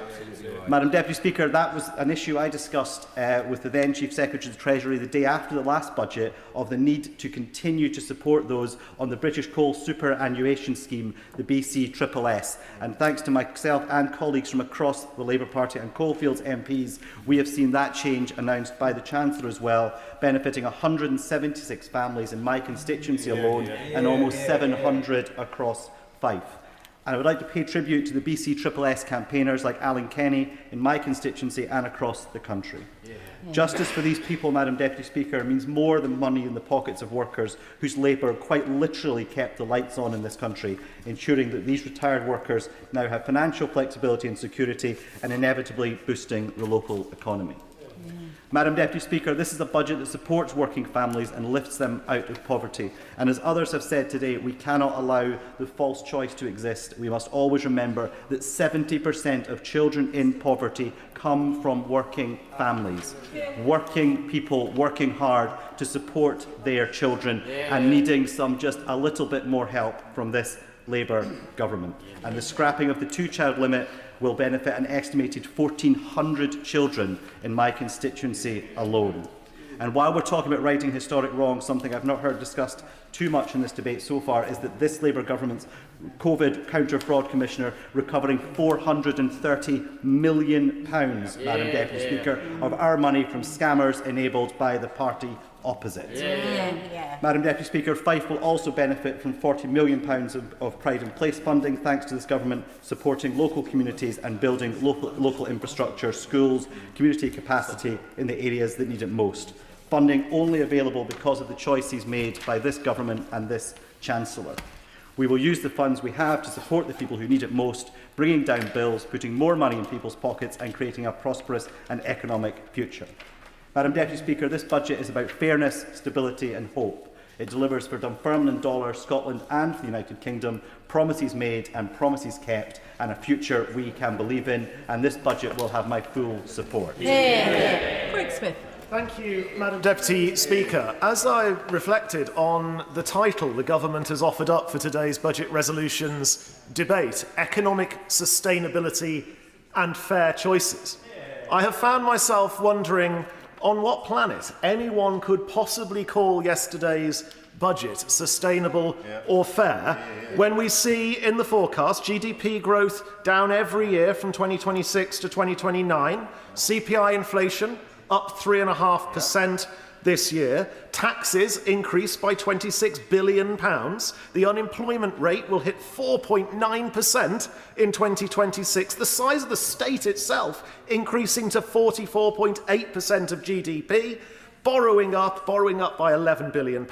Madam Deputy Speaker, that was an issue I discussed with the then Chief Secretary of the Treasury the day after the last budget, of the need to continue to support those on the British Coal Superannuation Scheme, the BCSSS. And thanks to myself and colleagues from across the Labour Party and Coalfields MPs, we have seen that change announced by the Chancellor as well, benefiting 176 families in my constituency alone and almost 700 across Fife. And I would like to pay tribute to the BCSSS campaigners like Alan Kenny in my constituency and across the country. Justice for these people, Madam Deputy Speaker, means more than money in the pockets of workers whose labour quite literally kept the lights on in this country, ensuring that these retired workers now have financial flexibility and security and inevitably boosting the local economy. Madam Deputy Speaker, this is a budget that supports working families and lifts them out of poverty. And as others have said today, we cannot allow the false choice to exist. We must always remember that 70% of children in poverty come from working families. Working people working hard to support their children and needing just a little bit more help from this Labour government. And the scrapping of the two-child limit will benefit an estimated 1,400 children in my constituency alone. And while we're talking about righting historic wrongs, something I've not heard discussed too much in this debate so far is that this Labour government's COVID counter-fraud commissioner recovering £430 million, Madam Deputy Speaker, of our money from scammers enabled by the party opposite. Madam Deputy Speaker, Fife will also benefit from £40 million of Pride in Place funding, thanks to this government supporting local communities and building local infrastructure, schools, community capacity in the areas that need it most. Funding only available because of the choices made by this government and this Chancellor. We will use the funds we have to support the people who need it most, bringing down bills, putting more money in people's pockets and creating a prosperous and economic future. Madam Deputy Speaker, this budget is about fairness, stability and hope. It delivers for Dunfermline and Dollar, Scotland and the United Kingdom, promises made and promises kept, and a future we can believe in, and this budget will have my full support. Greg Smith. Thank you, Madam Deputy Speaker. As I reflected on the title the government has offered up for today's budget resolutions debate, Economic Sustainability and Fair Choices, I have found myself wondering on what planet anyone could possibly call yesterday's budget sustainable or fair when we see in the forecast GDP growth down every year from 2026 to 2029, CPI inflation up 3.5% this year, taxes increased by £26 billion, the unemployment rate will hit 4.9% in 2026, the size of the state itself increasing to 44.8% of GDP, borrowing up by £11 billion,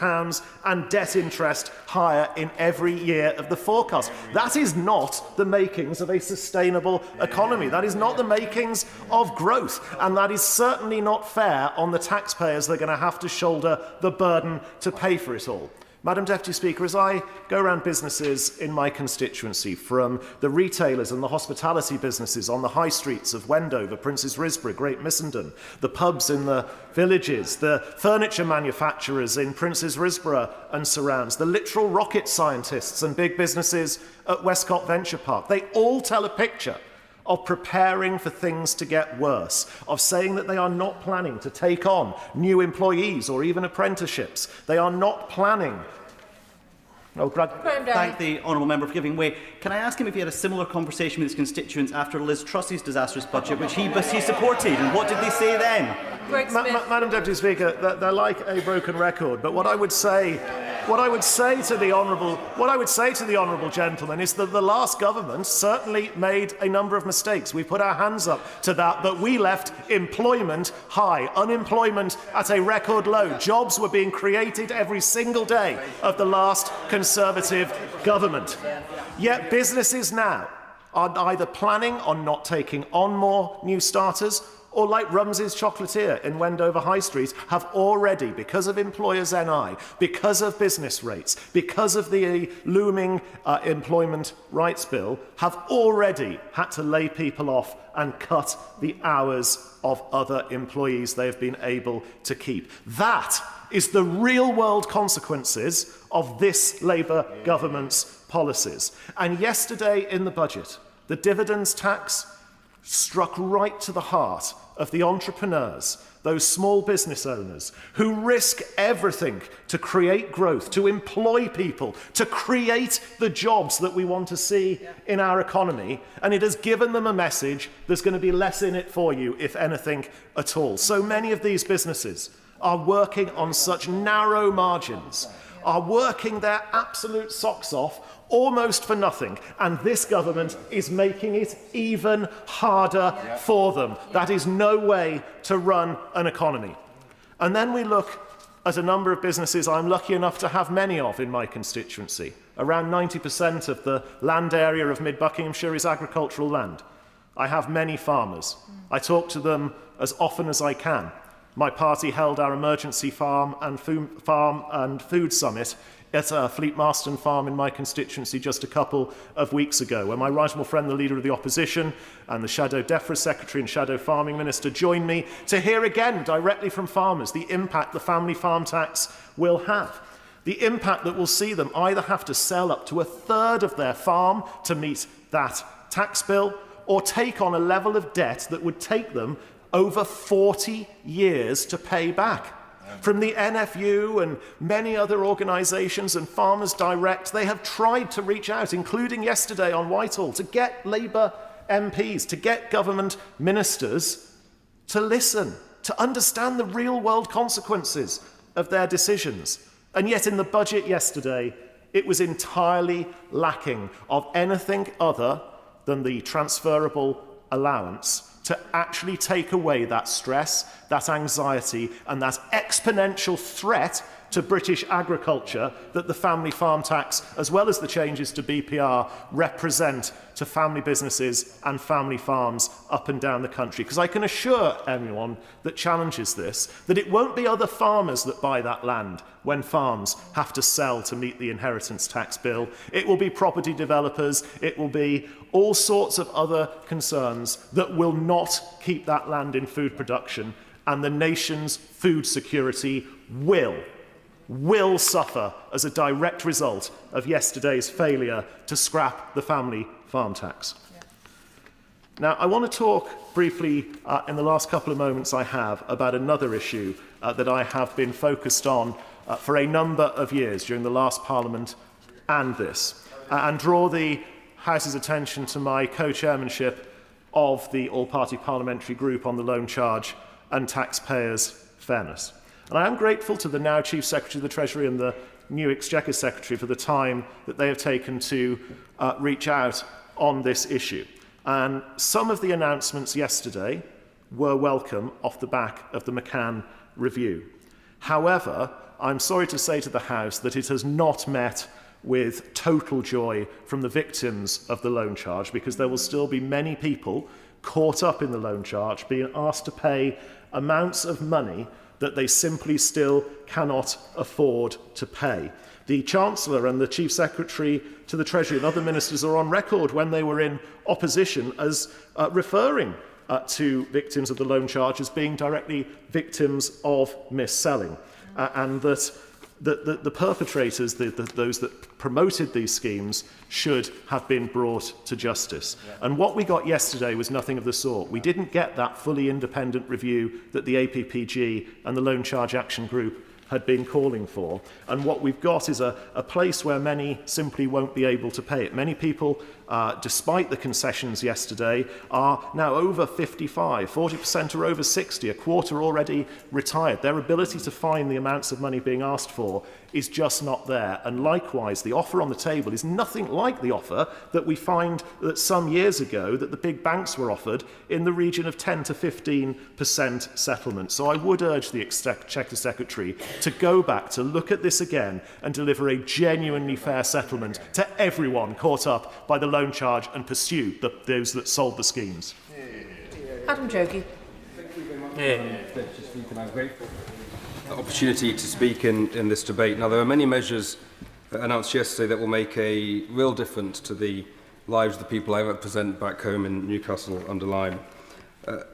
and debt interest higher in every year of the forecast. That is not the makings of a sustainable economy. That is not the makings of growth, and that is certainly not fair on the taxpayers that are going to have to shoulder the burden to pay for it all. Madam Deputy Speaker, as I go around businesses in my constituency, from the retailers and the hospitality businesses on the high streets of Wendover, Princes Risborough, Great Missenden, the pubs in the villages, the furniture manufacturers in Princes Risborough and surrounds, the literal rocket scientists and big businesses at Westcott Venture Park, they all tell a picture of preparing for things to get worse, of saying that they are not planning to take on new employees or even apprenticeships. They are not planning. Thank the honourable member for giving way. Can I ask him if he had a similar conversation with his constituents after Liz Truss's disastrous budget, which he supported, and what did they say then? Madam Deputy Speaker, they're like a broken record. But what I would say to the honourable gentleman is that the last government certainly made a number of mistakes. We put our hands up to that, but we left employment high, unemployment at a record low. Jobs were being created every single day of the last Conservative government. Yet businesses now are either planning on not taking on more new starters, or like Rumsey's Chocolatier in Wendover High Street, have already, because of employers' NI, because of business rates, because of the looming employment rights bill, have already had to lay people off and cut the hours of other employees they have been able to keep. That is the real-world consequences of this Labour government's policies. And yesterday in the budget, the dividends tax struck right to the heart of the entrepreneurs, those small business owners who risk everything to create growth, to employ people, to create the jobs that we want to see in our economy. And it has given them a message: there's going to be less in it for you, if anything at all. So many of these businesses are working on such narrow margins, are working their absolute socks off, almost for nothing, and this government is making it even harder for them. That is no way to run an economy. And then we look at a number of businesses I'm lucky enough to have many of in my constituency. Around 90% of the land area of Mid-Buckinghamshire is agricultural land. I have many farmers. I talk to them as often as I can. My party held our emergency farm and food summit at Fleet Marston Farm in my constituency just a couple of weeks ago, where my right honourable friend, the Leader of the Opposition, and the Shadow DEFRA Secretary and Shadow Farming Minister joined me to hear again directly from farmers the impact the family farm tax will have. The impact that will see them either have to sell up to a third of their farm to meet that tax bill, or take on a level of debt that would take them over 40 years to pay back. From the NFU and many other organisations and Farmers Direct, they have tried to reach out, including yesterday on Whitehall, to get Labour MPs, to get government ministers to listen, to understand the real-world consequences of their decisions. And yet in the budget yesterday, it was entirely lacking of anything other than the transferable allowance to actually take away that stress, that anxiety, and that exponential threat to British agriculture that the family farm tax, as well as the changes to BPR, represent to family businesses and family farms up and down the country. Because I can assure anyone that challenges this that it won't be other farmers that buy that land when farms have to sell to meet the inheritance tax bill. It will be property developers, it will be all sorts of other concerns that will not keep that land in food production, and the nation's food security will suffer as a direct result of yesterday's failure to scrap the family farm tax. Now, I want to talk briefly in the last couple of moments I have about another issue that I have been focused on for a number of years during the last Parliament and this, and draw the House's attention to my co-chairmanship of the all-party parliamentary group on the loan charge and taxpayers' fairness. And I am grateful to the now Chief Secretary of the Treasury and the new Exchequer Secretary for the time that they have taken to reach out on this issue. And some of the announcements yesterday were welcome off the back of the McCann review. However, I'm sorry to say to the House that it has not met with total joy from the victims of the loan charge, because there will still be many people caught up in the loan charge being asked to pay amounts of money that they simply still cannot afford to pay. The Chancellor and the Chief Secretary to the Treasury and other ministers are on record when they were in opposition as referring to victims of the loan charge as being directly victims of mis-selling, and that the perpetrators, those that promoted these schemes, should have been brought to justice. Yeah. And what we got yesterday was nothing of the sort. We didn't get that fully independent review that the APPG and the Loan Charge Action Group had been calling for. And what we've got is a place where many simply won't be able to pay it. Many people, despite the concessions yesterday, are now over 55, 40% are over 60, a quarter already retired. Their ability to find the amounts of money being asked for is just not there. And likewise, the offer on the table is nothing like the offer that we find that some years ago that the big banks were offered in the region of 10 to 15% settlement. So I would urge the Exchequer Secretary to go back to look at this again and deliver a genuinely fair settlement to everyone caught up by the loan charge and pursue those that sold the schemes. Adam Jogee. I'm grateful for the opportunity to speak in this debate. Now, there are many measures announced yesterday that will make a real difference to the lives of the people I represent back home in Newcastle under Lyme.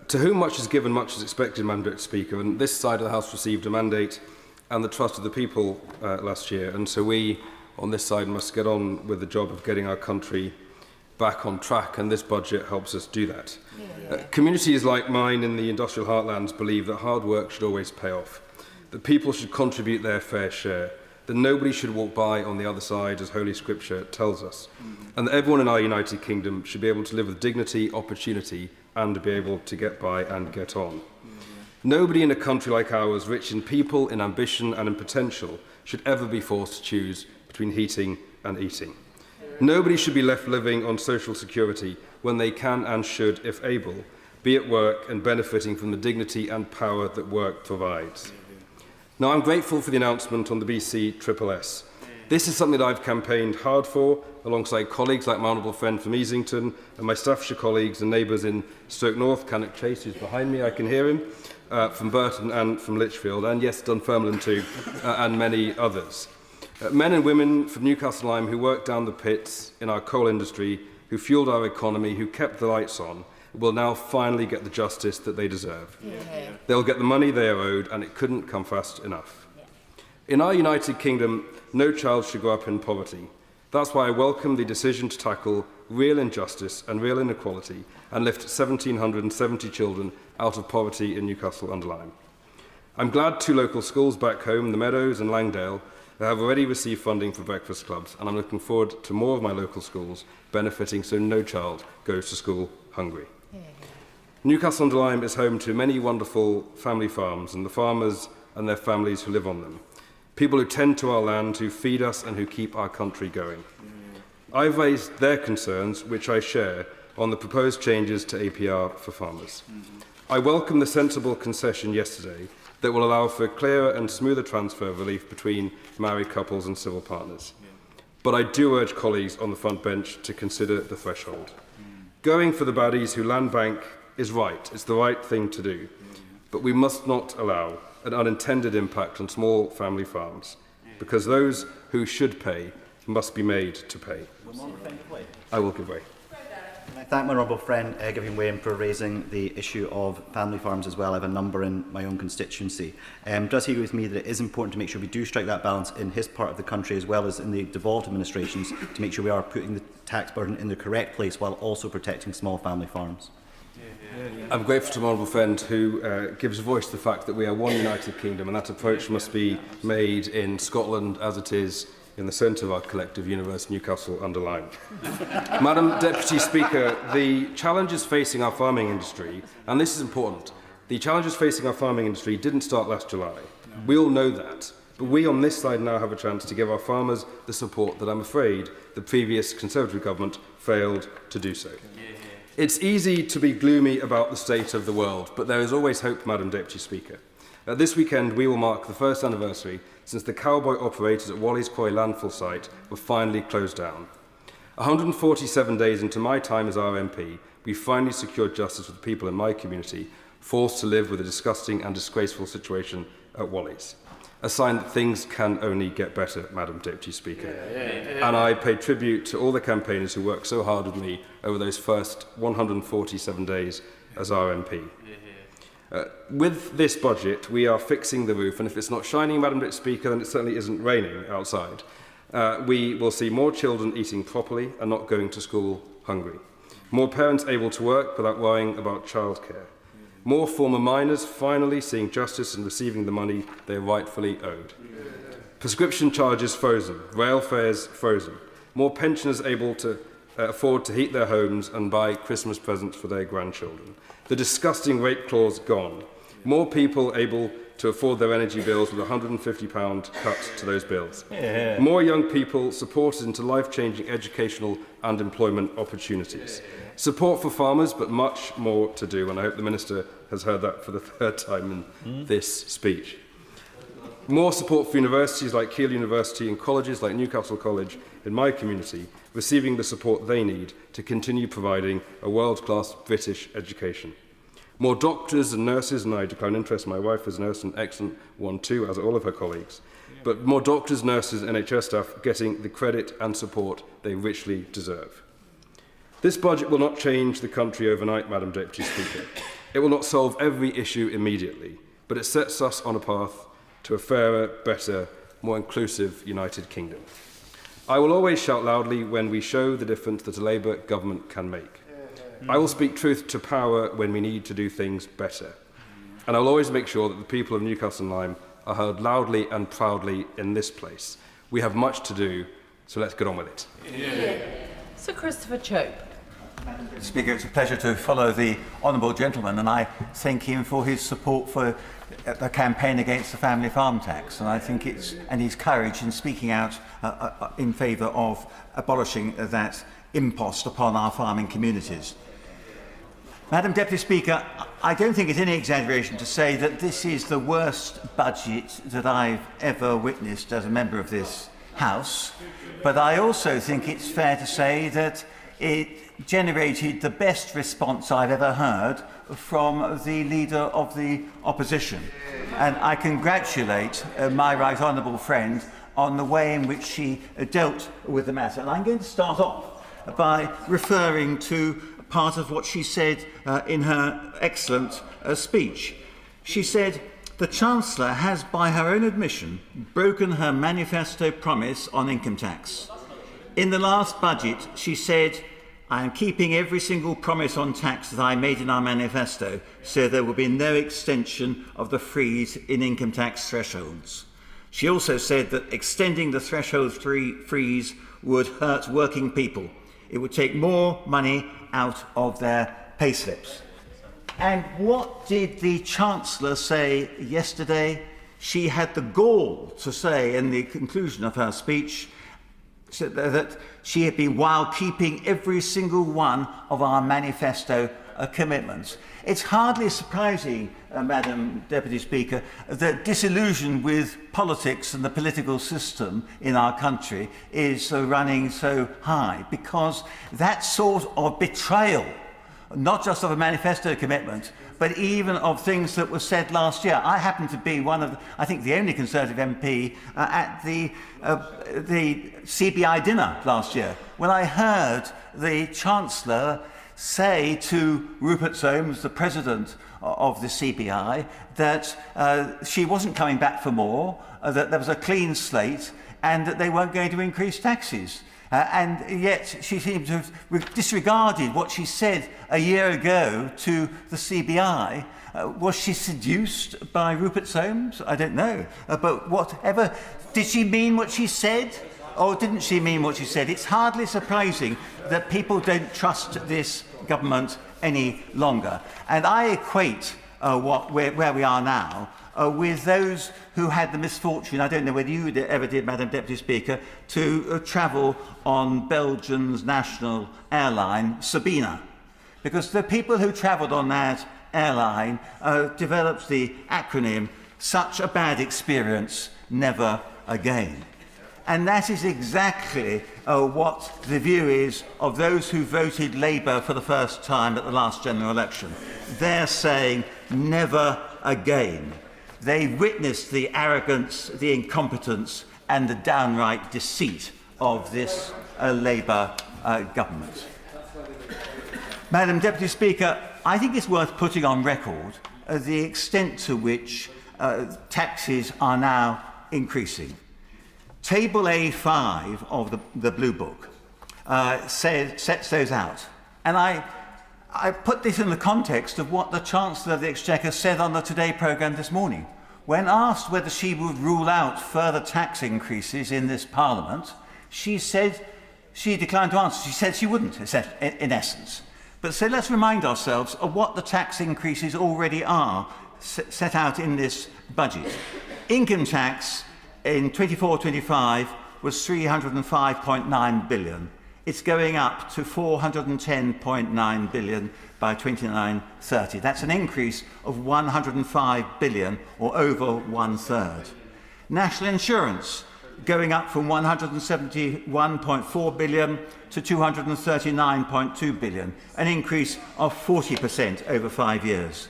To whom much is given, much is expected, Madam Deputy Speaker, and this side of the House received a mandate and the trust of the people last year, and so we on this side must get on with the job of getting our country back on track, and this budget helps us do that. Communities like mine in the industrial heartlands believe that hard work should always pay off, that people should contribute their fair share, that nobody should walk by on the other side, as Holy Scripture tells us, and that everyone in our United Kingdom should be able to live with dignity, opportunity, and be able to get by and get on. Nobody in a country like ours, rich in people, in ambition and in potential, should ever be forced to choose between heating and eating. Nobody should be left living on social security when they can and should, if able, be at work and benefiting from the dignity and power that work provides. Now, I'm grateful for the announcement on the BC SSS. This is something that I've campaigned hard for, alongside colleagues like my honourable friend from Easington and my Staffordshire colleagues and neighbours in Stoke North, Cannock Chase, who's behind me, I can hear him, from Burton and from Lichfield, and yes, Dunfermline too, and many others. Men and women from Newcastle Lyme who worked down the pits in our coal industry, who fuelled our economy, who kept the lights on, will now finally get the justice that they deserve. Yeah. They'll get the money they are owed, and it couldn't come fast enough. Yeah. In our United Kingdom, no child should grow up in poverty. That's why I welcome the decision to tackle real injustice and real inequality and lift 1,770 children out of poverty in Newcastle under Lyme. I'm glad 2 local schools back home, the Meadows and Langdale, have already received funding for breakfast clubs, and I'm looking forward to more of my local schools benefiting so no child goes to school hungry. Yeah. Newcastle under Lyme is home to many wonderful family farms and the farmers and their families who live on them. People who tend to our land, who feed us and who keep our country going. I've raised their concerns, which I share, on the proposed changes to APR for farmers. I welcome the sensible concession yesterday that will allow for a clearer and smoother transfer of relief between married couples and civil partners. But I do urge colleagues on the front bench to consider the threshold. Going for the baddies who land bank is right, it's the right thing to do, but we must not allow an unintended impact on small family farms, because those who should pay must be made to pay. I will give way. I thank my honourable friend Gavin Wayne for raising the issue of family farms as well. I have a number in my own constituency. Does he agree with me that it is important to make sure we do strike that balance in his part of the country as well as in the devolved administrations to make sure we are putting the tax burden in the correct place while also protecting small family farms? I'm grateful to my honourable friend who gives voice to the fact that we are one United Kingdom, and that approach must be made in Scotland as it is in the centre of our collective universe, Newcastle under Lyme. Madam Deputy Speaker, the challenges facing our farming industry, and this is important, the challenges facing our farming industry didn't start last July. We all know that, but we on this side now have a chance to give our farmers the support that I'm afraid the previous Conservative government failed to do so. It's easy to be gloomy about the state of the world, but there is always hope, Madam Deputy Speaker. This weekend, we will mark the first anniversary since the cowboy operators at Wally's Quarry landfill site were finally closed down. 147 days into my time as RMP, we finally secured justice for the people in my community forced to live with a disgusting and disgraceful situation at Wally's. A sign that things can only get better, Madam Deputy Speaker. And I pay tribute to all the campaigners who worked so hard with me over those first 147 days as RMP. With this budget, we are fixing the roof, and if it's not shining, Madam Deputy Speaker, then it certainly isn't raining outside. We will see more children eating properly and not going to school hungry. More parents able to work without worrying about childcare. More former miners finally seeing justice and receiving the money they rightfully owed. Prescription charges frozen, rail fares frozen. More pensioners able to afford to heat their homes and buy Christmas presents for their grandchildren. The disgusting rate clause gone. More people able to afford their energy bills with a £150 cut to those bills. More young people supported into life-changing educational and employment opportunities. Support for farmers, but much more to do, and I hope the Minister has heard that for the third time in this speech. More support for universities like Keele University and colleges like Newcastle College in my community, receiving the support they need to continue providing a world-class British education. More doctors and nurses, and I decline interest, my wife is a nurse, an excellent one too, as are all of her colleagues, but more doctors, nurses, NHS staff getting the credit and support they richly deserve. This budget will not change the country overnight, Madam Deputy Speaker. It will not solve every issue immediately, but it sets us on a path to a fairer, better, more inclusive United Kingdom. I will always shout loudly when we show the difference that a Labour government can make. I will speak truth to power when we need to do things better. And I will always make sure that the people of Newcastle and Lyme are heard loudly and proudly in this place. We have much to do, so let's get on with it. Sir Christopher Chope. Speaker, it's a pleasure to follow the honourable gentleman, and I thank him for his support for the campaign against the family farm tax, and I think and his courage in speaking out in favour of abolishing that impost upon our farming communities. Madam Deputy Speaker, I don't think it's any exaggeration to say that this is the worst budget that I've ever witnessed as a member of this House, but I also think it's fair to say that it generated the best response I've ever heard from the Leader of the Opposition. And I congratulate my right honourable friend on the way in which she dealt with the matter. And I'm going to start off by referring to part of what she said in her excellent speech. She said, "The Chancellor has, by her own admission, broken her manifesto promise on income tax. In the last budget, she said, I am keeping every single promise on tax that I made in our manifesto, so there will be no extension of the freeze in income tax thresholds. She also said that extending the threshold freeze would hurt working people. It would take more money out of their payslips." And what did the Chancellor say yesterday? She had the gall to say in the conclusion of her speech that she had been, while keeping every single one of our manifesto commitments. It's hardly surprising, Madam Deputy Speaker, that disillusion with politics and the political system in our country is running so high, because that sort of betrayal, not just of a manifesto commitment, but even of things that were said last year. I happen to be one of, I think, the only Conservative MP at the CBI dinner last year, when I heard the Chancellor say to Rupert Soames, the President of the CBI, that she wasn't coming back for more, that there was a clean slate, and that they weren't going to increase taxes. And yet she seemed to have disregarded what she said a year ago to the CBI. Was she seduced by Rupert Soames? I don't know. But whatever, did she mean what she said? Or didn't she mean what she said? It's hardly surprising that people don't trust this government any longer. And I equate where we are now with those who had the misfortune, I don't know whether you ever did, Madam Deputy Speaker, to travel on Belgium's national airline, Sabina. Because the people who travelled on that airline developed the acronym, "Such a bad experience, never again." And that is exactly what the view is of those who voted Labour for the first time at the last general election. They're saying never again. They witnessed the arrogance, the incompetence and the downright deceit of this Labour government. Madam Deputy Speaker, I think it's worth putting on record the extent to which taxes are now increasing. Table A5 of the Blue Book sets those out. And I put this in the context of what the Chancellor of the Exchequer said on the Today programme this morning. When asked whether she would rule out further tax increases in this Parliament, she said she declined to answer. She said she wouldn't, in essence. But so let's remind ourselves of what the tax increases already are set out in this budget. Income tax in 24-25 was 305.9 billion. It's going up to 410.9 billion by 29-30. That's an increase of 105 billion, or over 1/3. National insurance going up from 171.4 billion to 239.2 billion, an increase of 40% over 5 years.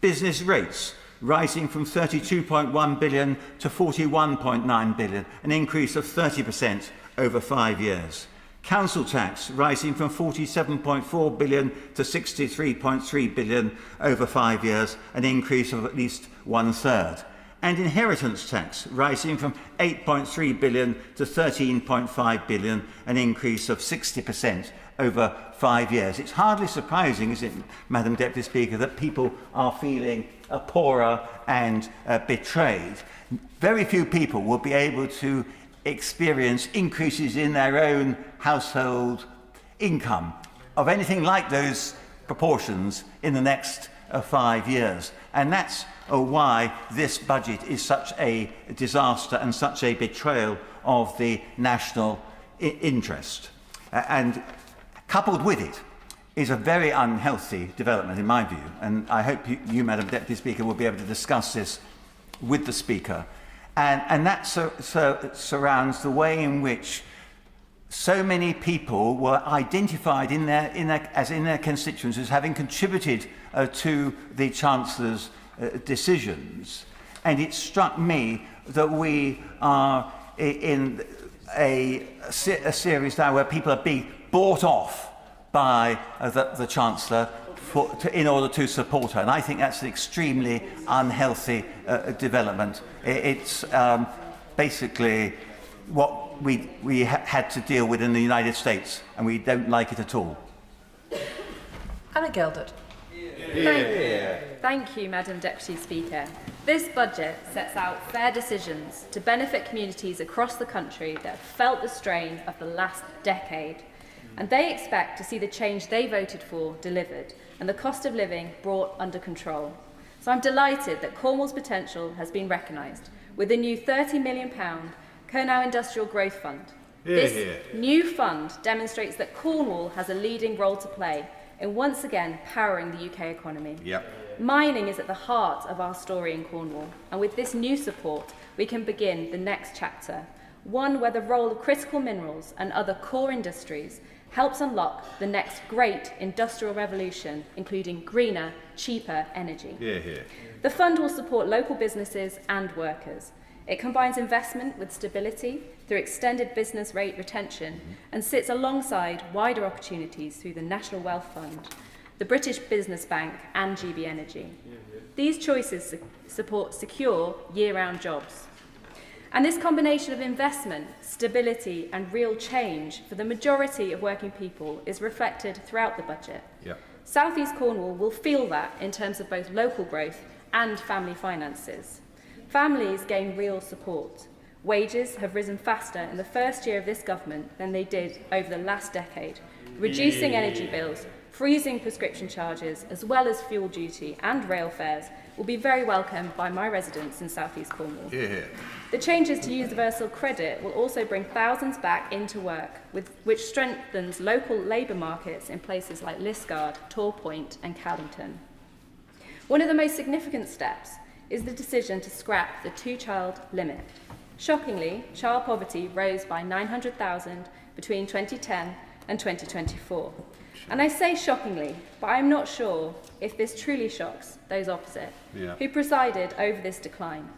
Business rates rising from 32.1 billion to 41.9 billion, an increase of 30% over 5 years. Council tax rising from 47.4 billion to 63.3 billion over 5 years, an increase of at least 1/3. And inheritance tax rising from 8.3 billion to 13.5 billion, an increase of 60% over 5 years. It's hardly surprising, is it, Madam Deputy Speaker, that people are feeling poorer and betrayed. Very few people will be able to experience increases in their own household income of anything like those proportions in the next 5 years. And that's why this budget is such a disaster and such a betrayal of the national interest. And coupled with it is a very unhealthy development, in my view. And I hope you, Madam Deputy Speaker, will be able to discuss this with the Speaker. And that surrounds the way in which so many people were identified in their constituencies as having contributed to the Chancellor's decisions. And it struck me that we are in a series now where people are being bought off by the Chancellor in order to support her. And I think that's an extremely unhealthy development. It's basically what we had to deal with in the United States, and we don't like it at all. Anna Geldert. Thank you, Madam Deputy Speaker. This budget sets out fair decisions to benefit communities across the country that have felt the strain of the last decade. And they expect to see the change they voted for delivered and the cost of living brought under control. So I'm delighted that Cornwall's potential has been recognised with a new £30 million Cornwall Industrial Growth Fund. This new fund demonstrates that Cornwall has a leading role to play in once again powering the UK economy. Mining is at the heart of our story in Cornwall, and with this new support, we can begin the next chapter, one where the role of critical minerals and other core industries helps unlock the next great industrial revolution, including greener, cheaper energy. The fund will support local businesses and workers. It combines investment with stability through extended business rate retention and sits alongside wider opportunities through the National Wealth Fund, the British Business Bank and GB Energy. These choices support secure year-round jobs. And this combination of investment, stability and real change for the majority of working people is reflected throughout the budget. South East Cornwall will feel that in terms of both local growth and family finances. Families gain real support. Wages have risen faster in the first year of this government than they did over the last decade, reducing energy bills, freezing prescription charges, as well as fuel duty and rail fares will be very welcomed by my residents in South East Cornwall. The changes to universal credit will also bring thousands back into work, which strengthens local labour markets in places like Liskeard, Torpoint and Callington. One of the most significant steps is the decision to scrap the two-child limit. Shockingly, child poverty rose by 900,000 between 2010 and 2024. And I say shockingly, but I'm not sure if this truly shocks those opposite who presided over this decline.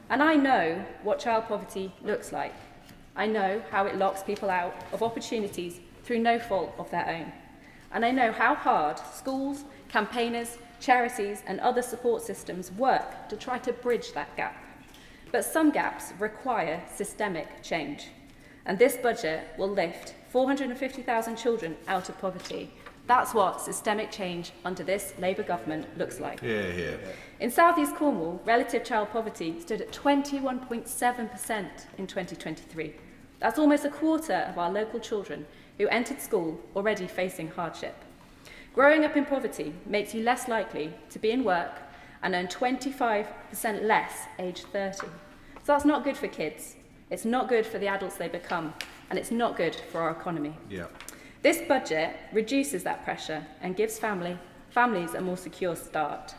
And I know what child poverty looks like. I know how it locks people out of opportunities through no fault of their own. And I know how hard schools, campaigners, charities and other support systems work to try to bridge that gap. But some gaps require systemic change. And this budget will lift 450,000 children out of poverty. That's what systemic change under this Labour government looks like. In South East Cornwall, relative child poverty stood at 21.7% in 2023. That's almost a quarter of our local children who entered school already facing hardship. Growing up in poverty makes you less likely to be in work and earn 25% less aged 30. So that's not good for kids, it's not good for the adults they become, and it's not good for our economy. This budget reduces that pressure and gives families a more secure start.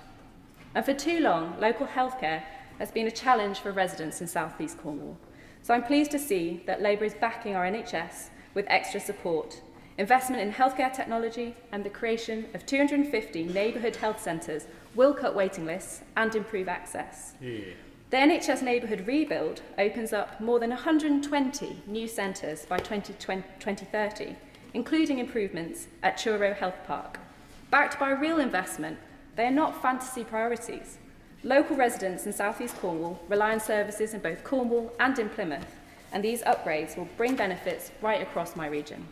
And for too long, local healthcare has been a challenge for residents in South East Cornwall. So I'm pleased to see that Labour is backing our NHS with extra support, investment in healthcare technology and the creation of 250 neighbourhood health centres will cut waiting lists and improve access. The NHS neighbourhood rebuild opens up more than 120 new centres by 2030, including improvements at Truro Health Park. Backed by real investment, they are not fantasy priorities. Local residents in South East Cornwall rely on services in both Cornwall and in Plymouth, and these upgrades will bring benefits right across my region.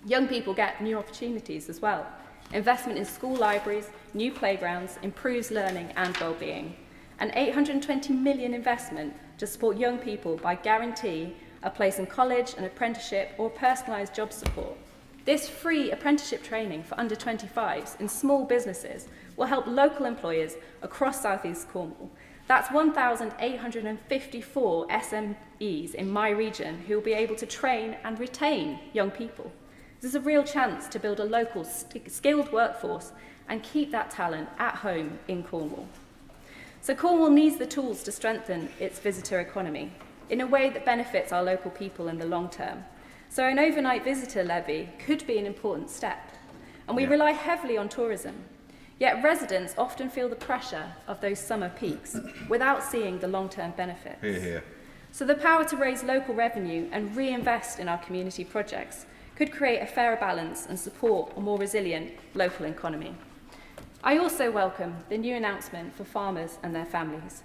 Young people get new opportunities as well. Investment in school libraries, new playgrounds, improves learning and well-being. An £820 million investment to support young people by guarantee a place in college, an apprenticeship or personalised job support. This free apprenticeship training for under 25s in small businesses will help local employers across South East Cornwall. That's 1,854 SMEs in my region who will be able to train and retain young people. This is a real chance to build a local skilled workforce and keep that talent at home in Cornwall. So Cornwall needs the tools to strengthen its visitor economy in a way that benefits our local people in the long term. So an overnight visitor levy could be an important step. And we rely heavily on tourism. Yet residents often feel the pressure of those summer peaks without seeing the long-term benefits. So the power to raise local revenue and reinvest in our community projects could create a fairer balance and support a more resilient local economy. I also welcome the new announcement for farmers and their families.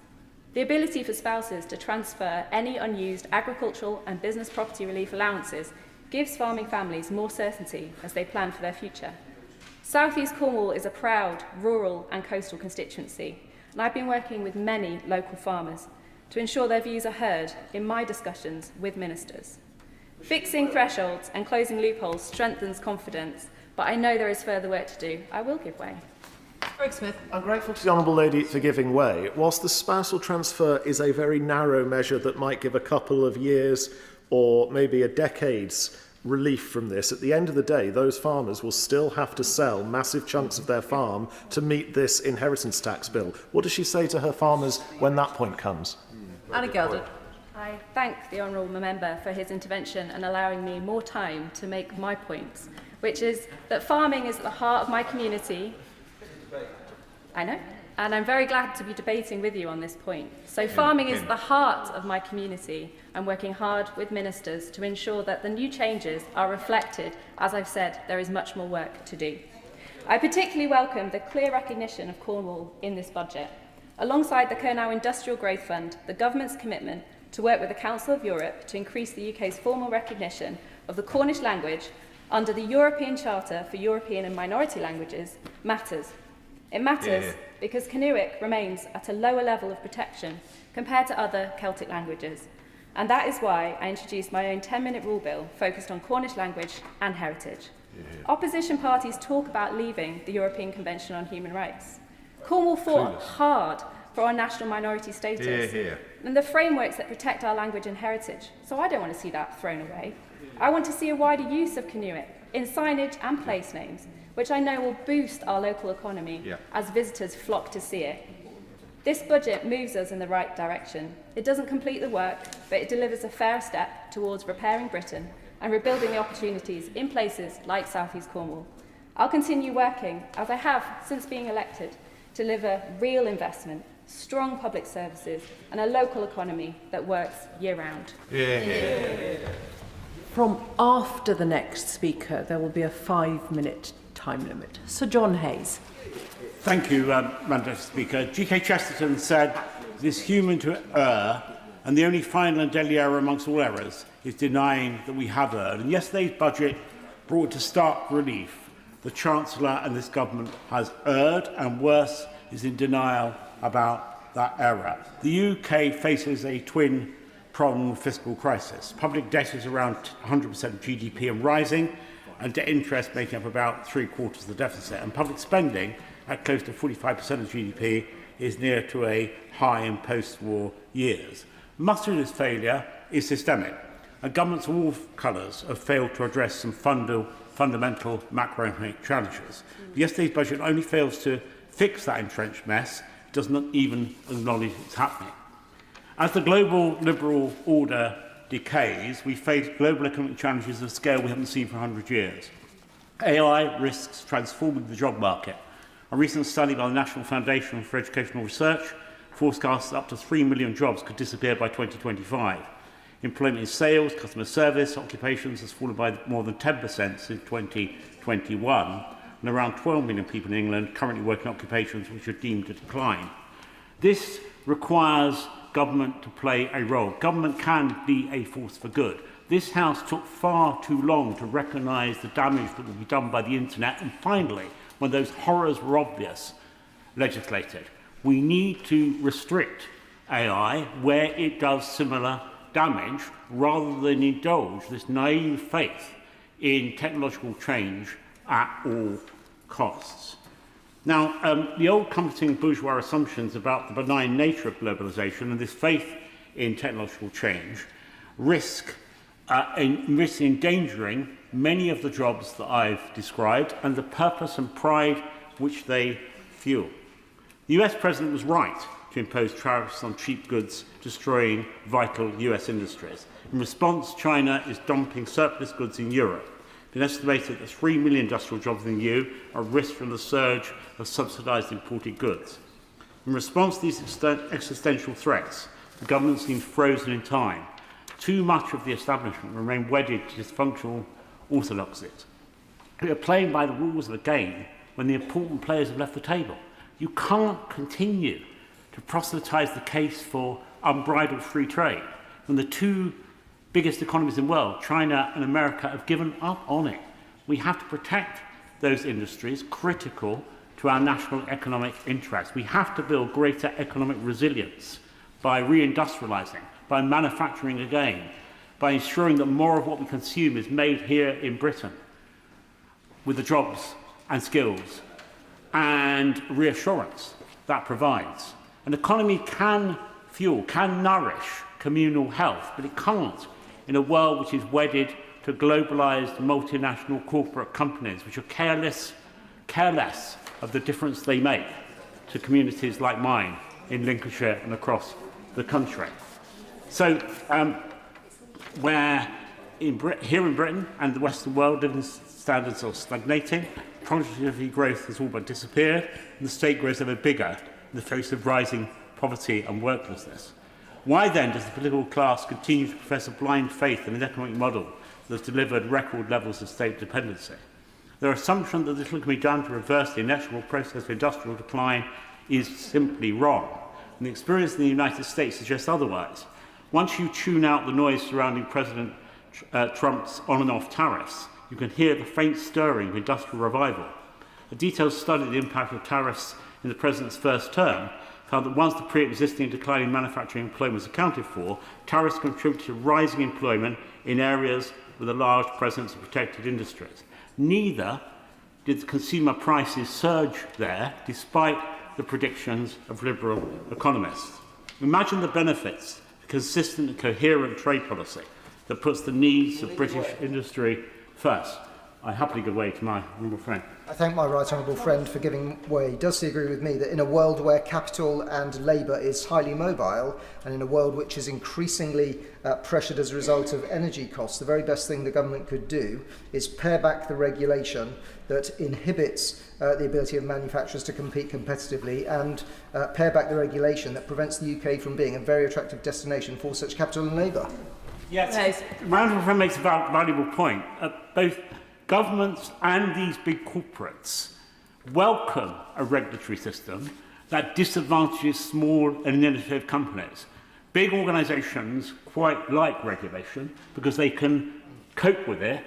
The ability for spouses to transfer any unused agricultural and business property relief allowances gives farming families more certainty as they plan for their future. South East Cornwall is a proud rural and coastal constituency, and I've been working with many local farmers to ensure their views are heard in my discussions with ministers. Fixing thresholds and closing loopholes strengthens confidence, but I know there is further work to do. I will give way. Smith. I'm grateful to the Honourable Lady for giving way. Whilst the spousal transfer is a very narrow measure that might give a couple of years or maybe a decade's relief from this, at the end of the day, those farmers will still have to sell massive chunks of their farm to meet this inheritance tax bill. What does she say to her farmers when that point comes? Anna Gelder. I thank the Honourable Member for his intervention and allowing me more time to make my points, which is that farming is at the heart of my community. I know, and I'm very glad to be debating with you on this point. So farming is the heart of my community. I'm working hard with ministers to ensure that the new changes are reflected. As I've said, there is much more work to do. I particularly welcome the clear recognition of Cornwall in this budget. Alongside the Kernow Industrial Growth Fund, the government's commitment to work with the Council of Europe to increase the UK's formal recognition of the Cornish language under the European Charter for European and Minority Languages matters. It matters because Canuic remains at a lower level of protection compared to other Celtic languages. And that is why I introduced my own 10-minute rule bill focused on Cornish language and heritage. Opposition parties talk about leaving the European Convention on Human Rights. Cornwall fought hard for our national minority status and the frameworks that protect our language and heritage. So I don't want to see that thrown away. I want to see a wider use of Canuic in signage and place names, which I know will boost our local economy as visitors flock to see it. This budget moves us in the right direction. It doesn't complete the work, but it delivers a fair step towards repairing Britain and rebuilding the opportunities in places like South East Cornwall. I'll continue working, as I have since being elected, to deliver real investment, strong public services and a local economy that works year-round. From after the next speaker, there will be a 5-minute time limit. Sir John Hayes. Thank you, Madam Speaker. G.K. Chesterton said, "It is human to err, and the only final and deadly error amongst all errors is denying that we have erred." And yesterday's budget brought to stark relief. The Chancellor and this government has erred, and worse, is in denial about that error. The UK faces a twin-pronged fiscal crisis. Public debt is around 100% of GDP and rising, and debt interest making up about 3/4 of the deficit. And public spending, at close to 45% of GDP, is near to a high in post-war years. Much of this failure is systemic, and governments of all colours have failed to address some fundamental macroeconomic challenges. Yesterday's budget not only fails to fix that entrenched mess, it does not even acknowledge it's happening. As the global liberal order decays, we face global economic challenges of a scale we haven't seen for 100 years. AI risks transforming the job market. A recent study by the National Foundation for Educational Research forecasts that up to 3 million jobs could disappear by 2025. Employment in sales, customer service, occupations has fallen by more than 10% since 2021, and around 12 million people in England currently work in occupations which are deemed to decline. This requires government to play a role. Government can be a force for good. This House took far too long to recognise the damage that would be done by the internet, and finally, when those horrors were obvious, legislated. We need to restrict AI where it does similar damage rather than indulge this naive faith in technological change at all costs. Now, the old comforting bourgeois assumptions about the benign nature of globalisation and this faith in technological change risk endangering many of the jobs that I've described and the purpose and pride which they fuel. The US President was right to impose tariffs on cheap goods, destroying vital US industries. In response, China is dumping surplus goods in Europe. It's been estimated that 3 million industrial jobs in the EU are at risk from the surge of subsidised imported goods. In response to these existential threats, the government seems frozen in time. Too much of the establishment remain wedded to dysfunctional orthodoxies. We are playing by the rules of the game when the important players have left the table. You can't continue to proselytise the case for unbridled free trade when the two biggest economies in the world, China and America, have given up on it. We have to protect those industries critical to our national economic interests. We have to build greater economic resilience by reindustrialising, by manufacturing again, by ensuring that more of what we consume is made here in Britain with the jobs and skills and reassurance that provides. An economy can fuel, can nourish communal health, but it can't in a world which is wedded to globalised multinational corporate companies which are careless of the difference they make to communities like mine in Lincolnshire and across the country. So, where here in Britain and the Western world, living standards are stagnating, productivity growth has all but disappeared, and the state grows ever bigger in the face of rising poverty and worklessness. Why then does the political class continue to profess a blind faith in an economic model that has delivered record levels of state dependency? Their assumption that little can be done to reverse the inexorable process of industrial decline is simply wrong, and the experience in the United States suggests otherwise. Once you tune out the noise surrounding President Trump's on and off tariffs, you can hear the faint stirring of industrial revival. A detailed study of the impact of tariffs in the President's first term found that once the pre-existing declining manufacturing employment was accounted for, tariffs contributed to rising employment in areas with a large presence of protected industries. Neither did the consumer prices surge there, despite the predictions of liberal economists. Imagine the benefits of a consistent and coherent trade policy that puts the needs of British industry first. I happily give way to my honourable friend. I thank my right honourable friend for giving way. Does he agree with me that in a world where capital and labour is highly mobile, and in a world which is increasingly pressured as a result of energy costs, the very best thing the government could do is pare back the regulation that inhibits the ability of manufacturers to compete competitively, and pare back the regulation that prevents the UK from being a very attractive destination for such capital and labour? Yes, my honourable friend makes a valuable point. Both governments and these big corporates welcome a regulatory system that disadvantages small and innovative companies. Big organisations quite like regulation because they can cope with it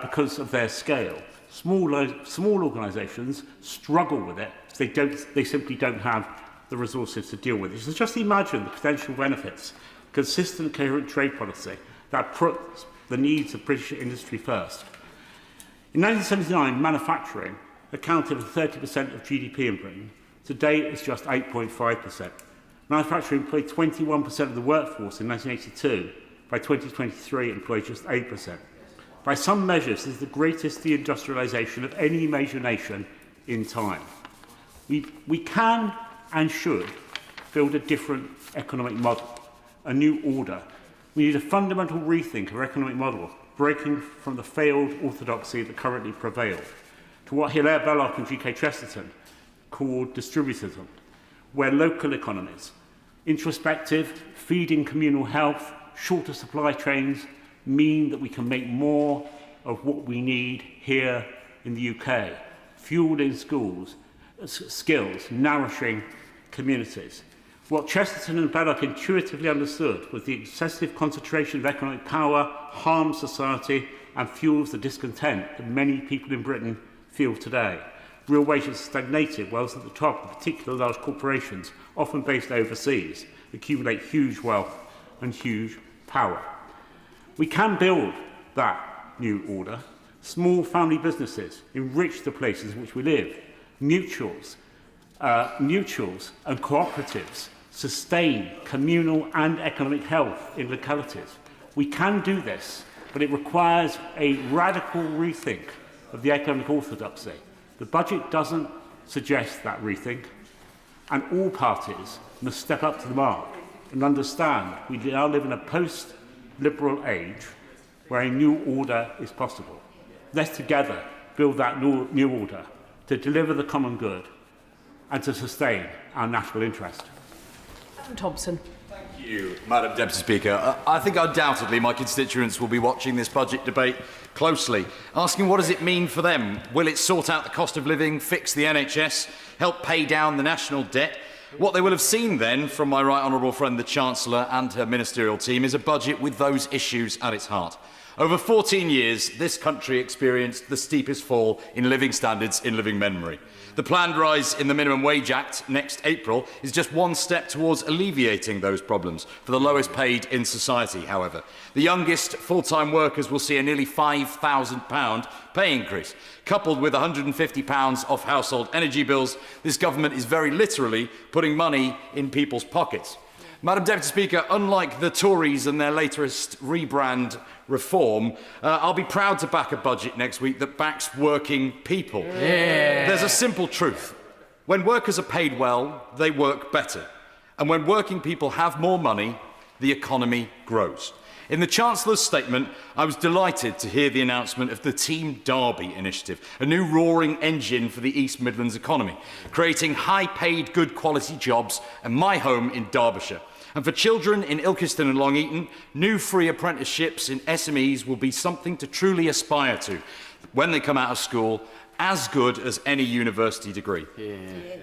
because of their scale. Small organisations struggle with it because they simply don't have the resources to deal with it. So just imagine the potential benefits. Consistent, coherent trade policy that puts the needs of British industry first. In 1979, manufacturing accounted for 30% of GDP in Britain. Today, it's just 8.5%. Manufacturing employed 21% of the workforce in 1982. By 2023, it employed just 8%. By some measures, this is the greatest deindustrialisation of any major nation in time. We can and should build a different economic model, a new order. We need a fundamental rethink of our economic model, breaking from the failed orthodoxy that currently prevail, to what Hilaire Belloc and G.K. Chesterton called distributism, where local economies, introspective, feeding communal health, shorter supply chains, mean that we can make more of what we need here in the UK, fueled in schools, skills, nourishing communities. What Chesterton and Belloc intuitively understood was the excessive concentration of economic power harms society and fuels the discontent that many people in Britain feel today. Real wages stagnated, whilst at the top, particularly large corporations, often based overseas, accumulate huge wealth and huge power. We can build that new order. Small family businesses enrich the places in which we live. Mutuals and cooperatives sustain communal and economic health in localities. We can do this, but it requires a radical rethink of the economic orthodoxy. The budget doesn't suggest that rethink, and all parties must step up to the mark and understand we now live in a post-liberal age where a new order is possible. Let's together build that new order to deliver the common good and to sustain our national interest. Thompson. Thank you, Madam Deputy Speaker. I think undoubtedly my constituents will be watching this budget debate closely, asking what does it mean for them? Will it sort out the cost of living, fix the NHS, help pay down the national debt? What they will have seen then from my right honourable friend the Chancellor and her ministerial team is a budget with those issues at its heart. Over 14 years, this country experienced the steepest fall in living standards in living memory. The planned rise in the Minimum Wage Act next April is just one step towards alleviating those problems for the lowest paid in society, however. The youngest full-time workers will see a nearly £5,000 pay increase. Coupled with £150 off household energy bills, this government is very literally putting money in people's pockets. Madam Deputy Speaker, unlike the Tories and their latest rebrand reform, I'll be proud to back a budget next week that backs working people. Yeah. There's a simple truth. When workers are paid well, they work better. And when working people have more money, the economy grows. In the Chancellor's statement, I was delighted to hear the announcement of the Team Derby initiative, a new roaring engine for the East Midlands economy, creating high-paid, good-quality jobs in my home in Derbyshire. And for children in Ilkeston and Long Eaton, new free apprenticeships in SMEs will be something to truly aspire to when they come out of school, as good as any university degree. Yeah.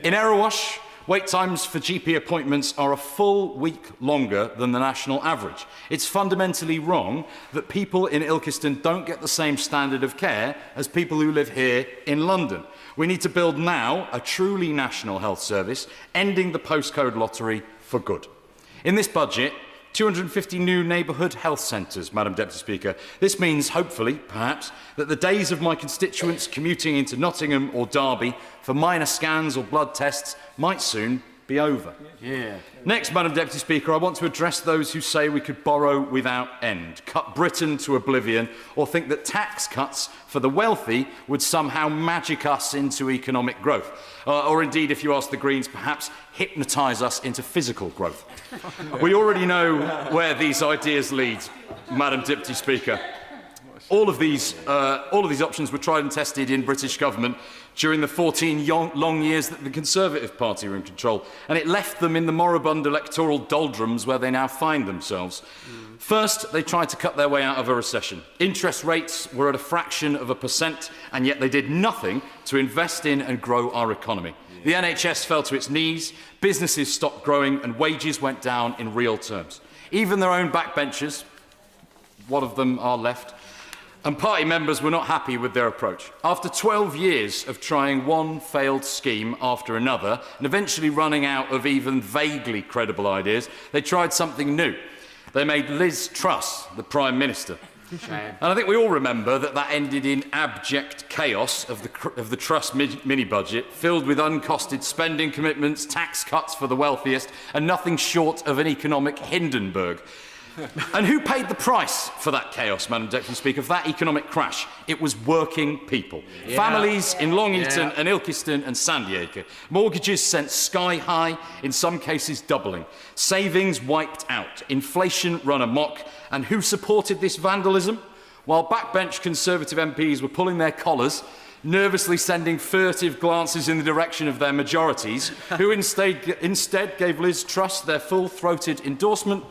In Erewash, wait times for GP appointments are a full week longer than the national average. It's fundamentally wrong that people in Ilkeston don't get the same standard of care as people who live here in London. We need to build now a truly national health service, ending the postcode lottery for good. In this budget, 250 new neighbourhood health centres, Madam Deputy Speaker. This means, hopefully, perhaps, that the days of my constituents commuting into Nottingham or Derby for minor scans or blood tests might soon be over. Yeah. Next, Madam Deputy Speaker, I want to address those who say we could borrow without end, cut Britain to oblivion, or think that tax cuts for the wealthy would somehow magic us into economic growth. Or indeed, if you ask the Greens, perhaps hypnotise us into physical growth. We already know where these ideas lead, Madam Deputy Speaker. All of these options were tried and tested in British government during the 14 long years that the Conservative Party were in control, and it left them in the moribund electoral doldrums where they now find themselves. First, they tried to cut their way out of a recession. Interest rates were at a fraction of 1%, and yet they did nothing to invest in and grow our economy. The NHS fell to its knees, businesses stopped growing, and wages went down in real terms. Even their own backbenchers, what of them are left, and party members were not happy with their approach. After 12 years of trying one failed scheme after another, and eventually running out of even vaguely credible ideas, they tried something new. They made Liz Truss the Prime Minister. And I think we all remember that ended in abject chaos of the Truss mini-budget, filled with uncosted spending commitments, tax cuts for the wealthiest, and nothing short of an economic Hindenburg. And who paid the price for that chaos, Madam Deputy Speaker, for that economic crash? It was working people. Yeah. Families in Long Eaton and Ilkeston and Sandiacre. Mortgages sent sky high, in some cases doubling. Savings wiped out. Inflation run amok. And who supported this vandalism? While backbench Conservative MPs were pulling their collars, nervously sending furtive glances in the direction of their majorities, who instead gave Liz Truss their full-throated endorsement.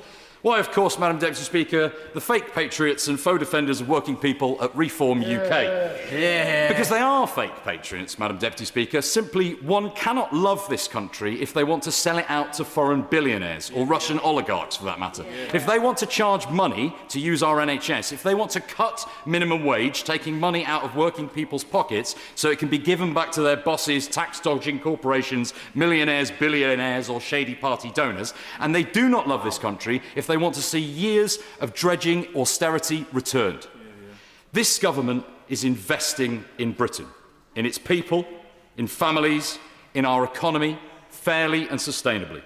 Why, of course, Madam Deputy Speaker, the fake patriots and faux defenders of working people at Reform UK. Yeah. Because they are fake patriots, Madam Deputy Speaker. Simply, one cannot love this country if they want to sell it out to foreign billionaires, or Russian oligarchs, for that matter. Yeah. If they want to charge money to use our NHS, if they want to cut minimum wage, taking money out of working people's pockets so it can be given back to their bosses, tax-dodging corporations, millionaires, billionaires, or shady party donors, and they do not love this country if they want to see years of dredging austerity returned. This government is investing in Britain, in its people, in families, in our economy, fairly and sustainably.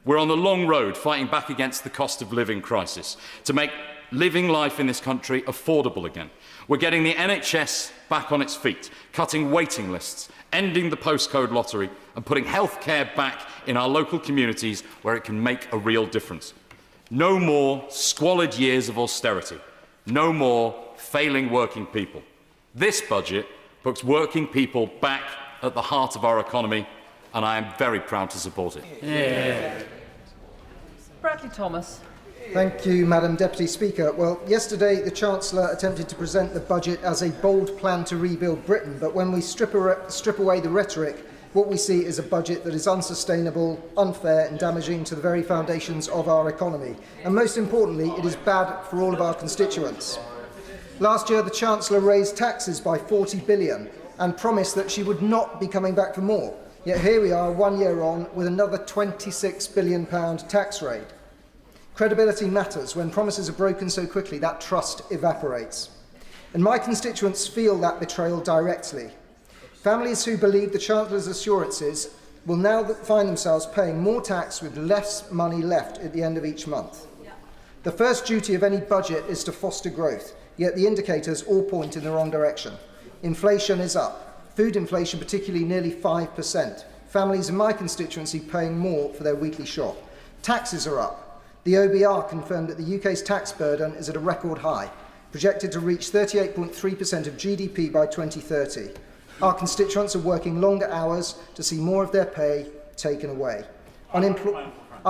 We're on the long road fighting back against the cost of living crisis to make living life in this country affordable again. We're getting the NHS back on its feet, cutting waiting lists, ending the postcode lottery, and putting healthcare back in our local communities where it can make a real difference. No more squalid years of austerity. No more failing working people. This budget puts working people back at the heart of our economy, and I am very proud to support it. Yeah. Bradley Thomas. Thank you, Madam Deputy Speaker. Well, yesterday the Chancellor attempted to present the budget as a bold plan to rebuild Britain, but when we strip away the rhetoric, what we see is a budget that is unsustainable, unfair and damaging to the very foundations of our economy. And most importantly, it is bad for all of our constituents. Last year, the Chancellor raised taxes by 40 billion and promised that she would not be coming back for more. Yet here we are, 1 year on, with another £26 billion tax raid. Credibility matters. When promises are broken so quickly, that trust evaporates. And my constituents feel that betrayal directly. Families who believe the Chancellor's assurances will now find themselves paying more tax with less money left at the end of each month. The first duty of any budget is to foster growth, yet the indicators all point in the wrong direction. Inflation is up, food inflation particularly nearly 5%. Families in my constituency paying more for their weekly shop. Taxes are up. The OBR confirmed that the UK's tax burden is at a record high, projected to reach 38.3% of GDP by 2030. Our constituents are working longer hours to see more of their pay taken away. I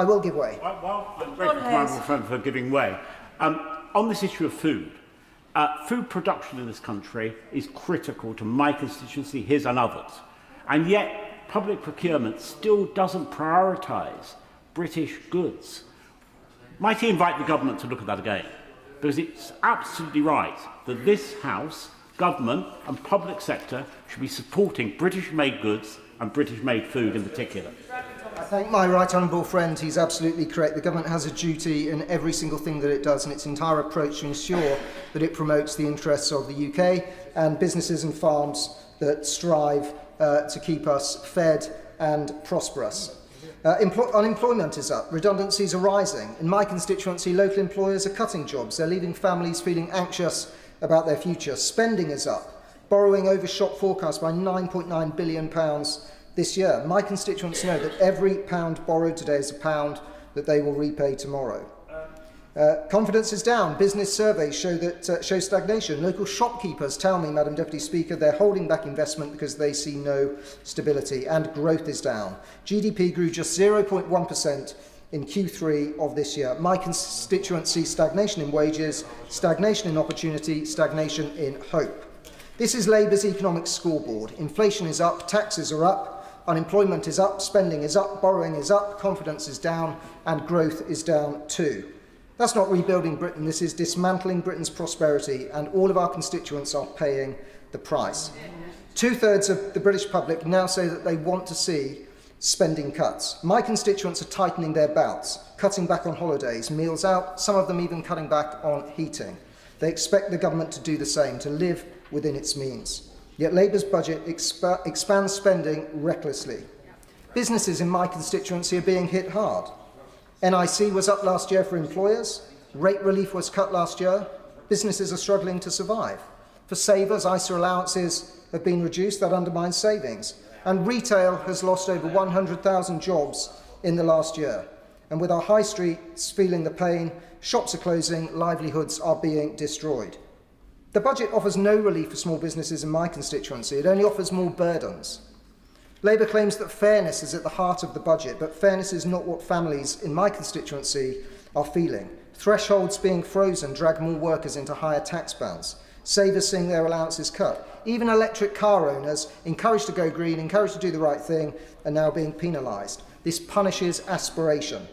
will give way. Well, I'm grateful for giving way. On this issue of food, food production in this country is critical to my constituency, his and others. And yet, public procurement still doesn't prioritise British goods. Might he invite the government to look at that again? Because it's absolutely right that this House, government and public sector should be supporting British-made goods and British-made food in particular. I thank my right honourable friend. He's absolutely correct. The government has a duty in every single thing that it does, and its entire approach to ensure that it promotes the interests of the UK and businesses and farms that strive to keep us fed and prosperous. Unemployment is up, redundancies are rising. In my constituency, local employers are cutting jobs. They're leaving families feeling anxious about their future. Spending is up, borrowing overshot forecast by £9.9 billion this year. My constituents know that every pound borrowed today is a pound that they will repay tomorrow. Confidence is down. Business surveys show stagnation. Local shopkeepers tell me, Madam Deputy Speaker, they're holding back investment because they see no stability, and growth is down. GDP grew just 0.1% in Q3 of this year. My constituency, stagnation in wages, stagnation in opportunity, stagnation in hope. This is Labour's economic scoreboard. Inflation is up, taxes are up, unemployment is up, spending is up, borrowing is up, confidence is down, and growth is down too. That's not rebuilding Britain, this is dismantling Britain's prosperity, and all of our constituents are paying the price. 2/3 of the British public now say that they want to see spending cuts. My constituents are tightening their belts, cutting back on holidays, meals out, some of them even cutting back on heating. They expect the government to do the same, to live within its means. Yet Labour's budget expands spending recklessly. Businesses in my constituency are being hit hard. NIC was up last year for employers. Rate relief was cut last year. Businesses are struggling to survive. For savers, ISA allowances have been reduced. That undermines savings. And retail has lost over 100,000 jobs in the last year. And with our high streets feeling the pain, shops are closing, livelihoods are being destroyed. The budget offers no relief for small businesses in my constituency. It only offers more burdens. Labour claims that fairness is at the heart of the budget, but fairness is not what families in my constituency are feeling. Thresholds being frozen drag more workers into higher tax bands. Savers seeing their allowances cut. Even electric car owners, encouraged to go green, encouraged to do the right thing, are now being penalised. This punishes aspiration.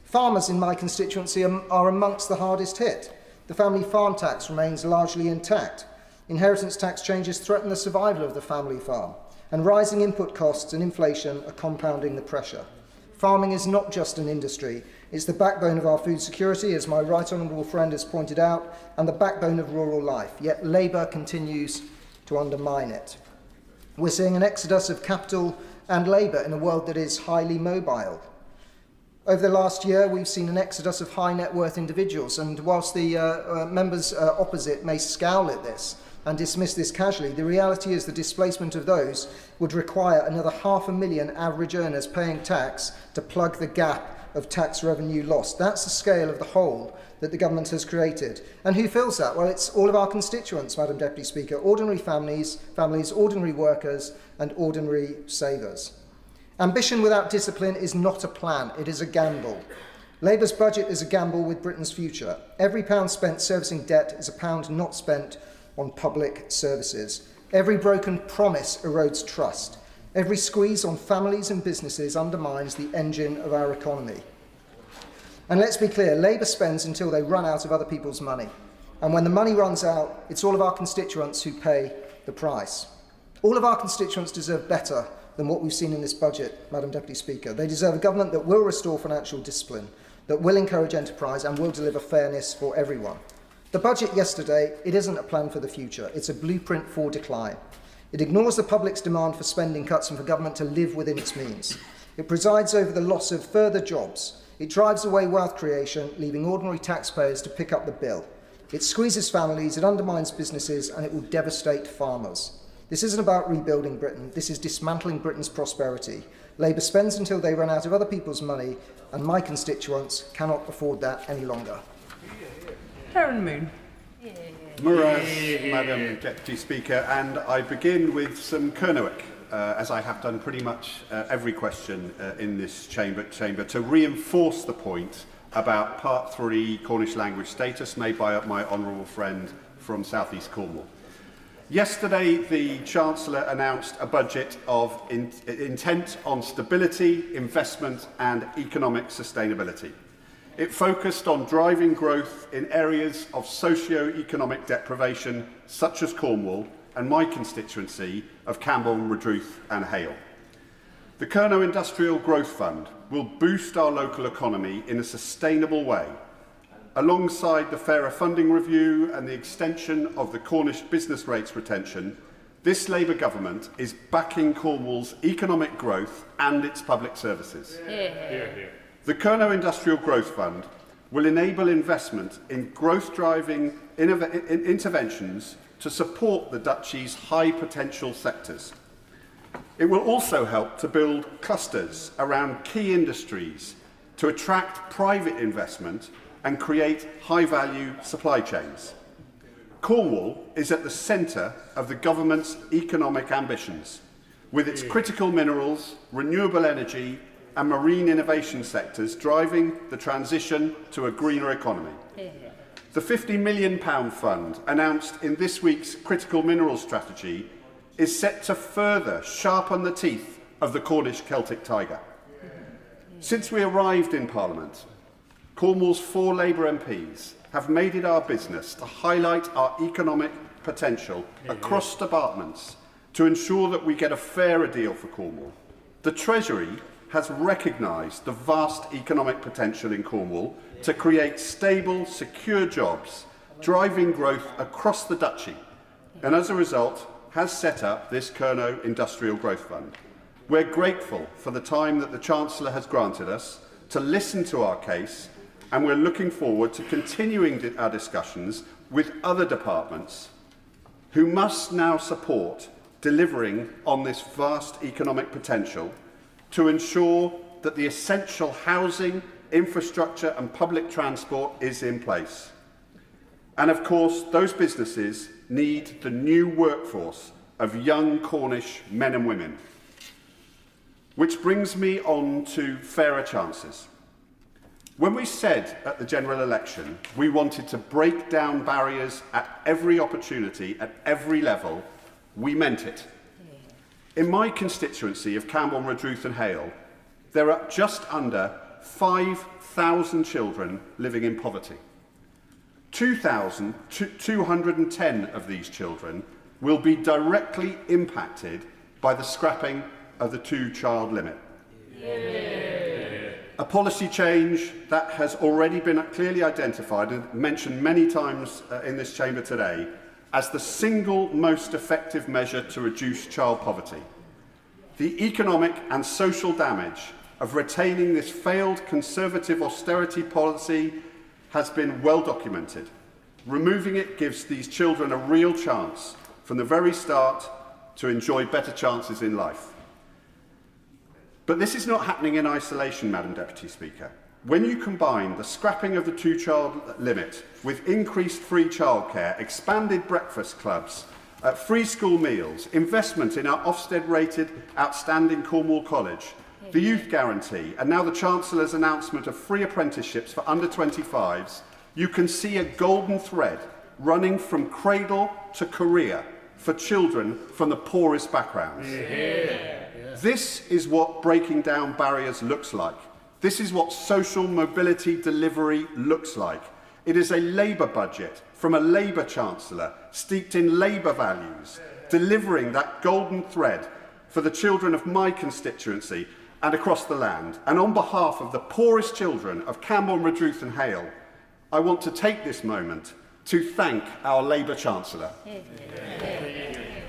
Farmers in my constituency are amongst the hardest hit. The family farm tax remains largely intact. Inheritance tax changes threaten the survival of the family farm. And rising input costs and inflation are compounding the pressure. Farming is not just an industry, it's the backbone of our food security, as my right honourable friend has pointed out, and the backbone of rural life, yet Labour continues to undermine it. We're seeing an exodus of capital and labour in a world that is highly mobile. Over the last year, we've seen an exodus of high net worth individuals, and whilst the members opposite may scowl at this, and dismiss this casually, the reality is the displacement of those would require another 500,000 average earners paying tax to plug the gap of tax revenue lost. That's the scale of the hole that the government has created. And who fills that? Well, it's all of our constituents, Madam Deputy Speaker, ordinary families, ordinary workers, and ordinary savers. Ambition without discipline is not a plan, it is a gamble. Labour's budget is a gamble with Britain's future. Every pound spent servicing debt is a pound not spent on public services. Every broken promise erodes trust. Every squeeze on families and businesses undermines the engine of our economy. And let's be clear, Labour spends until they run out of other people's money. And when the money runs out, it's all of our constituents who pay the price. All of our constituents deserve better than what we've seen in this budget, Madam Deputy Speaker. They deserve a government that will restore financial discipline, that will encourage enterprise and will deliver fairness for everyone. The budget yesterday, it isn't a plan for the future. It's a blueprint for decline. It ignores the public's demand for spending cuts and for government to live within its means. It presides over the loss of further jobs. It drives away wealth creation, leaving ordinary taxpayers to pick up the bill. It squeezes families, it undermines businesses, and it will devastate farmers. This isn't about rebuilding Britain. This is dismantling Britain's prosperity. Labour spends until they run out of other people's money, and my constituents cannot afford that any longer. Karen Moon. Madam Deputy Speaker, and I begin with some Kernowick, as I have done pretty much every question in this chamber, to reinforce the point about Part 3 Cornish language status made by my honourable friend from South East Cornwall. Yesterday, the Chancellor announced a budget of intent on stability, investment and economic sustainability. It focused on driving growth in areas of socio-economic deprivation, such as Cornwall and my constituency of Campbell, Redruth and Hale. The Kerno Industrial Growth Fund will boost our local economy in a sustainable way, alongside the Fairer Funding Review and the extension of the Cornish business rates retention. This Labour government is backing Cornwall's economic growth and its public services. The Kernow Industrial Growth Fund will enable investment in growth-driving interventions to support the Duchy's high-potential sectors. It will also help to build clusters around key industries to attract private investment and create high-value supply chains. Cornwall is at the centre of the government's economic ambitions, with its critical minerals, renewable energy and marine innovation sectors driving the transition to a greener economy. The £50 million fund announced in this week's critical minerals strategy is set to further sharpen the teeth of the Cornish Celtic tiger. Since we arrived in Parliament, Cornwall's 4 Labour MPs have made it our business to highlight our economic potential across departments to ensure that we get a fairer deal for Cornwall. The Treasury has recognised the vast economic potential in Cornwall to create stable, secure jobs, driving growth across the Duchy, and as a result has set up this Kernow Industrial Growth Fund. We're grateful for the time that the Chancellor has granted us to listen to our case, and we're looking forward to continuing our discussions with other departments who must now support delivering on this vast economic potential to ensure that the essential housing, infrastructure and public transport is in place. And of course, those businesses need the new workforce of young Cornish men and women. Which brings me on to fairer chances. When we said at the general election we wanted to break down barriers at every opportunity, at every level, we meant it. In my constituency of Campbell, Redruth and Hale, there are just under 5,000 children living in poverty. 2,210 of these children will be directly impacted by the scrapping of the 2-child limit. A policy change that has already been clearly identified and mentioned many times in this chamber today as the single most effective measure to reduce child poverty. The economic and social damage of retaining this failed Conservative austerity policy has been well documented. Removing it gives these children a real chance from the very start to enjoy better chances in life. But this is not happening in isolation, Madam Deputy Speaker. When you combine the scrapping of the 2-child limit with increased free childcare, expanded breakfast clubs, free school meals, investment in our Ofsted-rated outstanding Cornwall College, the youth guarantee, and now the Chancellor's announcement of free apprenticeships for under 25s, you can see a golden thread running from cradle to career for children from the poorest backgrounds. This is what breaking down barriers looks like. This is what social mobility delivery looks like. It is a Labour budget from a Labour Chancellor steeped in Labour values, delivering that golden thread for the children of my constituency and across the land. And on behalf of the poorest children of Campbell, Redruth and Hale, I want to take this moment to thank our Labour Chancellor.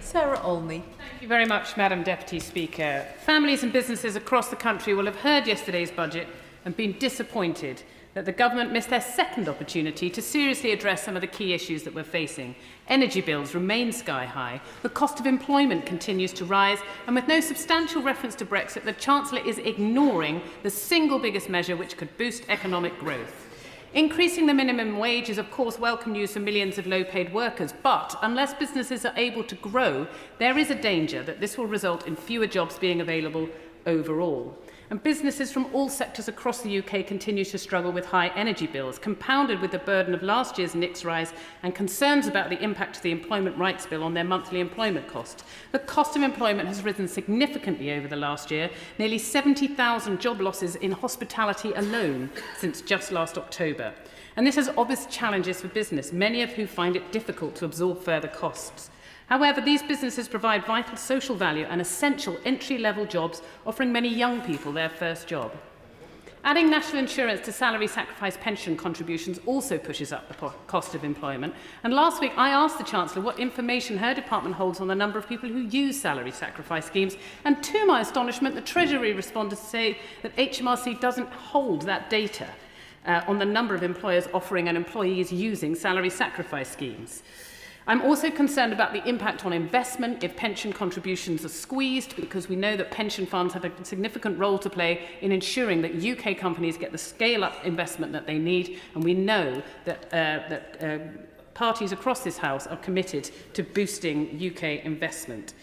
Sarah Olney. Thank you very much, Madam Deputy Speaker. Families and businesses across the country will have heard yesterday's budget and been disappointed that the government missed their second opportunity to seriously address some of the key issues that we're facing. Energy bills remain sky high, the cost of employment continues to rise, and with no substantial reference to Brexit, the Chancellor is ignoring the single biggest measure which could boost economic growth. Increasing the minimum wage is, of course, welcome news for millions of low-paid workers, but unless businesses are able to grow, there is a danger that this will result in fewer jobs being available overall. And businesses from all sectors across the UK continue to struggle with high energy bills, compounded with the burden of last year's NICS rise and concerns about the impact of the Employment Rights Bill on their monthly employment cost. The cost of employment has risen significantly over the last year, nearly 70,000 job losses in hospitality alone since just last October. And this has obvious challenges for business, many of whom find it difficult to absorb further costs. However, these businesses provide vital social value and essential entry-level jobs, offering many young people their first job. Adding national insurance to salary sacrifice pension contributions also pushes up the cost of employment. And last week, I asked the Chancellor what information her department holds on the number of people who use salary sacrifice schemes. And to my astonishment, the Treasury responded to say that HMRC doesn't hold that data on the number of employers offering and employees using salary sacrifice schemes. I'm also concerned about the impact on investment if pension contributions are squeezed, because we know that pension funds have a significant role to play in ensuring that UK companies get the scale-up investment that they need, and we know that parties across this House are committed to boosting UK investment.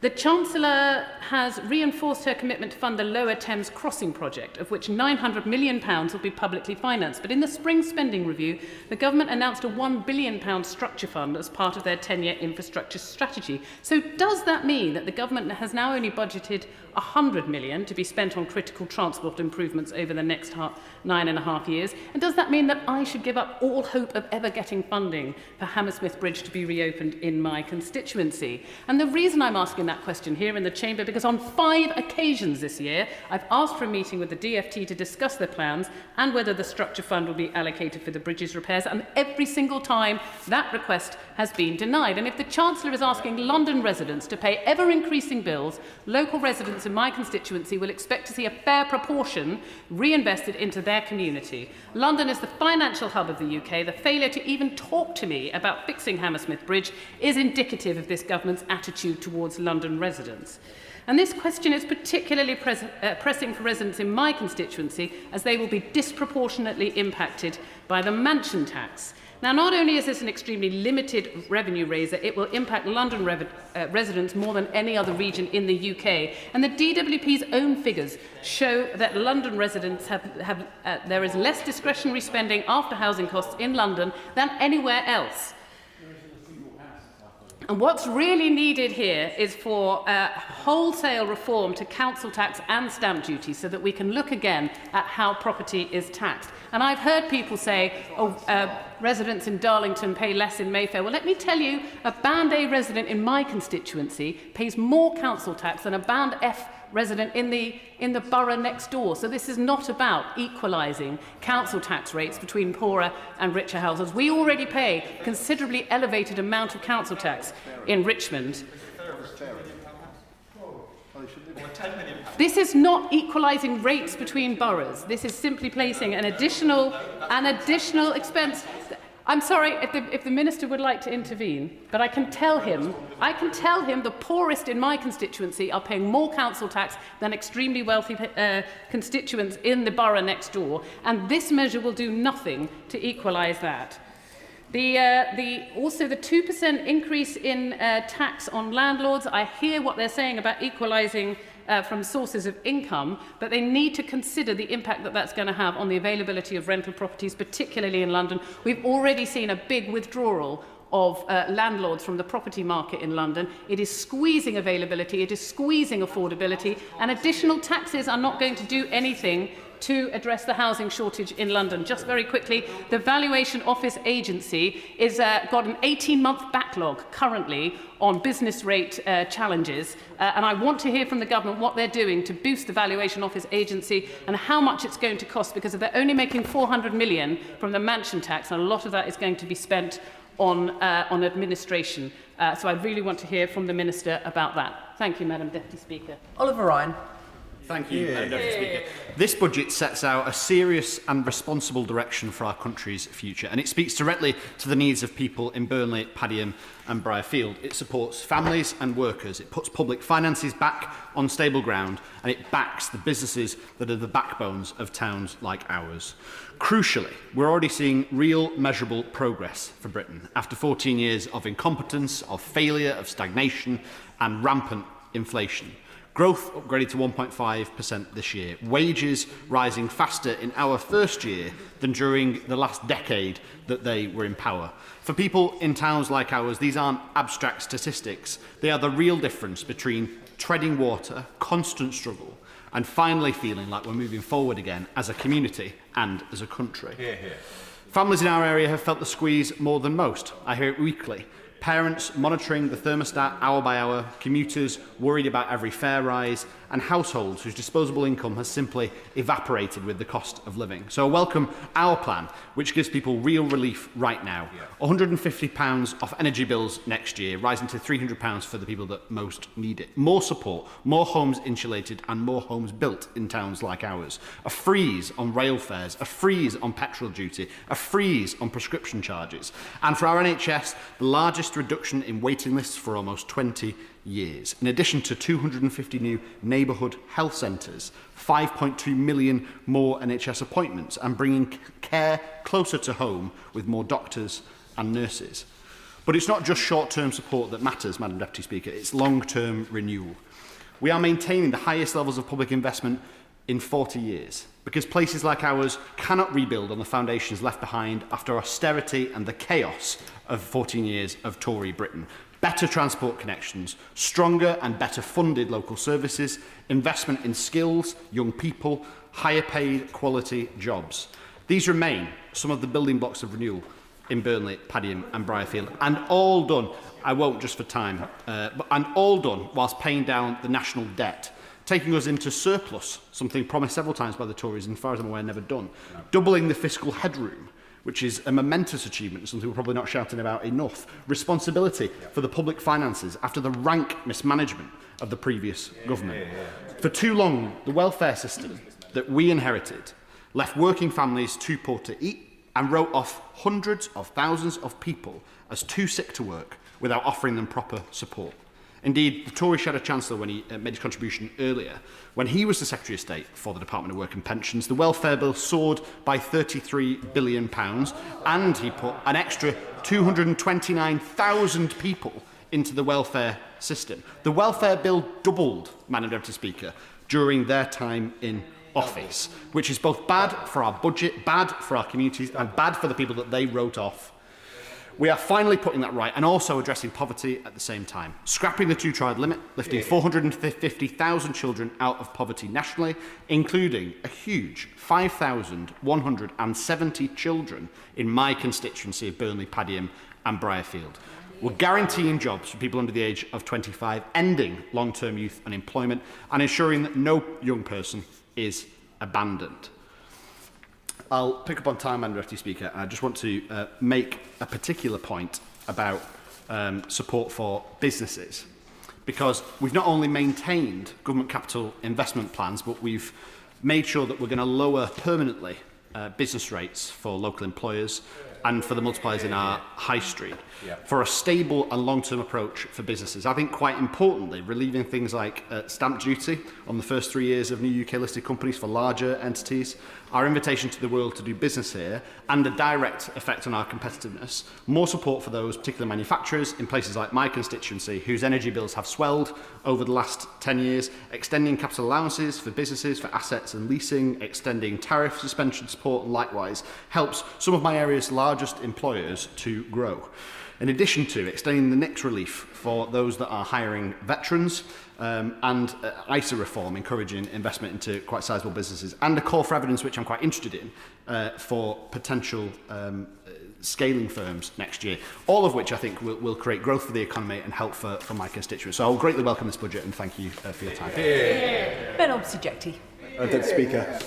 The Chancellor has reinforced her commitment to fund the Lower Thames Crossing project, of which £900 million will be publicly financed. But in the spring spending review, the government announced a £1 billion structure fund as part of their 10-year infrastructure strategy. So does that mean that the government has now only budgeted £100 million to be spent on critical transport improvements over the next 9.5 years? And does that mean that I should give up all hope of ever getting funding for Hammersmith Bridge to be reopened in my constituency? And the reason I'm asking that question here in the Chamber, because on 5 occasions this year, I've asked for a meeting with the DfT to discuss their plans and whether the structure fund will be allocated for the bridge's repairs, and every single time that request has been denied. And if the Chancellor is asking London residents to pay ever-increasing bills, local residents in my constituency will expect to see a fair proportion reinvested into their community. London is the financial hub of the UK. The failure to even talk to me about fixing Hammersmith Bridge is indicative of this government's attitude towards London residents. And this question is particularly pressing for residents in my constituency, as they will be disproportionately impacted by the mansion tax. Now, not only is this an extremely limited revenue raiser, it will impact London residents more than any other region in the UK. And the DWP's own figures show that London residents there is less discretionary spending after housing costs in London than anywhere else. And what's really needed here is for wholesale reform to council tax and stamp duty, so that we can look again at how property is taxed. And I've heard people say, residents in Darlington pay less in Mayfair. Well, let me tell you, a Band A resident in my constituency pays more council tax than a Band F resident in the borough next door. So this is not about equalising council tax rates between poorer and richer households. We already pay a considerably elevated amount of council tax in Richmond. This is not equalising rates between boroughs. This is simply placing an additional expense. I'm sorry if the Minister would like to intervene, but I can tell him the poorest in my constituency are paying more council tax than extremely wealthy constituents in the borough next door, and this measure will do nothing to equalise that. Also, the 2% increase in tax on landlords, I hear what they're saying about equalising from sources of income, but they need to consider the impact that that's going to have on the availability of rental properties, particularly in London. We've already seen a big withdrawal of landlords from the property market in London. It is squeezing availability, it is squeezing affordability, and additional taxes are not going to do anything to address the housing shortage in London. Just very quickly, the Valuation Office Agency is got an 18-month backlog currently on business rate challenges, and I want to hear from the government what they're doing to boost the Valuation Office Agency and how much it's going to cost, because if they're only making £400 million from the mansion tax, and a lot of that is going to be spent on administration. So I really want to hear from the Minister about that. Thank you, Madam Deputy Speaker. Oliver Ryan. Thank you, Madam Deputy Speaker. This budget sets out a serious and responsible direction for our country's future, and it speaks directly to the needs of people in Burnley, Padiham and Briarfield. It supports families and workers, it puts public finances back on stable ground, and it backs the businesses that are the backbones of towns like ours. Crucially, we're already seeing real measurable progress for Britain after 14 years of incompetence, of failure, of stagnation and rampant inflation. Growth upgraded to 1.5% this year. Wages rising faster in our first year than during the last decade that they were in power. For people in towns like ours, these aren't abstract statistics. They are the real difference between treading water, constant struggle, and finally feeling like we're moving forward again as a community and as a country. Hear, hear. Families in our area have felt the squeeze more than most. I hear it weekly. Parents monitoring the thermostat hour by hour, commuters worried about every fare rise, and households whose disposable income has simply evaporated with the cost of living. So I welcome our plan, which gives people real relief right now. £150 off energy bills next year, rising to £300 for the people that most need it. More support, more homes insulated and more homes built in towns like ours. A freeze on rail fares, a freeze on petrol duty, a freeze on prescription charges. And for our NHS, the largest reduction in waiting lists for almost 20 years. In addition to 250 new neighbourhood health centres, 5.2 million more NHS appointments, and bringing care closer to home with more doctors and nurses. But it's not just short-term support that matters, Madam Deputy Speaker, it's long-term renewal. We are maintaining the highest levels of public investment in 40 years, because places like ours cannot rebuild on the foundations left behind after austerity and the chaos of 14 years of Tory Britain. Better transport connections, stronger and better funded local services, investment in skills, young people, higher paid quality jobs. These remain some of the building blocks of renewal in Burnley, Padiham and Briarfield, and all done, I won't just for time, and all done whilst paying down the national debt, taking us into surplus, something promised several times by the Tories and, as far as I'm aware, never done. No. Doubling the fiscal headroom, which is a momentous achievement, something we're probably not shouting about enough. Responsibility for the public finances after the rank mismanagement of the previous government. For too long, the welfare system that we inherited left working families too poor to eat and wrote off hundreds of thousands of people as too sick to work without offering them proper support. Indeed, the Tory Shadow Chancellor, when he made his contribution earlier, when he was the Secretary of State for the Department of Work and Pensions, the welfare bill soared by £33 billion, and he put an extra 229,000 people into the welfare system. The welfare bill doubled, Madam Deputy Speaker, during their time in office, which is both bad for our budget, bad for our communities, and bad for the people that they wrote off. We are finally putting that right and also addressing poverty at the same time. Scrapping the two-child limit, lifting 450,000 children out of poverty nationally, including a huge 5,170 children in my constituency of Burnley, Padiham and Briarfield. We're guaranteeing jobs for people under the age of 25, ending long-term youth unemployment and ensuring that no young person is abandoned. I'll pick up on time, Madam Deputy Speaker. I just want to make a particular point about support for businesses, because we've not only maintained government capital investment plans, but we've made sure that we're going to lower permanently business rates for local employers and for the multipliers in our high street, for a stable and long-term approach for businesses. I think quite importantly, relieving things like stamp duty on the first 3 years of new UK-listed companies for larger entities, our invitation to the world to do business here, and a direct effect on our competitiveness, more support for those particular manufacturers in places like my constituency whose energy bills have swelled over the last 10 years, extending capital allowances for businesses, for assets and leasing, extending tariff suspension support, and likewise helps some of my area's largest employers to grow. In addition to extending the NICS relief for those that are hiring veterans, and ISA reform, encouraging investment into quite sizable businesses, and a call for evidence, which I'm quite interested in, for potential scaling firms next year, all of which I think will create growth for the economy and help for my constituents. So I'll greatly welcome this budget and thank you for your time. Ben Obsejecti. Deputy Speaker,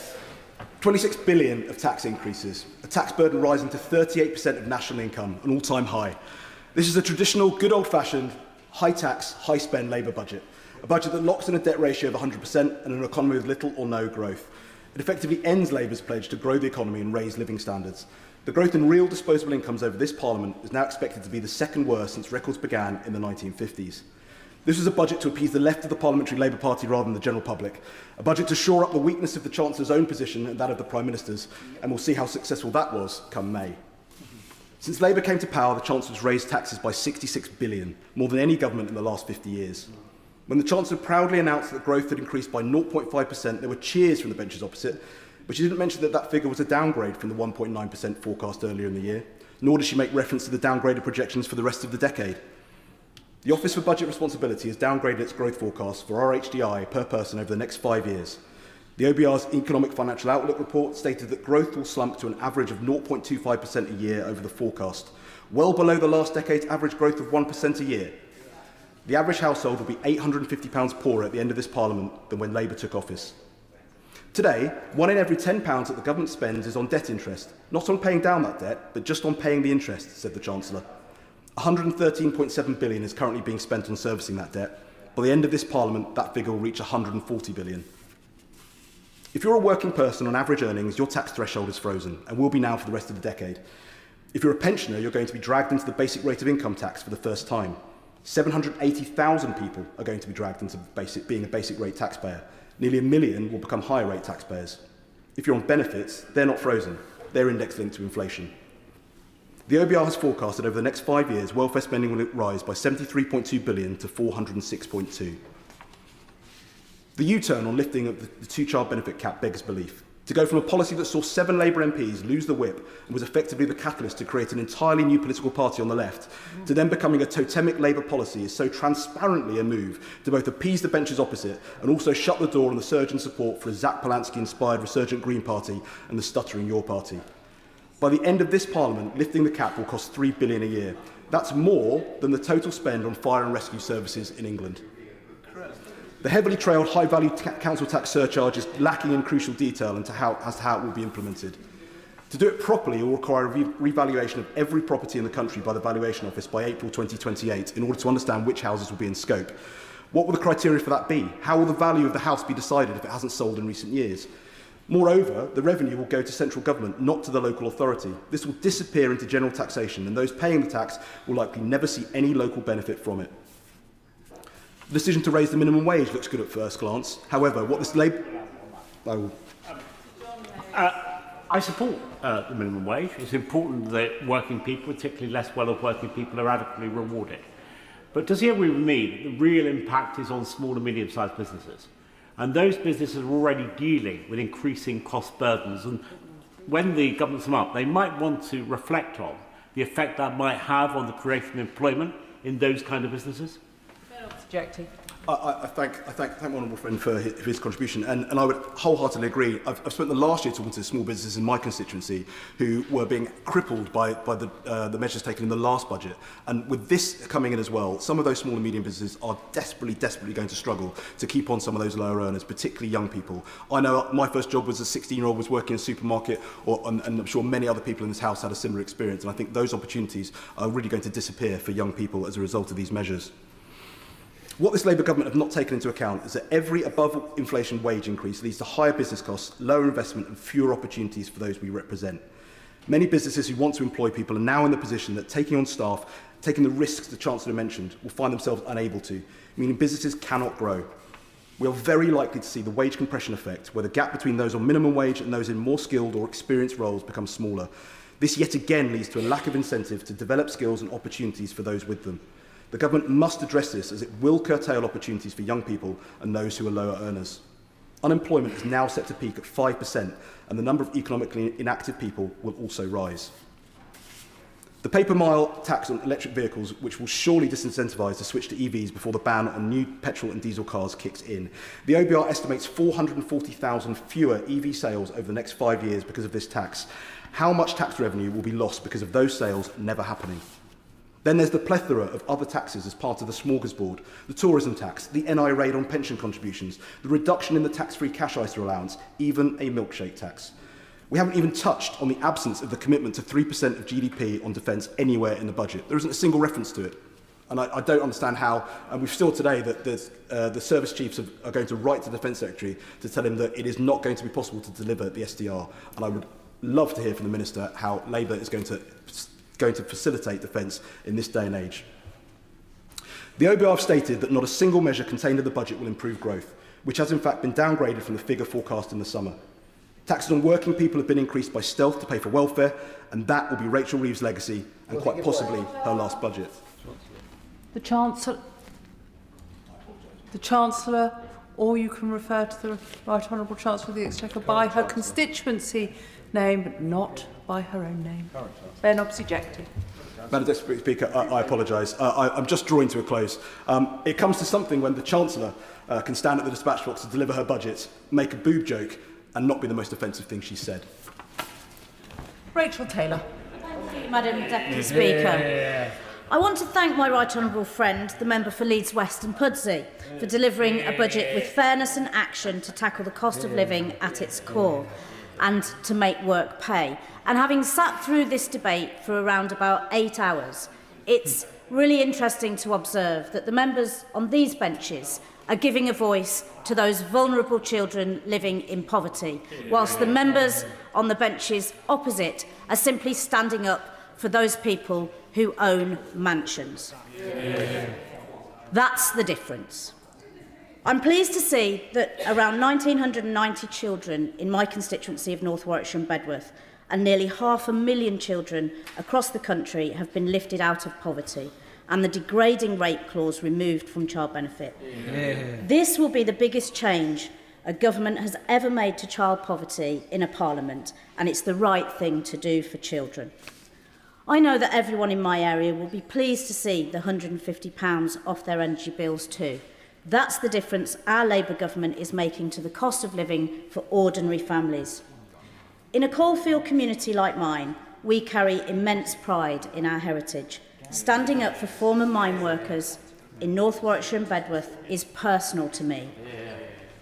26 billion of tax increases, a tax burden rising to 38% of national income, an all-time high. This is a traditional, good old-fashioned, high-tax, high-spend Labour budget, a budget that locks in a debt ratio of 100% and an economy with little or no growth. It effectively ends Labour's pledge to grow the economy and raise living standards. The growth in real disposable incomes over this Parliament is now expected to be the second worst since records began in the 1950s. This was a budget to appease the left of the Parliamentary Labour Party rather than the general public, a budget to shore up the weakness of the Chancellor's own position and that of the Prime Minister's, and we'll see how successful that was come May. Since Labour came to power, the Chancellor's raised taxes by 66 billion, more than any government in the last 50 years. When the Chancellor proudly announced that growth had increased by 0.5%, there were cheers from the benches opposite, but she didn't mention that that figure was a downgrade from the 1.9% forecast earlier in the year, nor did she make reference to the downgraded projections for the rest of the decade. The Office for Budget Responsibility has downgraded its growth forecast for our HDI per person over the next 5 years. The OBR's Economic Financial Outlook report stated that growth will slump to an average of 0.25% a year over the forecast, well below the last decade's average growth of 1% a year. The average household will be £850 poorer at the end of this Parliament than when Labour took office. Today, 1 in every £10 that the government spends is on debt interest, not on paying down that debt, but just on paying the interest, said the Chancellor. £113.7 billion is currently being spent on servicing that debt. By the end of this Parliament, that figure will reach £140 billion. If you're a working person on average earnings, your tax threshold is frozen, and will be now for the rest of the decade. If you're a pensioner, you're going to be dragged into the basic rate of income tax for the first time. 780,000 people are going to be dragged into being a basic rate taxpayer. Nearly 1 million will become higher rate taxpayers. If you're on benefits, they're not frozen. They're index linked to inflation. The OBR has forecast that over the next 5 years, welfare spending will rise by £73.2 billion to £406.2 billion. The U-turn on lifting of the two-child benefit cap beggars belief. To go from a policy that saw 7 Labour MPs lose the whip and was effectively the catalyst to create an entirely new political party on the left, to then becoming a totemic Labour policy is so transparently a move to both appease the benches opposite and also shut the door on the surge in support for a Zach Polanski-inspired resurgent Green Party and the stuttering Your Party. By the end of this Parliament, lifting the cap will cost £3 billion a year. That's more than the total spend on fire and rescue services in England. The heavily trailed high-value council tax surcharge is lacking in crucial detail as to how it will be implemented. To do it properly, it will require a revaluation of every property in the country by the Valuation Office by April 2028 in order to understand which houses will be in scope. What will the criteria for that be? How will the value of the house be decided if it hasn't sold in recent years? Moreover, the revenue will go to central government, not to the local authority. This will disappear into general taxation, and those paying the tax will likely never see any local benefit from it. The decision to raise the minimum wage looks good at first glance. However, what this Labour... I support the minimum wage. It's important that working people, particularly less well-off working people, are adequately rewarded. But does he agree with me that the real impact is on small and medium-sized businesses? And those businesses are already dealing with increasing cost burdens. And when the government sum up, they might want to reflect on the effect that might have on the creation of employment in those kind of businesses. Objecting. I thank my honourable friend for his contribution, and I would wholeheartedly agree. I've spent the last year talking to small businesses in my constituency who were being crippled by the measures taken in the last budget, and with this coming in as well, some of those small and medium businesses are desperately going to struggle to keep on some of those lower earners, particularly young people. I know my first job was a 16-year-old was working in a supermarket, and I'm sure many other people in this house had a similar experience, and I think those opportunities are really going to disappear for young people as a result of these measures. What this Labour government have not taken into account is that every above-inflation wage increase leads to higher business costs, lower investment and fewer opportunities for those we represent. Many businesses who want to employ people are now in the position that taking on staff, taking the risks the Chancellor mentioned, will find themselves unable to, meaning businesses cannot grow. We are very likely to see the wage compression effect, where the gap between those on minimum wage and those in more skilled or experienced roles becomes smaller. This yet again leads to a lack of incentive to develop skills and opportunities for those with them. The government must address this, as it will curtail opportunities for young people and those who are lower earners. Unemployment is now set to peak at 5%, and the number of economically inactive people will also rise. The paper mile tax on electric vehicles, which will surely disincentivise the switch to EVs before the ban on new petrol and diesel cars kicks in. The OBR estimates 440,000 fewer EV sales over the next 5 years because of this tax. How much tax revenue will be lost because of those sales never happening? Then there's the plethora of other taxes as part of the smorgasbord: the tourism tax, the NI raid on pension contributions, the reduction in the tax-free cash ISA allowance, even a milkshake tax. We haven't even touched on the absence of the commitment to 3% of GDP on defence anywhere in the budget. There isn't a single reference to it. And I don't understand how, and we've still today that the service chiefs are going to write to the Defence Secretary to tell him that it is not going to be possible to deliver the SDR. And I would love to hear from the Minister how Labour is going to facilitate defence in this day and age. The OBR have stated that not a single measure contained in the budget will improve growth, which has in fact been downgraded from the figure forecast in the summer. Taxes on working people have been increased by stealth to pay for welfare, and that will be Rachel Reeves' legacy and quite possibly her last budget. The Chancellor, or you can refer to the Right Honourable Chancellor of the Exchequer by her constituency name, but not by her own name. Ben objected. Madam Deputy Speaker, I apologise. I'm just drawing to a close. It comes to something when the Chancellor can stand at the dispatch box to deliver her budget, make a boob joke, and not be the most offensive thing she said. Rachel Taylor. Thank you, Madam Deputy Speaker. I want to thank my right honourable friend, the member for Leeds West and Pudsey, for delivering a budget with fairness and action to tackle the cost of living at its core and to make work pay. And having sat through this debate for around about 8 hours, it's really interesting to observe that the members on these benches are giving a voice to those vulnerable children living in poverty, whilst the members on the benches opposite are simply standing up for those people who own mansions. That's the difference. I'm pleased to see that around 1,990 children in my constituency of North Warwickshire and Bedworth and nearly 500,000 children across the country have been lifted out of poverty and the degrading rate clause removed from child benefit. This will be the biggest change a government has ever made to child poverty in a parliament, and it's the right thing to do for children. I know that everyone in my area will be pleased to see the £150 off their energy bills too. That's the difference our Labour government is making to the cost of living for ordinary families. In a coalfield community like mine, we carry immense pride in our heritage. Standing up for former mine workers in North Warwickshire and Bedworth is personal to me.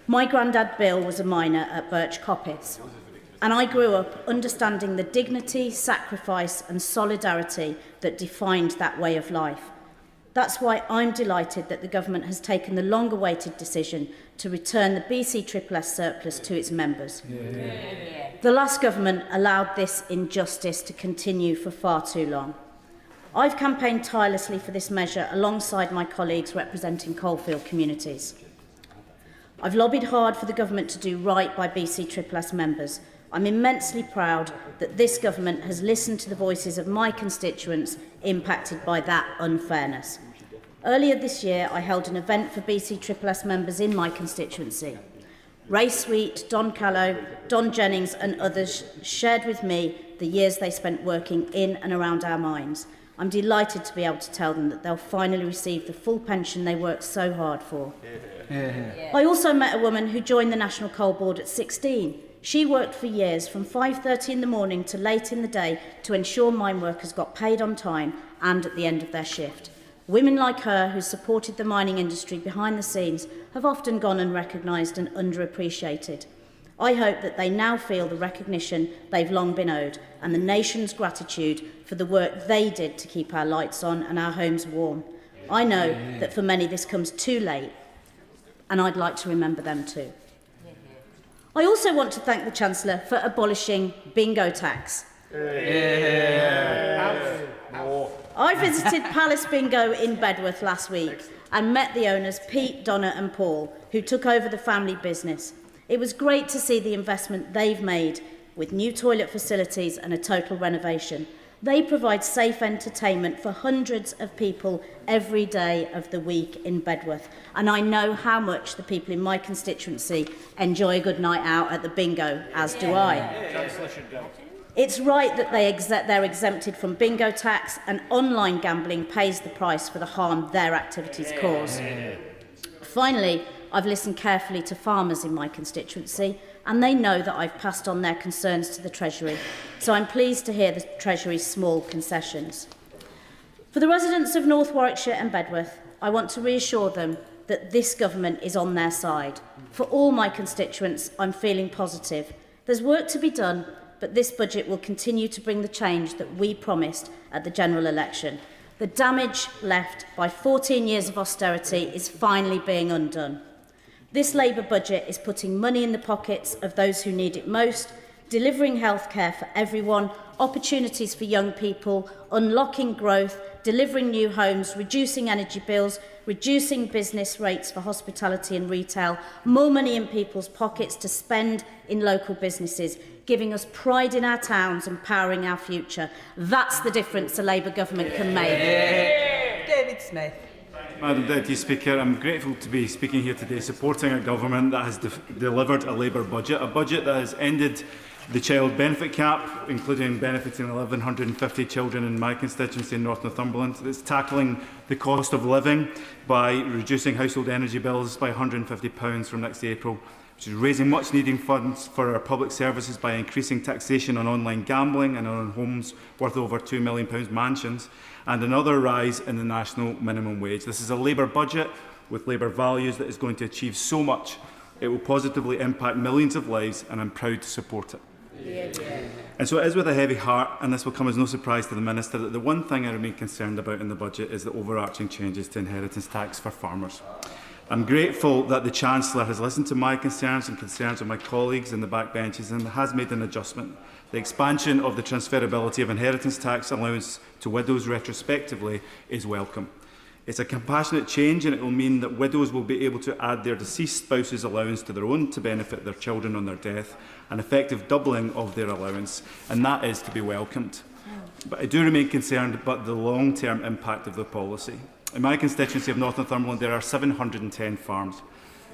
My granddad Bill was a miner at Birch Coppice, and I grew up understanding the dignity, sacrifice and solidarity that defined that way of life. That's why I'm delighted that the government has taken the long-awaited decision to return the BCSSS surplus to its members. The last government allowed this injustice to continue for far too long. I've campaigned tirelessly for this measure alongside my colleagues representing coalfield communities. I've lobbied hard for the government to do right by BCSSS members. I'm immensely proud that this government has listened to the voices of my constituents impacted by that unfairness. Earlier this year, I held an event for BCSSS members in my constituency. Ray Sweet, Don Callow, Don Jennings and others shared with me the years they spent working in and around our mines. I'm delighted to be able to tell them that they'll finally receive the full pension they worked so hard for. I also met a woman who joined the National Coal Board at 16. She worked for years from 5:30 in the morning to late in the day to ensure mine workers got paid on time and at the end of their shift. Women like her who supported the mining industry behind the scenes have often gone unrecognised and underappreciated. I hope that they now feel the recognition they've long been owed and the nation's gratitude for the work they did to keep our lights on and our homes warm. I know that for many this comes too late, and I'd like to remember them too. I also want to thank the Chancellor for abolishing bingo tax. I visited Palace Bingo in Bedworth last week and met the owners Pete, Donna and Paul, who took over the family business. It was great to see the investment they've made with new toilet facilities and a total renovation. They provide safe entertainment for hundreds of people every day of the week in Bedworth. And I know how much the people in my constituency enjoy a good night out at the bingo, as do I. It's right that they're exempted from bingo tax, and online gambling pays the price for the harm their activities cause. Finally, I've listened carefully to farmers in my constituency, and they know that I've passed on their concerns to the Treasury, so I'm pleased to hear the Treasury's small concessions. For the residents of North Warwickshire and Bedworth, I want to reassure them that this government is on their side. For all my constituents, I'm feeling positive. There's work to be done, but this budget will continue to bring the change that we promised at the general election. The damage left by 14 years of austerity is finally being undone. This Labour budget is putting money in the pockets of those who need it most, delivering healthcare for everyone, opportunities for young people, unlocking growth, delivering new homes, reducing energy bills, reducing business rates for hospitality and retail, more money in people's pockets to spend in local businesses, giving us pride in our towns and powering our future. That's the difference a Labour government can make. David Smith. Madam Deputy Speaker, I'm grateful to be speaking here today supporting a government that has delivered a Labour budget, a budget that has ended the child benefit cap, including benefiting 1,150 children in my constituency in North Northumberland. It's tackling the cost of living by reducing household energy bills by £150 from next April, which is raising much-needed funds for our public services by increasing taxation on online gambling and on homes worth over £2 million mansions, and another rise in the national minimum wage. This is a Labour budget with Labour values that is going to achieve so much. It will positively impact millions of lives, and I'm proud to support it. And so it is with a heavy heart, and this will come as no surprise to the Minister, that the one thing I remain concerned about in the budget is the overarching changes to inheritance tax for farmers. I'm grateful that the Chancellor has listened to my concerns and concerns of my colleagues in the backbenches and has made an adjustment. The expansion of the transferability of inheritance tax allowance to widows retrospectively is welcome. It's a compassionate change, and it will mean that widows will be able to add their deceased spouse's allowance to their own to benefit their children on their death, an effective doubling of their allowance, and that is to be welcomed. But I do remain concerned about the long-term impact of the policy. In my constituency of North Northumberland, there are 710 farms,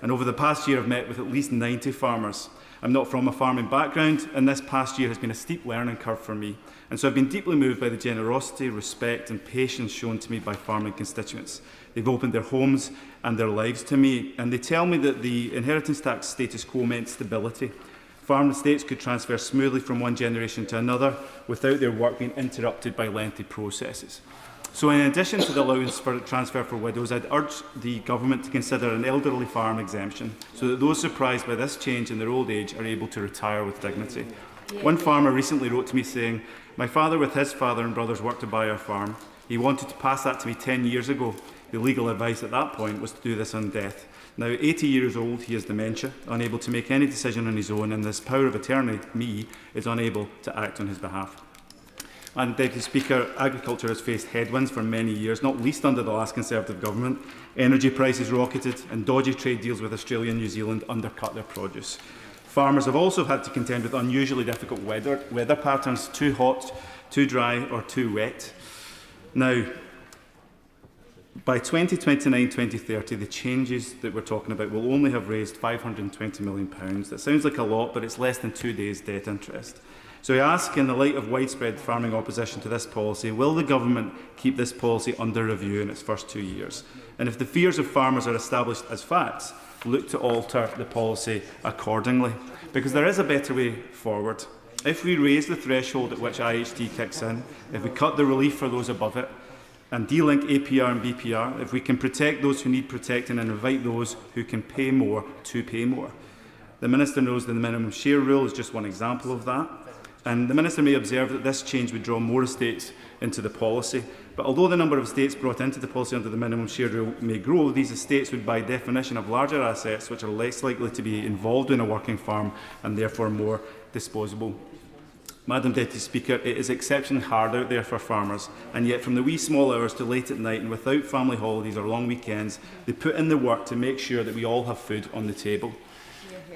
and over the past year I've met with at least 90 farmers. I'm not from a farming background, and this past year has been a steep learning curve for me, and so I've been deeply moved by the generosity, respect and patience shown to me by farming constituents. They've opened their homes and their lives to me, and they tell me that the inheritance tax status quo meant stability. Farm estates could transfer smoothly from one generation to another without their work being interrupted by lengthy processes. So in addition to the allowance for transfer for widows, I'd urge the Government to consider an elderly farm exemption so that those surprised by this change in their old age are able to retire with dignity. One farmer recently wrote to me saying, "My father with his father and brothers worked to buy our farm. He wanted to pass that to me 10 years ago. The legal advice at that point was to do this on death. Now, 80 years old, he has dementia, unable to make any decision on his own, and this power of attorney, me, is unable to act on his behalf." And Deputy Speaker, agriculture has faced headwinds for many years, not least under the last Conservative government. Energy prices rocketed and dodgy trade deals with Australia and New Zealand undercut their produce. Farmers have also had to contend with unusually difficult weather patterns, too hot, too dry or too wet. Now, by 2029-2030, the changes that we're talking about will only have raised £520 million. That sounds like a lot, but it's less than 2 days' debt interest. So I ask, in the light of widespread farming opposition to this policy, will the Government keep this policy under review in its first 2 years? And if the fears of farmers are established as facts, look to alter the policy accordingly. Because there is a better way forward. If we raise the threshold at which IHT kicks in, if we cut the relief for those above it, and de-link APR and BPR, if we can protect those who need protecting and invite those who can pay more to pay more. The Minister knows that the minimum share rule is just one example of that. And the Minister may observe that this change would draw more estates into the policy. But although the number of estates brought into the policy under the minimum share rule may grow, these estates would by definition have larger assets which are less likely to be involved in a working farm and therefore more disposable. Madam Deputy Speaker, it is exceptionally hard out there for farmers, and yet from the wee small hours to late at night and without family holidays or long weekends, they put in the work to make sure that we all have food on the table.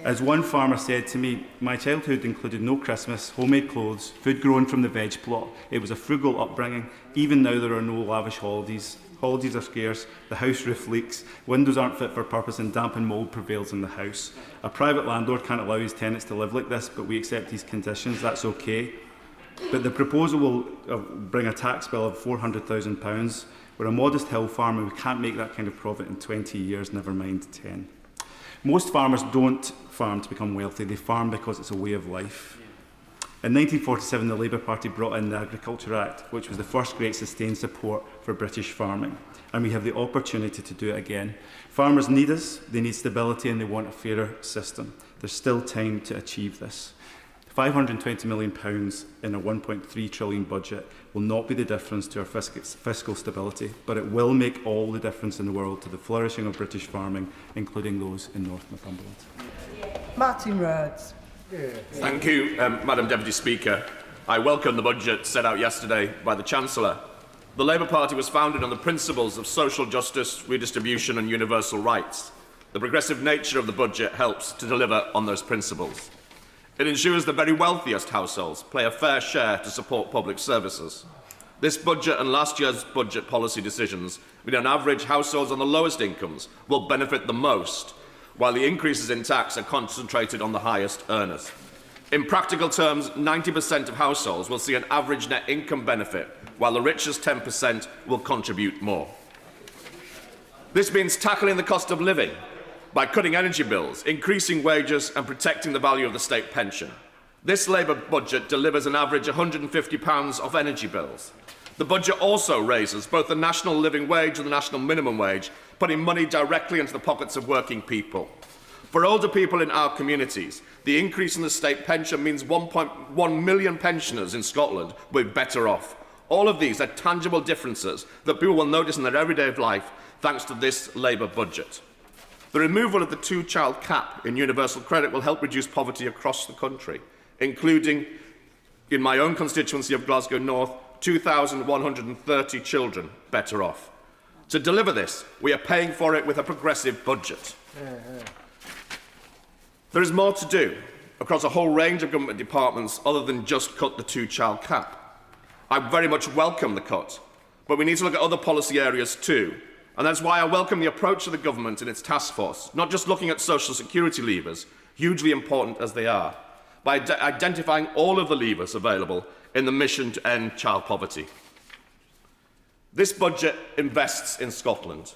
As one farmer said to me, "My childhood included no Christmas, homemade clothes, food grown from the veg plot. It was a frugal upbringing. Even now there are no lavish holidays. Holidays are scarce, the house roof leaks, windows aren't fit for purpose and damp and mould prevails in the house. A private landlord can't allow his tenants to live like this, but we accept these conditions, that's okay. But the proposal will bring a tax bill of £400,000. We're a modest hill farm and we can't make that kind of profit in 20 years, never mind 10. Most farmers don't farm to become wealthy, they farm because it's a way of life. In 1947, the Labour Party brought in the Agriculture Act, which was the first great sustained support for British farming, and we have the opportunity to do it again. Farmers need us, they need stability, and they want a fairer system. There's still time to achieve this. £520 million in a £1.3 trillion budget will not be the difference to our fiscal stability, but it will make all the difference in the world to the flourishing of British farming, including those in North Northumberland. Martin Rhodes. Thank you, Madam Deputy Speaker. I welcome the budget set out yesterday by the Chancellor. The Labour Party was founded on the principles of social justice, redistribution and universal rights. The progressive nature of the budget helps to deliver on those principles. It ensures the very wealthiest households play a fair share to support public services. This budget and last year's budget policy decisions mean on average households on the lowest incomes will benefit the most, while the increases in tax are concentrated on the highest earners. In practical terms, 90% of households will see an average net income benefit, while the richest 10% will contribute more. This means tackling the cost of living, by cutting energy bills, increasing wages and protecting the value of the state pension. This Labour budget delivers an average £150 off energy bills. The budget also raises both the national living wage and the national minimum wage, putting money directly into the pockets of working people. For older people in our communities, the increase in the state pension means 1.1 million pensioners in Scotland will be better off. All of these are tangible differences that people will notice in their everyday life thanks to this Labour budget. The removal of the two-child cap in universal credit will help reduce poverty across the country, including, in my own constituency of Glasgow North, 2,130 children better off. To deliver this, we are paying for it with a progressive budget. There is more to do across a whole range of government departments other than just cut the two-child cap. I very much welcome the cut, but we need to look at other policy areas too. And that's why I welcome the approach of the government and its task force, not just looking at social security levers, hugely important as they are, by identifying all of the levers available in the mission to end child poverty. This budget invests in Scotland.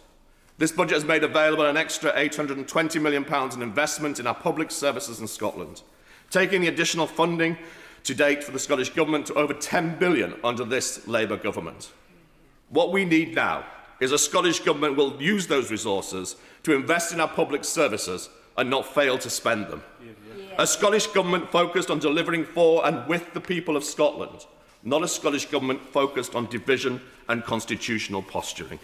This budget has made available an extra £820 million in investment in our public services in Scotland, taking the additional funding to date for the Scottish Government to over £10 billion under this Labour government. What we need now is a Scottish Government will use those resources to invest in our public services and not fail to spend them. A Scottish Government focused on delivering for and with the people of Scotland, not a Scottish Government focused on division and constitutional posturing.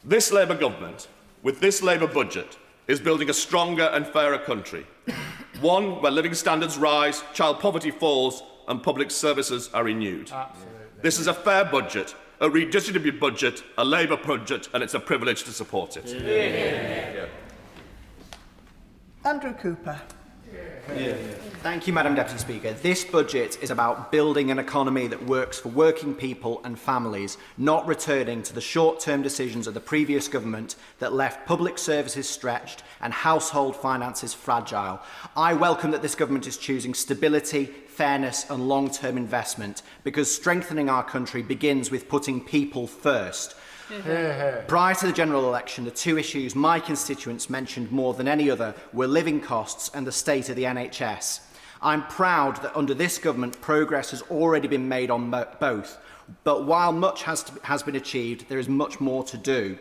This Labour Government, with this Labour budget, is building a stronger and fairer country, one where living standards rise, child poverty falls and public services are renewed. This is a fair budget, a redistributive budget, a Labour budget, and it's a privilege to support it. Andrew Cooper. Thank you, Madam Deputy Speaker. This budget is about building an economy that works for working people and families, not returning to the short-term decisions of the previous government that left public services stretched and household finances fragile. I welcome that this government is choosing stability, fairness and long-term investment, because strengthening our country begins with putting people first. Prior to the general election, the two issues my constituents mentioned more than any other were living costs and the state of the NHS. I'm proud that under this government progress has already been made on both, but while much has been achieved, there is much more to do.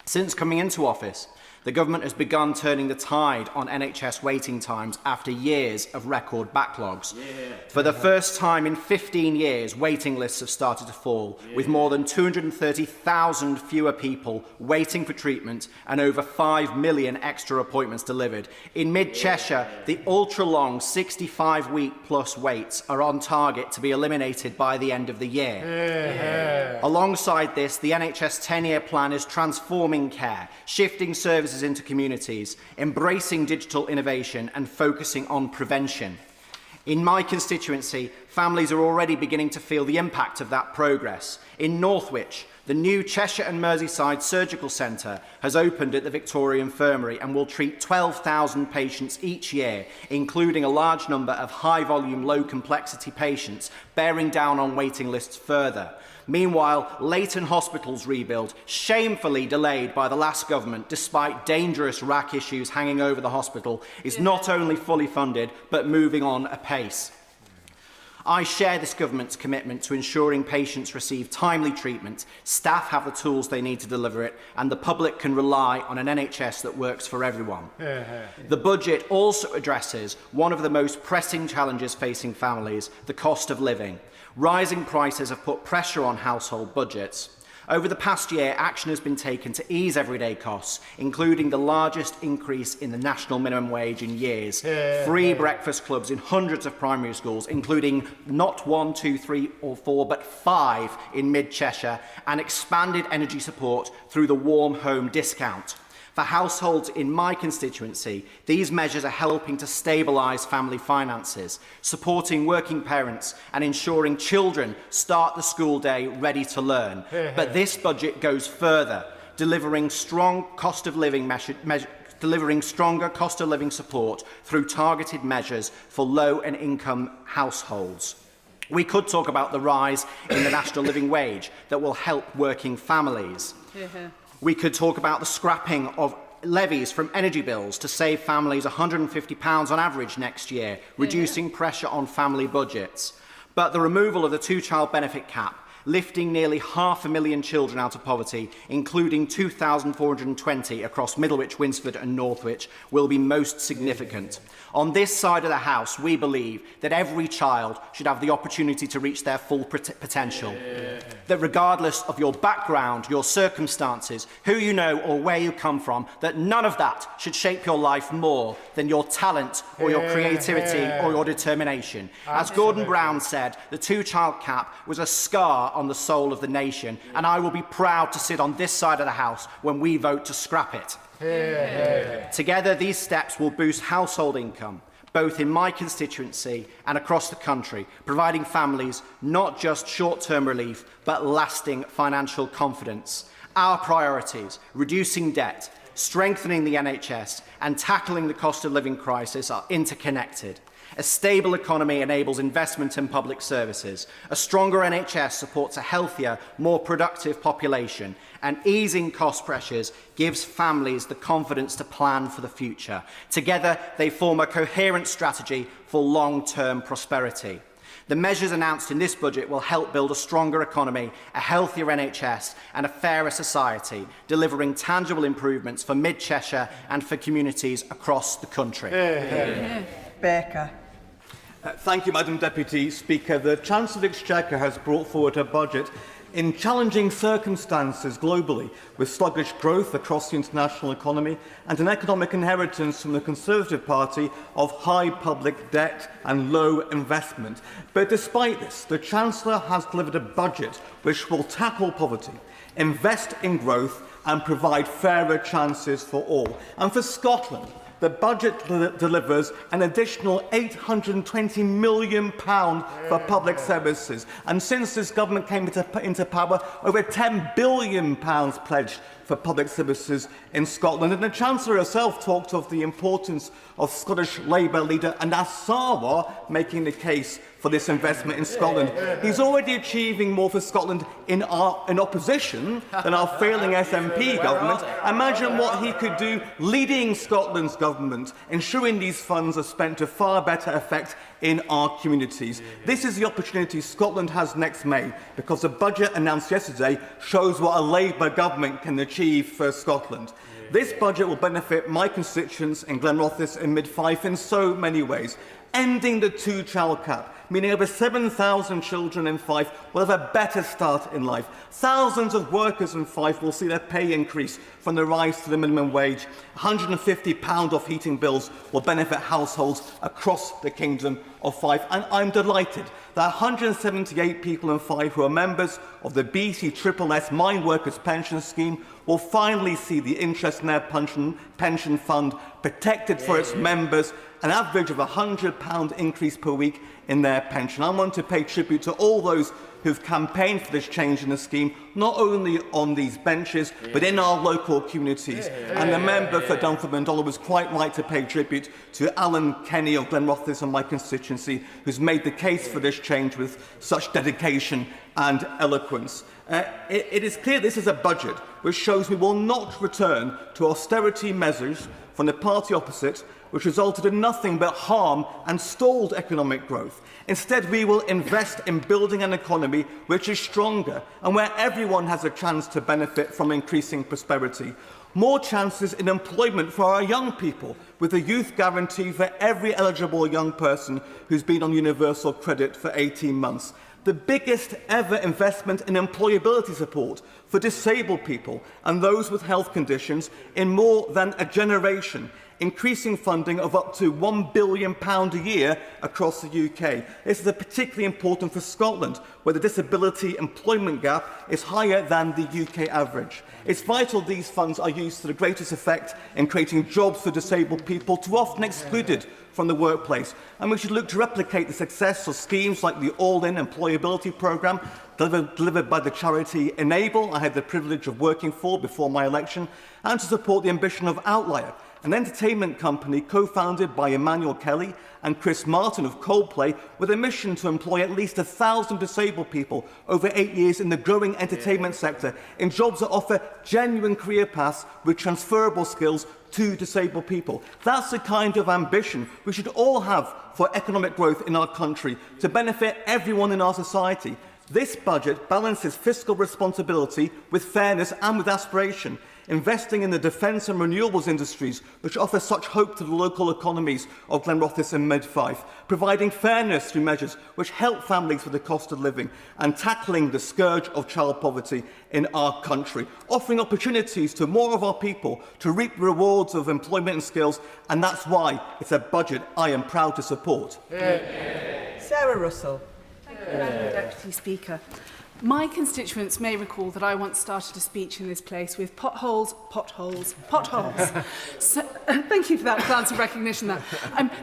Since coming into office, the government has begun turning the tide on NHS waiting times after years of record backlogs. For the first time in 15 years, waiting lists have started to fall, with more than 230,000 fewer people waiting for treatment and over 5 million extra appointments delivered. In mid-Cheshire, the ultra-long 65-week-plus waits are on target to be eliminated by the end of the year. Alongside this, the NHS 10-year plan is transforming care, shifting services into communities, embracing digital innovation and focusing on prevention. In my constituency, families are already beginning to feel the impact of that progress. In Northwich, the new Cheshire and Merseyside Surgical Centre has opened at the Victoria Infirmary and will treat 12,000 patients each year, including a large number of high-volume, low-complexity patients, bearing down on waiting lists further. Meanwhile, Leighton Hospital's rebuild, shamefully delayed by the last government despite dangerous RAC issues hanging over the hospital, is not only fully funded, but moving on apace. I share this government's commitment to ensuring patients receive timely treatment, staff have the tools they need to deliver it, and the public can rely on an NHS that works for everyone. The budget also addresses one of the most pressing challenges facing families, the cost of living. Rising prices have put pressure on household budgets. Over the past year, action has been taken to ease everyday costs, including the largest increase in the national minimum wage in years, free breakfast clubs in hundreds of primary schools, including not 1, 2, 3 or 4, but 5 in mid-Cheshire, and expanded energy support through the Warm Home discount. For households in my constituency, these measures are helping to stabilise family finances, supporting working parents and ensuring children start the school day ready to learn. But this budget goes further, delivering stronger cost of living support through targeted measures for low and income households. We could talk about the rise in the national living wage that will help working families. We could talk about the scrapping of levies from energy bills to save families £150 on average next year, reducing pressure on family budgets. But the removal of the two-child benefit cap, lifting nearly 500,000 children out of poverty, including 2,420 across Middlewich, Winsford and Northwich, will be most significant. On this side of the House, we believe that every child should have the opportunity to reach their full potential. That regardless of your background, your circumstances, who you know or where you come from, that none of that should shape your life more than your talent or your creativity or your determination. As Gordon Brown said, the two-child cap was a scar on the soul of the nation, and I will be proud to sit on this side of the House when we vote to scrap it. Together, these steps will boost household income, both in my constituency and across the country, providing families not just short-term relief, but lasting financial confidence. Our priorities, reducing debt, strengthening the NHS, and tackling the cost of living crisis are interconnected. A stable economy enables investment in public services. A stronger NHS supports a healthier, more productive population. And easing cost pressures gives families the confidence to plan for the future. Together, they form a coherent strategy for long-term prosperity. The measures announced in this budget will help build a stronger economy, a healthier NHS and a fairer society, delivering tangible improvements for Mid-Cheshire and for communities across the country. Baker. Thank you, Madam Deputy Speaker. The Chancellor of the Exchequer has brought forward a budget in challenging circumstances globally, with sluggish growth across the international economy and an economic inheritance from the Conservative Party of high public debt and low investment. But despite this, the Chancellor has delivered a budget which will tackle poverty, invest in growth and provide fairer chances for all. And for Scotland, the budget delivers an additional £820 million for public services. And since this government came into power, over £10 billion pledged for public services in Scotland. And the Chancellor herself talked of the importance of Scottish Labour leader Anas Sarwar making the case for this investment in Scotland. He's already achieving more for Scotland in opposition than our failing SNP government. Imagine what he could do leading Scotland's government, ensuring these funds are spent to far better effect in our communities. This is the opportunity Scotland has next May, because the budget announced yesterday shows what a Labour government can achieve for Scotland. This budget will benefit my constituents in Glenrothes and Mid-Fife in so many ways. Ending the two-child cap, meaning over 7,000 children in Fife will have a better start in life. Thousands of workers in Fife will see their pay increase from the rise to the minimum wage. £150 off heating bills will benefit households across the Kingdom of Fife. And I'm delighted that 178 people in Fife who are members of the BCSSS Mine Workers Pension Scheme will finally see the interest in their pension fund protected for its members, an average of £100 increase per week in their pension. I want to pay tribute to all those who've campaigned for this change in the scheme, not only on these benches, but in our local communities. And the member for Dunfermline Dollar was quite right to pay tribute to Alan Kenny of Glenrothes and my constituency, who's made the case for this change with such dedication and eloquence. It is clear this is a budget which shows we will not return to austerity measures from the party opposite, which resulted in nothing but harm and stalled economic growth. Instead, we will invest in building an economy which is stronger and where everyone has a chance to benefit from increasing prosperity. More chances in employment for our young people, with a youth guarantee for every eligible young person who's been on universal credit for 18 months. The biggest ever investment in employability support for disabled people and those with health conditions in more than a generation, increasing funding of up to £1 billion a year across the UK. This is particularly important for Scotland, where the disability employment gap is higher than the UK average. It's vital these funds are used to the greatest effect in creating jobs for disabled people, too often excluded from the workplace. And we should look to replicate the success of schemes like the All-In Employability Programme, delivered by the charity Enable I had the privilege of working for before my election, and to support the ambition of Outlier, an entertainment company co-founded by Emmanuel Kelly and Chris Martin of Coldplay, with a mission to employ at least 1,000 disabled people over 8 years in the growing entertainment sector in jobs that offer genuine career paths with transferable skills to disabled people. That's the kind of ambition we should all have for economic growth in our country to benefit everyone in our society. This budget balances fiscal responsibility with fairness and with aspiration, investing in the defence and renewables industries, which offer such hope to the local economies of Glenrothes and Mid-Fife, providing fairness through measures which help families with the cost of living, and tackling the scourge of child poverty in our country, offering opportunities to more of our people to reap the rewards of employment and skills, and that's why it's a budget I am proud to support. Sarah Russell. Madam Deputy Speaker, my constituents may recall that I once started a speech in this place with potholes, potholes, potholes. So, thank you for that glance of recognition there.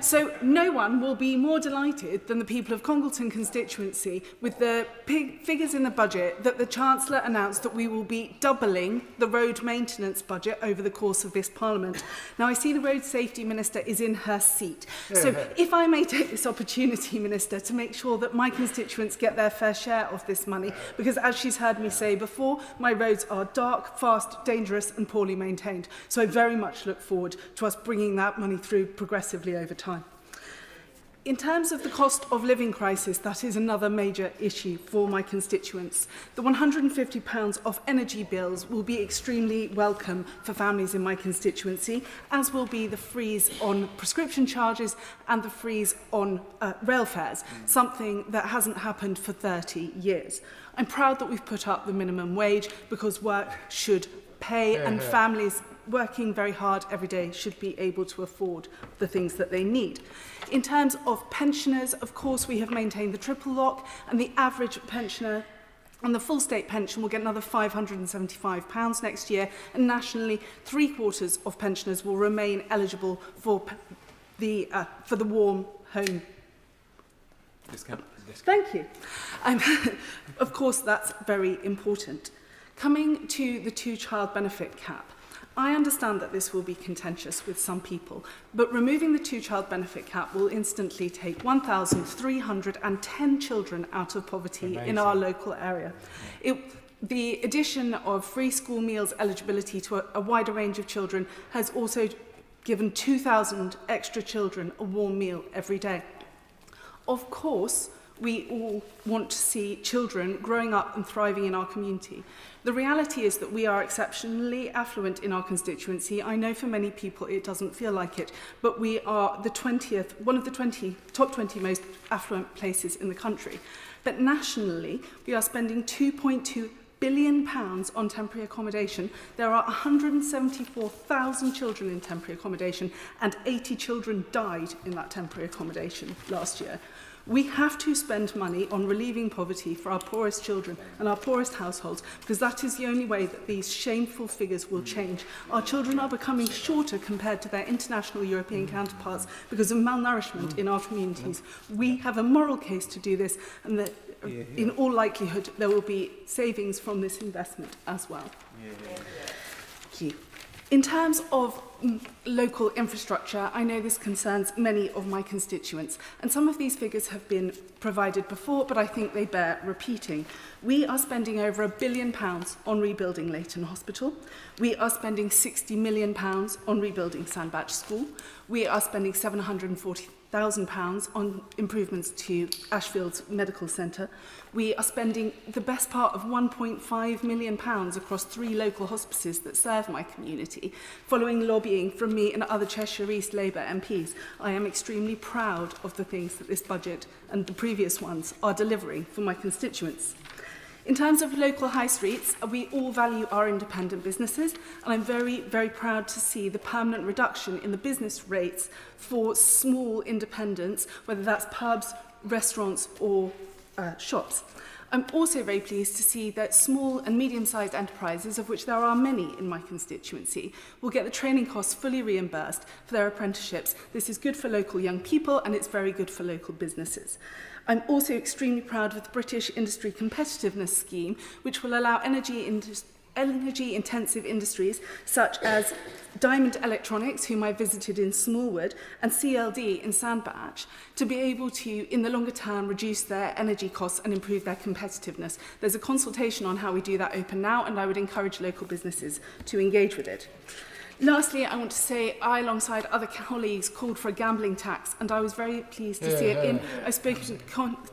So no one will be more delighted than the people of Congleton constituency with the figures in the budget that the Chancellor announced that we will be doubling the road maintenance budget over the course of this Parliament. Now, I see the Road Safety Minister is in her seat. So if I may take this opportunity, Minister, to make sure that my constituents get their fair share of this money, because as she's heard me say before, my roads are dark, fast, dangerous and poorly maintained. So I very much look forward to us bringing that money through progressively over time. In terms of the cost of living crisis, that is another major issue for my constituents. The £150 off energy bills will be extremely welcome for families in my constituency, as will be the freeze on prescription charges and the freeze on rail fares, something that hasn't happened for 30 years. I'm proud that we've put up the minimum wage because work should pay and families working very hard every day should be able to afford the things that they need. In terms of pensioners, of course, we have maintained the triple lock, and the average pensioner on the full state pension will get another £575 next year, and nationally, 3/4 of pensioners will remain eligible for the warm home discount. Thank you. Of course, that's very important. Coming to the two-child benefit cap, I understand that this will be contentious with some people, but removing the two-child benefit cap will instantly take 1,310 children out of poverty in our local area. The addition of free school meals eligibility to a wider range of children has also given 2,000 extra children a warm meal every day. Of course, we all want to see children growing up and thriving in our community. The reality is that we are exceptionally affluent in our constituency. I know for many people it doesn't feel like it, but we are one of the top 20 most affluent places in the country. But nationally, we are spending £2.2 billion on temporary accommodation. There are 174,000 children in temporary accommodation, and 80 children died in that temporary accommodation last year. We have to spend money on relieving poverty for our poorest children and our poorest households, because that is the only way that these shameful figures will change. Our children are becoming shorter compared to their international European counterparts because of malnourishment in our communities. We have a moral case to do this, and that in all likelihood there will be savings from this investment as well. Thank you. In terms of local infrastructure, I know this concerns many of my constituents, and some of these figures have been provided before, but I think they bear repeating. We are spending over £1 billion on rebuilding Leighton Hospital. We are spending £60 million on rebuilding Sandbach School. We are spending £740,000 on improvements to Ashfield's Medical Centre. We are spending the best part of £1.5 million across 3 local hospices that serve my community. Following lobbying from me and other Cheshire East Labour MPs, I am extremely proud of the things that this budget and the previous ones are delivering for my constituents. In terms of local high streets, we all value our independent businesses, and I'm very, very proud to see the permanent reduction in the business rates for small independents, whether that's pubs, restaurants or shops. I'm also very pleased to see that small and medium-sized enterprises, of which there are many in my constituency, will get the training costs fully reimbursed for their apprenticeships. This is good for local young people, and it's very good for local businesses. I'm also extremely proud of the British Industry Competitiveness Scheme, which will allow energy energy-intensive industries such as Diamond Electronics, whom I visited in Smallwood, and CLD in Sandbach, to be able to, in the longer term, reduce their energy costs and improve their competitiveness. There's a consultation on how we do that open now, and I would encourage local businesses to engage with it. Lastly, I want to say I, alongside other colleagues, called for a gambling tax, and I was very pleased to see it in. I've spoken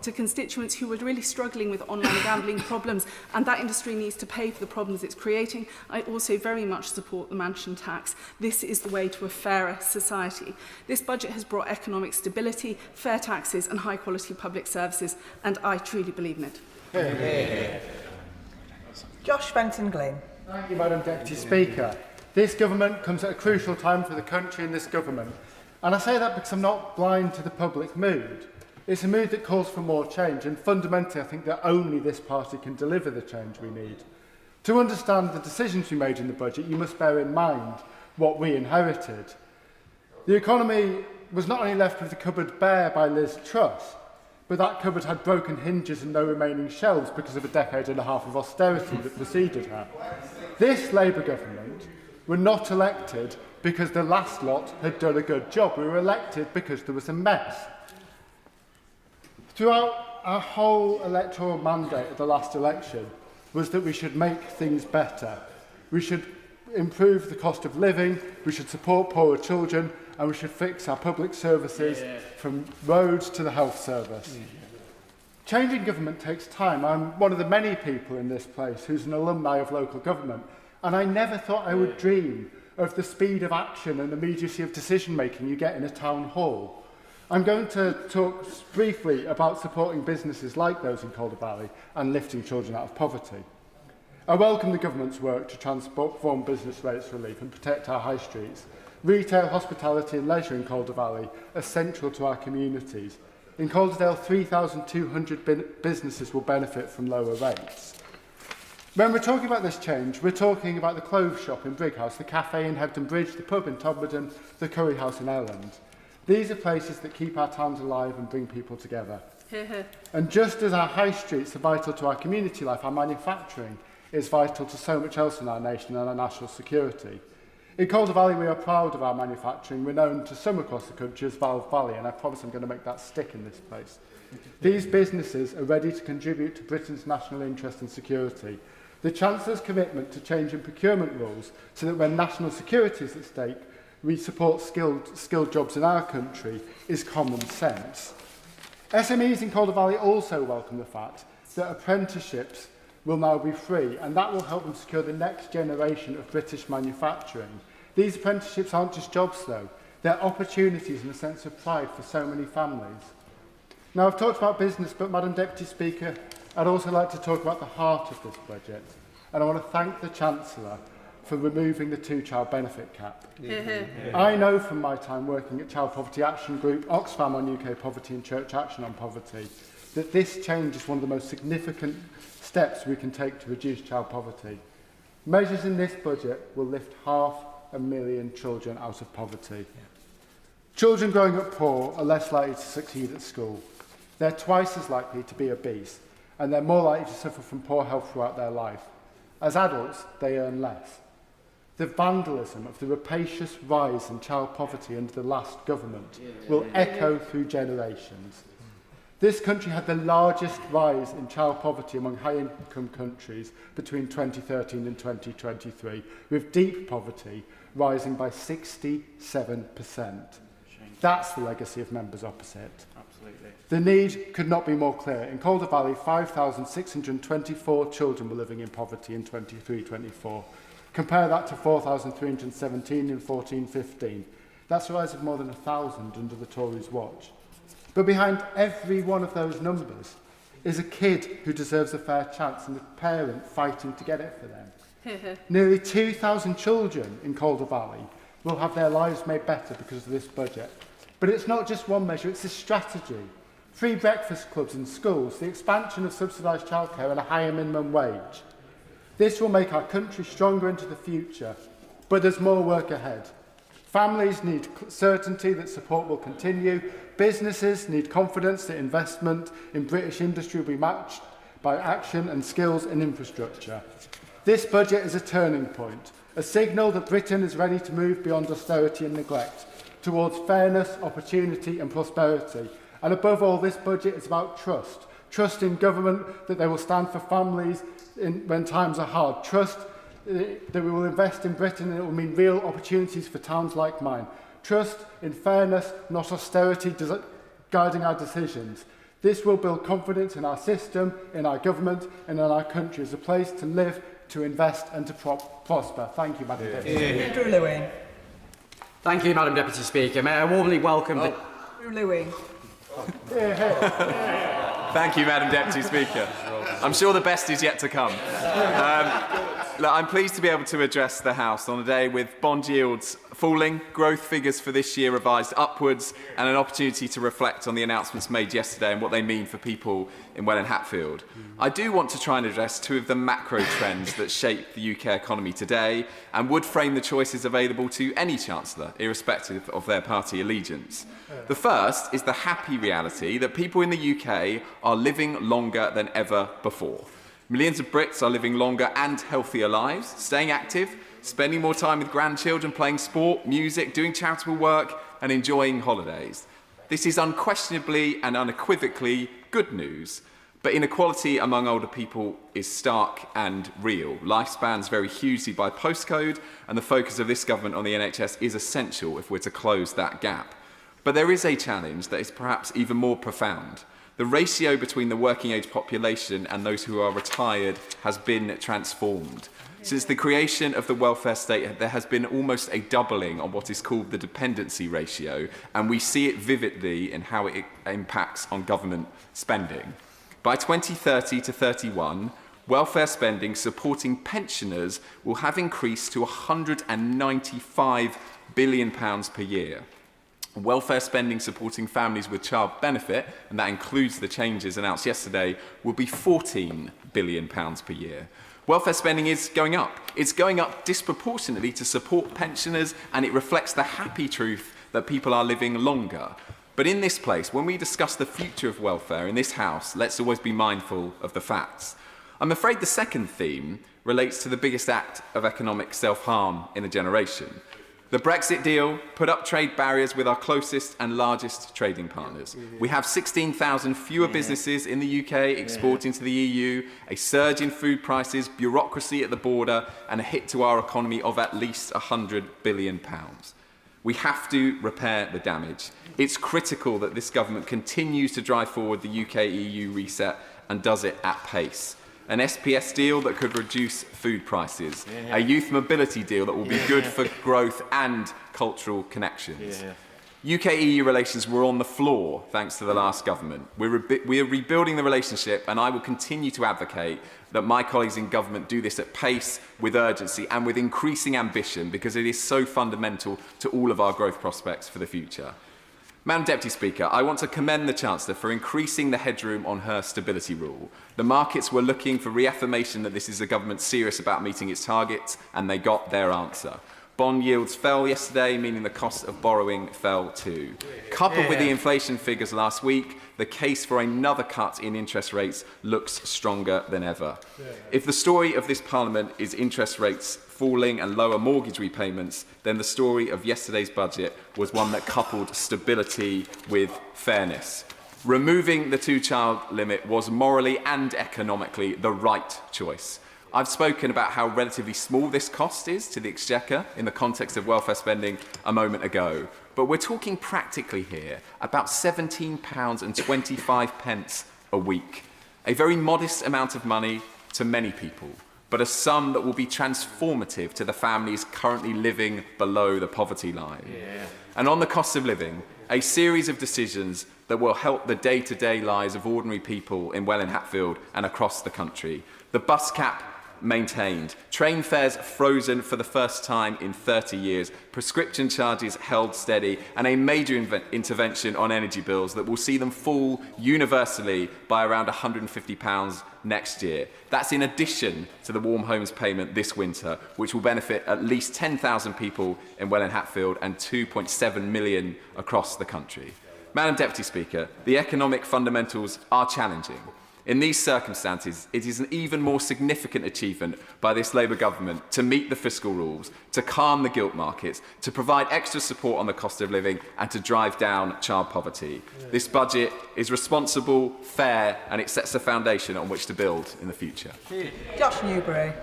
to constituents who were really struggling with online gambling problems, and that industry needs to pay for the problems it's creating. I also very much support the mansion tax. This is the way to a fairer society. This budget has brought economic stability, fair taxes, and high-quality public services, and I truly believe in it. Josh Benton-Glynn. Thank you, Madam Deputy Speaker. This government comes at a crucial time for the country and this government. And I say that because I'm not blind to the public mood. It's a mood that calls for more change, and fundamentally I think that only this party can deliver the change we need. To understand the decisions we made in the budget, you must bear in mind what we inherited. The economy was not only left with the cupboard bare by Liz Truss, but that cupboard had broken hinges and no remaining shelves because of a decade and a half of austerity that preceded her. This Labour government were not elected because the last lot had done a good job. We were elected because there was a mess. Throughout our whole electoral mandate at the last election was that we should make things better. We should improve the cost of living, we should support poorer children, and we should fix our public services from roads to the health service. Changing government takes time. I'm one of the many people in this place who's an alumni of local government, and I never thought I would dream of the speed of action and immediacy of decision-making you get in a town hall. I'm going to talk briefly about supporting businesses like those in Calder Valley and lifting children out of poverty. I welcome the government's work to transform business rates relief and protect our high streets. Retail, hospitality and leisure in Calder Valley are central to our communities. In Calderdale, 3,200 businesses will benefit from lower rates. When we're talking about this change, we're talking about the clothes shop in Brighouse, the cafe in Hebden Bridge, the pub in Todmorden, the curry house in Elland. These are places that keep our towns alive and bring people together. And just as our high streets are vital to our community life, our manufacturing is vital to so much else in our nation and our national security. In Calder Valley, we are proud of our manufacturing. We're known to some across the country as Valve Valley, and I promise I'm going to make that stick in this place. These businesses are ready to contribute to Britain's national interest and security. The Chancellor's commitment to changing procurement rules so that when national security is at stake, we support skilled jobs in our country is common sense. SMEs in Calder Valley also welcome the fact that apprenticeships will now be free, and that will help them secure the next generation of British manufacturing. These apprenticeships aren't just jobs, though. They're opportunities and a sense of pride for so many families. Now, I've talked about business, but, Madam Deputy Speaker, I'd also like to talk about the heart of this budget, and I want to thank the Chancellor for removing the two-child benefit cap. I know from my time working at Child Poverty Action Group, Oxfam on UK poverty and Church Action on Poverty, that this change is one of the most significant steps we can take to reduce child poverty. Measures in this budget will lift 500,000 children out of poverty. Children growing up poor are less likely to succeed at school. They're twice as likely to be obese, and they're more likely to suffer from poor health throughout their life. As adults, they earn less. The vandalism of the rapacious rise in child poverty under the last government will echo through generations. This country had the largest rise in child poverty among high-income countries between 2013 and 2023, with deep poverty rising by 67%. That's the legacy of members opposite. Absolutely. The need could not be more clear. In Calder Valley, 5,624 children were living in poverty in 23-24. Compare that to 4,317 in 14-15. That's a rise of more than 1,000 under the Tories' watch. But behind every one of those numbers is a kid who deserves a fair chance and a parent fighting to get it for them. Nearly 2,000 children in Calder Valley will have their lives made better because of this budget. But it's not just one measure, it's a strategy. Free breakfast clubs in schools, the expansion of subsidised childcare and a higher minimum wage. This will make our country stronger into the future, but there's more work ahead. Families need certainty that support will continue. Businesses need confidence that investment in British industry will be matched by action and skills and infrastructure. This budget is a turning point, a signal that Britain is ready to move beyond austerity and neglect, towards fairness, opportunity and prosperity. And above all, this budget is about trust. Trust in government that they will stand for families when times are hard. Trust that we will invest in Britain and it will mean real opportunities for towns like mine. Trust in fairness, not austerity, guiding our decisions. This will build confidence in our system, in our government and in our country as a place to live, to invest and to prosper. Thank you, Madam Deputy. Andrew Lewin. Thank you, Madam Deputy Speaker. May I warmly welcome the... Andrew Lewin. Thank you, Madam Deputy Speaker. I'm sure the best is yet to come. Look, I'm pleased to be able to address the House on a day with bond yields falling, growth figures for this year revised upwards, and an opportunity to reflect on the announcements made yesterday and what they mean for people in Welwyn Hatfield. I do want to try and address two of the macro trends that shape the UK economy today and would frame the choices available to any Chancellor, irrespective of their party allegiance. The first is the happy reality that people in the UK are living longer than ever before. Millions of Brits are living longer and healthier lives, staying active, spending more time with grandchildren, playing sport, music, doing charitable work and enjoying holidays. This is unquestionably and unequivocally good news, but inequality among older people is stark and real. Lifespans vary hugely by postcode, and the focus of this government on the NHS is essential if we're to close that gap. But there is a challenge that is perhaps even more profound. The ratio between the working age population and those who are retired has been transformed. Since the creation of the welfare state, there has been almost a doubling on what is called the dependency ratio, and we see it vividly in how it impacts on government spending. By 2030 to 31, welfare spending supporting pensioners will have increased to £195 billion per year. Welfare spending supporting families with child benefit, and that includes the changes announced yesterday, will be £14 billion per year. Welfare spending is going up. It's going up disproportionately to support pensioners, and it reflects the happy truth that people are living longer. But in this place, when we discuss the future of welfare in this House, let's always be mindful of the facts. I'm afraid the second theme relates to the biggest act of economic self-harm in a generation. The Brexit deal put up trade barriers with our closest and largest trading partners. We have 16,000 fewer businesses in the UK exporting to the EU, a surge in food prices, bureaucracy at the border, and a hit to our economy of at least £100 billion. We have to repair the damage. It's critical that this government continues to drive forward the UK-EU reset and does it at pace. An SPS deal that could reduce food prices, a youth mobility deal that will be good for growth and cultural connections. UK-EU relations were on the floor thanks to the last government. We are rebuilding the relationship, and I will continue to advocate that my colleagues in government do this at pace, with urgency and with increasing ambition, because it is so fundamental to all of our growth prospects for the future. Madam Deputy Speaker, I want to commend the Chancellor for increasing the headroom on her stability rule. The markets were looking for reaffirmation that this is a government serious about meeting its targets, and they got their answer. Bond yields fell yesterday, meaning the cost of borrowing fell too. Coupled with the inflation figures last week, the case for another cut in interest rates looks stronger than ever. If the story of this Parliament is interest rates falling and lower mortgage repayments, then the story of yesterday's budget was one that coupled stability with fairness. Removing the two-child limit was morally and economically the right choice. I've spoken about how relatively small this cost is to the Exchequer in the context of welfare spending a moment ago. But we're talking practically here about £17.25 a week. A very modest amount of money to many people, but a sum that will be transformative to the families currently living below the poverty line. And on the cost of living, a series of decisions that will help the day-to-day lives of ordinary people in Welwyn Hatfield and across the country. The bus cap maintained, train fares frozen for the first time in 30 years, prescription charges held steady, and a major intervention on energy bills that will see them fall universally by around £150 next year. That's in addition to the Warm Homes payment this winter, which will benefit at least 10,000 people in Welwyn Hatfield and 2.7 million across the country. Madam Deputy Speaker, the economic fundamentals are challenging. In these circumstances, it is an even more significant achievement by this Labour government to meet the fiscal rules, to calm the gilt markets, to provide extra support on the cost of living and to drive down child poverty. This budget is responsible, fair, and it sets a foundation on which to build in the future. Josh Newbury.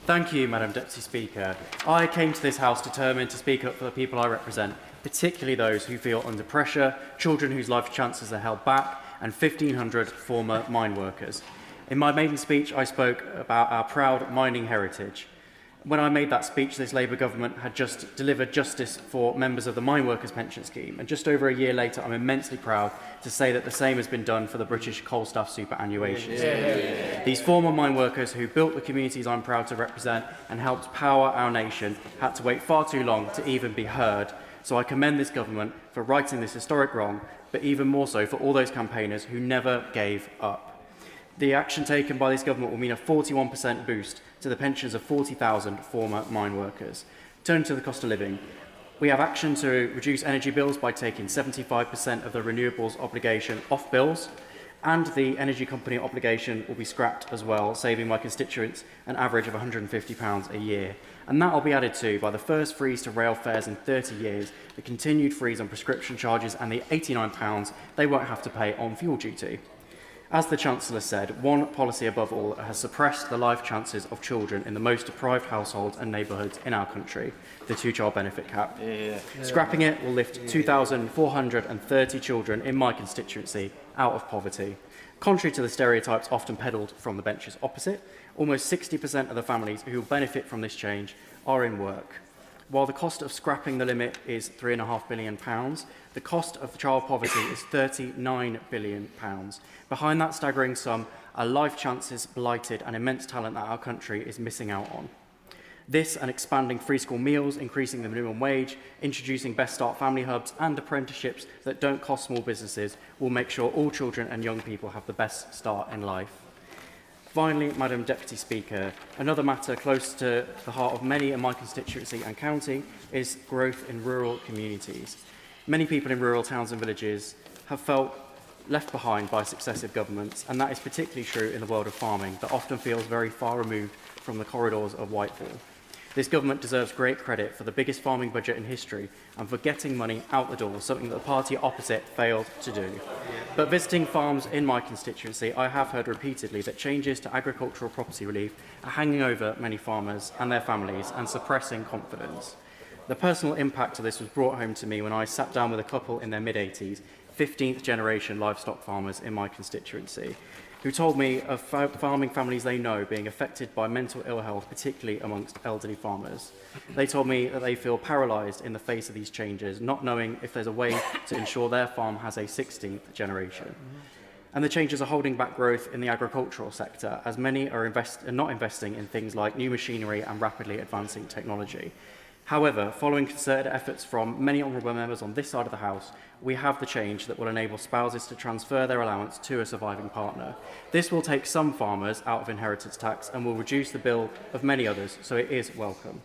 Thank you, Madam Deputy Speaker. I came to this House determined to speak up for the people I represent, particularly those who feel under pressure, children whose life chances are held back, and 1,500 former mine workers. In my maiden speech, I spoke about our proud mining heritage. When I made that speech, this Labour government had just delivered justice for members of the Mine Workers Pension Scheme, and just over a year later, I'm immensely proud to say that the same has been done for the British coal staff superannuation scheme. These former mine workers who built the communities I'm proud to represent and helped power our nation had to wait far too long to even be heard. So I commend this government for righting this historic wrong, but even more so for all those campaigners who never gave up. The action taken by this government will mean a 41% boost to the pensions of 40,000 former mine workers. Turning to the cost of living, we have action to reduce energy bills by taking 75% of the renewables obligation off bills, and the energy company obligation will be scrapped as well, saving my constituents an average of £150 a year. And that will be added to by the first freeze to rail fares in 30 years, the continued freeze on prescription charges and the £89 they won't have to pay on fuel duty. As the Chancellor said, one policy above all has suppressed the life chances of children in the most deprived households and neighbourhoods in our country, the two-child benefit cap. Scrapping it will lift 2,430 children in my constituency out of poverty. Contrary to the stereotypes often peddled from the benches opposite, almost 60% of the families who will benefit from this change are in work. While the cost of scrapping the limit is £3.5 billion, the cost of child poverty is £39 billion. Behind that staggering sum are life chances blighted and immense talent that our country is missing out on. This and expanding free school meals, increasing the minimum wage, introducing Best Start family hubs and apprenticeships that don't cost small businesses will make sure all children and young people have the best start in life. Finally, Madam Deputy Speaker, another matter close to the heart of many in my constituency and county is growth in rural communities. Many people in rural towns and villages have felt left behind by successive governments, and that is particularly true in the world of farming that often feels very far removed from the corridors of Whitehall. This government deserves great credit for the biggest farming budget in history and for getting money out the door, something that the party opposite failed to do. But visiting farms in my constituency, I have heard repeatedly that changes to agricultural property relief are hanging over many farmers and their families and suppressing confidence. The personal impact of this was brought home to me when I sat down with a couple in their mid-80s, 15th generation livestock farmers in my constituency, who told me of farming families they know being affected by mental ill health, particularly amongst elderly farmers. They told me that they feel paralysed in the face of these changes, not knowing if there's a way to ensure their farm has a 16th generation. And the changes are holding back growth in the agricultural sector, as many are not investing in things like new machinery and rapidly advancing technology. However, following concerted efforts from many honourable members on this side of the House, we have the change that will enable spouses to transfer their allowance to a surviving partner. This will take some farmers out of inheritance tax and will reduce the bill of many others, so it is welcome.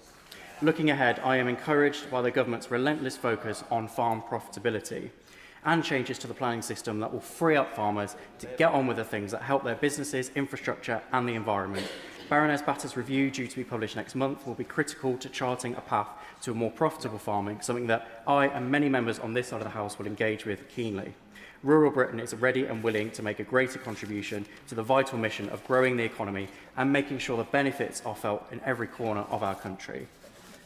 Looking ahead, I am encouraged by the government's relentless focus on farm profitability and changes to the planning system that will free up farmers to get on with the things that help their businesses, infrastructure and the environment. Baroness Batter's review, due to be published next month, will be critical to charting a path to a more profitable farming, something that I and many members on this side of the House will engage with keenly. Rural Britain is ready and willing to make a greater contribution to the vital mission of growing the economy and making sure the benefits are felt in every corner of our country.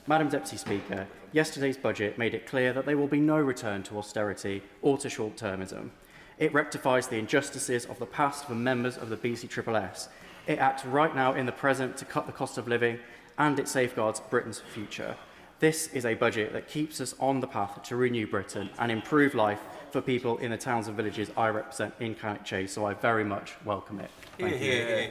Madam Deputy Speaker, yesterday's budget made it clear that there will be no return to austerity or to short-termism. It rectifies the injustices of the past for members of the BCSSS. It acts right now in the present to cut the cost of living, and it safeguards Britain's future. This is a budget that keeps us on the path to renew Britain and improve life for people in the towns and villages I represent in Cannock Chase, so I very much welcome it. Thank you.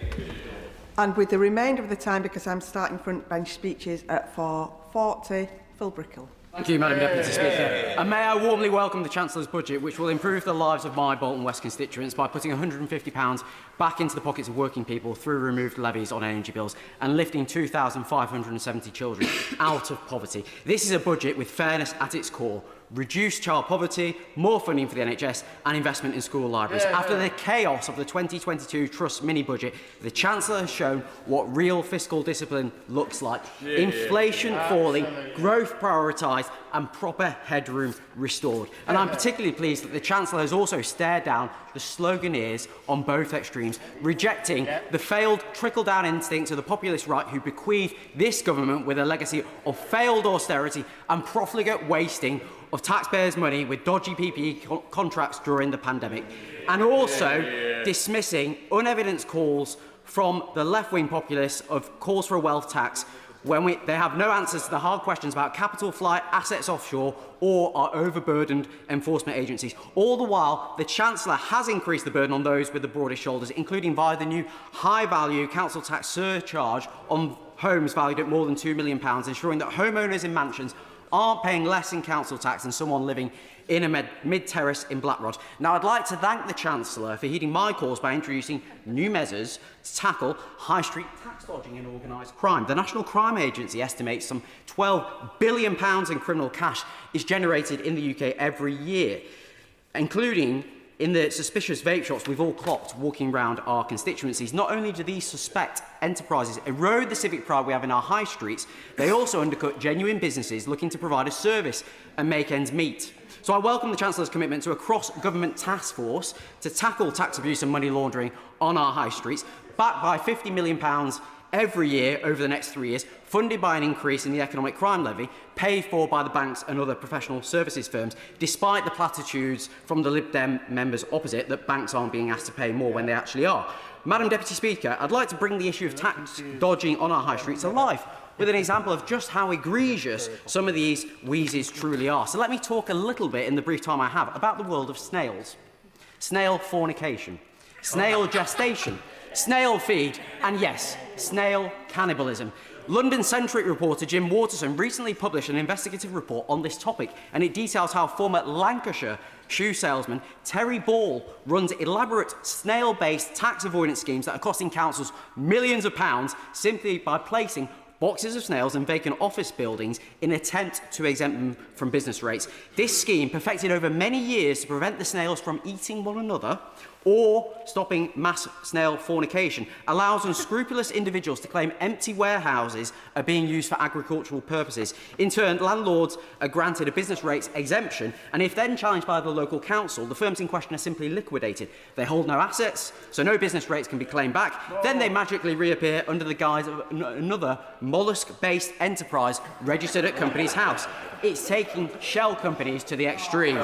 And with the remainder of the time, because I'm starting front bench speeches at 4:40, Phil Brickell. Thank you, Madam Deputy Speaker. And may I warmly welcome the Chancellor's budget, which will improve the lives of my Bolton West constituents by putting £150 back into the pockets of working people through removed levies on energy bills and lifting 2,570 children out of poverty. This is a budget with fairness at its core, reduced child poverty, more funding for the NHS and investment in school libraries. After the chaos of the 2022 Trust mini-budget, the Chancellor has shown what real fiscal discipline looks like. Inflation falling, growth prioritised and proper headroom restored. And I'm particularly pleased that the Chancellor has also stared down the sloganeers on both extremes, rejecting the failed trickle-down instincts of the populist right who bequeathed this government with a legacy of failed austerity and profligate wasting of taxpayers' money with dodgy PPE contracts during the pandemic, and also dismissing unevidenced calls from the left-wing populists of calls for a wealth tax when they have no answers to the hard questions about capital flight, assets offshore or our overburdened enforcement agencies. All the while, the Chancellor has increased the burden on those with the broadest shoulders, including via the new high-value council tax surcharge on homes valued at more than £2 million, ensuring that homeowners in mansions aren't paying less in council tax than someone living in a mid-terrace in Blackrod. Now, I'd like to thank the Chancellor for heeding my calls by introducing new measures to tackle high street tax dodging and organised crime. The National Crime Agency estimates some £12 billion in criminal cash is generated in the UK every year, including in the suspicious vape shops we've all clocked walking around our constituencies. Not only do these suspect enterprises erode the civic pride we have in our high streets, they also undercut genuine businesses looking to provide a service and make ends meet. So I welcome the Chancellor's commitment to a cross-government task force to tackle tax abuse and money laundering on our high streets, backed by £50 million every year over the next 3 years, funded by an increase in the economic crime levy, paid for by the banks and other professional services firms, despite the platitudes from the Lib Dem members opposite that banks aren't being asked to pay more when they actually are. Madam Deputy Speaker, I'd like to bring the issue of tax dodging on our high streets to life with an example of just how egregious some of these wheezes truly are. So let me talk a little bit in the brief time I have about the world of snails. Snail fornication, snail gestation, snail feed, and yes, snail cannibalism. London-centric reporter Jim Waterson recently published an investigative report on this topic, and it details how former Lancashire shoe salesman Terry Ball runs elaborate snail-based tax avoidance schemes that are costing councils millions of pounds simply by placing boxes of snails in vacant office buildings in an attempt to exempt them from business rates. This scheme, perfected over many years to prevent the snails from eating one another or stopping mass snail fornication, allows unscrupulous individuals to claim empty warehouses are being used for agricultural purposes. In turn, landlords are granted a business rates exemption, and if then challenged by the local council, the firms in question are simply liquidated. They hold no assets, so no business rates can be claimed back. Then they magically reappear under the guise of another mollusk-based enterprise registered at Companies House. It's taking shell companies to the extreme.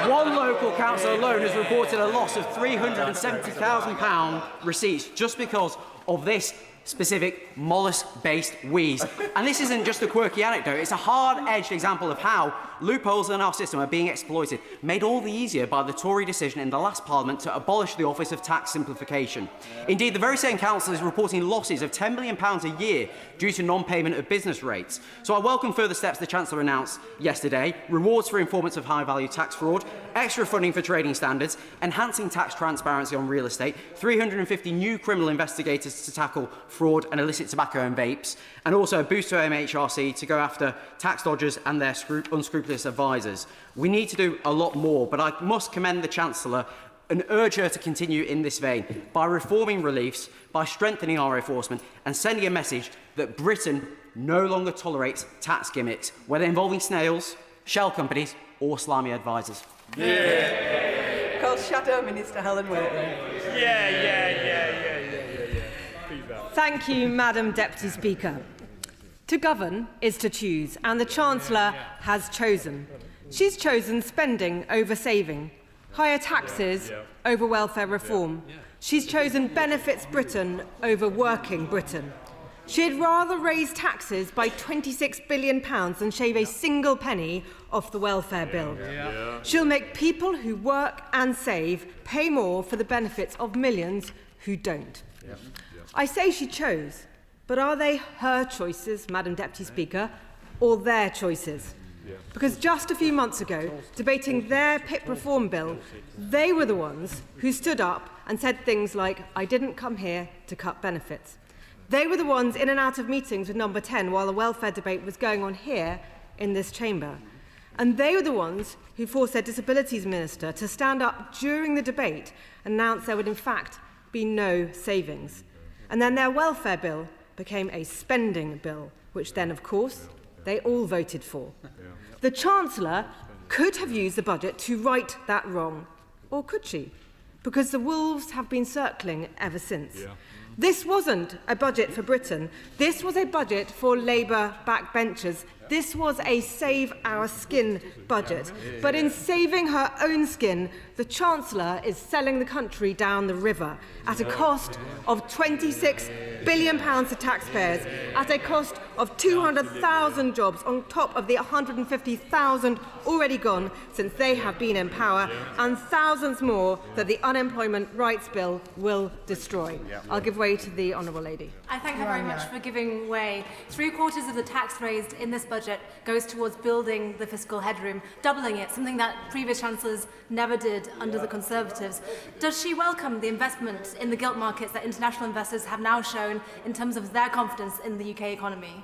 One local council alone has reported a loss of £370,000 receipts just because of this specific mollusk-based wheeze. And this isn't just a quirky anecdote, it's a hard-edged example of how loopholes in our system are being exploited, made all the easier by the Tory decision in the last Parliament to abolish the Office of Tax Simplification. Indeed, the very same council is reporting losses of £10 million a year due to non-payment of business rates. So I welcome further steps the Chancellor announced yesterday: rewards for informants of high-value tax fraud, extra funding for trading standards, enhancing tax transparency on real estate, 350 new criminal investigators to tackle fraud and illicit tobacco and vapes, and also a boost to MHRC to go after tax dodgers and their unscrupulous advisers. We need to do a lot more, but I must commend the Chancellor and urge her to continue in this vein by reforming reliefs, by strengthening our enforcement and sending a message that Britain no longer tolerates tax gimmicks, whether involving snails, shell companies or slimy advisers. Call Shadow Minister Helen Waitley. Thank you, Madam Deputy Speaker. To govern is to choose, and the Chancellor has chosen. She's chosen spending over saving, higher taxes over welfare reform. She's chosen benefits Britain over working Britain. She'd rather raise taxes by £26 billion than shave a single penny off the welfare bill. She'll make people who work and save pay more for the benefits of millions who don't. I say she chose, but are they her choices, Madam Deputy Speaker, or their choices? Because just a few months ago, debating their PIP reform bill, they were the ones who stood up and said things like, "I didn't come here to cut benefits." They were the ones in and out of meetings with Number 10 while the welfare debate was going on here in this chamber. And they were the ones who forced their Disabilities Minister to stand up during the debate and announce there would in fact be no savings. And then their welfare bill became a spending bill, which then, of course, they all voted for. The Chancellor could have used the budget to right that wrong, or could she? Because the wolves have been circling ever since. This wasn't a budget for Britain. This was a budget for Labour backbenchers. This was a save our skin budget. But in saving her own skin, the Chancellor is selling the country down the river at a cost of £26 billion to taxpayers, at a cost of 200,000 jobs on top of the 150,000 already gone since they have been in power, and thousands more that the Unemployment Rights Bill will destroy. I'll give way to the Honourable Lady. I thank her very much for giving way. 3/4 of the tax raised in this budget goes towards building the fiscal headroom, doubling it, something that previous chancellors never did under the Conservatives. Does she welcome the investment in the gilt markets that international investors have now shown in terms of their confidence in the UK economy?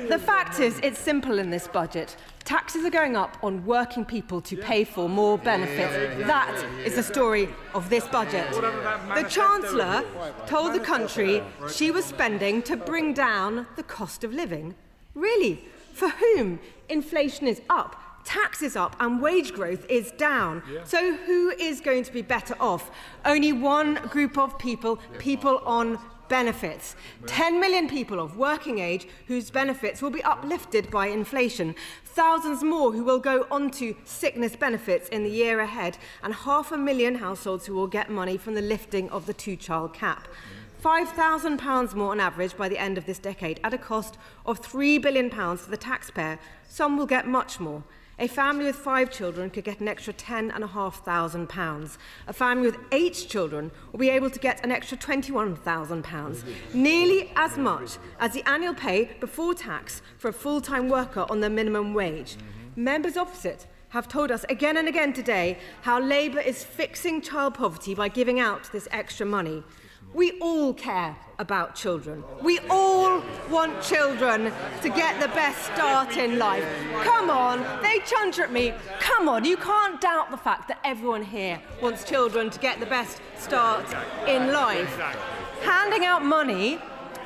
The fact is, it's simple in this budget. Taxes are going up on working people to pay for more benefits. That is the story of this budget. The Chancellor told the country she was spending to bring down the cost of living. Really? For whom? Inflation is up, tax is up, and wage growth is down. So who is going to be better off? Only one group of people, people on benefits. 10 million people of working age whose benefits will be uplifted by inflation. Thousands more who will go onto sickness benefits in the year ahead, and 500,000 households who will get money from the lifting of the two-child cap. £5,000 more on average by the end of this decade, at a cost of £3 billion for the taxpayer. Some will get much more. A family with 5 children could get an extra £10,500. A family with 8 children will be able to get an extra £21,000, nearly as much as the annual pay before tax for a full-time worker on the minimum wage. Members opposite have told us again and again today how Labour is fixing child poverty by giving out this extra money. We all care about children. We all want children to get the best start in life. Come on, they chunder at me. Come on, you can't doubt the fact that everyone here wants children to get the best start in life. Handing out money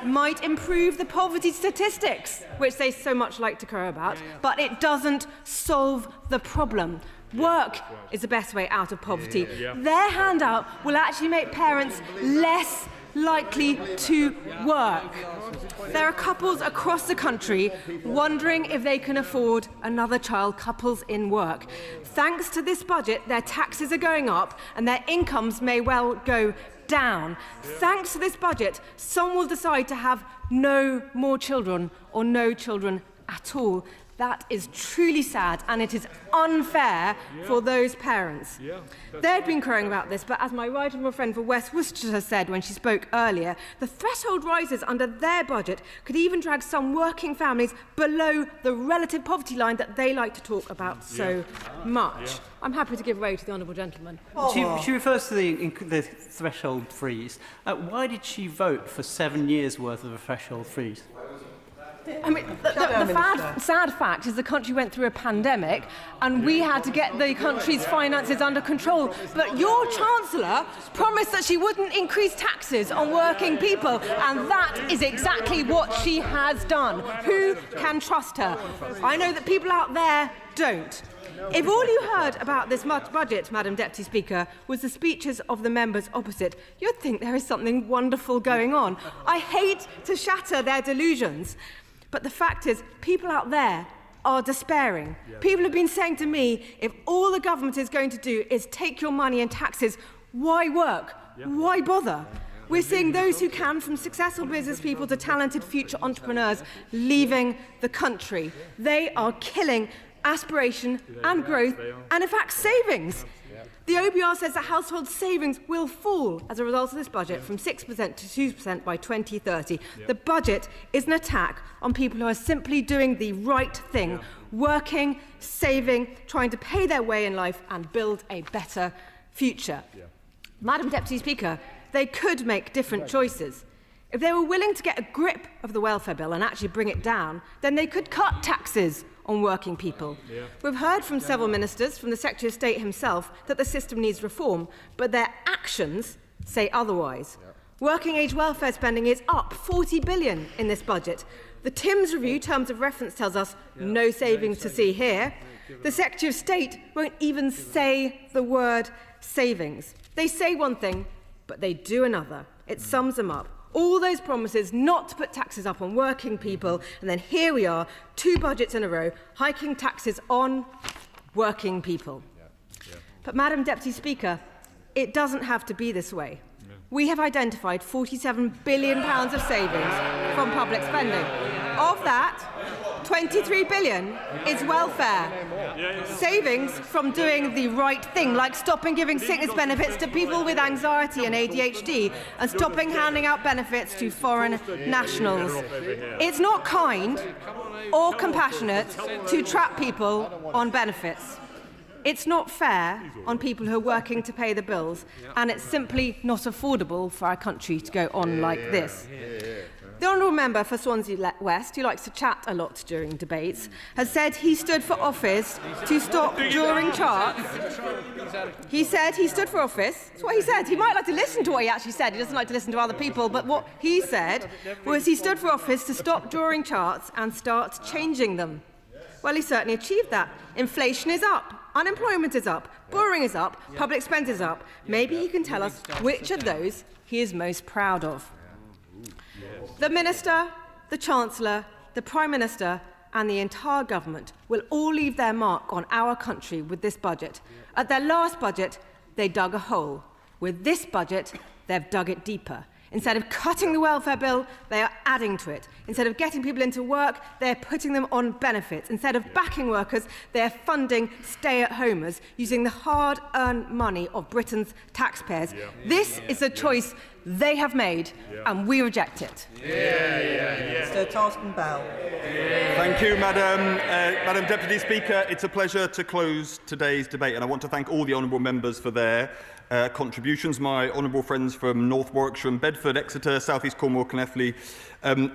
might improve the poverty statistics, which they so much like to crow about, but it doesn't solve the problem. Work is the best way out of poverty. Their handout will actually make parents less likely to work. There are couples across the country wondering if they can afford another child, couples in work. Thanks to this budget, their taxes are going up and their incomes may well go down. Thanks to this budget, some will decide to have no more children or no children at all. That is truly sad, and it is unfair for those parents. They've been crowing about this, but as my right honourable friend for West Worcestershire said when she spoke earlier, the threshold rises under their budget could even drag some working families below the relative poverty line that they like to talk about so much. I'm happy to give way to the honourable gentleman. She refers to the threshold freeze. Why did she vote for 7 years' worth of a threshold freeze? I mean, the sad fact is the country went through a pandemic and we had to get the country's finances under control. But your Chancellor promised that she wouldn't increase taxes on working people, and that is exactly what she has done. Who can trust her? I know that people out there don't. If all you heard about this budget, Madam Deputy Speaker, was the speeches of the members opposite, you'd think there is something wonderful going on. I hate to shatter their delusions. But the fact is, people out there are despairing. People have been saying to me, if all the government is going to do is take your money and taxes, why work? Why bother? We're seeing those who can, from successful business people to talented future entrepreneurs, leaving the country. They are killing aspiration and growth and, in fact, savings. The OBR says that household savings will fall as a result of this budget from 6% to 2% by 2030. The budget is an attack on people who are simply doing the right thing, working, saving, trying to pay their way in life and build a better future. Madam Deputy Speaker, they could make different choices. If they were willing to get a grip of the welfare bill and actually bring it down, then they could cut taxes on working people. We've heard from several ministers, from the Secretary of State himself, that the system needs reform, but their actions say otherwise. Working age welfare spending is up 40 billion in this budget. The Timms Review Terms of Reference tells us no savings to see here. The Secretary of State won't even say the word savings. They say one thing, but they do another. It sums them up. All those promises not to put taxes up on working people, and then here we are, 2 budgets in a row, hiking taxes on working people. But, Madam Deputy Speaker, it doesn't have to be this way. We have identified £47 billion of savings from public spending. Of that, 23 billion is welfare. Savings from doing the right thing, like stopping giving sickness benefits to people with anxiety and ADHD and stopping handing out benefits to foreign nationals. It's not kind or compassionate to trap people on benefits. It's not fair on people who are working to pay the bills, and it's simply not affordable for our country to go on like this. The honourable member for Swansea West, who likes to chat a lot during debates, has said he stood for office to stop drawing charts. He said he stood for office. That's what he said. He might like to listen to what he actually said. He doesn't like to listen to other people, but what he said was he stood for office to stop drawing charts and start changing them. Well, he certainly achieved that. Inflation is up. Unemployment is up. Borrowing is up. Public spend is up. Maybe he can tell us which of those he is most proud of. The Minister, the Chancellor, the Prime Minister and the entire government will all leave their mark on our country with this budget. At their last budget, they dug a hole. With this budget, they've dug it deeper. Instead of cutting the welfare bill, they are adding to it. Instead of getting people into work, they are putting them on benefits. Instead of backing workers, they are funding stay-at-homers using the hard-earned money of Britain's taxpayers. This is a choice they have made, and we reject it. Sir Tarston Bell. Thank you, Madam Deputy Speaker. It's a pleasure to close today's debate, and I want to thank all the honourable members for their contributions. My honourable friends from North Warwickshire and Bedford, Exeter, South East Cornwall, Connethley,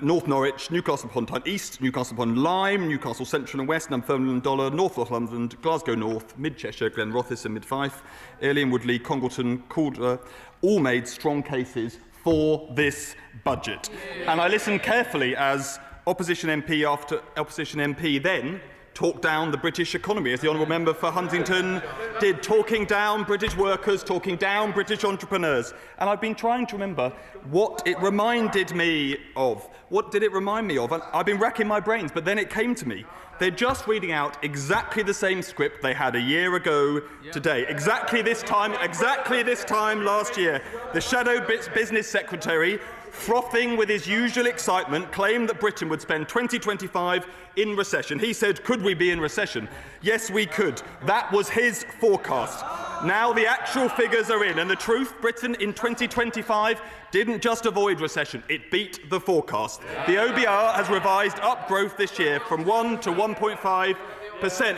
North Norwich, Newcastle upon Tyne East, Newcastle upon Lyme, Newcastle Central and West, Dunfermline, Dollar, North Northumberland, Glasgow North, Mid Cheshire, Glen Rothes and Mid Fife, Airlie and Woodley, Congleton, Calder, all made strong cases for this budget. And I listened carefully as opposition MP after opposition MP then talked down the British economy, as the honourable member for Huntingdon did, talking down British workers, talking down British entrepreneurs. And I've been trying to remember what it reminded me of. What did it remind me of? And I've been racking my brains, but then it came to me. They're just reading out exactly the same script they had a year ago today. Exactly this time last year. The shadow business secretary, frothing with his usual excitement, claimed that Britain would spend 2025 in recession. He said, could we be in recession? Yes, we could. That was his forecast. Now the actual figures are in, and the truth, Britain in 2025 didn't just avoid recession, it beat the forecast. The OBR has revised up growth this year from 1 to 1.5%.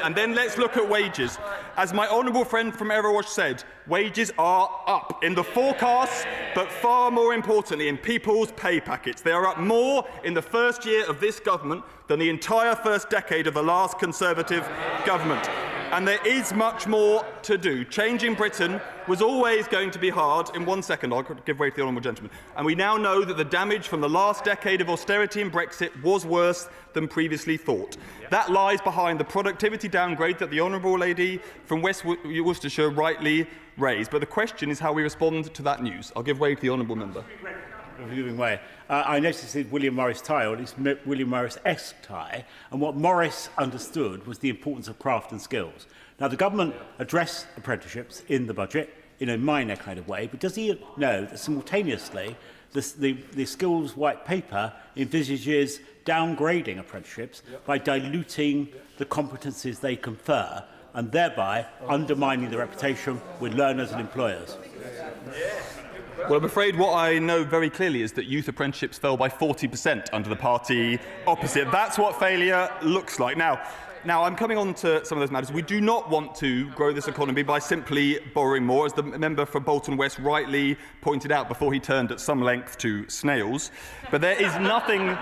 And then let's look at wages. As my honourable friend from Erewash said, wages are up in the forecasts, but far more importantly in people's pay packets. They are up more in the first year of this government than the entire first decade of the last Conservative government. And there is much more to do. Changing Britain was always going to be hard. In 1 second, I'll give way to the honourable gentleman. And we now know that the damage from the last decade of austerity and Brexit was worse than previously thought. That lies behind the productivity downgrade that the honourable lady from West Worcestershire rightly raised. But the question is how we respond to that news. I'll give way to the honourable member. I noticed it's William Morris tie, or it's William Morris-esque tie, and what Morris understood was the importance of craft and skills. Now, the government addressed apprenticeships in the budget in a minor kind of way, but does he know that simultaneously the skills white paper envisages downgrading apprenticeships by diluting the competencies they confer and thereby undermining the reputation with learners and employers? Well, I'm afraid what I know very clearly is that youth apprenticeships fell by 40% under the party opposite. That's what failure looks like. Now, I'm coming on to some of those matters. We do not want to grow this economy by simply borrowing more, as the member for Bolton West rightly pointed out before he turned at some length to snails. But there is nothing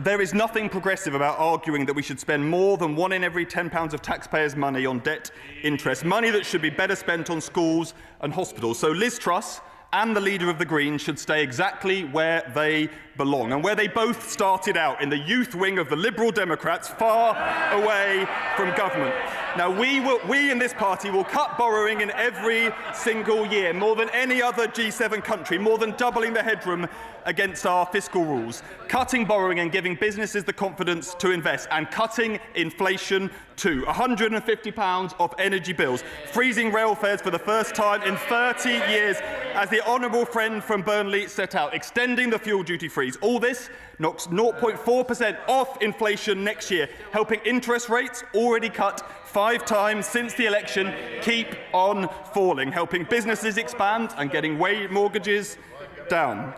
There is nothing progressive about arguing that we should spend more than £1 in every £10 of taxpayers' money on debt interest, money that should be better spent on schools and hospitals. So Liz Truss and the leader of the Greens should stay exactly where they belong, and where they both started out, in the youth wing of the Liberal Democrats, far away from government. Now, we in this party will cut borrowing in every single year, more than any other G7 country, more than doubling the headroom against our fiscal rules, cutting borrowing and giving businesses the confidence to invest, and cutting inflation too. £150 off energy bills, freezing rail fares for the first time in 30 years, as the honourable friend from Burnley set out, extending the fuel duty freeze. All this knocks 0.4% off inflation next year, helping interest rates, already cut 5 times since the election, keep on falling, helping businesses expand and getting mortgages down.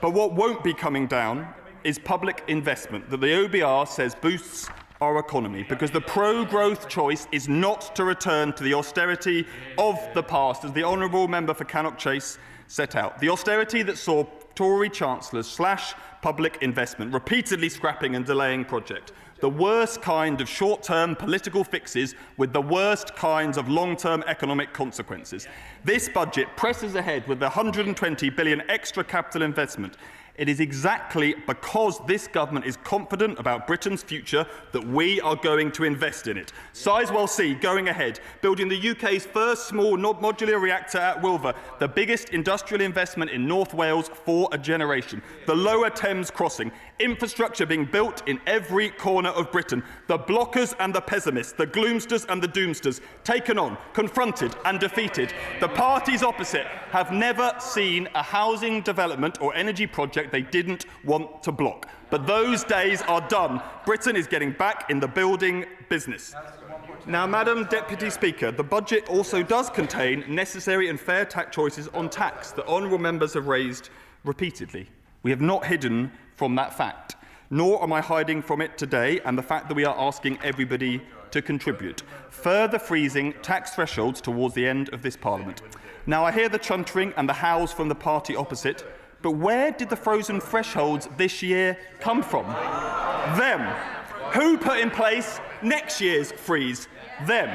But what won't be coming down is public investment that the OBR says boosts our economy, because the pro-growth choice is not to return to the austerity of the past, as the honourable member for Cannock Chase set out. The austerity that saw Tory chancellors slash public investment, repeatedly scrapping and delaying projects. The worst kind of short-term political fixes with the worst kinds of long-term economic consequences. This budget presses ahead with the £120 billion extra capital investment. It is exactly because this government is confident about Britain's future that we are going to invest in it. Sizewell C going ahead, building the UK's first small modular reactor at Wilver, the biggest industrial investment in North Wales for a generation. The Lower Thames crossing, infrastructure being built in every corner of Britain. The blockers and the pessimists, the gloomsters and the doomsters, taken on, confronted and defeated. The parties opposite have never seen a housing development or energy project they didn't want to block. But those days are done. Britain is getting back in the building business. Now, Madam Deputy Speaker, the budget also does contain necessary and fair tax choices on tax that honourable members have raised repeatedly. We have not hidden from that fact, nor am I hiding from it today and the fact that we are asking everybody to contribute, further freezing tax thresholds towards the end of this Parliament. Now, I hear the chuntering and the howls from the party opposite, but where did the frozen thresholds this year come from? Them. Who put in place next year's freeze? Them.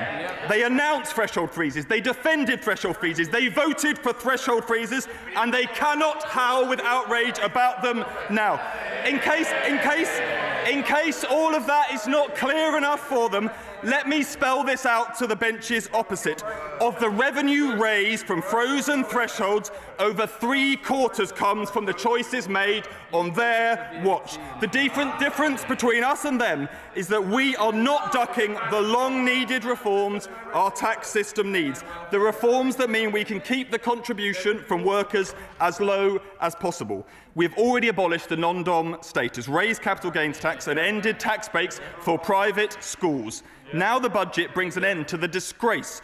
They announced threshold freezes, they defended threshold freezes, they voted for threshold freezes, and they cannot howl with outrage about them now. In case all of that is not clear enough for them, let me spell this out to the benches opposite. Of the revenue raised from frozen thresholds, over 3/4 comes from the choices made on their watch. The difference between us and them is that we are not ducking the long-needed reforms our tax system needs. The reforms that mean we can keep the contribution from workers as low as possible. We have already abolished the non-dom status, raised capital gains tax and ended tax breaks for private schools. Now the budget brings an end to the disgrace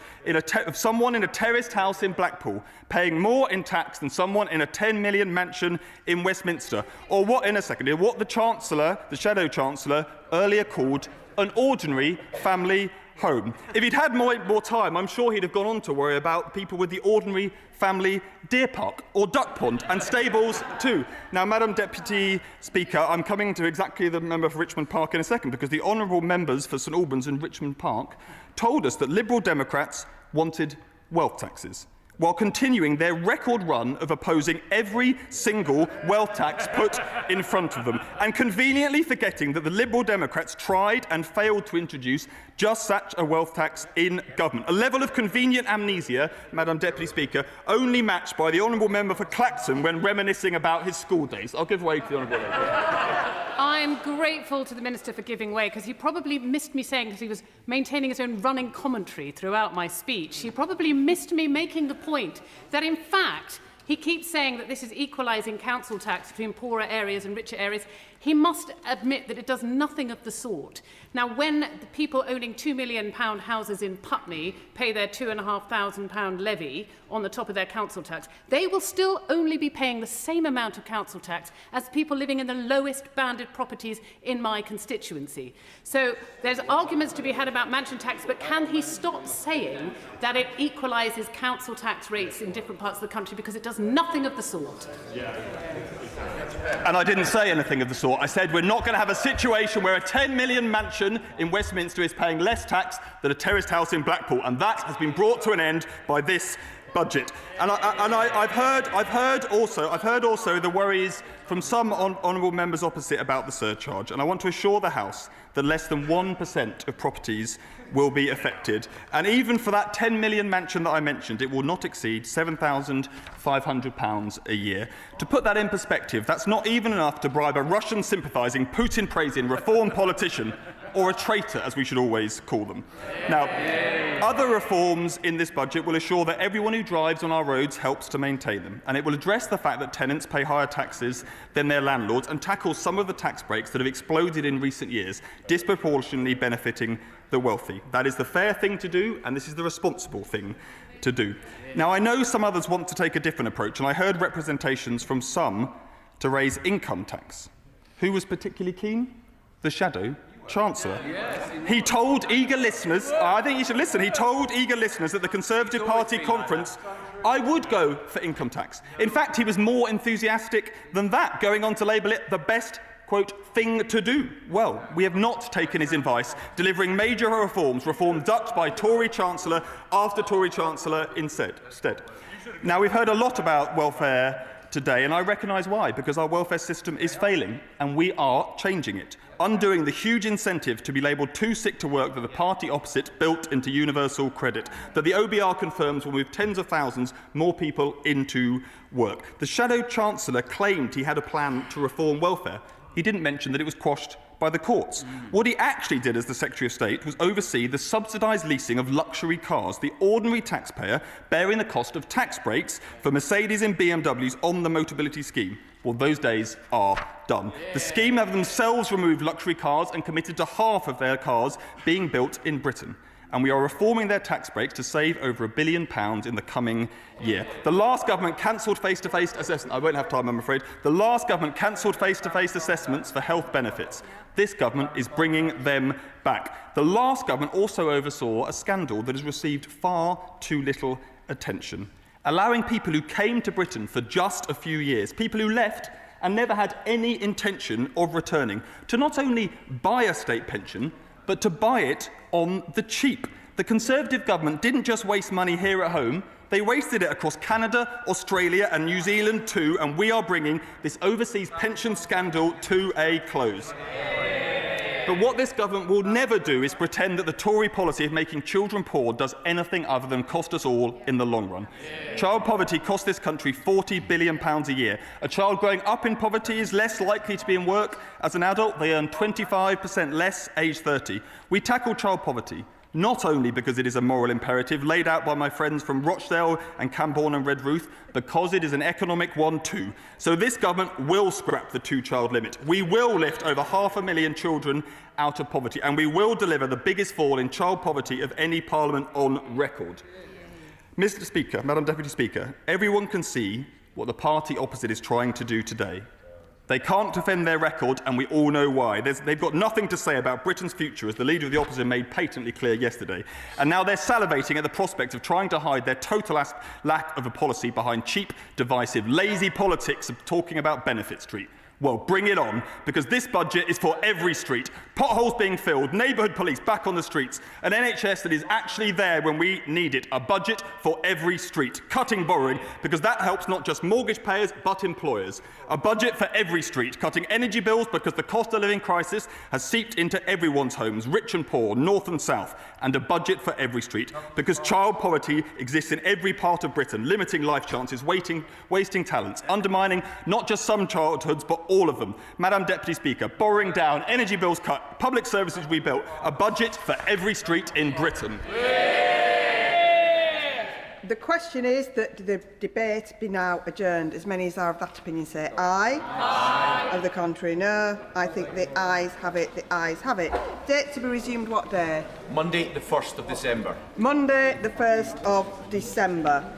of someone in a terraced house in Blackpool paying more in tax than someone in a 10 million mansion in Westminster, or what the Chancellor, the Shadow Chancellor, earlier called an ordinary family home. If he'd had more time, I'm sure he'd have gone on to worry about people with the ordinary family deer park or duck pond and stables too. Now, Madam Deputy Speaker, I'm coming to exactly the member for Richmond Park in a second, because the honourable members for St Albans and Richmond Park told us that Liberal Democrats wanted wealth taxes, while continuing their record run of opposing every single wealth tax put in front of them, and conveniently forgetting that the Liberal Democrats tried and failed to introduce just such a wealth tax in government. A level of convenient amnesia, Madam Deputy Speaker, only matched by the honourable member for Clacton when reminiscing about his school days. I'll give way to the honourable member. I'm grateful to the Minister for giving way, because he probably missed me saying, because he was maintaining his own running commentary throughout my speech, he probably missed me making the point that, in fact, he keeps saying that this is equalising council tax between poorer areas and richer areas. He must admit that it does nothing of the sort. Now, when the people owning £2 million houses in Putney pay their £2,500 levy on the top of their council tax, they will still only be paying the same amount of council tax as people living in the lowest banded properties in my constituency. So there's arguments to be had about mansion tax, but can he stop saying that it equalises council tax rates in different parts of the country, because it does nothing of the sort. And I didn't say anything of the sort. saw. I said we're not going to have a situation where a 10 million mansion in Westminster is paying less tax than a terraced house in Blackpool, and that has been brought to an end by this budget. And I've heard also the worries from some honourable members opposite about the surcharge, and I want to assure the House that less than 1% of properties will be affected. And even for that 10 million mansion that I mentioned, it will not exceed £7,500 a year. To put that in perspective, that's not even enough to bribe a Russian-sympathising, Putin-praising reform politician, or a traitor, as we should always call them. Now, other reforms in this budget will assure that everyone who drives on our roads helps to maintain them, and it will address the fact that tenants pay higher taxes than their landlords and tackle some of the tax breaks that have exploded in recent years, disproportionately benefiting the wealthy. That is the fair thing to do, and this is the responsible thing to do. Now, I know some others want to take a different approach, and I heard representations from some to raise income tax. Who was particularly keen? The Shadow Chancellor. He told eager listeners, I think you should listen, he told eager listeners at the Conservative Party conference, I would go for income tax. In fact, he was more enthusiastic than that, going on to label it the best, quote, thing to do. Well, we have not taken his advice, delivering major reform ducked by Tory Chancellor after Tory Chancellor instead. Now, we've heard a lot about welfare today, and I recognise why, because our welfare system is failing, and we are changing it, undoing the huge incentive to be labelled too sick to work that the party opposite built into universal credit, that the OBR confirms will move tens of thousands more people into work. The Shadow Chancellor claimed he had a plan to reform welfare. He didn't mention that it was quashed by the courts. What he actually did as the Secretary of State was oversee the subsidised leasing of luxury cars, the ordinary taxpayer bearing the cost of tax breaks for Mercedes and BMWs on the Motability scheme. Well, those days are done. The scheme have themselves removed luxury cars and committed to half of their cars being built in Britain. And we are reforming their tax breaks to save over £1 billion in the coming year. The last government cancelled face-to-face assessments. I won't have time, I'm afraid. The last government cancelled face-to-face assessments for health benefits. This government is bringing them back. The last government also oversaw a scandal that has received far too little attention, allowing people who came to Britain for just a few years, people who left and never had any intention of returning, to not only buy a state pension, but to buy it on the cheap. The Conservative government didn't just waste money here at home, they wasted it across Canada, Australia and New Zealand too, and we are bringing this overseas pension scandal to a close. But what this government will never do is pretend that the Tory policy of making children poor does anything other than cost us all in the long run. Child poverty costs this country £40 billion a year. A child growing up in poverty is less likely to be in work as an adult. They earn 25% less age 30. We tackle child poverty not only because it is a moral imperative laid out by my friends from Rochdale and Camborne and Redruth, because it is an economic one too. So this government will scrap the two-child limit. We will lift over 500,000 children out of poverty, and we will deliver the biggest fall in child poverty of any parliament on record. Mr. Speaker, Madam Deputy Speaker, everyone can see what the party opposite is trying to do today. They can't defend their record, and we all know why. They've got nothing to say about Britain's future, as the Leader of the Opposition made patently clear yesterday. And now they're salivating at the prospect of trying to hide their total lack of a policy behind cheap, divisive, lazy politics of talking about Benefit Street. Well, bring it on, because this budget is for every street. Potholes being filled, neighbourhood police back on the streets, an NHS that is actually there when we need it. A budget for every street. Cutting borrowing, because that helps not just mortgage payers, but employers. A budget for every street. Cutting energy bills, because the cost of living crisis has seeped into everyone's homes, rich and poor, north and south. And a budget for every street, because child poverty exists in every part of Britain, limiting life chances, wasting talents, undermining not just some childhoods, but all of them. Madam Deputy Speaker, borrowing down, energy bills cut, public services rebuilt, a budget for every street in Britain. The question is that the debate be now adjourned. As many as are of that opinion say aye. Aye. Of the contrary, no. I think the ayes have it. The ayes have it. Date to be resumed what day? Monday, the 1st of December. Monday, the 1st of December.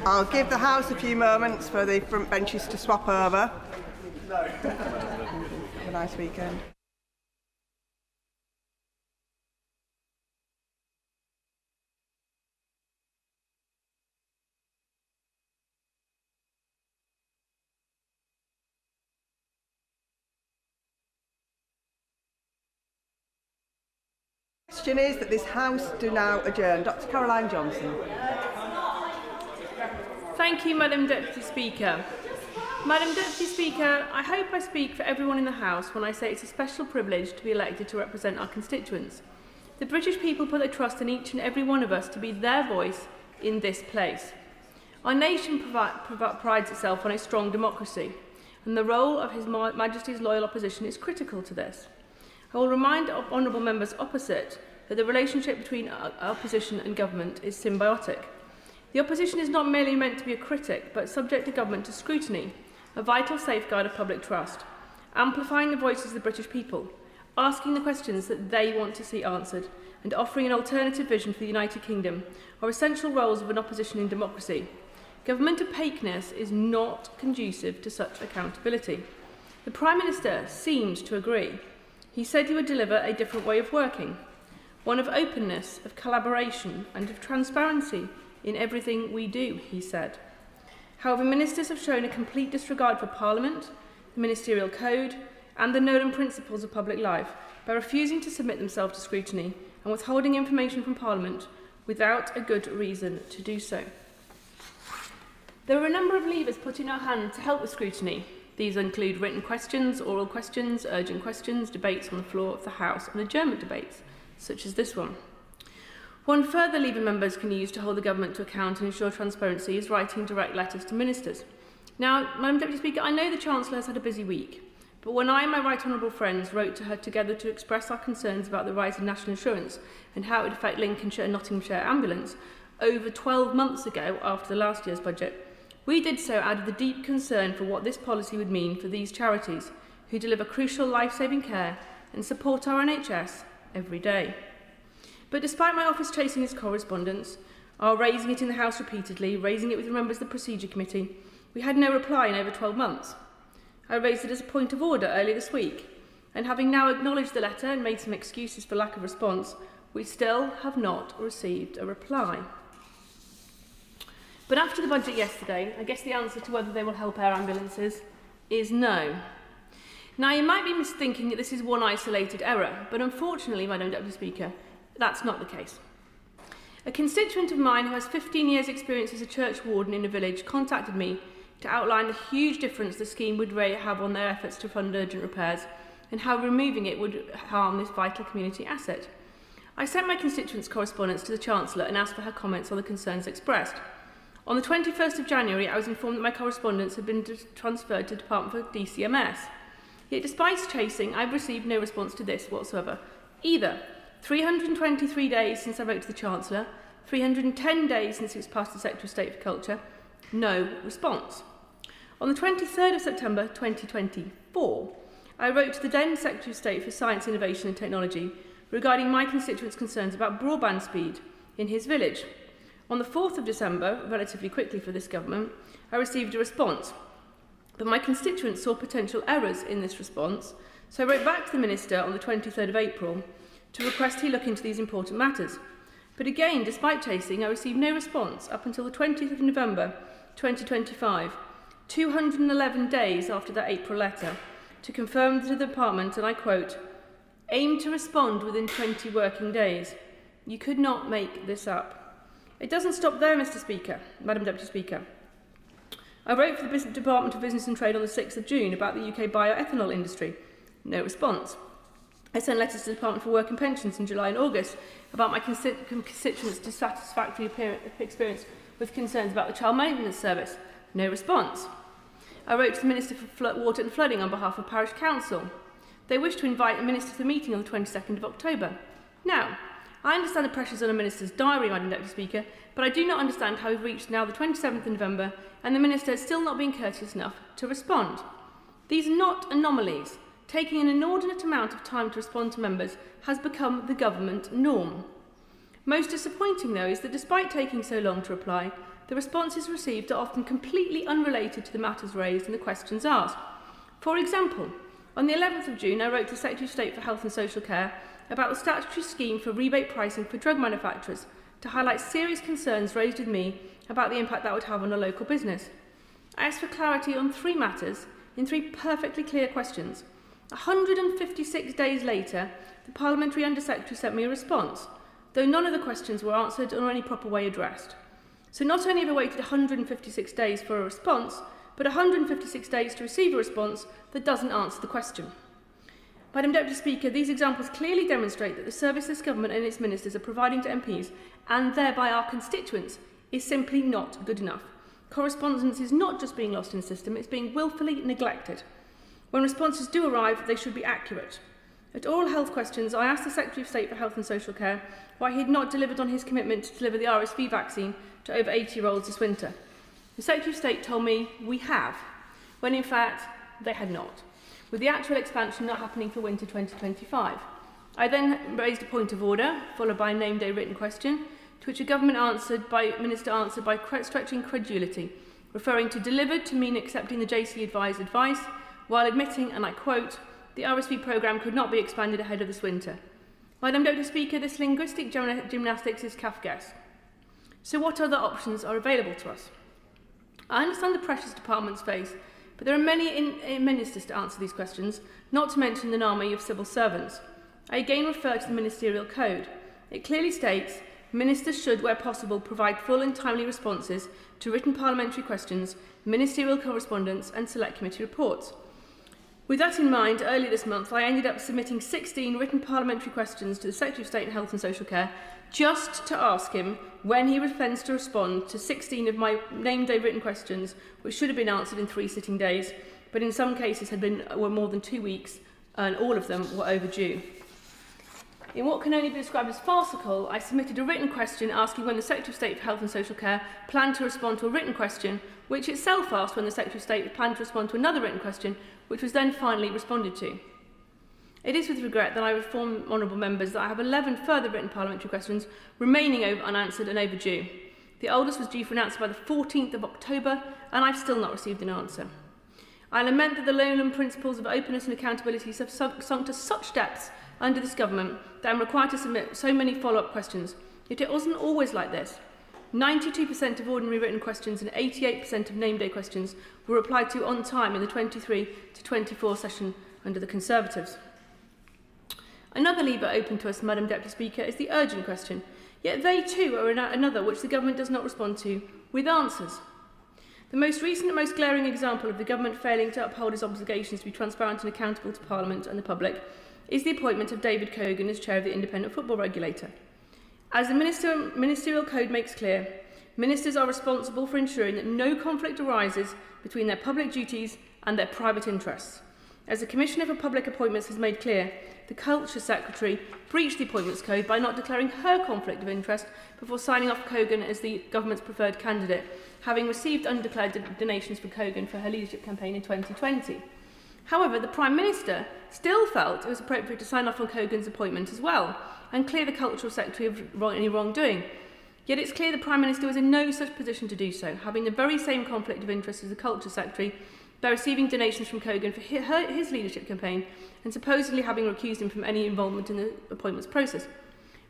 I'll give the House a few moments for the front benches to swap over. Have a nice weekend. Question is that this House do now adjourn. Dr Caroline Johnson. Thank you, Madam Deputy Speaker. Madam Deputy Speaker, I hope I speak for everyone in the House when I say it's a special privilege to be elected to represent our constituents. The British people put their trust in each and every one of us to be their voice in this place. Our nation prides itself on a strong democracy, and the role of His Majesty's loyal opposition is critical to this. I will remind honourable members opposite that the relationship between opposition and government is symbiotic. The opposition is not merely meant to be a critic, but subject to government to scrutiny, a vital safeguard of public trust, amplifying the voices of the British people, asking the questions that they want to see answered, and offering an alternative vision for the United Kingdom are essential roles of an opposition in democracy. Government opaqueness is not conducive to such accountability. The Prime Minister seemed to agree. He said he would deliver a different way of working, one of openness, of collaboration, and of transparency in everything we do, he said. However, ministers have shown a complete disregard for Parliament, the ministerial code, and the Nolan principles of public life by refusing to submit themselves to scrutiny and withholding information from Parliament without a good reason to do so. There are a number of levers put in our hand to help with scrutiny. These include written questions, oral questions, urgent questions, debates on the floor of the House, and adjournment debates, such as this one. One further lever members can use to hold the government to account and ensure transparency is writing direct letters to ministers. Now, Madam Deputy Speaker, I know the Chancellor has had a busy week, but when I and my right honourable friends wrote to her together to express our concerns about the rise in national insurance and how it would affect Lincolnshire and Nottinghamshire Ambulance over 12 months ago after the last year's budget, we did so out of the deep concern for what this policy would mean for these charities who deliver crucial life-saving care and support our NHS every day. But despite my office chasing this correspondence, our raising it in the House repeatedly, raising it with the members of the Procedure Committee, we had no reply in over 12 months. I raised it as a point of order earlier this week, and having now acknowledged the letter and made some excuses for lack of response, we still have not received a reply. But after the budget yesterday, I guess the answer to whether they will help our ambulances is no. Now, you might be misthinking that this is one isolated error, but unfortunately, Madam Deputy Speaker, that's not the case. A constituent of mine who has 15 years' experience as a church warden in a village contacted me to outline the huge difference the scheme would have on their efforts to fund urgent repairs and how removing it would harm this vital community asset. I sent my constituent's correspondence to the Chancellor and asked for her comments on the concerns expressed. On the 21st of January, I was informed that my correspondence had been transferred to the Department for DCMS. Yet despite chasing, I've received no response to this whatsoever. Either 323 days since I wrote to the Chancellor, 310 days since it was passed to the Secretary of State for Culture, no response. On the 23rd of September 2024, I wrote to the then Secretary of State for Science, Innovation and Technology regarding my constituents' concerns about broadband speed in his village. On the 4th of December, relatively quickly for this government, I received a response. But my constituents saw potential errors in this response, so I wrote back to the Minister on the 23rd of April to request he look into these important matters. But again, despite chasing, I received no response up until the 20th of November 2025, 211 days after that April letter, to confirm to the Department, and I quote, "aim to respond within 20 working days. You could not make this up." It doesn't stop there, Mr. Speaker, Madam Deputy Speaker. I wrote for the Department of Business and Trade on the 6th of June about the UK bioethanol industry. No response. I sent letters to the Department for Work and Pensions in July and August about my constituents' dissatisfactory experience with concerns about the Child Maintenance Service. No response. I wrote to the Minister for Water and Flooding on behalf of Parish Council. They wish to invite the Minister to the meeting on the 22nd of October. Now, I understand the pressures on a Minister's diary, Madam Deputy Speaker, but I do not understand how we've reached now the 27th of November and the Minister has still not been courteous enough to respond. These are not anomalies. Taking an inordinate amount of time to respond to members has become the government norm. Most disappointing, though, is that despite taking so long to reply, the responses received are often completely unrelated to the matters raised and the questions asked. For example, on the 11th of June, I wrote to the Secretary of State for Health and Social Care about the statutory scheme for rebate pricing for drug manufacturers to highlight serious concerns raised with me about the impact that would have on a local business. I asked for clarity on 3 matters in 3 perfectly clear questions. 156 days later, the Parliamentary Under-Secretary sent me a response, though none of the questions were answered or any proper way addressed. So not only have I waited 156 days for a response, but 156 days to receive a response that doesn't answer the question. Madam Deputy Speaker, these examples clearly demonstrate that the service this government and its ministers are providing to MPs, and thereby our constituents, is simply not good enough. Correspondence is not just being lost in the system, it's being willfully neglected. When responses do arrive, they should be accurate. At oral health questions, I asked the Secretary of State for Health and Social Care why he had not delivered on his commitment to deliver the RSV vaccine to over 80-year-olds this winter. The Secretary of State told me we have, when in fact they had not, with the actual expansion not happening for winter 2025. I then raised a point of order, followed by a name-day written question, to which a government minister answered by stretching credulity, referring to delivered to mean accepting the JC advised advice, while admitting, and I quote, the RSV programme could not be expanded ahead of this winter. Madam Deputy Speaker, this linguistic gymnastics is Kafkaesque. So what other options are available to us? I understand the pressures departments face, but there are many ministers to answer these questions, not to mention an army of civil servants. I again refer to the Ministerial Code. It clearly states, ministers should, where possible, provide full and timely responses to written parliamentary questions, ministerial correspondence and select committee reports. With that in mind, earlier this month, I ended up submitting 16 written parliamentary questions to the Secretary of State for Health and Social Care just to ask him when he intends to respond to 16 of my name-day written questions, which should have been answered in 3 sitting days, but in some cases were more than 2 weeks, and all of them were overdue. In what can only be described as farcical, I submitted a written question asking when the Secretary of State for Health and Social Care planned to respond to a written question, which itself asked when the Secretary of State planned to respond to another written question, which was then finally responded to. It is with regret that I inform honourable members that I have 11 further written parliamentary questions remaining unanswered and overdue. The oldest was due for an answer by the 14th of October, and I've still not received an answer. I lament that the lowland principles of openness and accountability have sunk to such depths under this government that I'm required to submit so many follow-up questions. Yet it wasn't always like this. 92% of ordinary written questions and 88% of name-day questions were replied to on time in the 23 to 24 session under the Conservatives. Another lever open to us, Madam Deputy Speaker, is the urgent question. Yet they too are another which the government does not respond to with answers. The most recent and most glaring example of the government failing to uphold its obligations to be transparent and accountable to Parliament and the public is the appointment of David Cogan as chair of the Independent Football Regulator. As the Ministerial Code makes clear, ministers are responsible for ensuring that no conflict arises between their public duties and their private interests. As the Commissioner for Public Appointments has made clear, the Culture Secretary breached the Appointments Code by not declaring her conflict of interest before signing off Cogan as the government's preferred candidate, having received undeclared donations from Cogan for her leadership campaign in 2020. However, the Prime Minister still felt it was appropriate to sign off on Cogan's appointment as well and clear the Cultural Secretary of any wrongdoing. Yet it's clear the Prime Minister was in no such position to do so, having the very same conflict of interest as the Culture Secretary by receiving donations from Cogan for his leadership campaign and supposedly having recused him from any involvement in the appointments process.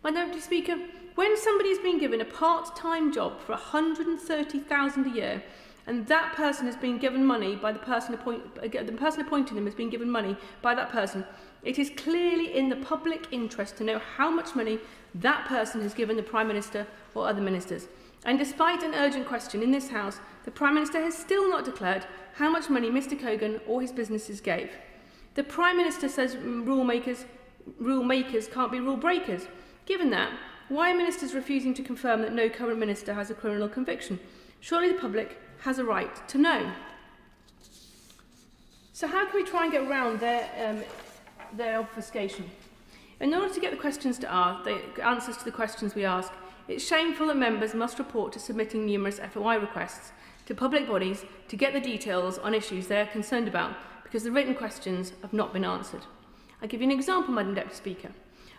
Madam Deputy Speaker, when somebody has been given a part-time job for $130,000 a year and that person has been given money by the person appointing them has been given money by that person, it is clearly in the public interest to know how much money that person has given the Prime Minister or other ministers. And despite an urgent question in this House, the Prime Minister has still not declared how much money Mr Cogan or his businesses gave. The Prime Minister says rule makers can't be rule breakers. Given that, why are ministers refusing to confirm that no current minister has a criminal conviction? Surely the public has a right to know. So how can we try and get around their obfuscation? In order to get the answers to the questions we ask, it's shameful that members must report to submitting numerous FOI requests to public bodies to get the details on issues they are concerned about because the written questions have not been answered. I'll give you an example, Madam Deputy Speaker.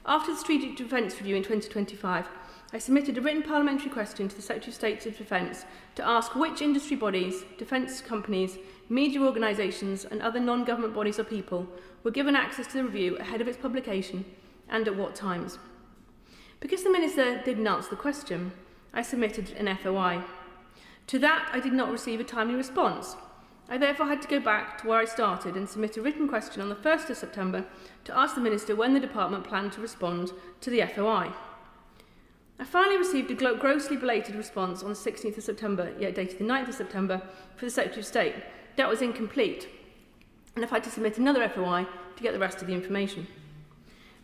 After the Strategic Defence Review in 2025, I submitted a written parliamentary question to the Secretary of State of Defence to ask which industry bodies, defence companies, media organisations and other non-government bodies or people were given access to the review ahead of its publication and at what times. Because the Minister didn't answer the question, I submitted an FOI. To that, I did not receive a timely response. I therefore had to go back to where I started and submit a written question on the 1st of September to ask the Minister when the Department planned to respond to the FOI. I finally received a grossly belated response on the 16th of September, yet dated the 9th of September, for the Secretary of State. That was incomplete, and I've had to submit another FOI to get the rest of the information.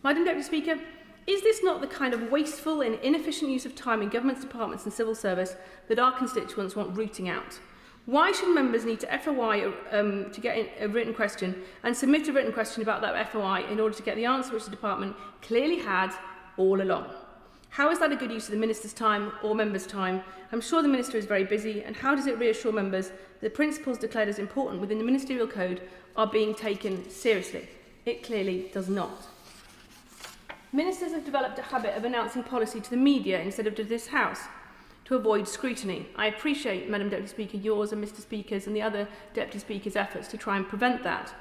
Madam Deputy Speaker, is this not the kind of wasteful and inefficient use of time in government departments and civil service that our constituents want rooting out? Why should members need to FOI to get a written question and submit a written question about that FOI in order to get the answer which the department clearly had all along? How is that a good use of the Minister's time or members' time? I'm sure the Minister is very busy, and how does it reassure members that the principles declared as important within the Ministerial Code are being taken seriously? It clearly does not. Ministers have developed a habit of announcing policy to the media instead of to this House to avoid scrutiny. I appreciate, Madam Deputy Speaker, yours and Mr Speaker's and the other Deputy Speaker's efforts to try and prevent that.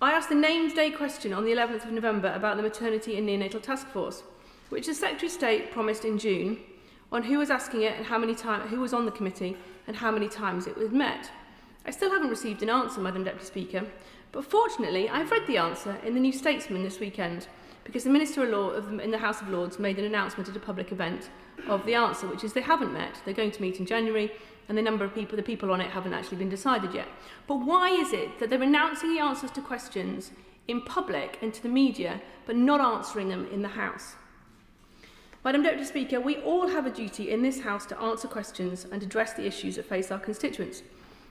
I asked the named day question on the 11th of November about the Maternity and Neonatal Task Force, which the Secretary of State promised in June, on who was asking it and how many times, who was on the committee and how many times it was met. I still haven't received an answer, Madam Deputy Speaker, but fortunately I've read the answer in the New Statesman this weekend, because the Minister of Law in the House of Lords made an announcement at a public event of the answer, which is they haven't met. They're going to meet in January, and the number of people, the people on it haven't actually been decided yet. But why is it that they're announcing the answers to questions in public and to the media, but not answering them in the House? Madam Deputy Speaker, we all have a duty in this House to answer questions and address the issues that face our constituents.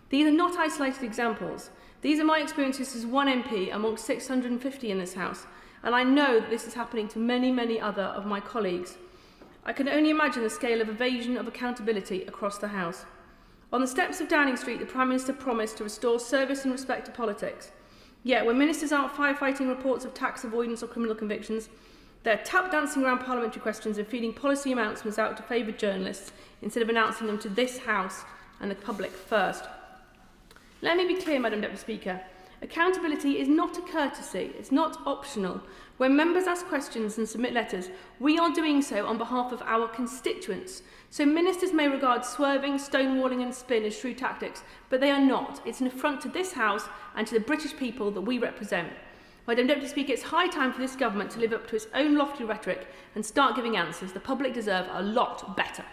These are not isolated examples. These are my experiences as one MP amongst 650 in this House, and I know that this is happening to many, many other of my colleagues. I can only imagine the scale of evasion of accountability across the House. On the steps of Downing Street, the Prime Minister promised to restore service and respect to politics. Yet, when ministers aren't firefighting reports of tax avoidance or criminal convictions, they're tap dancing around parliamentary questions and feeding policy announcements out to favoured journalists instead of announcing them to this House and the public first. Let me be clear, Madam Deputy Speaker. Accountability is not a courtesy, it's not optional. When members ask questions and submit letters, we are doing so on behalf of our constituents. So ministers may regard swerving, stonewalling and spin as true tactics, but they are not. It's an affront to this House and to the British people that we represent. Madam Deputy Speaker, it's high time for this government to live up to its own lofty rhetoric and start giving answers. The public deserve a lot better.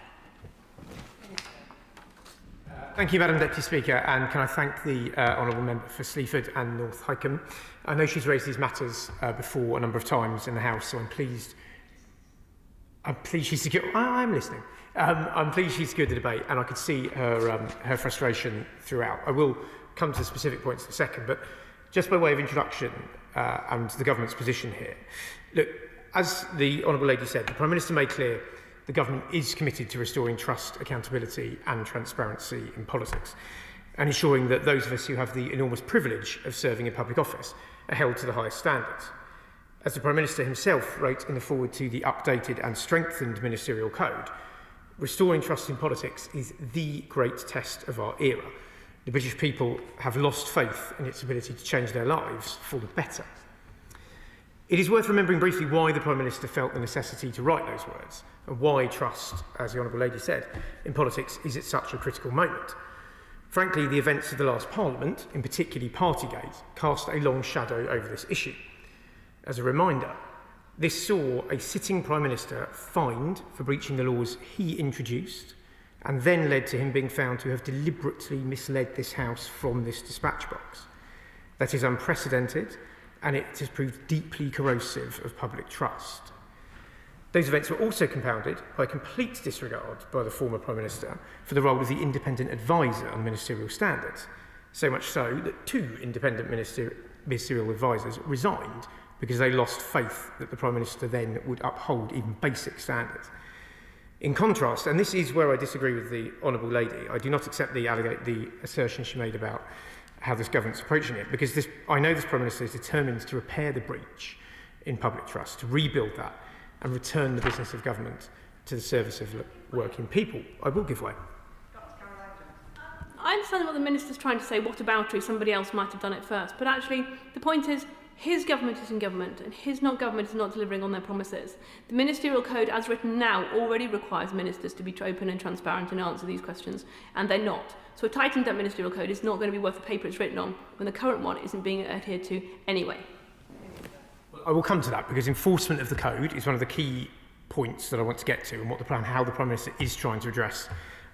Thank you, Madam Deputy Speaker, and can I thank the honourable member for Sleaford and North Hykeham. I know she's raised these matters before a number of times in the House, so I'm pleased she's secured. I'm listening. I'm pleased she's secured the debate, and I could see her frustration throughout. I will come to the specific points in a second, but just by way of introduction and the government's position here. Look, as the honourable lady said, the Prime Minister made clear the government is committed to restoring trust, accountability and transparency in politics, and ensuring that those of us who have the enormous privilege of serving in public office are held to the highest standards. As the Prime Minister himself wrote in the foreword to the updated and strengthened Ministerial Code, restoring trust in politics is the great test of our era. The British people have lost faith in its ability to change their lives for the better. It is worth remembering briefly why the Prime Minister felt the necessity to write those words, and why trust, as the Honourable Lady said, in politics is at such a critical moment. Frankly, the events of the last Parliament, in particular Partygate, cast a long shadow over this issue. As a reminder, this saw a sitting Prime Minister fined for breaching the laws he introduced, and then led to him being found to have deliberately misled this House from this dispatch box. That is unprecedented, and it has proved deeply corrosive of public trust. Those events were also compounded by complete disregard by the former Prime Minister for the role of the independent advisor on ministerial standards, so much so that 2 independent ministerial advisors resigned because they lost faith that the Prime Minister then would uphold even basic standards. In contrast, and this is where I disagree with the Honourable Lady, I do not accept the assertion she made about how this government's approaching it, because I know this Prime Minister is determined to repair the breach in public trust, to rebuild that and return the business of government to the service of working people. I will give way. I understand what the Minister's trying to say, what about somebody else might have done it first, but actually the point is His government is in government, and his government is not delivering on their promises. The ministerial code, as written now, already requires ministers to be open and transparent and answer these questions, and they're not. So a tightened up ministerial code is not going to be worth the paper it's written on when the current one isn't being adhered to anyway. I will come to that, because enforcement of the code is one of the key points that I want to get to, and how the Prime Minister is trying to address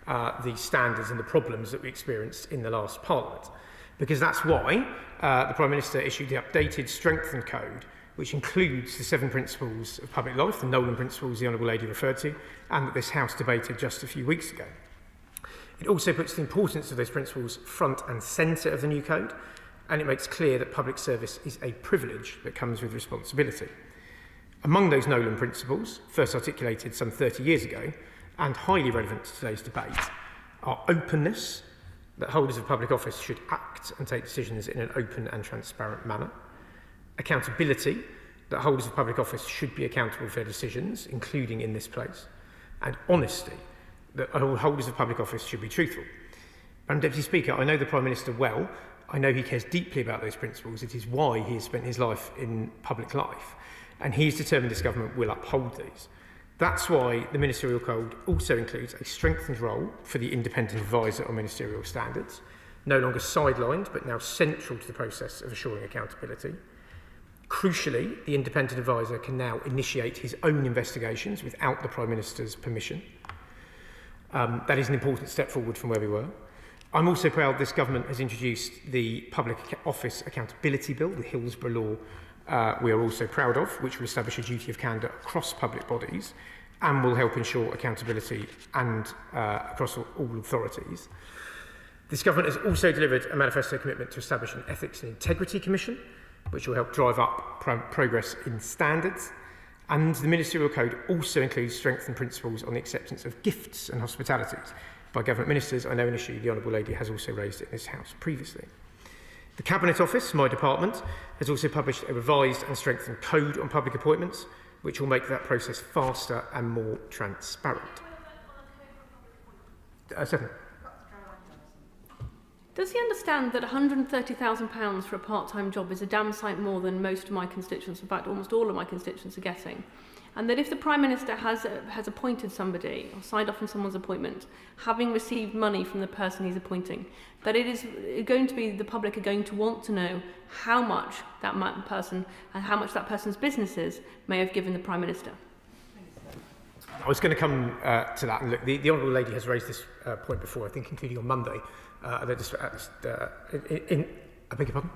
the standards and the problems that we experienced in the last Parliament. Because that's why the Prime Minister issued the updated strengthened code, which includes the 7 principles of public life, the Nolan principles the Honourable Lady referred to, and that this House debated just a few weeks ago. It also puts the importance of those principles front and centre of the new code, and it makes clear that public service is a privilege that comes with responsibility. Among those Nolan principles, first articulated some 30 years ago, and highly relevant to today's debate, are openness, that holders of public office should act and take decisions in an open and transparent manner; accountability, that holders of public office should be accountable for their decisions, including in this place; and honesty, that holders of public office should be truthful. Madam Deputy Speaker, I know the Prime Minister well. I know he cares deeply about those principles. It is why he has spent his life in public life, and he is determined this government will uphold these. That's why the Ministerial Code also includes a strengthened role for the independent advisor on ministerial standards, no longer sidelined but now central to the process of assuring accountability. Crucially, the independent advisor can now initiate his own investigations without the Prime Minister's permission. That is an important step forward from where we were. I'm also proud this government has introduced the Public Office Accountability Bill, the Hillsborough Law, we are also proud of, which will establish a duty of candour across public bodies and will help ensure accountability and across all authorities. This government has also delivered a manifesto commitment to establish an Ethics and Integrity Commission, which will help drive up progress in standards. And the Ministerial Code also includes strengthened principles on the acceptance of gifts and hospitalities by government ministers. I know an issue the Honourable Lady has also raised it in this House previously. The Cabinet Office, my department, has also published a revised and strengthened code on public appointments, which will make that process faster and more transparent. Second. Does he understand that £130,000 for a part-time job is a damn sight more than most of my constituents, in fact almost all of my constituents, are getting? And that if the Prime Minister has appointed somebody or signed off on someone's appointment, having received money from the person he's appointing, that it is going to be, the public are going to want to know how much that person and how much that person's businesses may have given the Prime Minister. I was going to come to that. And look, the Honourable Lady has raised this point before, I think including on Monday. I beg your pardon?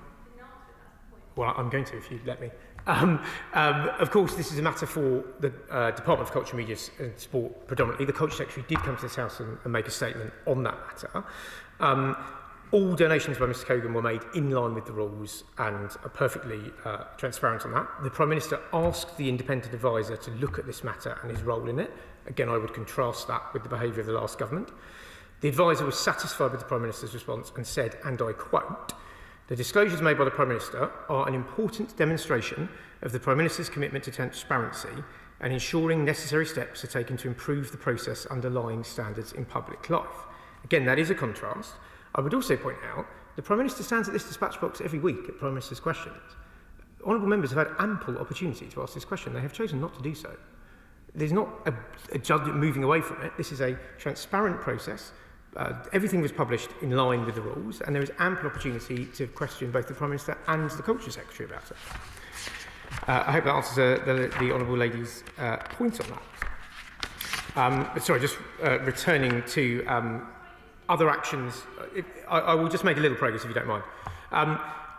Well, I'm going to, if you let me. Of course, this is a matter for the Department of Culture, Media and Sport predominantly. The Culture Secretary did come to this House and make a statement on that matter. All donations by Mr Cogan were made in line with the rules and are perfectly transparent on that. The Prime Minister asked the independent advisor to look at this matter and his role in it. Again, I would contrast that with the behaviour of the last government. The advisor was satisfied with the Prime Minister's response and said, and I quote, "The disclosures made by the Prime Minister are an important demonstration of the Prime Minister's commitment to transparency and ensuring necessary steps are taken to improve the process underlying standards in public life." Again, that is a contrast. I would also point out the Prime Minister stands at this dispatch box every week at Prime Minister's questions. Honourable members have had ample opportunity to ask this question. They have chosen not to do so. There's not a judgment moving away from it. This is a transparent process. Everything was published in line with the rules, and there is ample opportunity to question both the Prime Minister and the Culture Secretary about it. I hope that answers the Honourable Lady's point on that. But sorry, just returning to other actions, I will just make a little progress if you don't mind.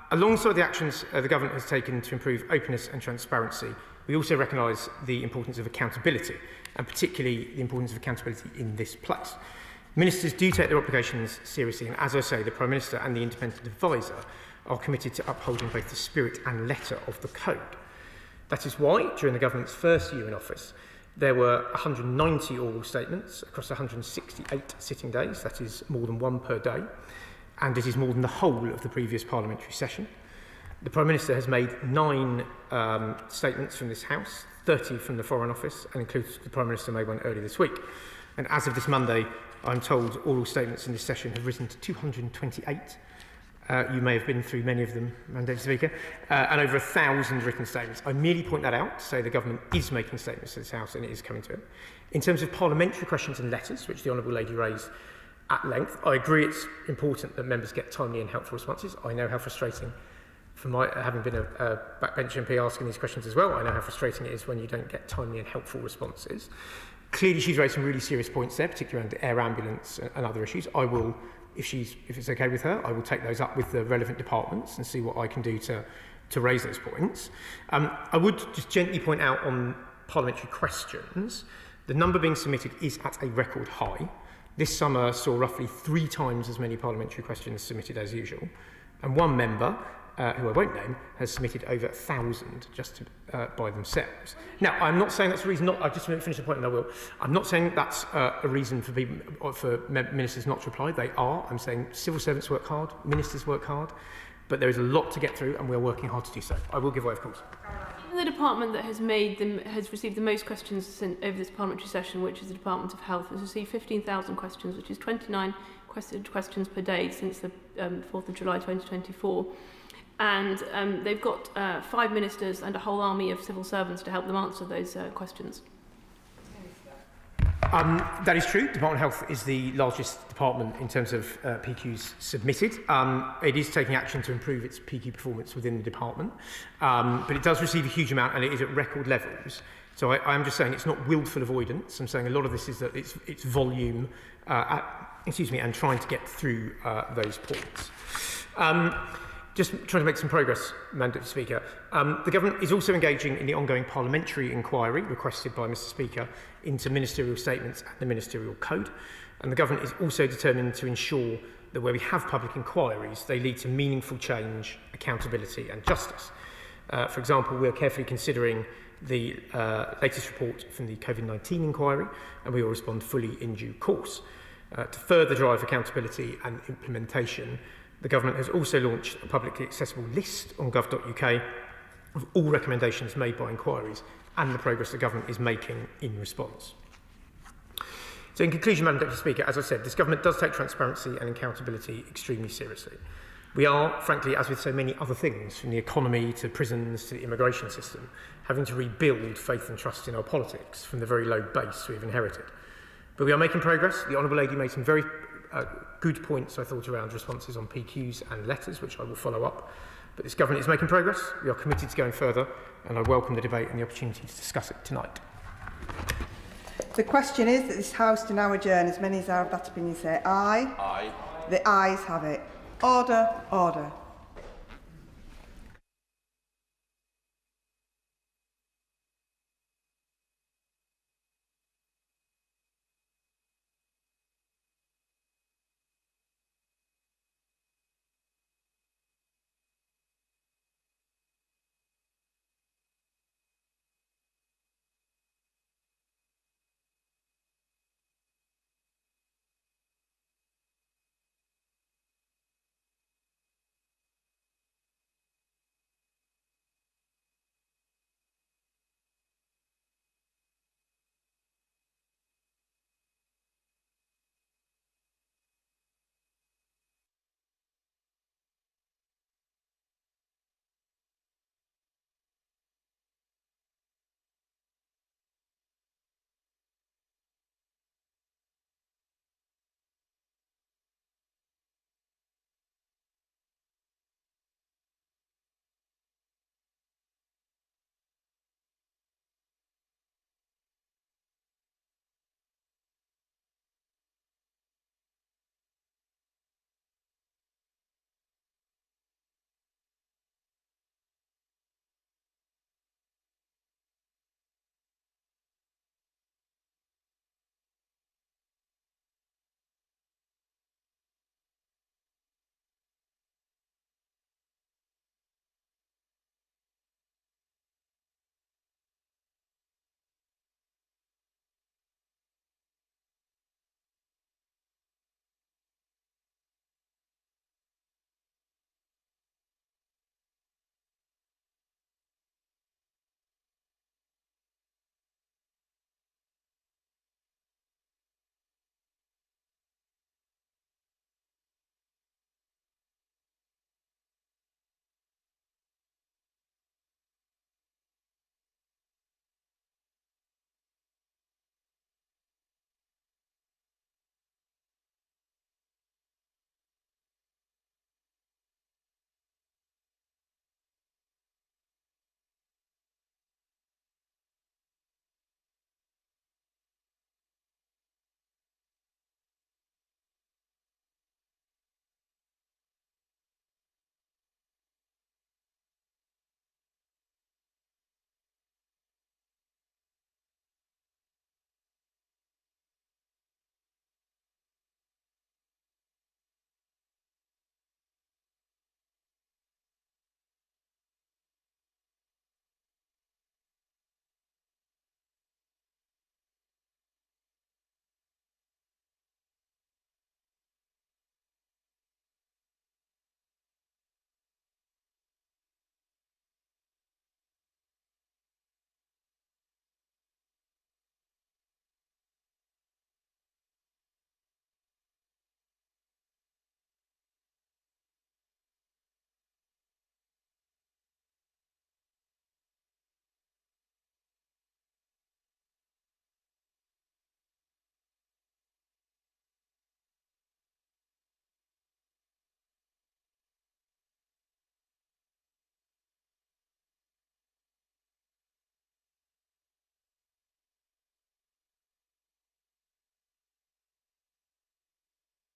Alongside the actions the Government has taken to improve openness and transparency, we also recognise the importance of accountability, and particularly the importance of accountability in this place. Ministers do take their obligations seriously, and as I say, the Prime Minister and the independent advisor are committed to upholding both the spirit and letter of the code. That is why, during the Government's first year in office, there were 190 oral statements across 168 sitting days. That is more than one per day, and it is more than the whole of the previous parliamentary session. The Prime Minister has made 9 statements from this House, 30 from the Foreign Office, and includes the Prime Minister made one earlier this week. And as of this Monday, I'm told oral statements in this session have risen to 228. You may have been through many of them, Madam Deputy Speaker, and over 1,000 written statements. I merely point that out to say the government is making statements to this House and it is coming to it. In terms of parliamentary questions and letters, which the Honourable Lady raised at length, I agree it's important that members get timely and helpful responses. I know how frustrating, for my having been a backbench MP asking these questions as well, I know how frustrating it is when you don't get timely and helpful responses. Clearly, she's raised some really serious points there, particularly around air ambulance and other issues. I will, if it's okay with her, I will take those up with the relevant departments and see what I can do to raise those points. I would just gently point out on parliamentary questions, the number being submitted is at a record high. This summer saw roughly 3 times as many parliamentary questions submitted as usual, and one member, who I won't name, has submitted over 1,000 just by themselves. Now, I'm not saying that's a reason not. I've just finished the point, and I will. I'm not saying that's a reason for ministers not to reply. They are. I'm saying civil servants work hard, ministers work hard, but there is a lot to get through, and we are working hard to do so. I will give way, of course. The department that has received the most questions over this parliamentary session, which is the Department of Health, has received 15,000 questions, which is 29 questions per day since the 4th of July 2024. And they've got 5 ministers and a whole army of civil servants to help them answer those questions. That is true. Department of Health is the largest department in terms of PQs submitted. It is taking action to improve its PQ performance within the department, but it does receive a huge amount and it is at record levels. So I am just saying it's not willful avoidance. I'm saying a lot of this is that it's volume, and trying to get through those points. Just trying to make some progress, Madam Deputy Speaker. The Government is also engaging in the ongoing parliamentary inquiry requested by Mr Speaker into ministerial statements and the ministerial code. And the Government is also determined to ensure that where we have public inquiries, they lead to meaningful change, accountability and justice. For example, we are carefully considering the latest report from the COVID-19 inquiry, and we will respond fully in due course. To further drive accountability and implementation, the Government has also launched a publicly accessible list on gov.uk of all recommendations made by inquiries and the progress the Government is making in response. So in conclusion, Madam Deputy Speaker, as I said, this Government does take transparency and accountability extremely seriously. We are, frankly, as with so many other things, from the economy to prisons to the immigration system, having to rebuild faith and trust in our politics from the very low base we've inherited. But we are making progress. The Honourable Lady made some very good points, I thought, around responses on PQs and letters, which I will follow up. But this Government is making progress. We are committed to going further, and I welcome the debate and the opportunity to discuss it tonight. The question is that this House to now adjourn. As many as are of that opinion say aye. Aye. The ayes have it. Order, order.